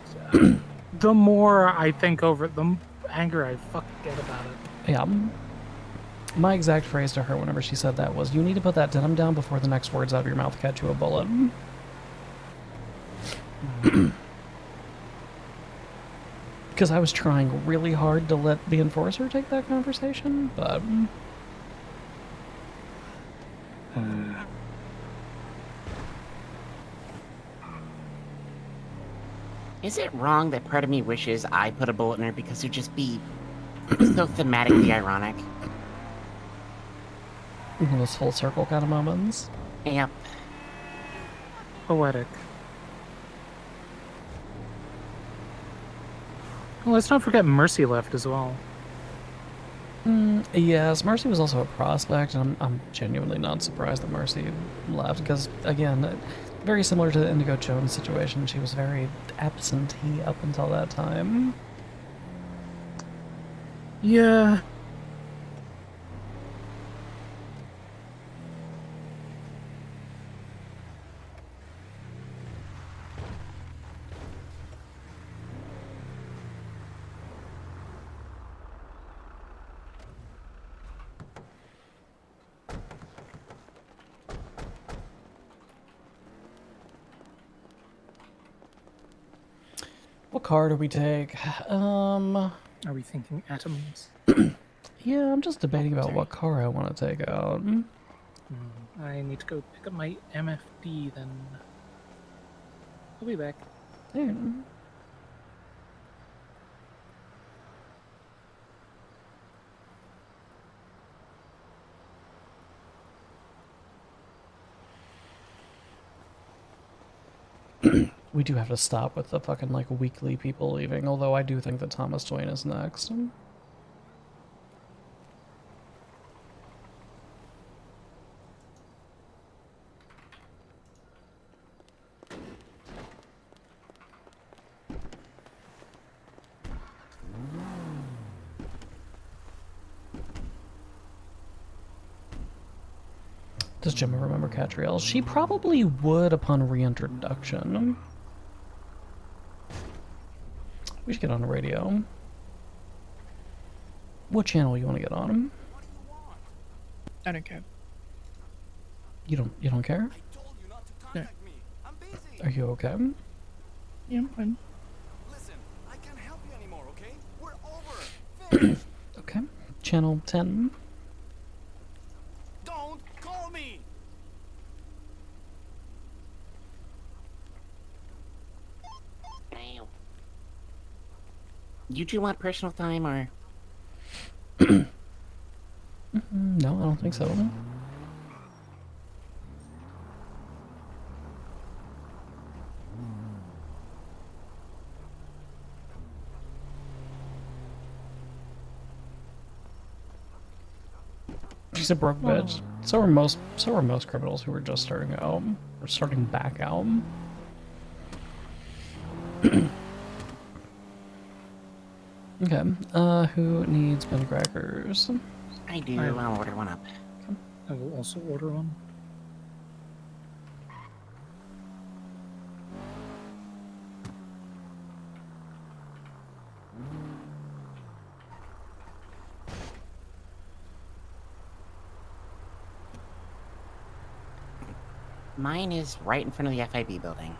S16: the more I think over it, the anger I fucking get about it.
S2: Yeah. My exact phrase to her whenever she said that was, "You need to put that denim down before the next words out of your mouth catch you a bullet." Because I was trying really hard to let the enforcer take that conversation, but...
S17: Is it wrong that part of me wishes I put a bullet in her because it'd just be so thematically ironic?
S2: One of those full circle kind of moments.
S17: Yep.
S16: Poetic. Well, let's not forget Mercy left as well.
S2: Yes, Mercy was also a prospect, and I'm genuinely not surprised that Mercy left, because, again, very similar to the Indigo Jones situation, she was very absentee up until that time.
S16: Yeah.
S2: What car do we take?
S16: Are we thinking atoms?
S2: Yeah, I'm just debating about what car I want to take out.
S16: I need to go pick up my MFD then. I'll be back.
S2: Yeah. We do have to stop with the fucking, like, weekly people leaving, although I do think that Thomas Twain is next. Does Gemma remember Catriel? She probably would upon reintroduction. We should get on the radio. What channel you want to get on?
S15: I don't care.
S2: You don't care?
S15: No.
S2: Are you okay?
S15: Yeah, I'm fine.
S2: Okay. Channel 10.
S1: Don't call me.
S17: You two want personal time, or?
S2: No, I don't think so. She's a broke bitch. So are most criminals who are just starting out or starting back out. Okay. Who needs penny crackers?
S17: I do. I'll order one up.
S16: I will also order one.
S17: Mine is right in front of the FIB building.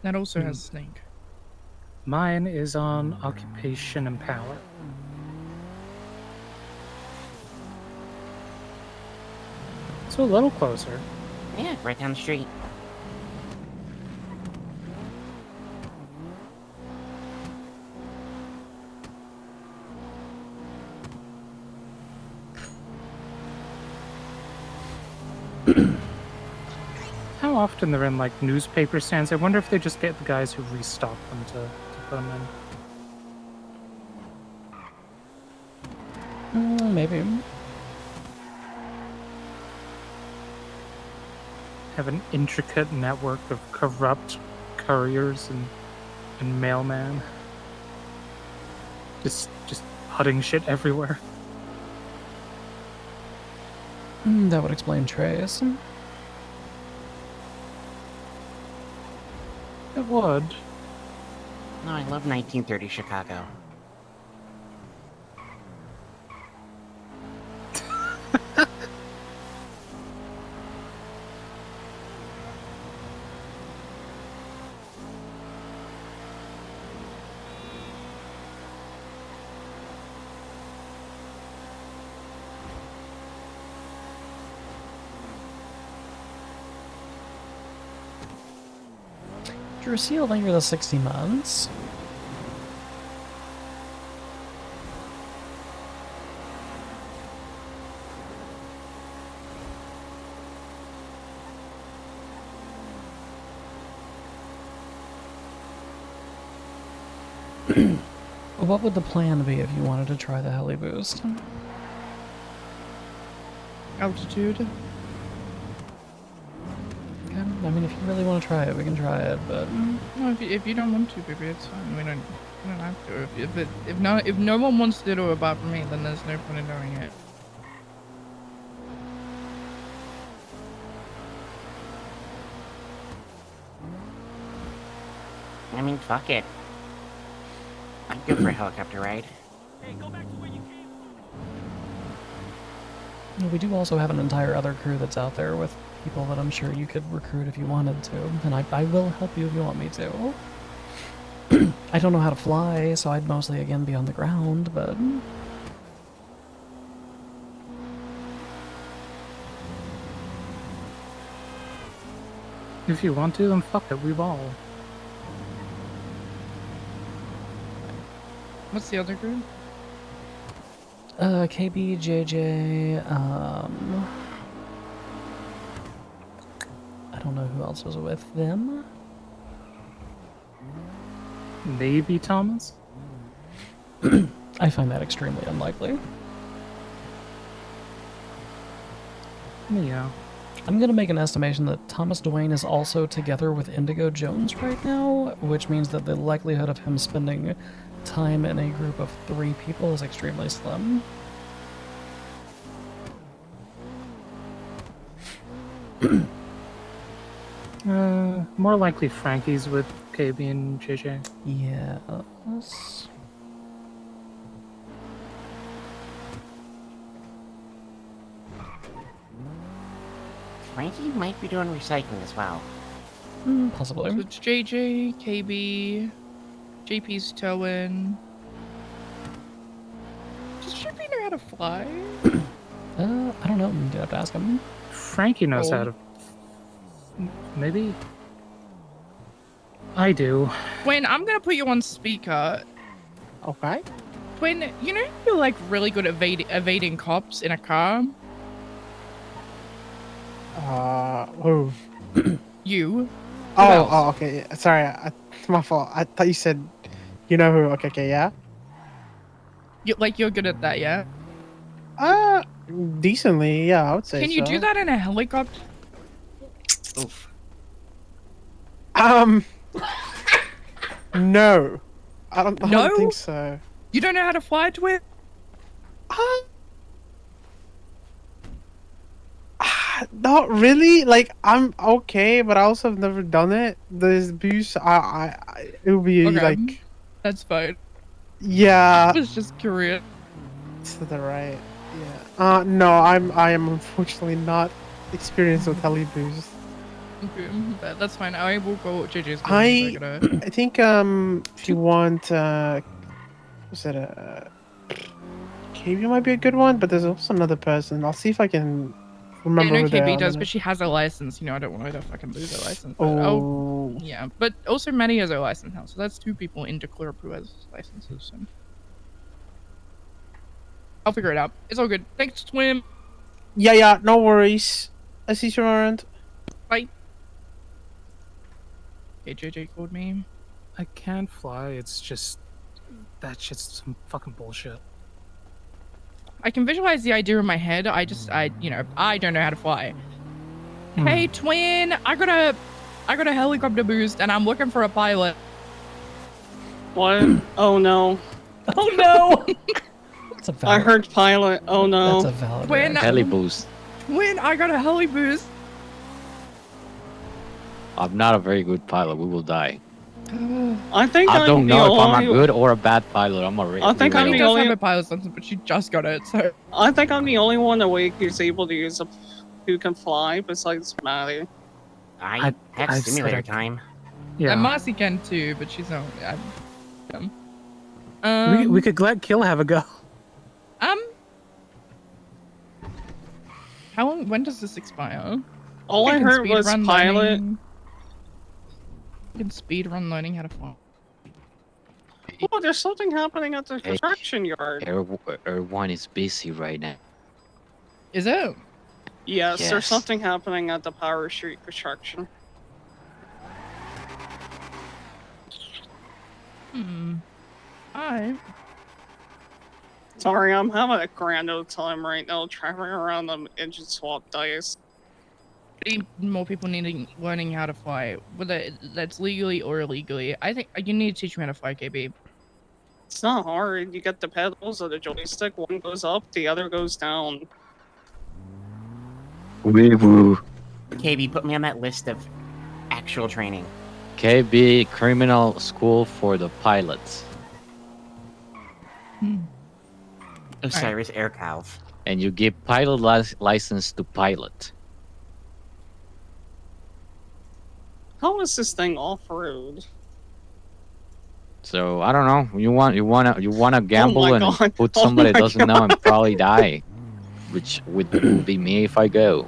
S15: That also has Snake.
S16: Mine is on Occupation and Power. So a little closer.
S17: Yeah, right down the street.
S16: How often they're in like newspaper stands? I wonder if they just get the guys who restock them to put them in.
S2: Maybe.
S16: Have an intricate network of corrupt couriers and mailmen. Just putting shit everywhere.
S2: That would explain Trace.
S16: It would.
S17: No, I love 1930 Chicago.
S2: Drusilla longer than 60 months. What would the plan be if you wanted to try the heli boost?
S15: Altitude.
S2: Okay. I mean, if you really want to try it, we can try it, but...
S15: No, if you don't want to, baby, it's fine. We don't have to. If no one wants to do it apart from me, then there's no point in doing it.
S17: I mean, fuck it. I'm good for a helicopter ride.
S2: We do also have an entire other crew that's out there with people that I'm sure you could recruit if you wanted to, and I will help you if you want me to. I don't know how to fly, so I'd mostly, again, be on the ground, but...
S16: If you want to, then fuck it, we ball.
S15: What's the other group?
S2: KB, JJ, I don't know who else was with them.
S16: Maybe Thomas?
S2: I find that extremely unlikely.
S16: Yeah.
S2: I'm gonna make an estimation that Thomas Dwayne is also together with Indigo Jones right now, which means that the likelihood of him spending time in a group of 3 people is extremely slim.
S16: More likely Frankie's with KB and JJ.
S2: Yes.
S17: Frankie might be doing recycling as well.
S2: Possibly.
S15: So it's JJ, KB, JP's towing. Does JP know how to fly?
S2: I don't know. You'd have to ask him.
S16: Frankie knows how to... Maybe? I do.
S15: Twin, I'm gonna put you on speaker.
S14: Okay.
S15: Twin, you know you're like really good at evading cops in a car?
S14: Who?
S15: You.
S14: Oh, okay. Sorry, it's my fault. I thought you said, you know who. Okay, yeah.
S15: You're good at that, yeah?
S14: Decently, yeah, I would say.
S15: Can you do that in a helicopter?
S17: Oof.
S14: No. I don't think so.
S15: You don't know how to fly, Twin?
S14: Not really. Like, I'm okay, but I also have never done it. There's boost. It would be
S15: Okay.
S14: like.
S15: That's fine.
S14: Yeah.
S15: I was just curious.
S14: To the right. Yeah. No, I am unfortunately not experienced with heli boost.
S15: Okay, that's fine. I will go with JJ's.
S14: I think if you want was it KB might be a good one, but there's also another person. I'll see if I can remember
S15: I know
S14: who they
S15: KB
S14: are.
S15: does, but she has a license. You know, I don't want her to fucking lose her license. But
S14: Oh.
S15: yeah. But also Maddie has her license now, so that's 2 people in Declare who has licenses. So. I'll figure it out. It's all good. Thanks, Twin.
S14: Yeah, no worries. I see you around.
S15: Bye. Okay, JJ called me.
S16: I can't fly, it's just... That shit's some fucking bullshit.
S15: I can visualize the idea in my head. I don't know how to fly. Hey, Twin, I got a helicopter boost, and I'm looking for a pilot.
S3: What? Oh no.
S2: Oh no! That's a valid.
S3: I heard pilot. Oh no.
S2: That's a valid.
S15: When
S7: Heli boost.
S15: When I got a heli boost.
S7: I'm not a very good pilot. We will die.
S3: I think
S7: I don't
S3: I'm
S7: know
S3: the
S7: if I'm a
S3: only-
S7: good or a bad pilot. I'm a
S3: I think I'm
S15: She
S3: the
S15: does
S3: only.
S15: have a pilot's license, but she just got it, so.
S3: I think I'm the only one awake who's able to use a who can fly besides Maddie.
S17: I have
S16: I've said
S17: simulator
S16: I-
S17: time.
S16: Yeah.
S15: And Marcy can too, but she's not. Dumb.
S16: We could let Kill have a go.
S15: How long? When does this expire?
S3: All I
S15: can
S3: heard was
S15: speedrun
S3: pilot.
S15: learning- You can speedrun learning how to fly.
S3: Oh, there's something happening at the
S7: Hey,
S3: construction yard.
S7: Everyone is busy right now.
S15: Is it?
S3: Yes,
S7: Yes.
S3: there's something happening at the Power Street construction.
S15: Alright.
S3: Sorry, I'm having a grand old time right now traveling around them engine swap dice.
S15: More people learning how to fly, whether that's legally or illegally. I think you need to teach me how to fly, KB.
S3: It's not hard. You get the pedals of the joystick. One goes up, the other goes down.
S7: Woo.
S17: KB, put me on that list of actual training.
S7: KB Criminal School for the Pilots.
S17: Osiris Air Cows.
S7: And you give pilot license to pilot.
S3: How is this thing off-road?
S7: So I don't know. You wanna gamble
S3: my
S7: and
S3: God.
S7: put
S3: Oh
S7: somebody
S3: my
S7: that doesn't know and
S3: God.
S7: probably die, which would be me if I go.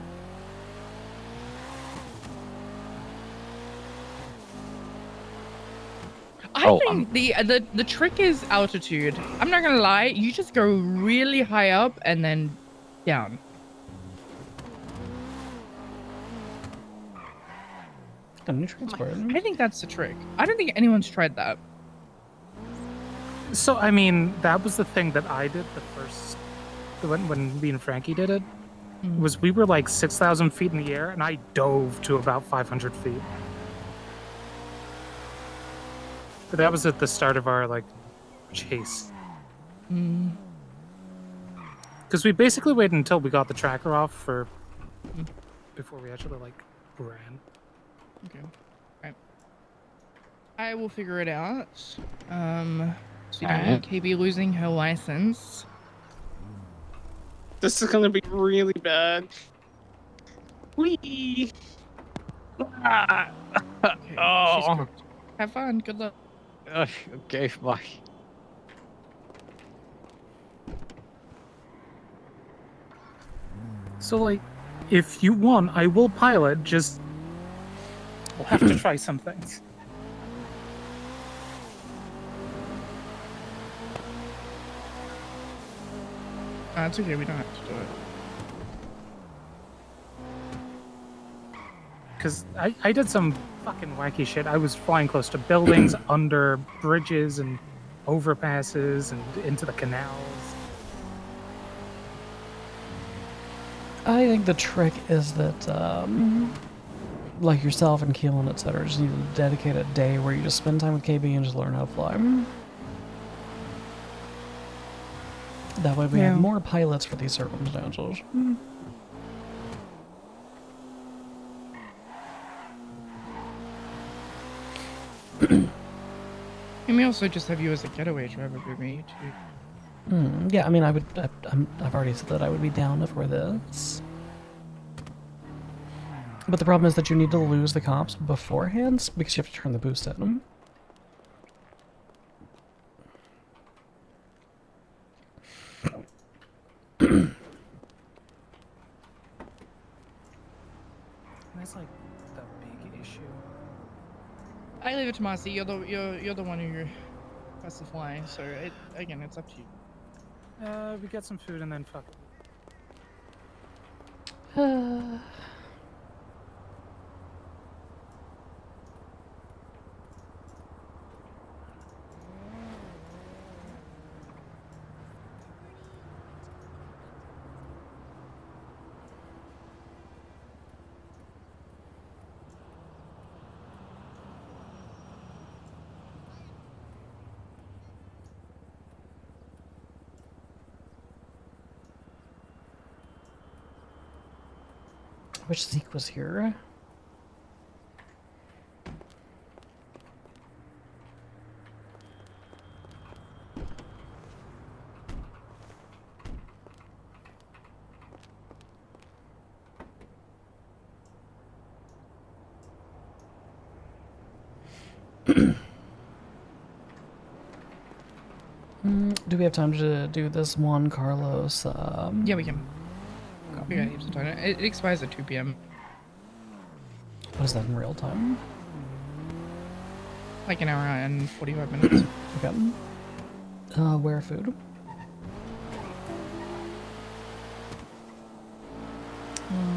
S15: I think the trick is altitude. I'm not gonna lie, you just go really high up and then down.
S2: New transport.
S15: I think that's the trick. I don't think anyone's tried that.
S16: So I mean, that was the thing that I did the first when me and Frankie did it. Was we were like 6,000 feet in the air, and I dove to about 500 feet. But that was at the start of our like chase. Because we basically waited until we got the tracker off before we actually like ran.
S15: Okay. Right. I will figure it out. So you don't want KB losing her license.
S3: This is gonna be really bad. Whee!
S15: Okay, she's cooked. Have fun. Good luck.
S7: Okay, bye.
S16: So like, if you want, I will pilot. Just we'll have to try some things.
S15: It's okay. We don't have to do it.
S16: Because I did some fucking wacky shit. I was flying close to buildings, under bridges and overpasses, and into the canals.
S2: I think the trick is that, like yourself and Keelan, etc., just need to dedicate a day where you just spend time with KB and just learn how to fly. That way we have more pilots for these circumstances.
S15: We may also just have you as a getaway driver with me too.
S2: Yeah, I mean, I've already said that I would be down for this. But the problem is that you need to lose the cops beforehand because you have to turn the boost at them.
S16: That's like the big issue.
S15: I leave it to Marcy. You're the one who has to fly. So again, it's up to you.
S16: We get some food and then fuck it.
S2: wish Zeke was here. Do we have time to do this one, Carlos?
S15: Yeah, we can. We got heaps of time. It expires at 2 p.m.
S2: What is that in real time?
S15: Like an hour and 45 minutes.
S2: Okay. Where food?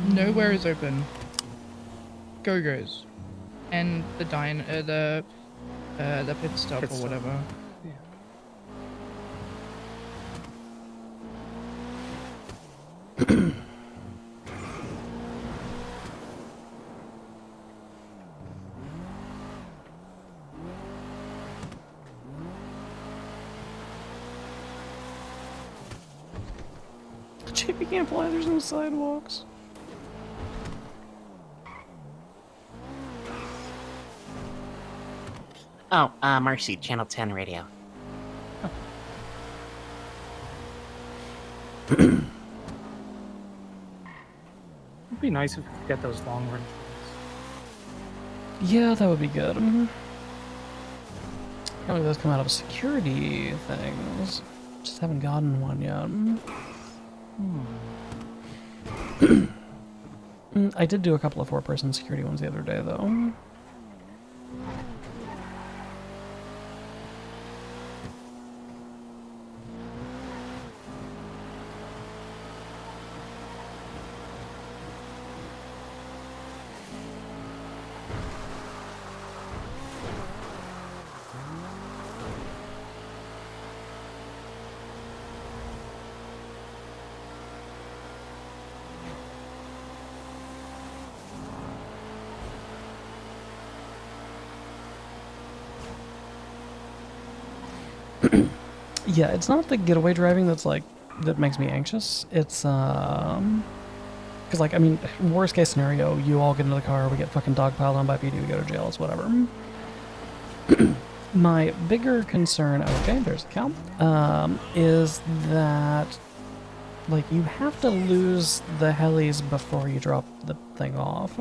S15: Nowhere is open. Go-Go's. And the the pit stop
S16: Pit
S15: or
S16: stop.
S15: whatever.
S2: JP can't fly, there's no sidewalks.
S17: Oh, Marcy, Channel 10 radio.
S16: It'd be nice if we could get those long range.
S2: Yeah, that would be good. Probably those come out of security things. Just haven't gotten one yet. I did do a couple of 4-person security ones the other day, though. Yeah, it's not the getaway driving that's like that makes me anxious. It's because like I mean, worst case scenario, you all get into the car, we get fucking dogpiled on by PD, we go to jail, it's whatever. My bigger concern, okay, there's a cow, is that like you have to lose the helis before you drop the thing off.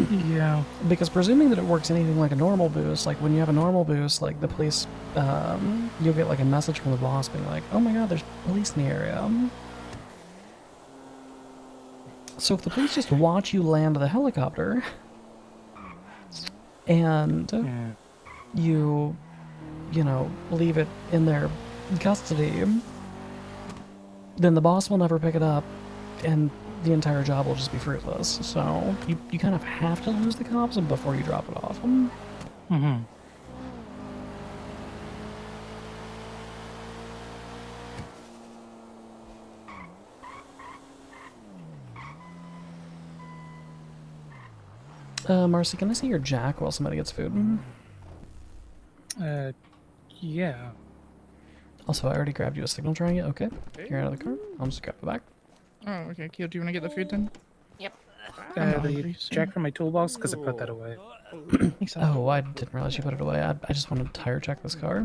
S16: Yeah.
S2: Because presuming that it works anything like a normal boost, like when you have a normal boost, like the police, you'll get like a message from the boss being like, oh my god, there's police in the area. So if the police just watch you land the helicopter, and you know, leave it in their custody, then the boss will never pick it up, and the entire job will just be fruitless. So you kind of have to lose the cops before you drop it off. Marcy, can I see your jack while somebody gets food?
S16: Yeah.
S2: Also, I already grabbed you a signal triangle. Okay, you're out of the car. I'll just grab the back.
S15: Oh, okay. Keel, do you want to get the food then?
S17: Yep.
S16: The jack from my toolbox, because I put that away.
S2: Oh, I didn't realize you put it away. I just wanted to tire check this car.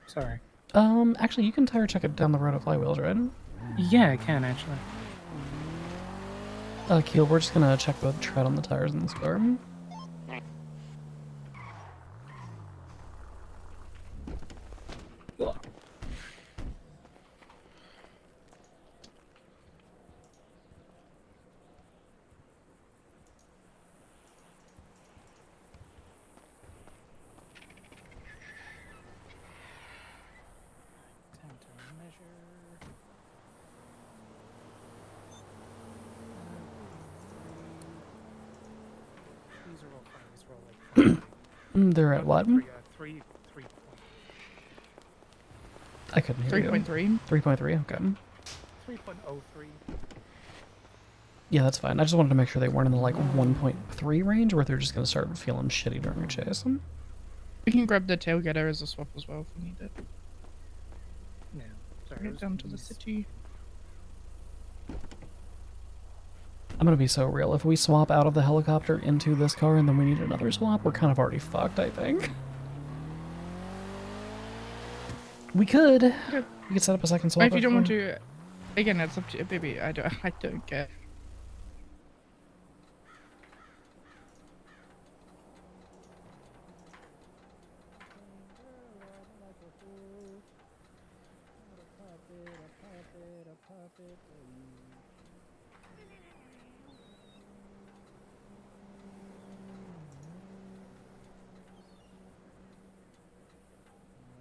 S16: Sorry.
S2: Actually, you can tire check it down the road of flywheels, right?
S16: Yeah, I can actually.
S2: Keel, we're just gonna check the tread on the tires in this car. They're at what? I couldn't hear you.
S15: 3.3.
S2: 3.3, okay.
S16: 3.03.
S2: Yeah, that's fine. I just wanted to make sure they weren't in the like 1.3 range, or if they're just gonna start feeling shitty during a chase.
S15: We can grab the tailgater as a swap as well if we need it.
S16: Yeah. Sorry,
S15: Get down to the city.
S2: I'm gonna be so real. If we swap out of the helicopter into this car and then we need another swap, we're kind of already fucked, I think. We could. We could set up a second swap.
S15: Or if you don't want to, again, it's up to you, baby. I don't care.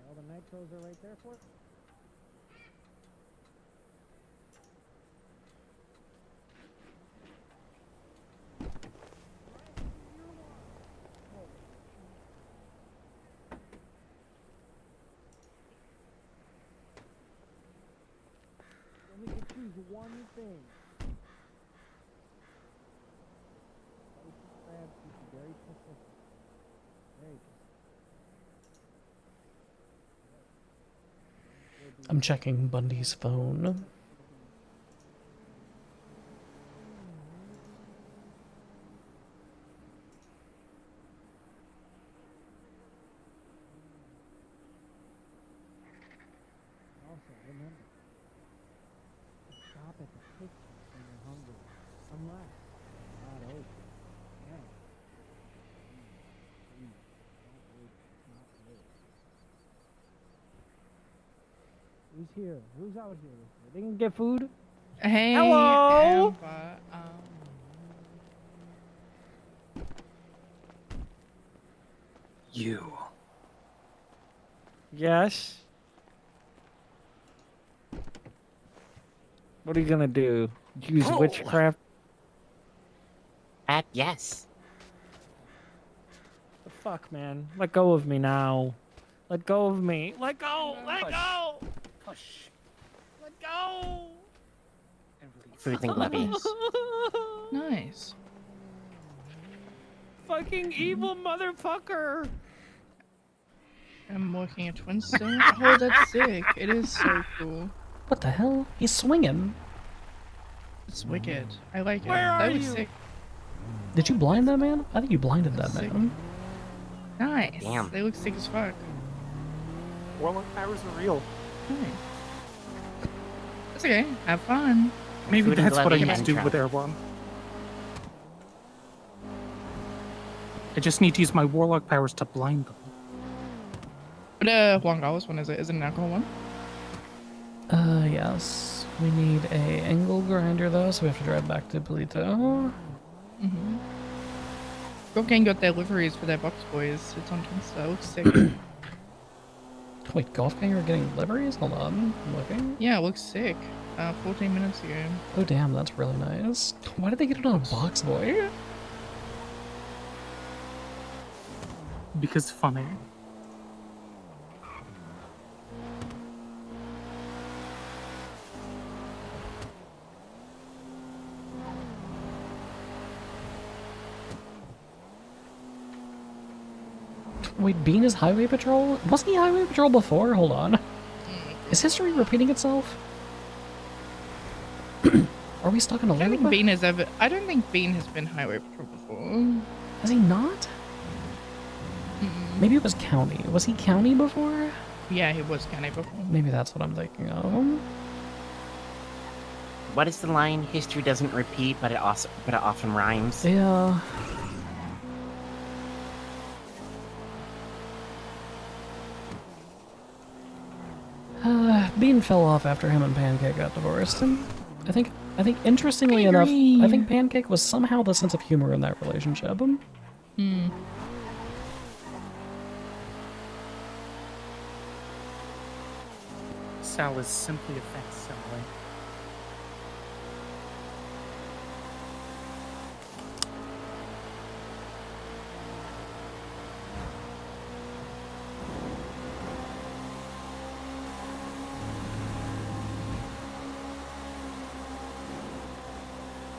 S13: All the nitros are right there for it. Only can choose one thing. Very specific. Very
S2: I'm checking Bundy's phone.
S13: Also, remember, stop at the picture when you're hungry, unless it's not open. Yeah. Please, don't wait. It's not late. Who's here? Who's out here? They can get food?
S15: Hey.
S13: Hello.
S15: Amber,
S13: You. Yes. What are you gonna do? Use
S17: Oh.
S13: witchcraft?
S17: Yes.
S13: The fuck, man? Let go of me now. Let go of me. Let go. Let go.
S17: Push.
S13: Let go.
S17: Fruits and glubbies.
S15: Nice.
S13: Fucking evil motherfucker.
S15: I'm working at Winston. Oh, that's sick. It is so cool.
S2: What the hell? He's swinging.
S15: It's wicked. I like it.
S13: Where
S15: That
S13: are
S15: was
S13: you?
S15: sick.
S2: Did you blind that man? I think you blinded that
S15: Sick.
S2: man.
S15: Nice.
S17: Damn.
S15: They look sick as fuck.
S14: Warlock powers are real.
S15: Nice. That's okay. Have fun.
S16: Maybe
S17: Food and
S16: that's what I
S17: glove
S16: need to do
S17: and
S16: with Airborne. I just need to use my Warlock powers to blind them.
S15: What Juan Carlos one is it? Is it an alcohol one?
S2: Yes. We need a angle grinder though, so we have to drive back to Polito.
S15: Mm-hmm. Cocaine got their liveries for their box boys. It's on Insta. It looks sick.
S2: Wait, Golf Gang are getting liveries? Hold on, I'm looking.
S15: Yeah, it looks sick. 14 minutes ago.
S2: Oh damn, that's really nice. Why did they get it on a box boy?
S16: Because funny.
S2: Wait, Bean is Highway Patrol? Wasn't he Highway Patrol before? Hold on. Is history repeating itself? Are we stuck in a
S15: I don't
S2: loop?
S15: think Bean has ever. I don't think Bean has been Highway Patrol before.
S2: Has he not? Maybe it was County. Was he County before?
S15: Yeah, he was County before.
S2: Maybe that's what I'm thinking of.
S17: What is the line? History doesn't repeat, but it often rhymes.
S2: Yeah. Bean fell off after him and Pancake got divorced. And I think interestingly enough, I think Pancake was somehow the sense of humor in that relationship.
S16: Sal is simply a facsimile.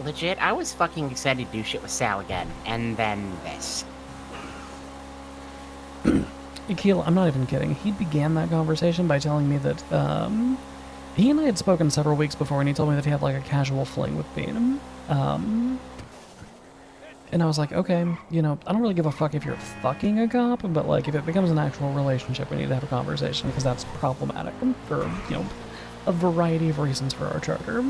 S17: Legit, I was fucking excited to do shit with Sal again, and then this.
S2: Akil, I'm not even kidding. He began that conversation by telling me that he and I had spoken several weeks before, and he told me that he had like a casual fling with Bean. And I was like, okay, you know, I don't really give a fuck if you're fucking a cop, but like if it becomes an actual relationship, we need to have a conversation because that's problematic for, you know, a variety of reasons for our charter.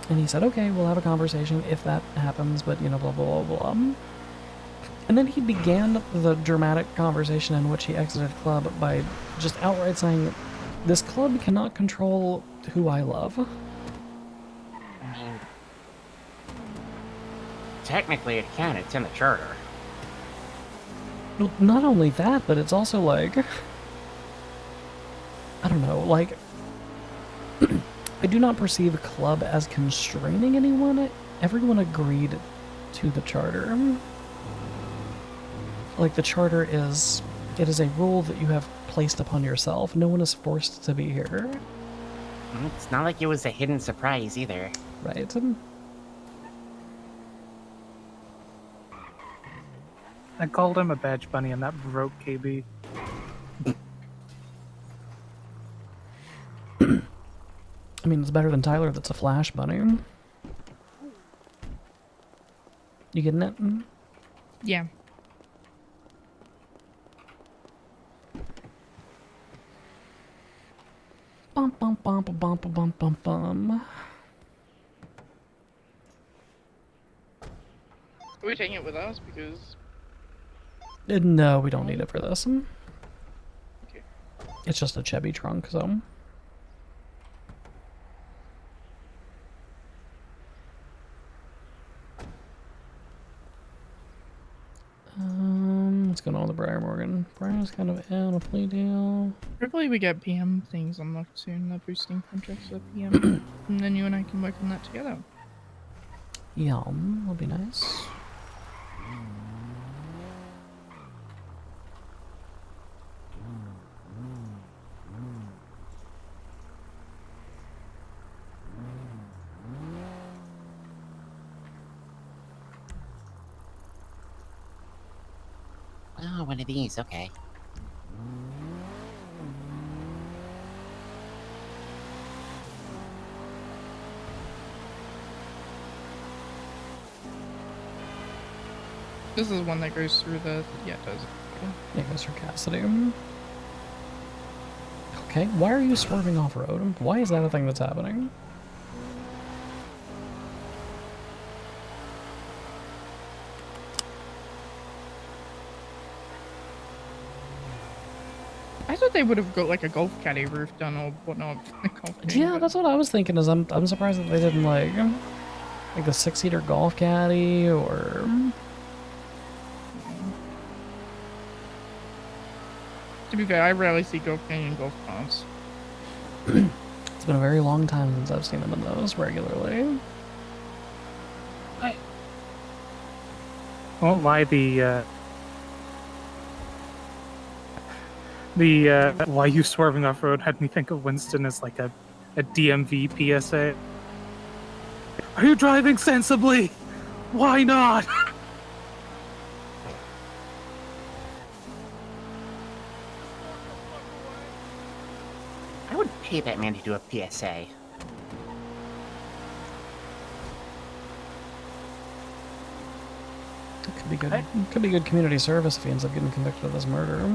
S2: And he said, okay, we'll have a conversation if that happens, but, you know, blah, blah, blah, blah. And then he began the dramatic conversation in which he exited the club by just outright saying, this club cannot control who I love.
S17: I mean, technically it can. It's in the charter.
S2: Well, not only that, but it's also like, I don't know, like, I do not perceive a club as constraining anyone. Everyone agreed to the charter. Like, the charter is, it is a rule that you have placed upon yourself. No one is forced to be here.
S17: It's not like it was a hidden surprise either.
S2: Right.
S16: I called him a badge bunny and that broke KB.
S2: I mean, it's better than Tyler that's a flash bunny. You getting it?
S15: Yeah.
S2: Bum bum bum bum bum bum bum bum.
S15: Are we taking it with us? Because...
S2: No, we don't need it for this.
S15: Okay.
S2: It's just a Chevy trunk, so... what's going on with the Briar Morgan? Briar's kind of out of plea deal.
S15: Hopefully we get PM things unlocked soon, the boosting contracts for PM. And then you and I can work on that together.
S2: Yum, that'll be nice.
S17: Oh, one of these, okay.
S15: This is one that goes through the... Yeah, it does.
S2: Yeah, it goes through Cassidy. Okay, why are you swerving off-road? Why is that a thing that's happening?
S15: I thought they would have got like a golf caddy roof done or whatnot.
S2: Yeah, that's what I was thinking. Is I'm surprised that they didn't like the 6-seater golf caddy or.
S15: To be fair, I rarely see golf caddy and golf carts.
S2: It's been a very long time since I've seen them in those regularly.
S16: I won't lie, the why you swerving off road had me think of Winston as like a DMV PSA. Are you driving sensibly? Why not?
S17: I would pay that man to do a PSA.
S2: It could be good. It could be good community service if he ends up getting convicted of this murder.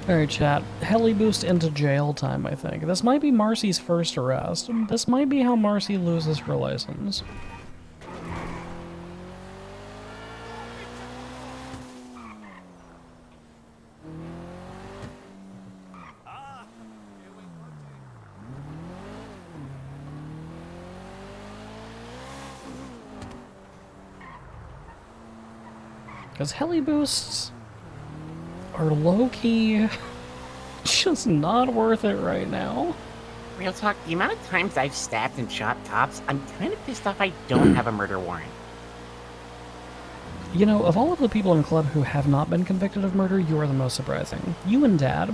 S2: Alright, chat. Heli boost into jail time, I think. This might be Marcy's first arrest. This might be how Marcy loses her license. Because heli boosts are low-key just not worth it right now.
S17: Real talk, the amount of times I've stabbed and shot cops, I'm kind of pissed off I don't have a murder warrant.
S2: You know, of all of the people in club who have not been convicted of murder, you are the most surprising. You and Dad.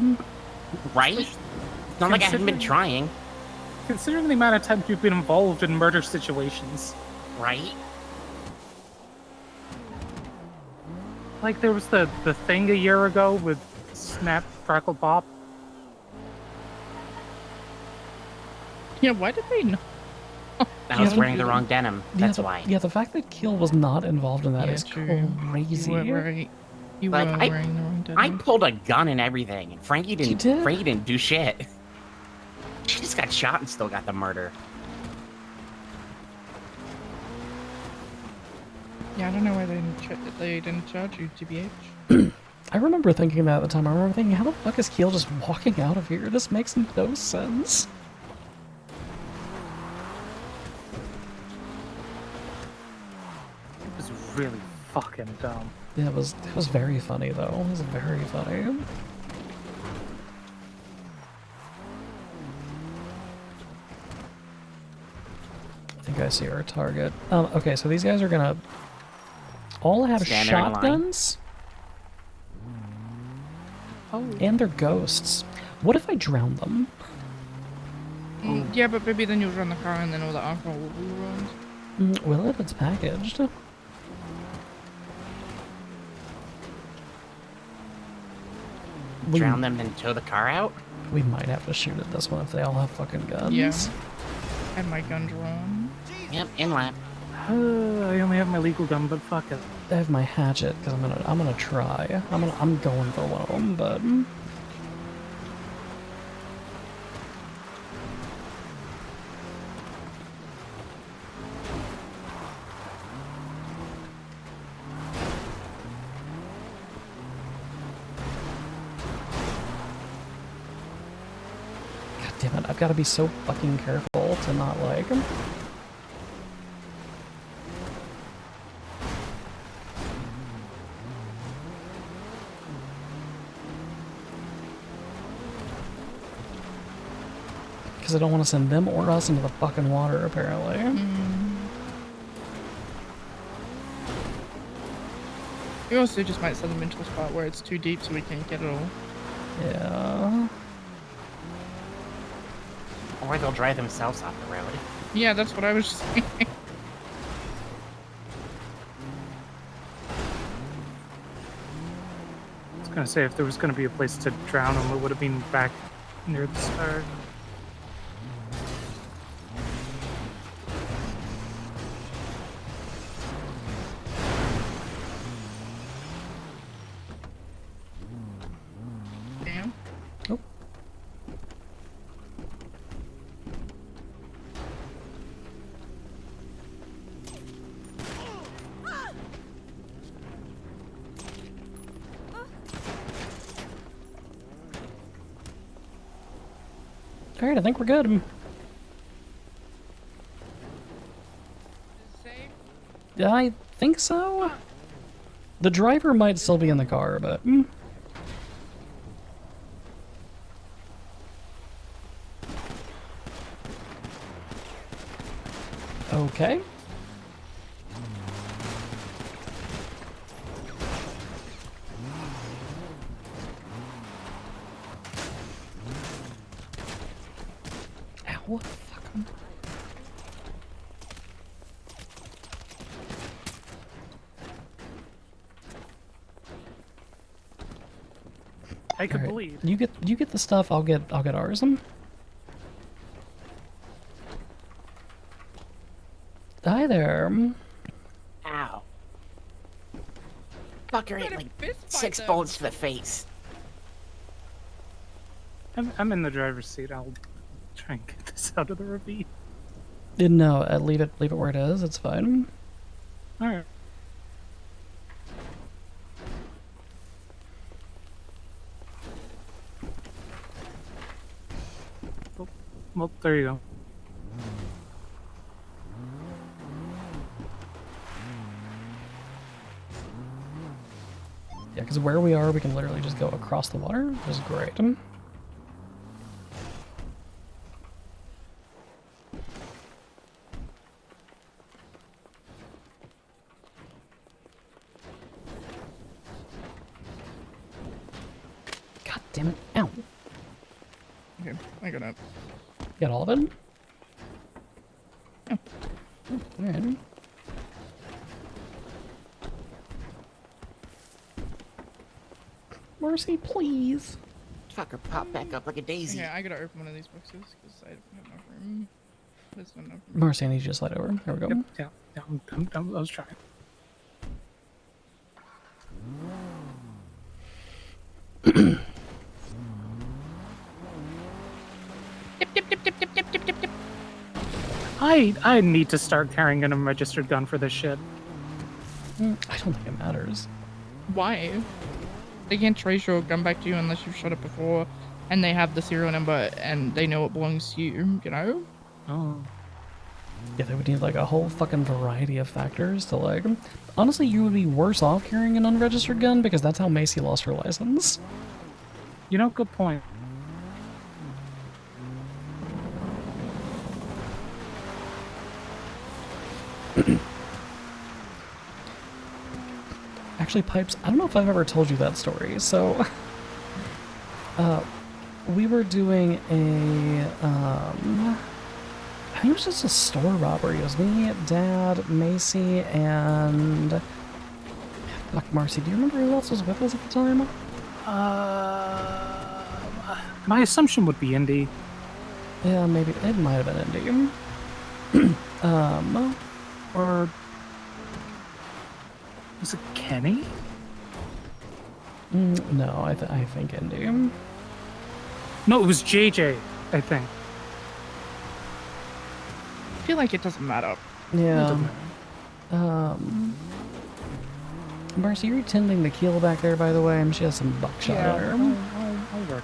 S17: Right? not like I haven't been trying.
S16: Considering the amount of times you've been involved in murder situations.
S17: Right?
S16: Like there was the thing a year ago with Snap Crackle Pop.
S15: Yeah, why did they know?
S17: I was wearing the wrong denim. That's why.
S2: Yeah, the fact that Keel was not involved in that
S15: Yeah,
S2: is
S15: true.
S2: crazy.
S15: You were right. You
S17: Like,
S15: were wearing the wrong denim.
S17: I pulled a gun and everything, and Frankie
S2: did?
S17: didn't do shit. She just got shot and still got the murder.
S15: Yeah, I don't know why they didn't charge you, TBH.
S2: I remember thinking that at the time. I remember thinking, how the fuck is Keel just walking out of here? This makes no sense.
S16: It was really fucking dumb.
S2: Yeah, it was very funny though. It was very funny. I think I see our target. Okay, so these guys are gonna all have
S17: Stand there in line.
S2: shotguns.
S15: Oh.
S2: And they're ghosts. What if I drown them?
S15: Yeah, but maybe then you'll run the car and then all the alcohol will be ruined.
S2: Will it? It's packaged.
S17: Drown them, then tow the car out?
S2: We might have to shoot at this one if they all have fucking guns.
S15: Yeah. I had my gun drawn.
S17: Yep, in lap.
S16: I only have my legal gun, but fuck it.
S2: I have my hatchet because I'm gonna try. I'm going for one of them, but. God damn it! I've got to be so fucking careful to not like. Because I don't want to send them or us into the fucking water, apparently.
S15: We also just might send them into a spot where it's too deep so we can't get it all.
S2: Yeah.
S17: Or they'll drive themselves off the road.
S15: Yeah, that's what I was saying.
S16: I was gonna say if there was gonna be a place to drown them, it would have been back near the start.
S15: Damn.
S2: Oh. Alright, I think we're good. I think so. The driver might still be in the car, but... Okay. Ow, fuck 'em.
S16: I could
S2: Alright,
S16: believe.
S2: You get the stuff, I'll get ours. Hi there.
S17: Ow. Fucker hit like 6 bullets to the face.
S5: I'm in the driver's seat. I'll try and get this out of the ravine.
S2: No, leave it where it is. It's fine.
S5: All right. Oh, well, there you go.
S2: Yeah, because where we are, we can literally just go across the water, which is great. God damn it. Ow.
S15: Okay, I got up.
S2: Got all of it?
S15: Yeah.
S2: Alright. Mercy, please.
S17: Fucker pop back up like a daisy.
S15: Okay, I gotta open one of these boxes because I don't have enough room. There's not enough room.
S2: Mercy, I need you to slide over. There we go.
S16: Yep, yeah, I was trying. I need to start carrying an unregistered gun for this shit.
S2: I don't think it matters.
S15: Why? They can't trace your gun back to you unless you've shot it before, and they have the serial number and they know it belongs to you. You know?
S16: Oh.
S2: Yeah, they would need like a whole fucking variety of factors to like. Honestly, you would be worse off carrying an unregistered gun because that's how Macy lost her license.
S16: You know, good point.
S2: Actually, Pipes, I don't know if I've ever told you that story. So, we were doing I think it was just a store robbery. It was me, Dad, Macy, and... Fuck, Marcy, do you remember who else was with us at the time?
S16: My assumption would be Indy.
S2: Yeah, maybe. It might have been Indy.
S16: Or... Was it Kenny?
S2: No, I think Indy.
S16: No, it was JJ, I think.
S15: I feel like it doesn't matter.
S2: Yeah. Marcy, you're tending the keel back there, by the way, and she has some buckshot in her.
S16: I'll work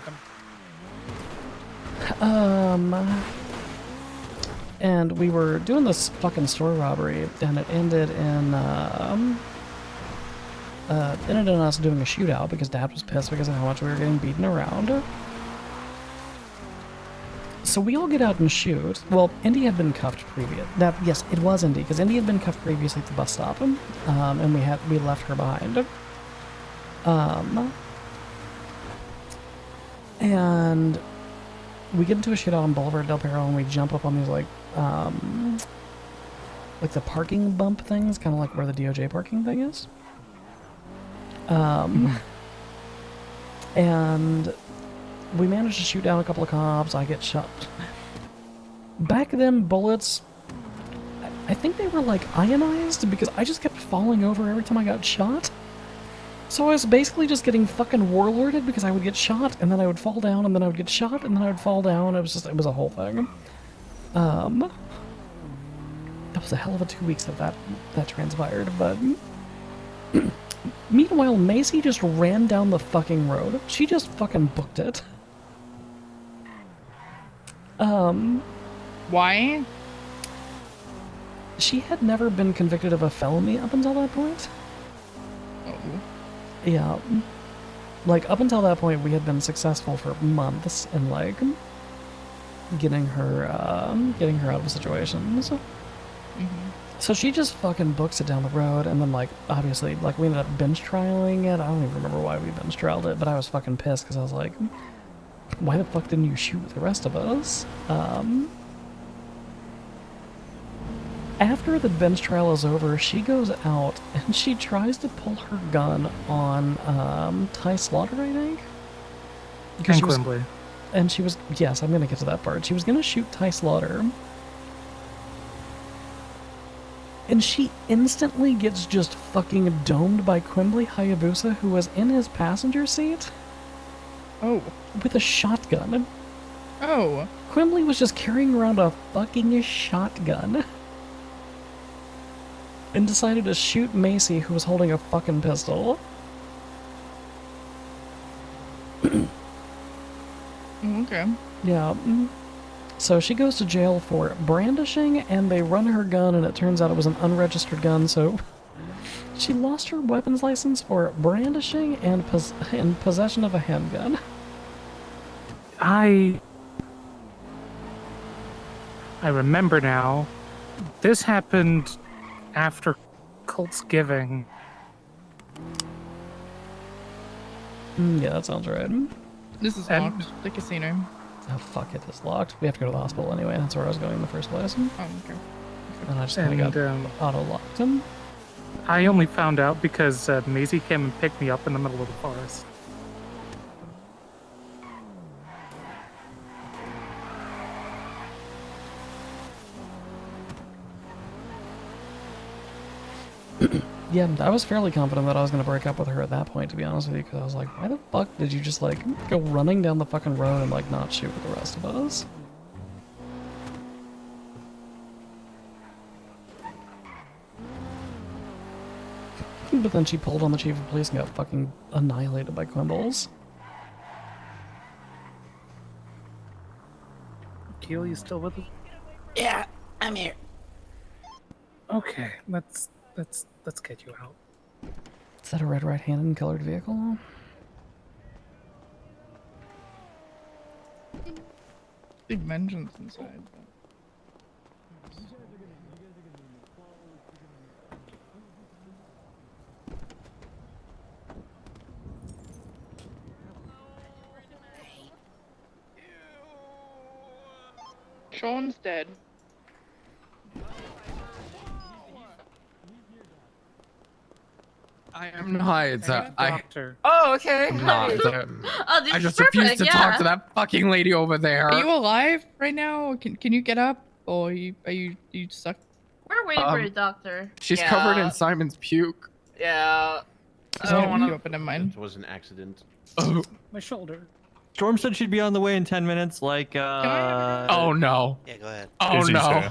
S2: And we were doing this fucking store robbery, and it ended in us doing a shootout because Dad was pissed because of how much we were getting beaten around. So we all get out and shoot. Well, Indy had been cuffed previous. Yes, it was Indy, because Indy had been cuffed previously at the bus stop, and we left her behind. And we get into a shootout on Boulevard Del Perro, and we jump up on these like the parking bump things, kind of like where the DOJ parking thing is. And we managed to shoot down a couple of cops. I get shot. Back then, bullets, I think they were like ionized because I just kept falling over every time I got shot. So I was basically just getting fucking warlorded because I would get shot and then I would fall down and then I would get shot and then I would fall down. It was a whole thing. That was a hell of a 2 weeks that transpired, but meanwhile, Macy just ran down the fucking road. She just fucking booked it.
S15: Why?
S2: She had never been convicted of a felony up until that point.
S15: Oh.
S2: Yeah. Like, up until that point, we had been successful for months in, like, getting her out of situations. So she just fucking books it down the road, and then, like, obviously, like, we ended up bench trialing it. I don't even remember why we bench trialed it, but I was fucking pissed, because I was like, why the fuck didn't you shoot the rest of us? After the bench trial is over, she goes out, and she tries to pull her gun on, Ty Slaughter, I think?
S16: And Quimbley.
S2: And she was, yes, I'm gonna get to that part. She was gonna shoot Ty Slaughter. And she instantly gets just fucking domed by Quimbley Hayabusa, who was in his passenger seat.
S15: Oh.
S2: With a shotgun.
S15: Oh.
S2: Quimbley was just carrying around a fucking shotgun. And decided to shoot Macy, who was holding a fucking pistol.
S15: Okay.
S2: Yeah. So she goes to jail for brandishing, and they run her gun, and it turns out it was an unregistered gun, so she lost her weapons license for brandishing and possession of a handgun.
S16: I remember now. This happened after Cultsgiving.
S2: Yeah, that sounds right.
S15: This is locked. The casino.
S2: Oh fuck, it is locked. We have to go to the hospital anyway. That's where I was going in the first place.
S15: Oh, okay.
S2: And I just kind of got auto-locked him.
S16: I only found out because Maisie came and picked me up in the middle of the forest.
S2: Yeah, I was fairly confident that I was going to break up with her at that point, to be honest with you, because I was like, why the fuck did you just, like, go running down the fucking road and, like, not shoot with the rest of us? But then she pulled on the chief of police and got fucking annihilated by Quimbles.
S16: Keel, you still with us?
S17: Yeah, I'm here.
S16: Okay, let's get you out.
S2: Is that a red right-handed colored vehicle?
S15: Big vengeance inside. Sean's dead.
S1: I am not. It's
S15: Oh, okay.
S1: not.
S15: Oh, this
S1: I
S15: is
S1: just refuse
S15: perfect,
S1: to
S15: yeah.
S1: talk to that fucking lady over there.
S15: Are you alive right now? Can you get up? Or are you stuck?
S6: We're waiting for a doctor.
S1: She's covered in Simon's puke.
S6: Yeah.
S15: I don't want to open in mine.
S9: It was an accident.
S1: Oh.
S16: My shoulder.
S23: Storm said she'd be on the way in 10 minutes. Like,
S1: Oh no.
S9: Yeah, go ahead.
S1: Oh no.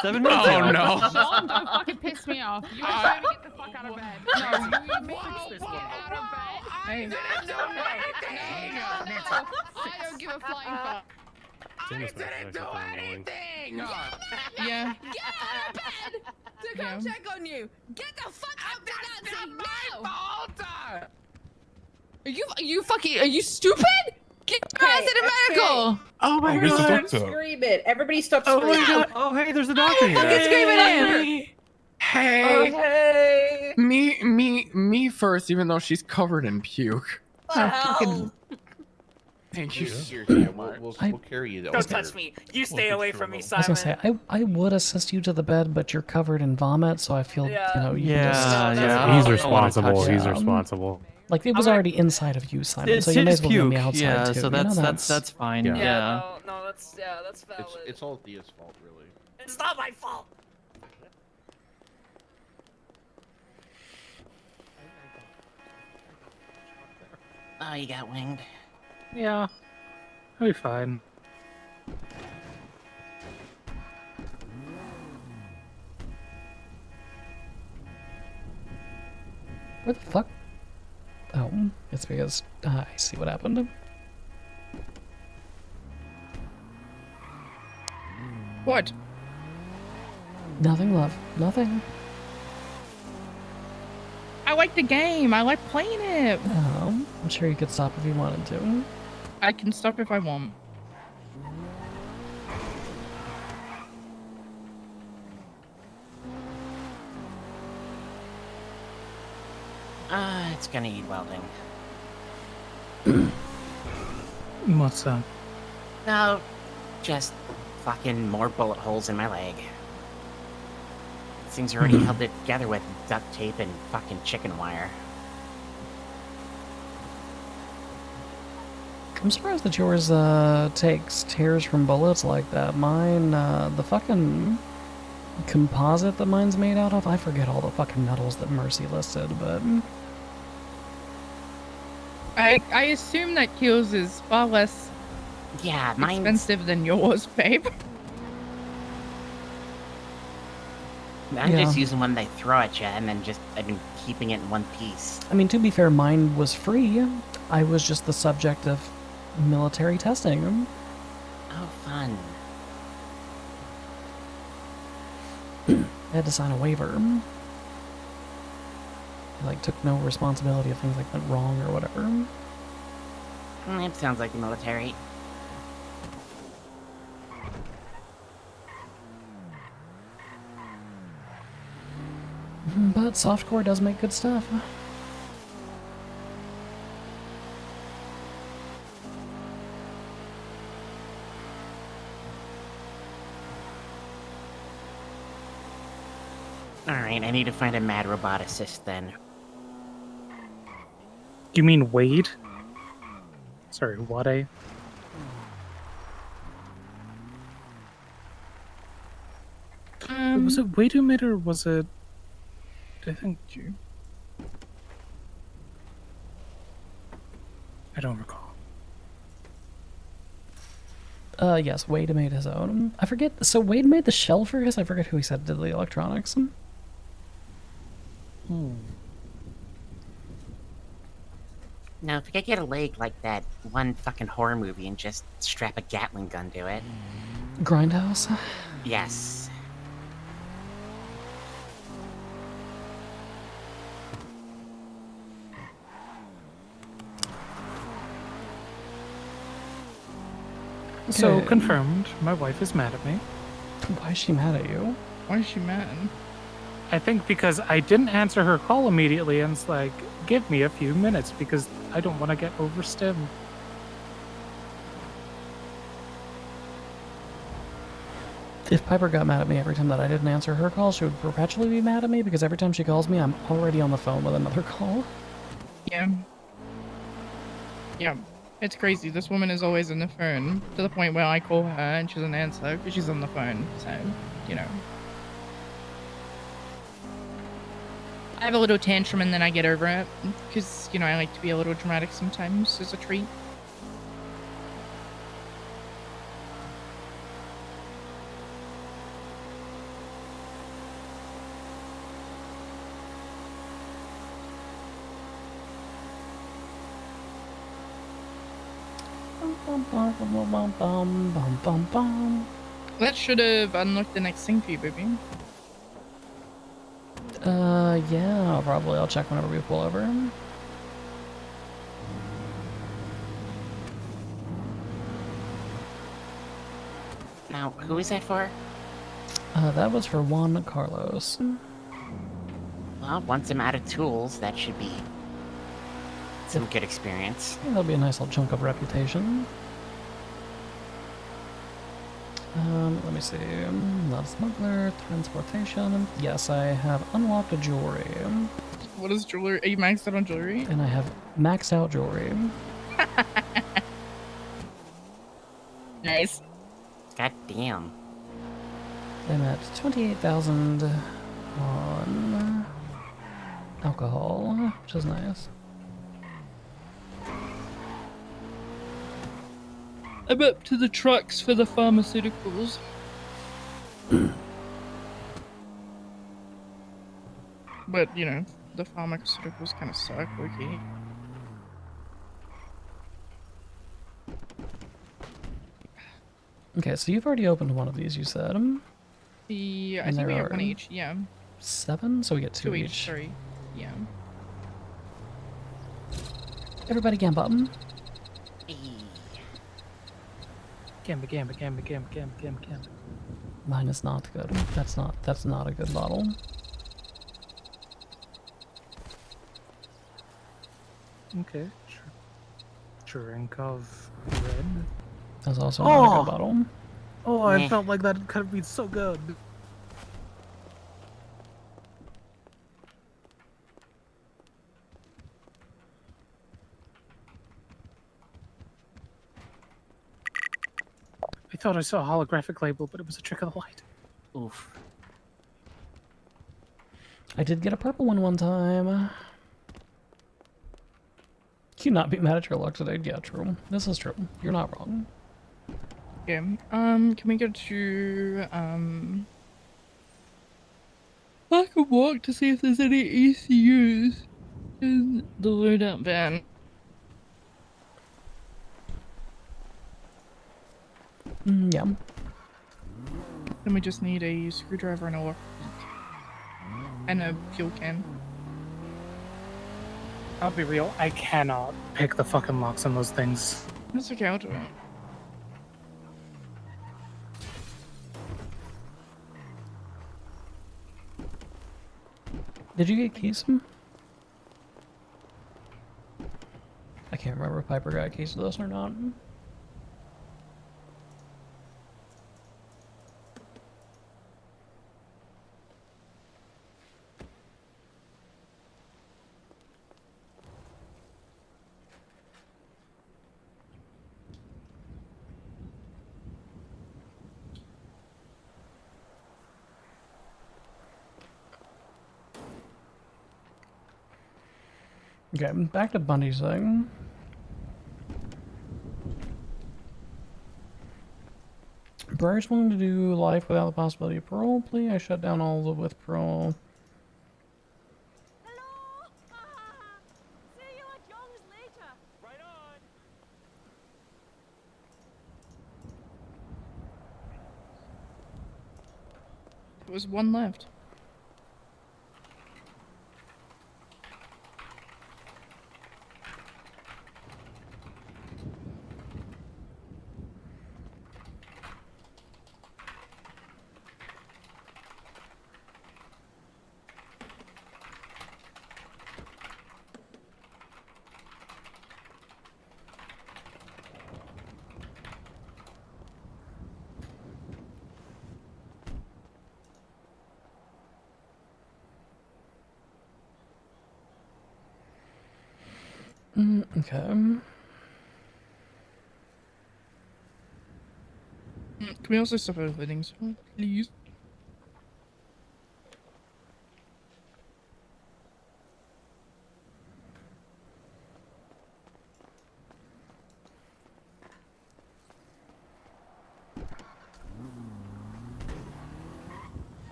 S23: 7 minutes.
S1: Oh
S23: ago.
S1: no.
S12: Sean, don't fucking piss me off. You trying to get the fuck out of bed. No, you make this one. Out of bed. I didn't do anything. I don't give a flying fuck.
S1: I didn't do anything.
S15: Yeah.
S12: Get out of bed to come check on you. Get the fuck out of Nazi now. Are you stupid? Get your ass to the medical.
S1: Oh my god.
S12: Scream it. Everybody stop
S23: Oh
S12: screaming.
S23: my god. Oh, hey, there's a doctor here.
S12: Fucking screaming at her.
S1: Hey. Me first, even though she's covered in puke. Thank you so much.
S9: We'll carry you.
S24: Don't touch me. You stay away from me,
S2: I was
S24: Simon.
S2: gonna say, I would assist you to the bed, but you're covered in vomit, so I feel, you know, you can just...
S23: He's responsible. He's responsible.
S2: Like, it was already inside of you, Simon,
S23: It's
S2: so you may
S23: his
S2: as well give me
S23: puke.
S2: outside,
S23: Yeah,
S2: too.
S23: so
S2: You know,
S23: that's fine. Yeah.
S24: No, that's valid.
S9: It's all Thea's fault, really.
S24: It's not my fault.
S17: Oh, you got winged.
S16: Yeah, I'll be fine.
S2: Where the fuck? Oh, it's because I see what happened.
S15: What?
S2: Nothing, love. Nothing.
S15: I like the game. I like playing it.
S2: I'm sure you could stop if you wanted to.
S15: I can stop if I want.
S17: It's gonna need welding.
S16: What's that?
S17: No, just fucking more bullet holes in my leg. Things are already held together with duct tape and fucking chicken wire.
S2: I'm surprised that yours takes tears from bullets like that. Mine, the fucking composite that mine's made out of, I forget all the fucking metals that Mercy listed, but...
S15: I assume that Keel's is far less expensive than yours, babe.
S17: I'm
S2: Yeah.
S17: just using one they throw at you and then I've been keeping it in one piece.
S2: I mean, to be fair, mine was free. I was just the subject of military testing.
S17: Oh, fun.
S2: I had to sign a waiver. I, like, took no responsibility if things, like, went wrong or whatever.
S17: It sounds like the military.
S2: But softcore does make good stuff.
S17: Alright, I need to find a mad roboticist then.
S16: You mean Wade? Sorry, what a? Was it Wade who made it, or was it? I think you. I don't recall.
S2: Yes, Wade made his own. I forget. So Wade made the shell for his. I forget who he said did the electronics.
S17: Now, if we could get a leg like that one fucking horror movie and just strap a Gatling gun to it.
S2: Grindhouse.
S17: Yes.
S16: So
S2: Okay.
S16: confirmed, my wife is mad at me.
S2: Why is she mad at you?
S15: Why is she mad?
S16: I think because I didn't answer her call immediately, and it's like, give me a few minutes because I don't want to get overstimmed.
S2: If Piper got mad at me every time that I didn't answer her call, she would perpetually be mad at me because every time she calls me, I'm already on the phone with another call.
S15: Yeah. Yeah. It's crazy. This woman is always on the phone to the point where I call her and she doesn't answer because she's on the phone. So, you know. I have a little tantrum and then I get over it because, you know, I like to be a little dramatic sometimes as a treat. That should have unlocked the next thing for you, baby.
S2: Yeah, probably. I'll check whenever we pull over.
S17: Now, who is that for?
S2: That was for Juan Carlos.
S17: Well, once I'm out of tools, that should be some good experience.
S2: Yeah, that'll be a nice little chunk of reputation. Let me see. Not a smuggler, transportation. Yes, I have unlocked a jewelry.
S15: What is jewelry? Are you maxed out on jewelry?
S2: And I have maxed out jewelry.
S15: Nice.
S17: God damn.
S2: I'm at 28,000 on alcohol, which is nice.
S15: I'm up to the trucks for the pharmaceuticals. But, you know, the pharmaceuticals kind of suck, okay?
S2: Okay, so you've already opened one of these, you said.
S15: I
S2: And
S15: think
S2: there
S15: we have
S2: are
S15: one each, yeah.
S2: 7, so we get 2 each.
S15: Sorry. Yeah.
S2: Everybody can button.
S16: Gamba.
S2: Mine is not good. That's not a good bottle.
S16: Okay, drink of red.
S2: That's also not a
S16: Oh!
S2: good bottle.
S16: Oh, I felt like that could have been so good. I thought I saw a holographic label, but it was a trick of the light.
S17: Oof.
S2: I did get a purple one time. Can you not be mad at your luck today? Yeah, true. This is true. You're not wrong.
S15: Okay, can we go to, I can walk to see if there's any ECUs in the loadout van.
S2: Yeah.
S15: Then we just need a screwdriver and a lock. And a fuel can.
S16: I'll be real, I cannot pick the fucking locks on those things.
S15: That's okay, I'll do it.
S2: Did you get keys? I can't remember if Piper got keys to this or not. Okay, back to Bundy's thing. Briar's willing to do life without the possibility of parole plea. I shut down all the with parole.
S15: There was one left.
S2: Okay.
S15: Can we also stop overloading, please?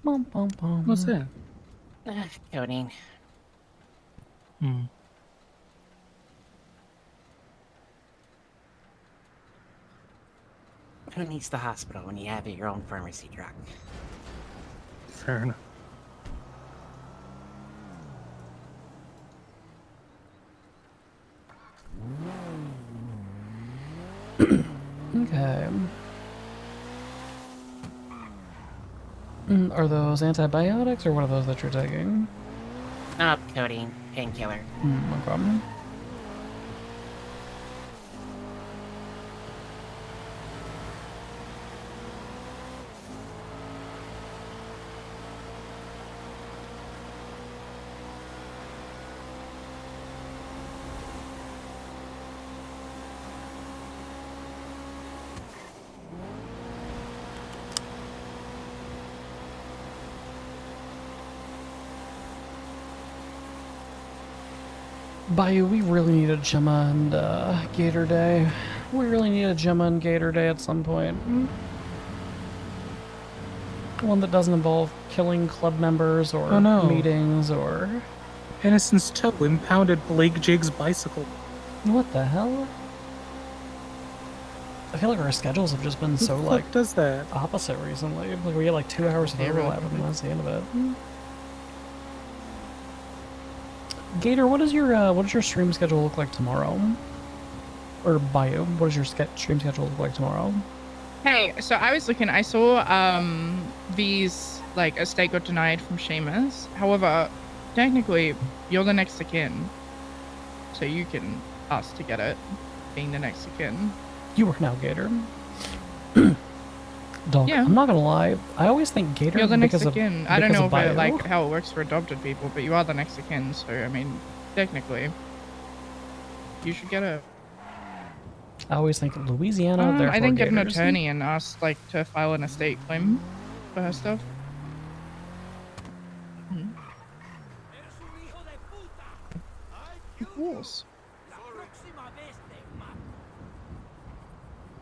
S2: Bum, bum, bum.
S5: What's that?
S17: Coding.
S5: Hmm.
S17: Who needs the hospital when you have your own pharmacy truck?
S21: Fair enough.
S2: Okay. Are those antibiotics or what are those that you're taking?
S17: Oh, codeine, painkiller.
S2: No problem. Bayou, we really need a Gemma and Gator Day. We really need a Gemma and Gator Day at some point. One that doesn't involve killing club members or
S5: Oh, no.
S2: meetings or...
S5: Innocent's toe impounded Blake Jig's bicycle.
S2: What the hell? I feel like our schedules have just been
S5: Who
S2: so,
S5: the
S2: like,
S5: fuck does that?
S2: opposite recently. Like, we get, like, 2 hours of
S15: Yeah, really.
S2: overlap, and that's the end of it. Gator, what is your stream schedule look like tomorrow? Or Bayou, what does your stream schedule look like tomorrow?
S15: Hey, so I was looking, I saw these, like, a state got denied from Seamus. However, technically, you're the next of kin. So you can ask to get it, being the next of kin.
S2: You are now Gator. Dog,
S15: Yeah.
S2: I'm not gonna lie, I always think Gator
S15: You're the next
S2: because
S15: of kin. I don't
S2: because
S15: know
S2: of
S15: if it,
S2: Bayou.
S15: like, how it works for adopted people, but you are the next of kin, so, I mean, technically, you should get it.
S2: I always think Louisiana, therefore
S15: I think get an
S2: Gators.
S15: attorney and ask, like, to file an estate claim for her stuff. Of course.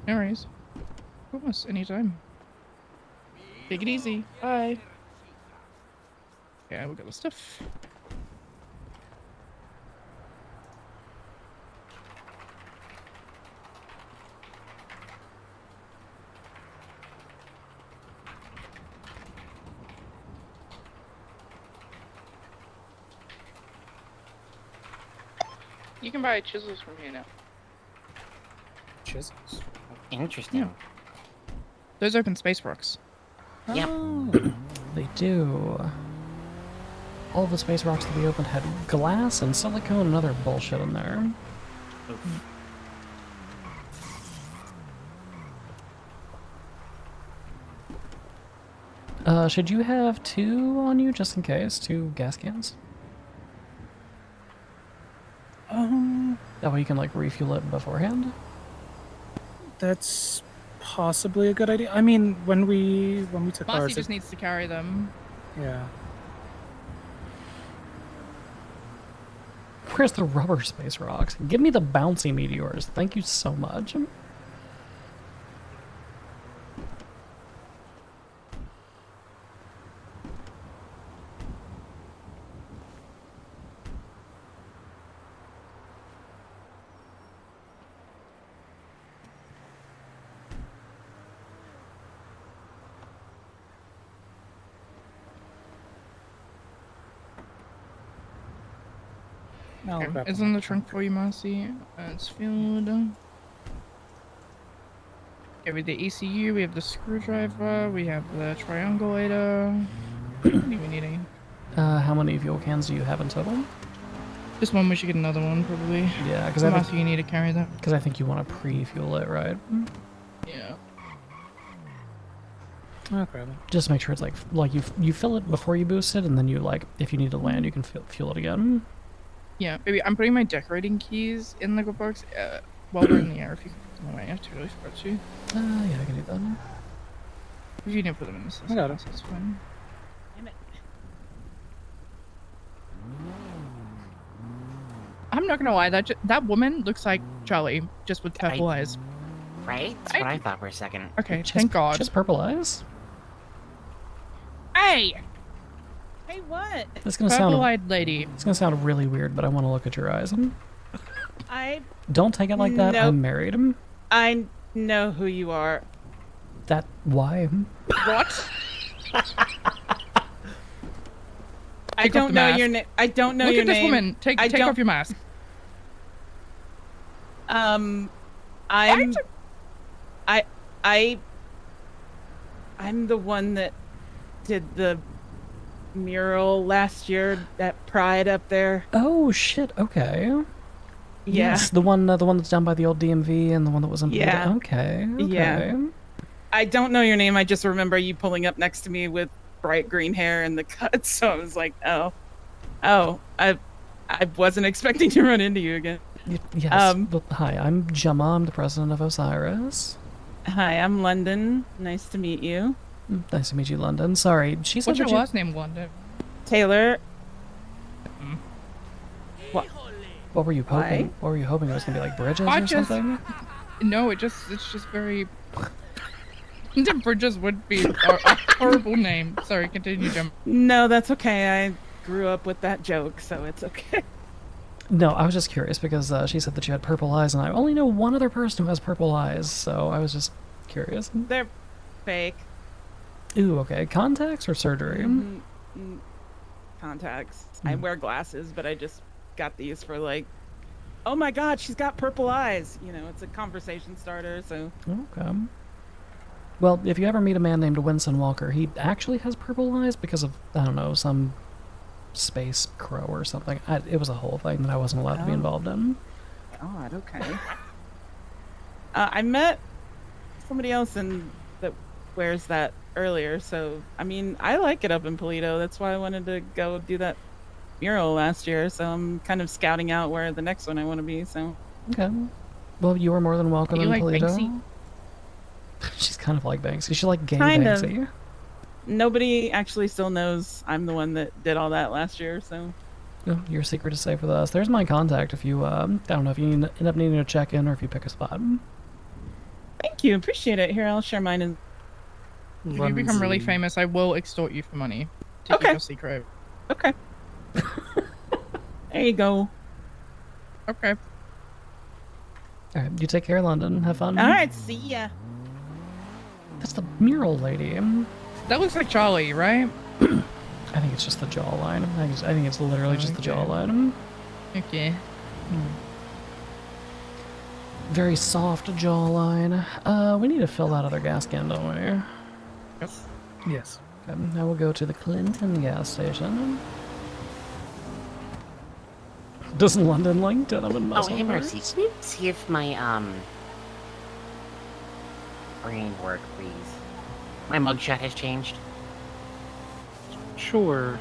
S15: No worries. Of course, anytime. Take it easy. Bye. Yeah, we got the stuff. You can buy chisels from here now.
S5: Chisels?
S17: Interesting.
S15: Yeah. Those open space rocks.
S17: Yep.
S2: Oh, they do. All of the space rocks that we opened had glass and silicone and other bullshit in there. Should you have 2 on you just in case? 2 gas cans? That way you can like refuel it beforehand.
S16: That's possibly a good idea. I mean, when we took
S15: Mossy
S16: ours,
S15: just
S16: it-
S15: needs to carry them.
S16: yeah.
S2: Where's the rubber space rocks? Give me the bouncy meteors. Thank you so much.
S16: I'll
S15: Okay,
S16: grab
S15: it's
S16: them.
S15: in the trunk for you, Mossy. It's filled. Okay, we have the ECU, we have the screwdriver, we have the triangulator. What do we need?
S2: How many fuel cans do you have in total?
S15: Just one, we should get another one, probably.
S2: Yeah, because
S15: So
S2: I
S15: Mossy,
S2: think
S15: you need to carry that.
S2: because I think you want to pre-fuel it, right?
S15: Yeah.
S16: Okay.
S2: Just make sure it's like you fill it before you boost it, and then you like if you need to land, you can fuel it again.
S15: Yeah, baby, I'm putting my decorating keys in the glove box while we're in the air. If you can put them away, I totally forgot to.
S2: Yeah, I can do that.
S15: If you didn't put them in the system,
S16: I got it.
S15: that's fine. I'm not gonna lie, that woman looks like Charlie, just with purple eyes.
S17: Right? That's what I thought for a second.
S15: Okay, thank God.
S2: Just purple eyes.
S15: Hey!
S24: Hey, what?
S2: That's gonna sound.
S15: Purple-eyed lady.
S2: It's gonna sound really weird, but I want to look at your eyes.
S24: I
S2: Don't take it like that.
S24: Nope.
S2: I'm married.
S24: I know who you are.
S2: That why?
S24: What? I
S15: Take off
S24: don't
S15: the
S24: know
S15: mask.
S24: your name. I don't know
S15: Look
S24: your
S15: at this
S24: name.
S15: woman. Take
S24: I don't-
S15: off your mask.
S24: I'm the one that did the mural last year at Pride up there.
S2: Oh shit. Okay.
S24: Yeah.
S2: Yes, the one that's down by the old DMV and the one that was in.
S24: Yeah.
S2: Okay.
S24: Yeah. I don't know your name. I just remember you pulling up next to me with bright green hair and the cut. So I was like, oh, I wasn't expecting to run into you again.
S2: Yes. Well, hi, I'm Gemma. I'm the president of Osiris.
S24: Hi, I'm London. Nice to meet you.
S2: Nice to meet you, London. Sorry, she said
S15: What's your
S2: that you-
S15: last name, Wanda?
S24: Taylor.
S2: What were you hoping? What were you hoping it was gonna be like Bridges
S15: I
S2: or
S15: just-
S2: something?
S15: No, it's just very. The Bridges would be a horrible name. Sorry, continue, Jim.
S24: No, that's okay. I grew up with that joke, so it's okay.
S2: No, I was just curious because she said that you had purple eyes, and I only know one other person who has purple eyes, so I was just curious.
S24: They're fake.
S2: Ooh, okay. Contacts or surgery?
S24: Contacts. I wear glasses, but I just got these for like, oh my god, she's got purple eyes. You know, it's a conversation starter, so.
S2: Okay. Well, if you ever meet a man named Winston Walker, he actually has purple eyes because of, I don't know, some space crow or something. It was a whole thing that I wasn't allowed to be
S24: Oh.
S2: involved in.
S24: God, okay. I met somebody else that wears that earlier, so I mean, I like it up in Polito. That's why I wanted to go do that mural last year. So I'm kind of scouting out where the next one I want to be. So.
S2: Okay. Well, you are more than welcome
S24: You
S2: in
S24: like
S2: Polito.
S24: Banksy?
S2: She's kind of like Banksy. She's like gay
S24: Kind of.
S2: Banksy.
S24: Nobody actually still knows I'm the one that did all that last year. So.
S2: Oh, your secret is safe with us. There's my contact if you, I don't know if you end up needing to check in or if you pick a spot.
S24: Thank you, appreciate it. Here, I'll share mine.
S15: If you become really famous, I will extort you for money. To keep your secret.
S24: Okay. There you go.
S15: Okay.
S2: Alright, you take care, London. Have fun.
S24: All right, see ya.
S2: That's the mural lady.
S15: That looks like Charlie, right?
S2: I think it's just the jawline. I think it's literally just the jawline.
S15: Okay.
S2: Very soft jawline. We need to fill that other gas can, don't we?
S15: Yes.
S16: Yes.
S2: Okay, now we'll go to the Clinton gas station. Does London like denim and
S17: Oh,
S2: muscle?
S17: hey,
S2: cars?
S17: Mercy. Can you see if my, brain work, please? My mugshot has changed.
S16: Sure.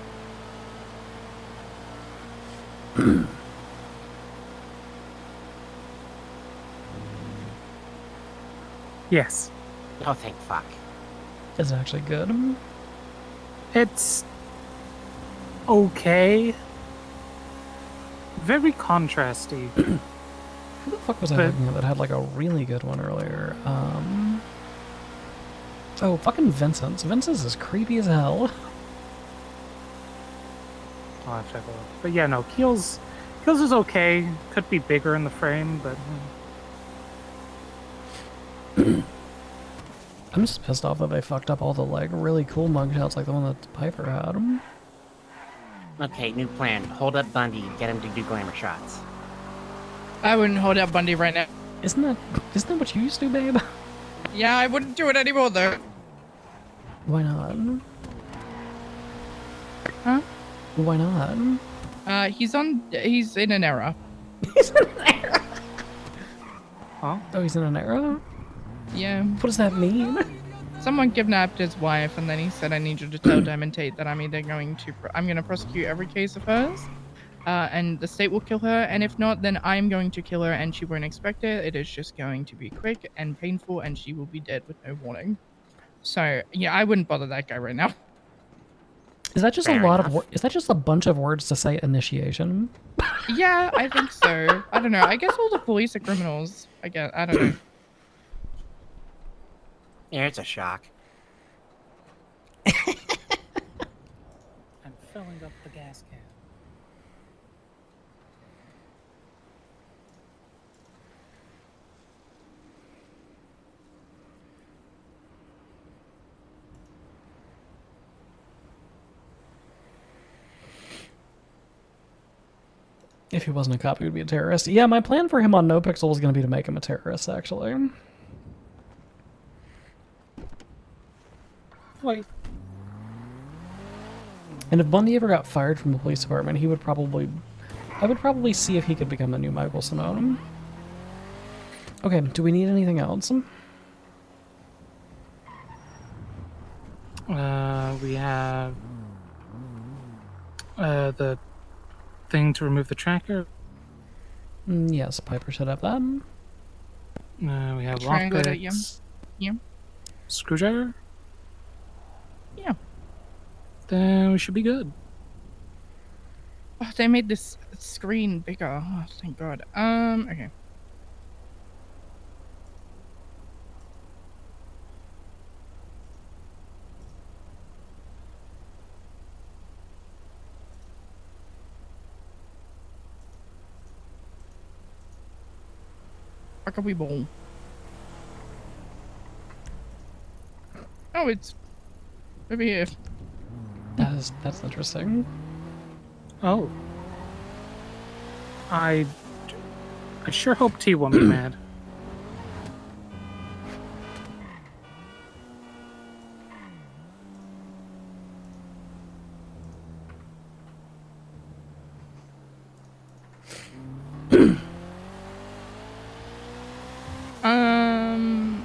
S16: Yes.
S17: Oh, thank fuck.
S2: It's actually good.
S16: It's okay. Very contrasty.
S2: Who the fuck was I looking at that had like a really good one earlier? Oh, fucking Vincent's. Vincent's is creepy as hell.
S16: I'll have to have a look. But yeah, no, Keel's is okay. Could be bigger in the frame, but
S2: I'm just pissed off that they fucked up all the like really cool mugshots like the one that Piper had.
S17: Okay, new plan. Hold up Bundy, get him to do glamour shots.
S15: I wouldn't hold up Bundy right now.
S2: Isn't that what you used to, babe?
S15: Yeah, I wouldn't do it anymore though.
S2: Why not?
S15: Huh?
S2: Why not?
S15: He's in an era.
S2: Huh? Oh, he's in an era?
S15: Yeah.
S2: What does that mean?
S15: Someone kidnapped his wife, and then he said, "I need you to tell Diamond Tate that I'm either going to prosecute every case of hers, and the state will kill her, and if not, then I'm going to kill her, and she won't expect it. It is just going to be quick and painful, and she will be dead with no warning." So yeah, I wouldn't bother that guy right now.
S2: Is that just a lot of? Is that just a bunch of words to say initiation?
S15: Yeah, I think so. I don't know. I guess all the police are criminals. I don't know.
S17: Yeah, it's a shock.
S16: I'm filling up the gas can.
S2: If he wasn't a cop, he would be a terrorist. Yeah, my plan for him on NoPixel was going to be to make him a terrorist, actually.
S16: Wait.
S2: And if Bundy ever got fired from the police department, he would probably... I would probably see if he could become the new Michael Simone. Okay, do we need anything else?
S16: We have the thing to remove the tracker.
S2: Yes, Piper should have that.
S16: We have
S15: Triangle that,
S16: lockpicks.
S15: Yeah.
S16: Screwdriver.
S15: Yeah.
S16: Then we should be good.
S15: Oh, they made this screen bigger. Oh, thank God. Okay. Fuck are we ball? Oh, it's over here.
S2: That's interesting.
S16: Oh. I sure hope T won't be mad.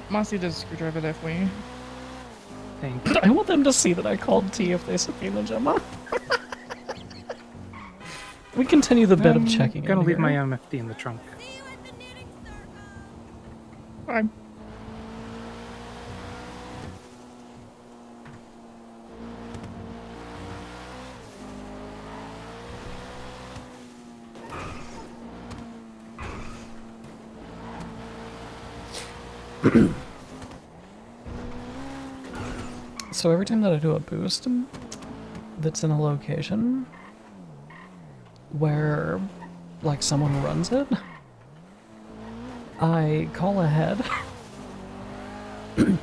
S15: Marcy does a screwdriver there for you.
S16: Thank you.
S2: I want them to see that I called T if they subpoena Gemma. We continue the bit of checking.
S16: I'm gonna
S2: in
S16: leave
S2: here.
S16: my MFD in the trunk.
S15: Fine.
S2: So every time that I do a boost that's in a location where like someone runs it, I call ahead.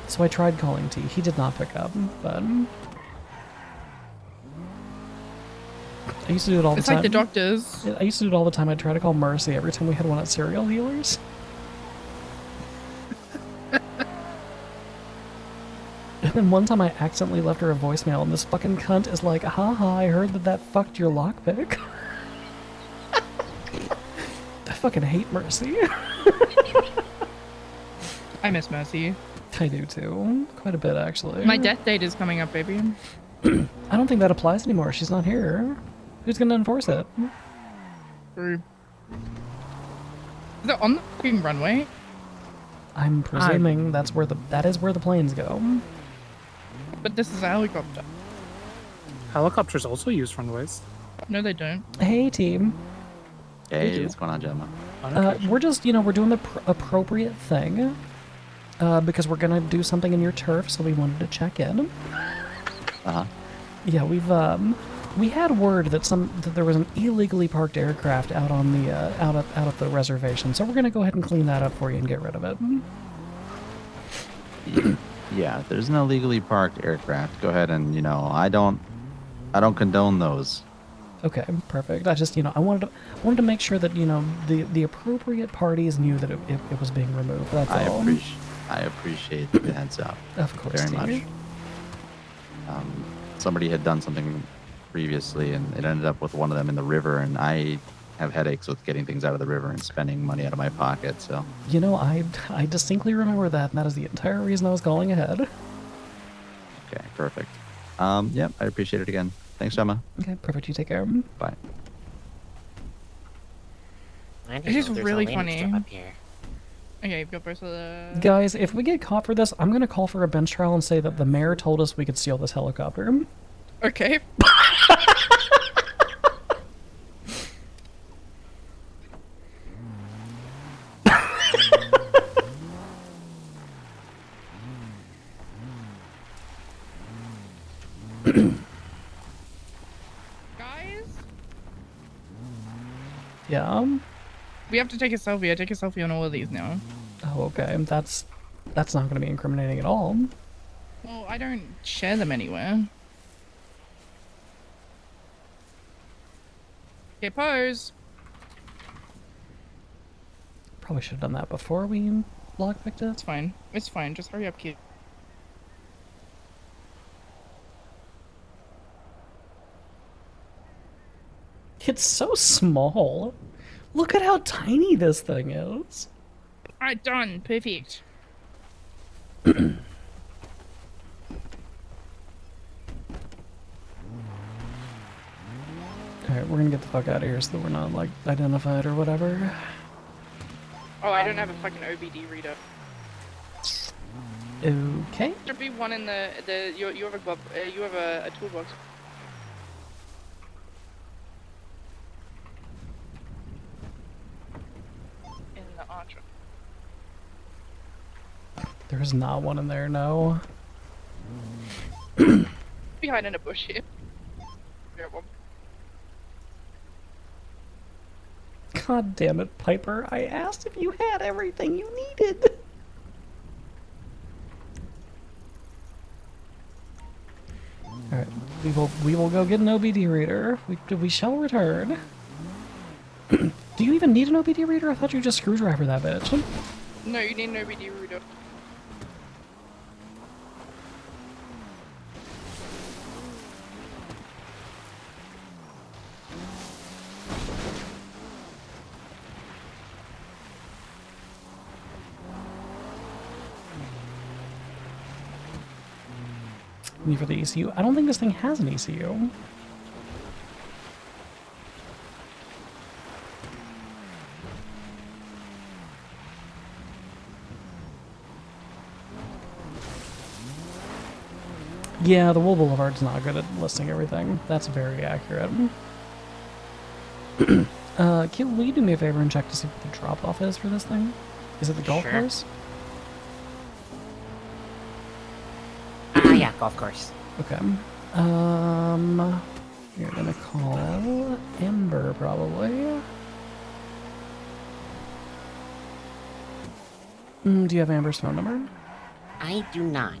S2: So I tried calling T. He did not pick up, but I used to do it all the time.
S15: It's like the doctors.
S2: I used to do it all the time. I'd try to call Mercy every time we had one at Serial Healers. And then one time I accidentally left her a voicemail, and this fucking cunt is like, haha, I heard that fucked your lockpick. I fucking hate Mercy.
S15: I miss Mercy.
S2: I do too. Quite a bit, actually.
S15: My death date is coming up, baby.
S2: I don't think that applies anymore. She's not here. Who's gonna enforce it?
S15: True. Is it on the fucking runway?
S2: I'm presuming that is where the planes go.
S15: But this is a helicopter.
S16: Helicopters also use runways.
S15: No, they don't.
S2: Hey, team.
S8: Hey, what's going on, Gemma?
S2: We're just, we're doing the appropriate thing. Because we're gonna do something in your turf, so we wanted to check in.
S8: Uh-huh.
S2: Yeah, we had word that there was an illegally parked aircraft out on the out at the reservation, so we're gonna go ahead and clean that up for you and get rid of it.
S8: Yeah, there's an illegally parked aircraft. Go ahead and, I don't condone those.
S2: Okay, perfect. I just, I wanted to make sure that, the appropriate parties knew that it was being removed. That's all.
S8: I appreciate the heads up.
S2: Of course,
S8: very
S2: dear.
S8: much. Somebody had done something previously, and it ended up with one of them in the river, and I have headaches with getting things out of the river and spending money out of my pocket. So.
S2: I distinctly remember that, and that is the entire reason I was calling ahead.
S8: Okay, perfect. Yep, I appreciate it again. Thanks, Gemma.
S2: Okay, perfect. You take care.
S8: Bye.
S17: I
S15: It is
S17: know there's a
S15: really
S17: landing
S15: funny.
S17: strip up here.
S15: Okay, you've got both of the...
S2: Guys, if we get caught for this, I'm gonna call for a bench trial and say that the mayor told us we could steal this helicopter.
S15: Okay. Guys?
S2: Yeah.
S15: We have to take a selfie. I take a selfie on all of these now.
S2: Oh, okay. That's not gonna be incriminating at all.
S15: Well, I don't share them anywhere. Okay, pose.
S2: Probably should have done that before we lockpicked it.
S15: It's fine. It's fine. Just hurry up, kid.
S2: It's so small. Look at how tiny this thing is.
S15: Alright, done. Perfect.
S2: Alright, we're gonna get the fuck out of here so that we're not, like, identified or whatever.
S15: Oh, I don't have a fucking OBD reader.
S2: Okay.
S15: Should be one in the you have a glove, you have a toolbox. In the archer.
S2: There is not one in there, no.
S15: Behind in a bush here. Grab one.
S2: God damn it, Piper. I asked if you had everything you needed. Alright, we will go get an OBD reader. We shall return. Do you even need an OBD reader? I thought you just screwdriver that bitch.
S15: No, you need an OBD reader.
S2: Need for the ECU. I don't think this thing has an ECU. Yeah, the Wool Boulevard's not good at listing everything. That's very accurate. Kid, will you do me a favor and check to see what the drop-off is for this thing? Is it the golf
S17: Sure.
S2: course?
S17: Yeah, golf course.
S2: Okay. You're gonna call Ember, probably. Do you have Amber's phone number?
S17: I do not.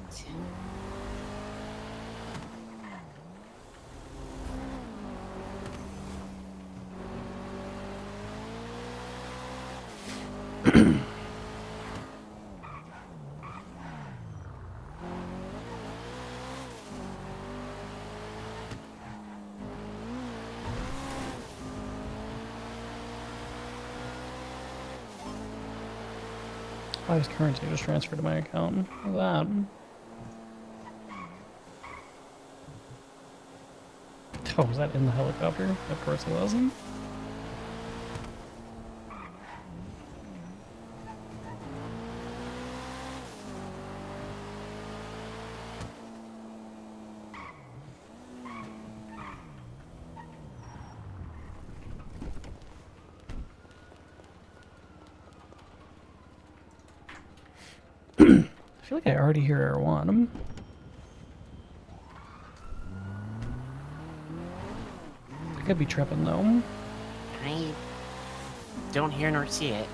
S2: Oh, his currency just transferred to my account. Look at that. Oh, was that in the helicopter? Of course it wasn't. I feel like I already hear Air 1. I could be tripping though.
S17: I don't hear nor see it.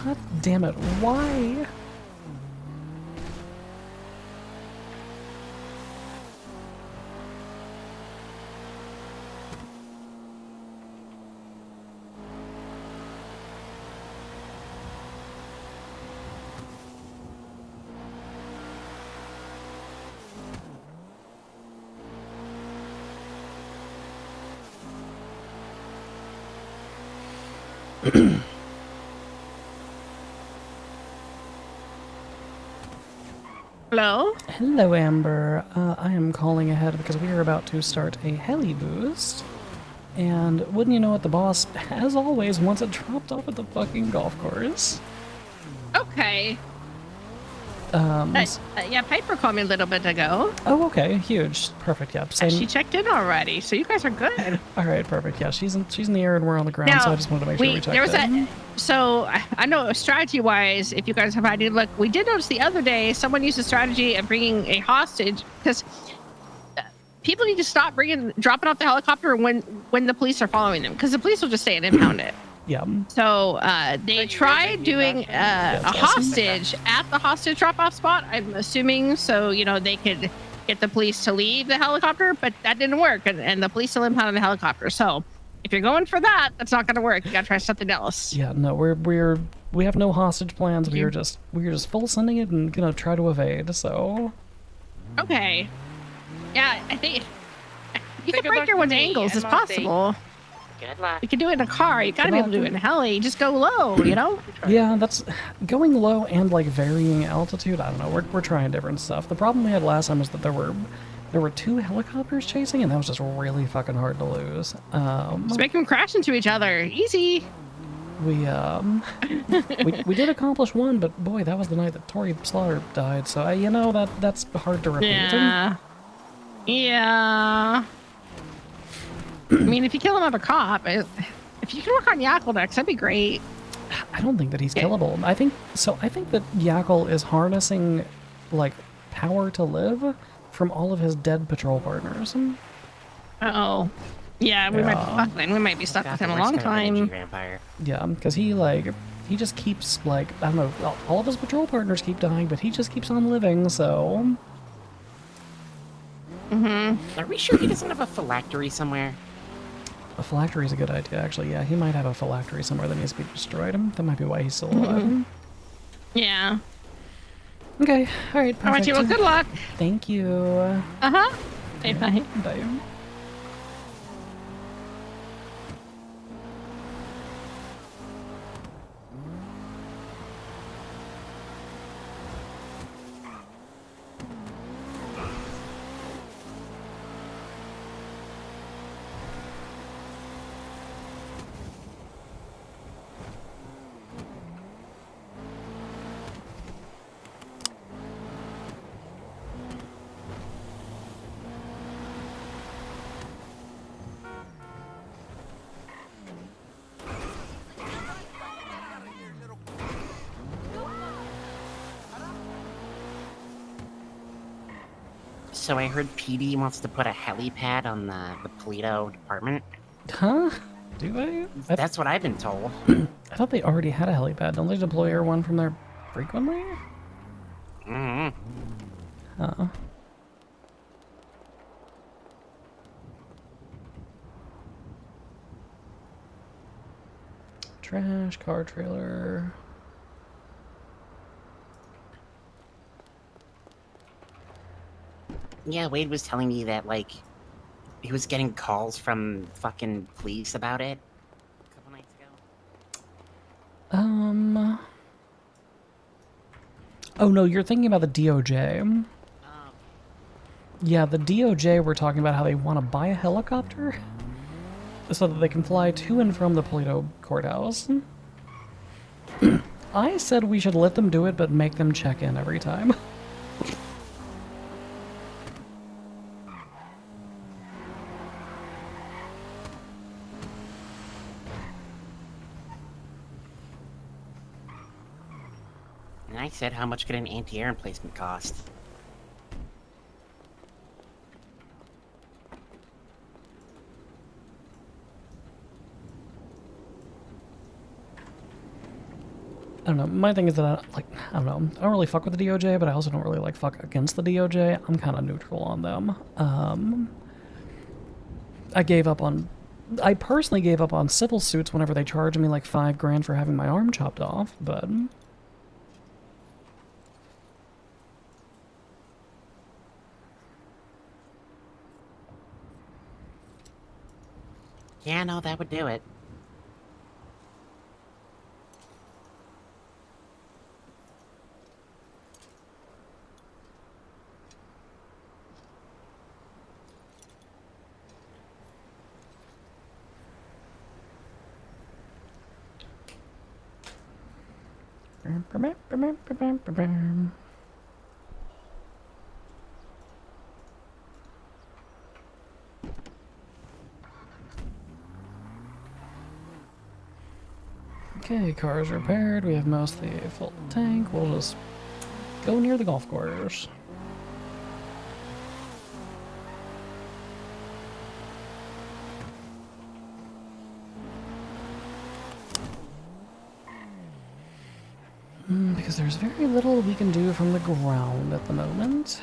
S2: God damn it, why?
S6: Hello?
S2: Hello, Amber. I am calling ahead because we are about to start a heli boost. And wouldn't you know it, the boss, as always, wants it dropped off at the fucking golf course.
S6: Okay. Yeah, Piper called me a little bit ago.
S2: Oh, okay, huge. Perfect, yeah. Same.
S6: She checked in already, so you guys are good.
S2: Alright, perfect, yeah. She's in the air and we're on the ground, so I just wanted to make sure we checked
S6: there was
S2: in.
S6: So I know strategy-wise, if you guys have had any look, we did notice the other day someone used a strategy of bringing a hostage because people need to stop dropping off the helicopter when the police are following them, because the police will just stay and impound it.
S2: Yeah.
S6: So they tried doing a hostage at the hostage drop-off spot, I'm assuming, so they could get the police to leave the helicopter, but that didn't work, and the police still impounded the helicopter. So if you're going for that, that's not going to work. You got to try something else.
S2: Yeah, no, we have no hostage plans. We're just full sending it and gonna try to evade. So.
S6: Okay. Yeah, I think you can break everyone's ankles as possible.
S17: Good luck.
S6: You can do it in a car. You got to be able to do it in a heli. Just go low,
S2: Yeah, that's going low and like varying altitude. I don't know. We're trying different stuff. The problem we had last time was that there were two helicopters chasing, and that was just really fucking hard to lose.
S6: Just make them crash into each other. Easy.
S2: We did accomplish one, but boy, that was the night that Tori Slaughter died. So that's hard to repeat.
S6: Yeah. Yeah. I mean, if you kill another cop, if you can work on Yackle next, that'd be great.
S2: I don't think that he's killable. I think that Yackle is harnessing like power to live from all of his dead patrol partners.
S6: Uh-oh. Yeah, we might be stuck with him a long time.
S2: Yeah, because he just keeps I don't know, all of his patrol partners keep dying, but he just keeps on living, so.
S17: Are we sure he doesn't have a phylactery somewhere?
S2: A phylactery is a good idea, actually. Yeah, he might have a phylactery somewhere that needs to be destroyed. That might be why he's still alive.
S6: Yeah.
S2: Okay, alright, perfect.
S6: Alright, well, good luck.
S2: Thank you.
S6: Uh-huh. Bye.
S2: Bye.
S17: So I heard PD wants to put a helipad on the Polito department.
S2: Huh? Do they?
S17: That's what I've been told.
S2: I thought they already had a helipad. Don't they deploy Air 1 from there frequently?
S17: Mm-hmm.
S2: Huh. Trash, car trailer.
S17: Yeah, Wade was telling me that, like, he was getting calls from fucking police about it a couple nights ago.
S2: Oh no, you're thinking about the DOJ. Yeah, the DOJ were talking about how they want to buy a helicopter so that they can fly to and from the Polito courthouse. I said we should let them do it, but make them check in every time.
S17: And I said, how much could an anti-air emplacement cost?
S2: I don't know, my thing is that I don't know, I don't really fuck with the DOJ, but I also don't really like fuck against the DOJ. I'm kind of neutral on them. I personally gave up on civil suits whenever they charged me like $5 for having my arm chopped off, but...
S17: Yeah, no, that would do it.
S2: Okay, car's repaired, we have mostly a full tank, we'll just go near the golf course. Because there's very little we can do from the ground at the moment.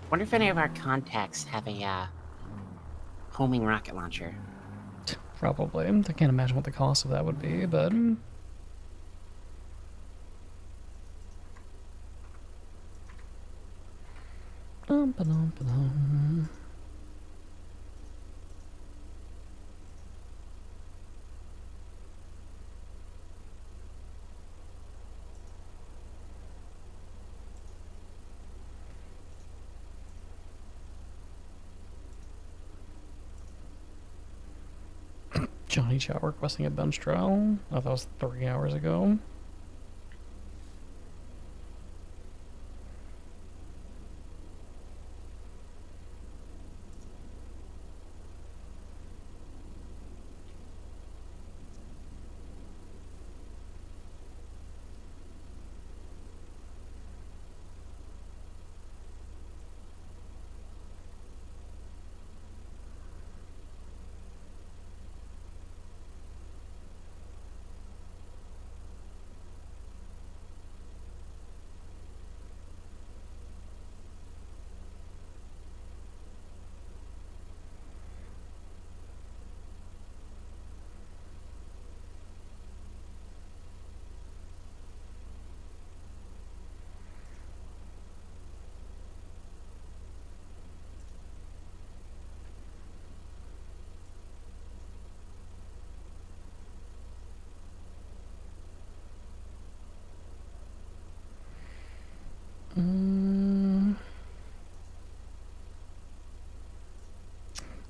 S17: Wonder if any of our contacts have a, homing rocket launcher.
S2: Probably. I can't imagine what the cost of that would be, but... Johnny Chat requesting a bench trial. Oh, that was 3 hours ago.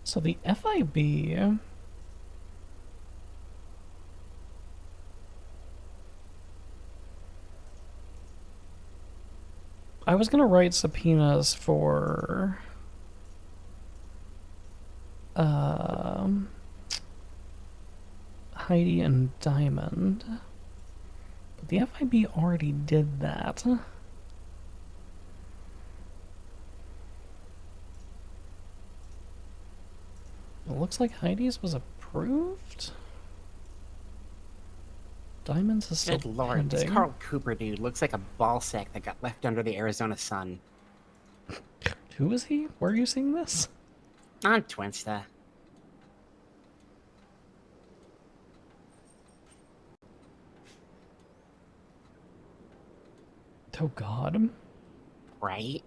S2: So the FIB... I was gonna write subpoenas for Heidi and Diamond, but the FIB already did that. It looks like Heidi's was approved. Diamonds is still
S17: Good lord, this
S2: pending.
S17: Carl Cooper dude looks like a ball sack that got left under the Arizona sun.
S2: Who is he? Where are you seeing this?
S17: On Twinsta.
S2: Oh God.
S17: Right?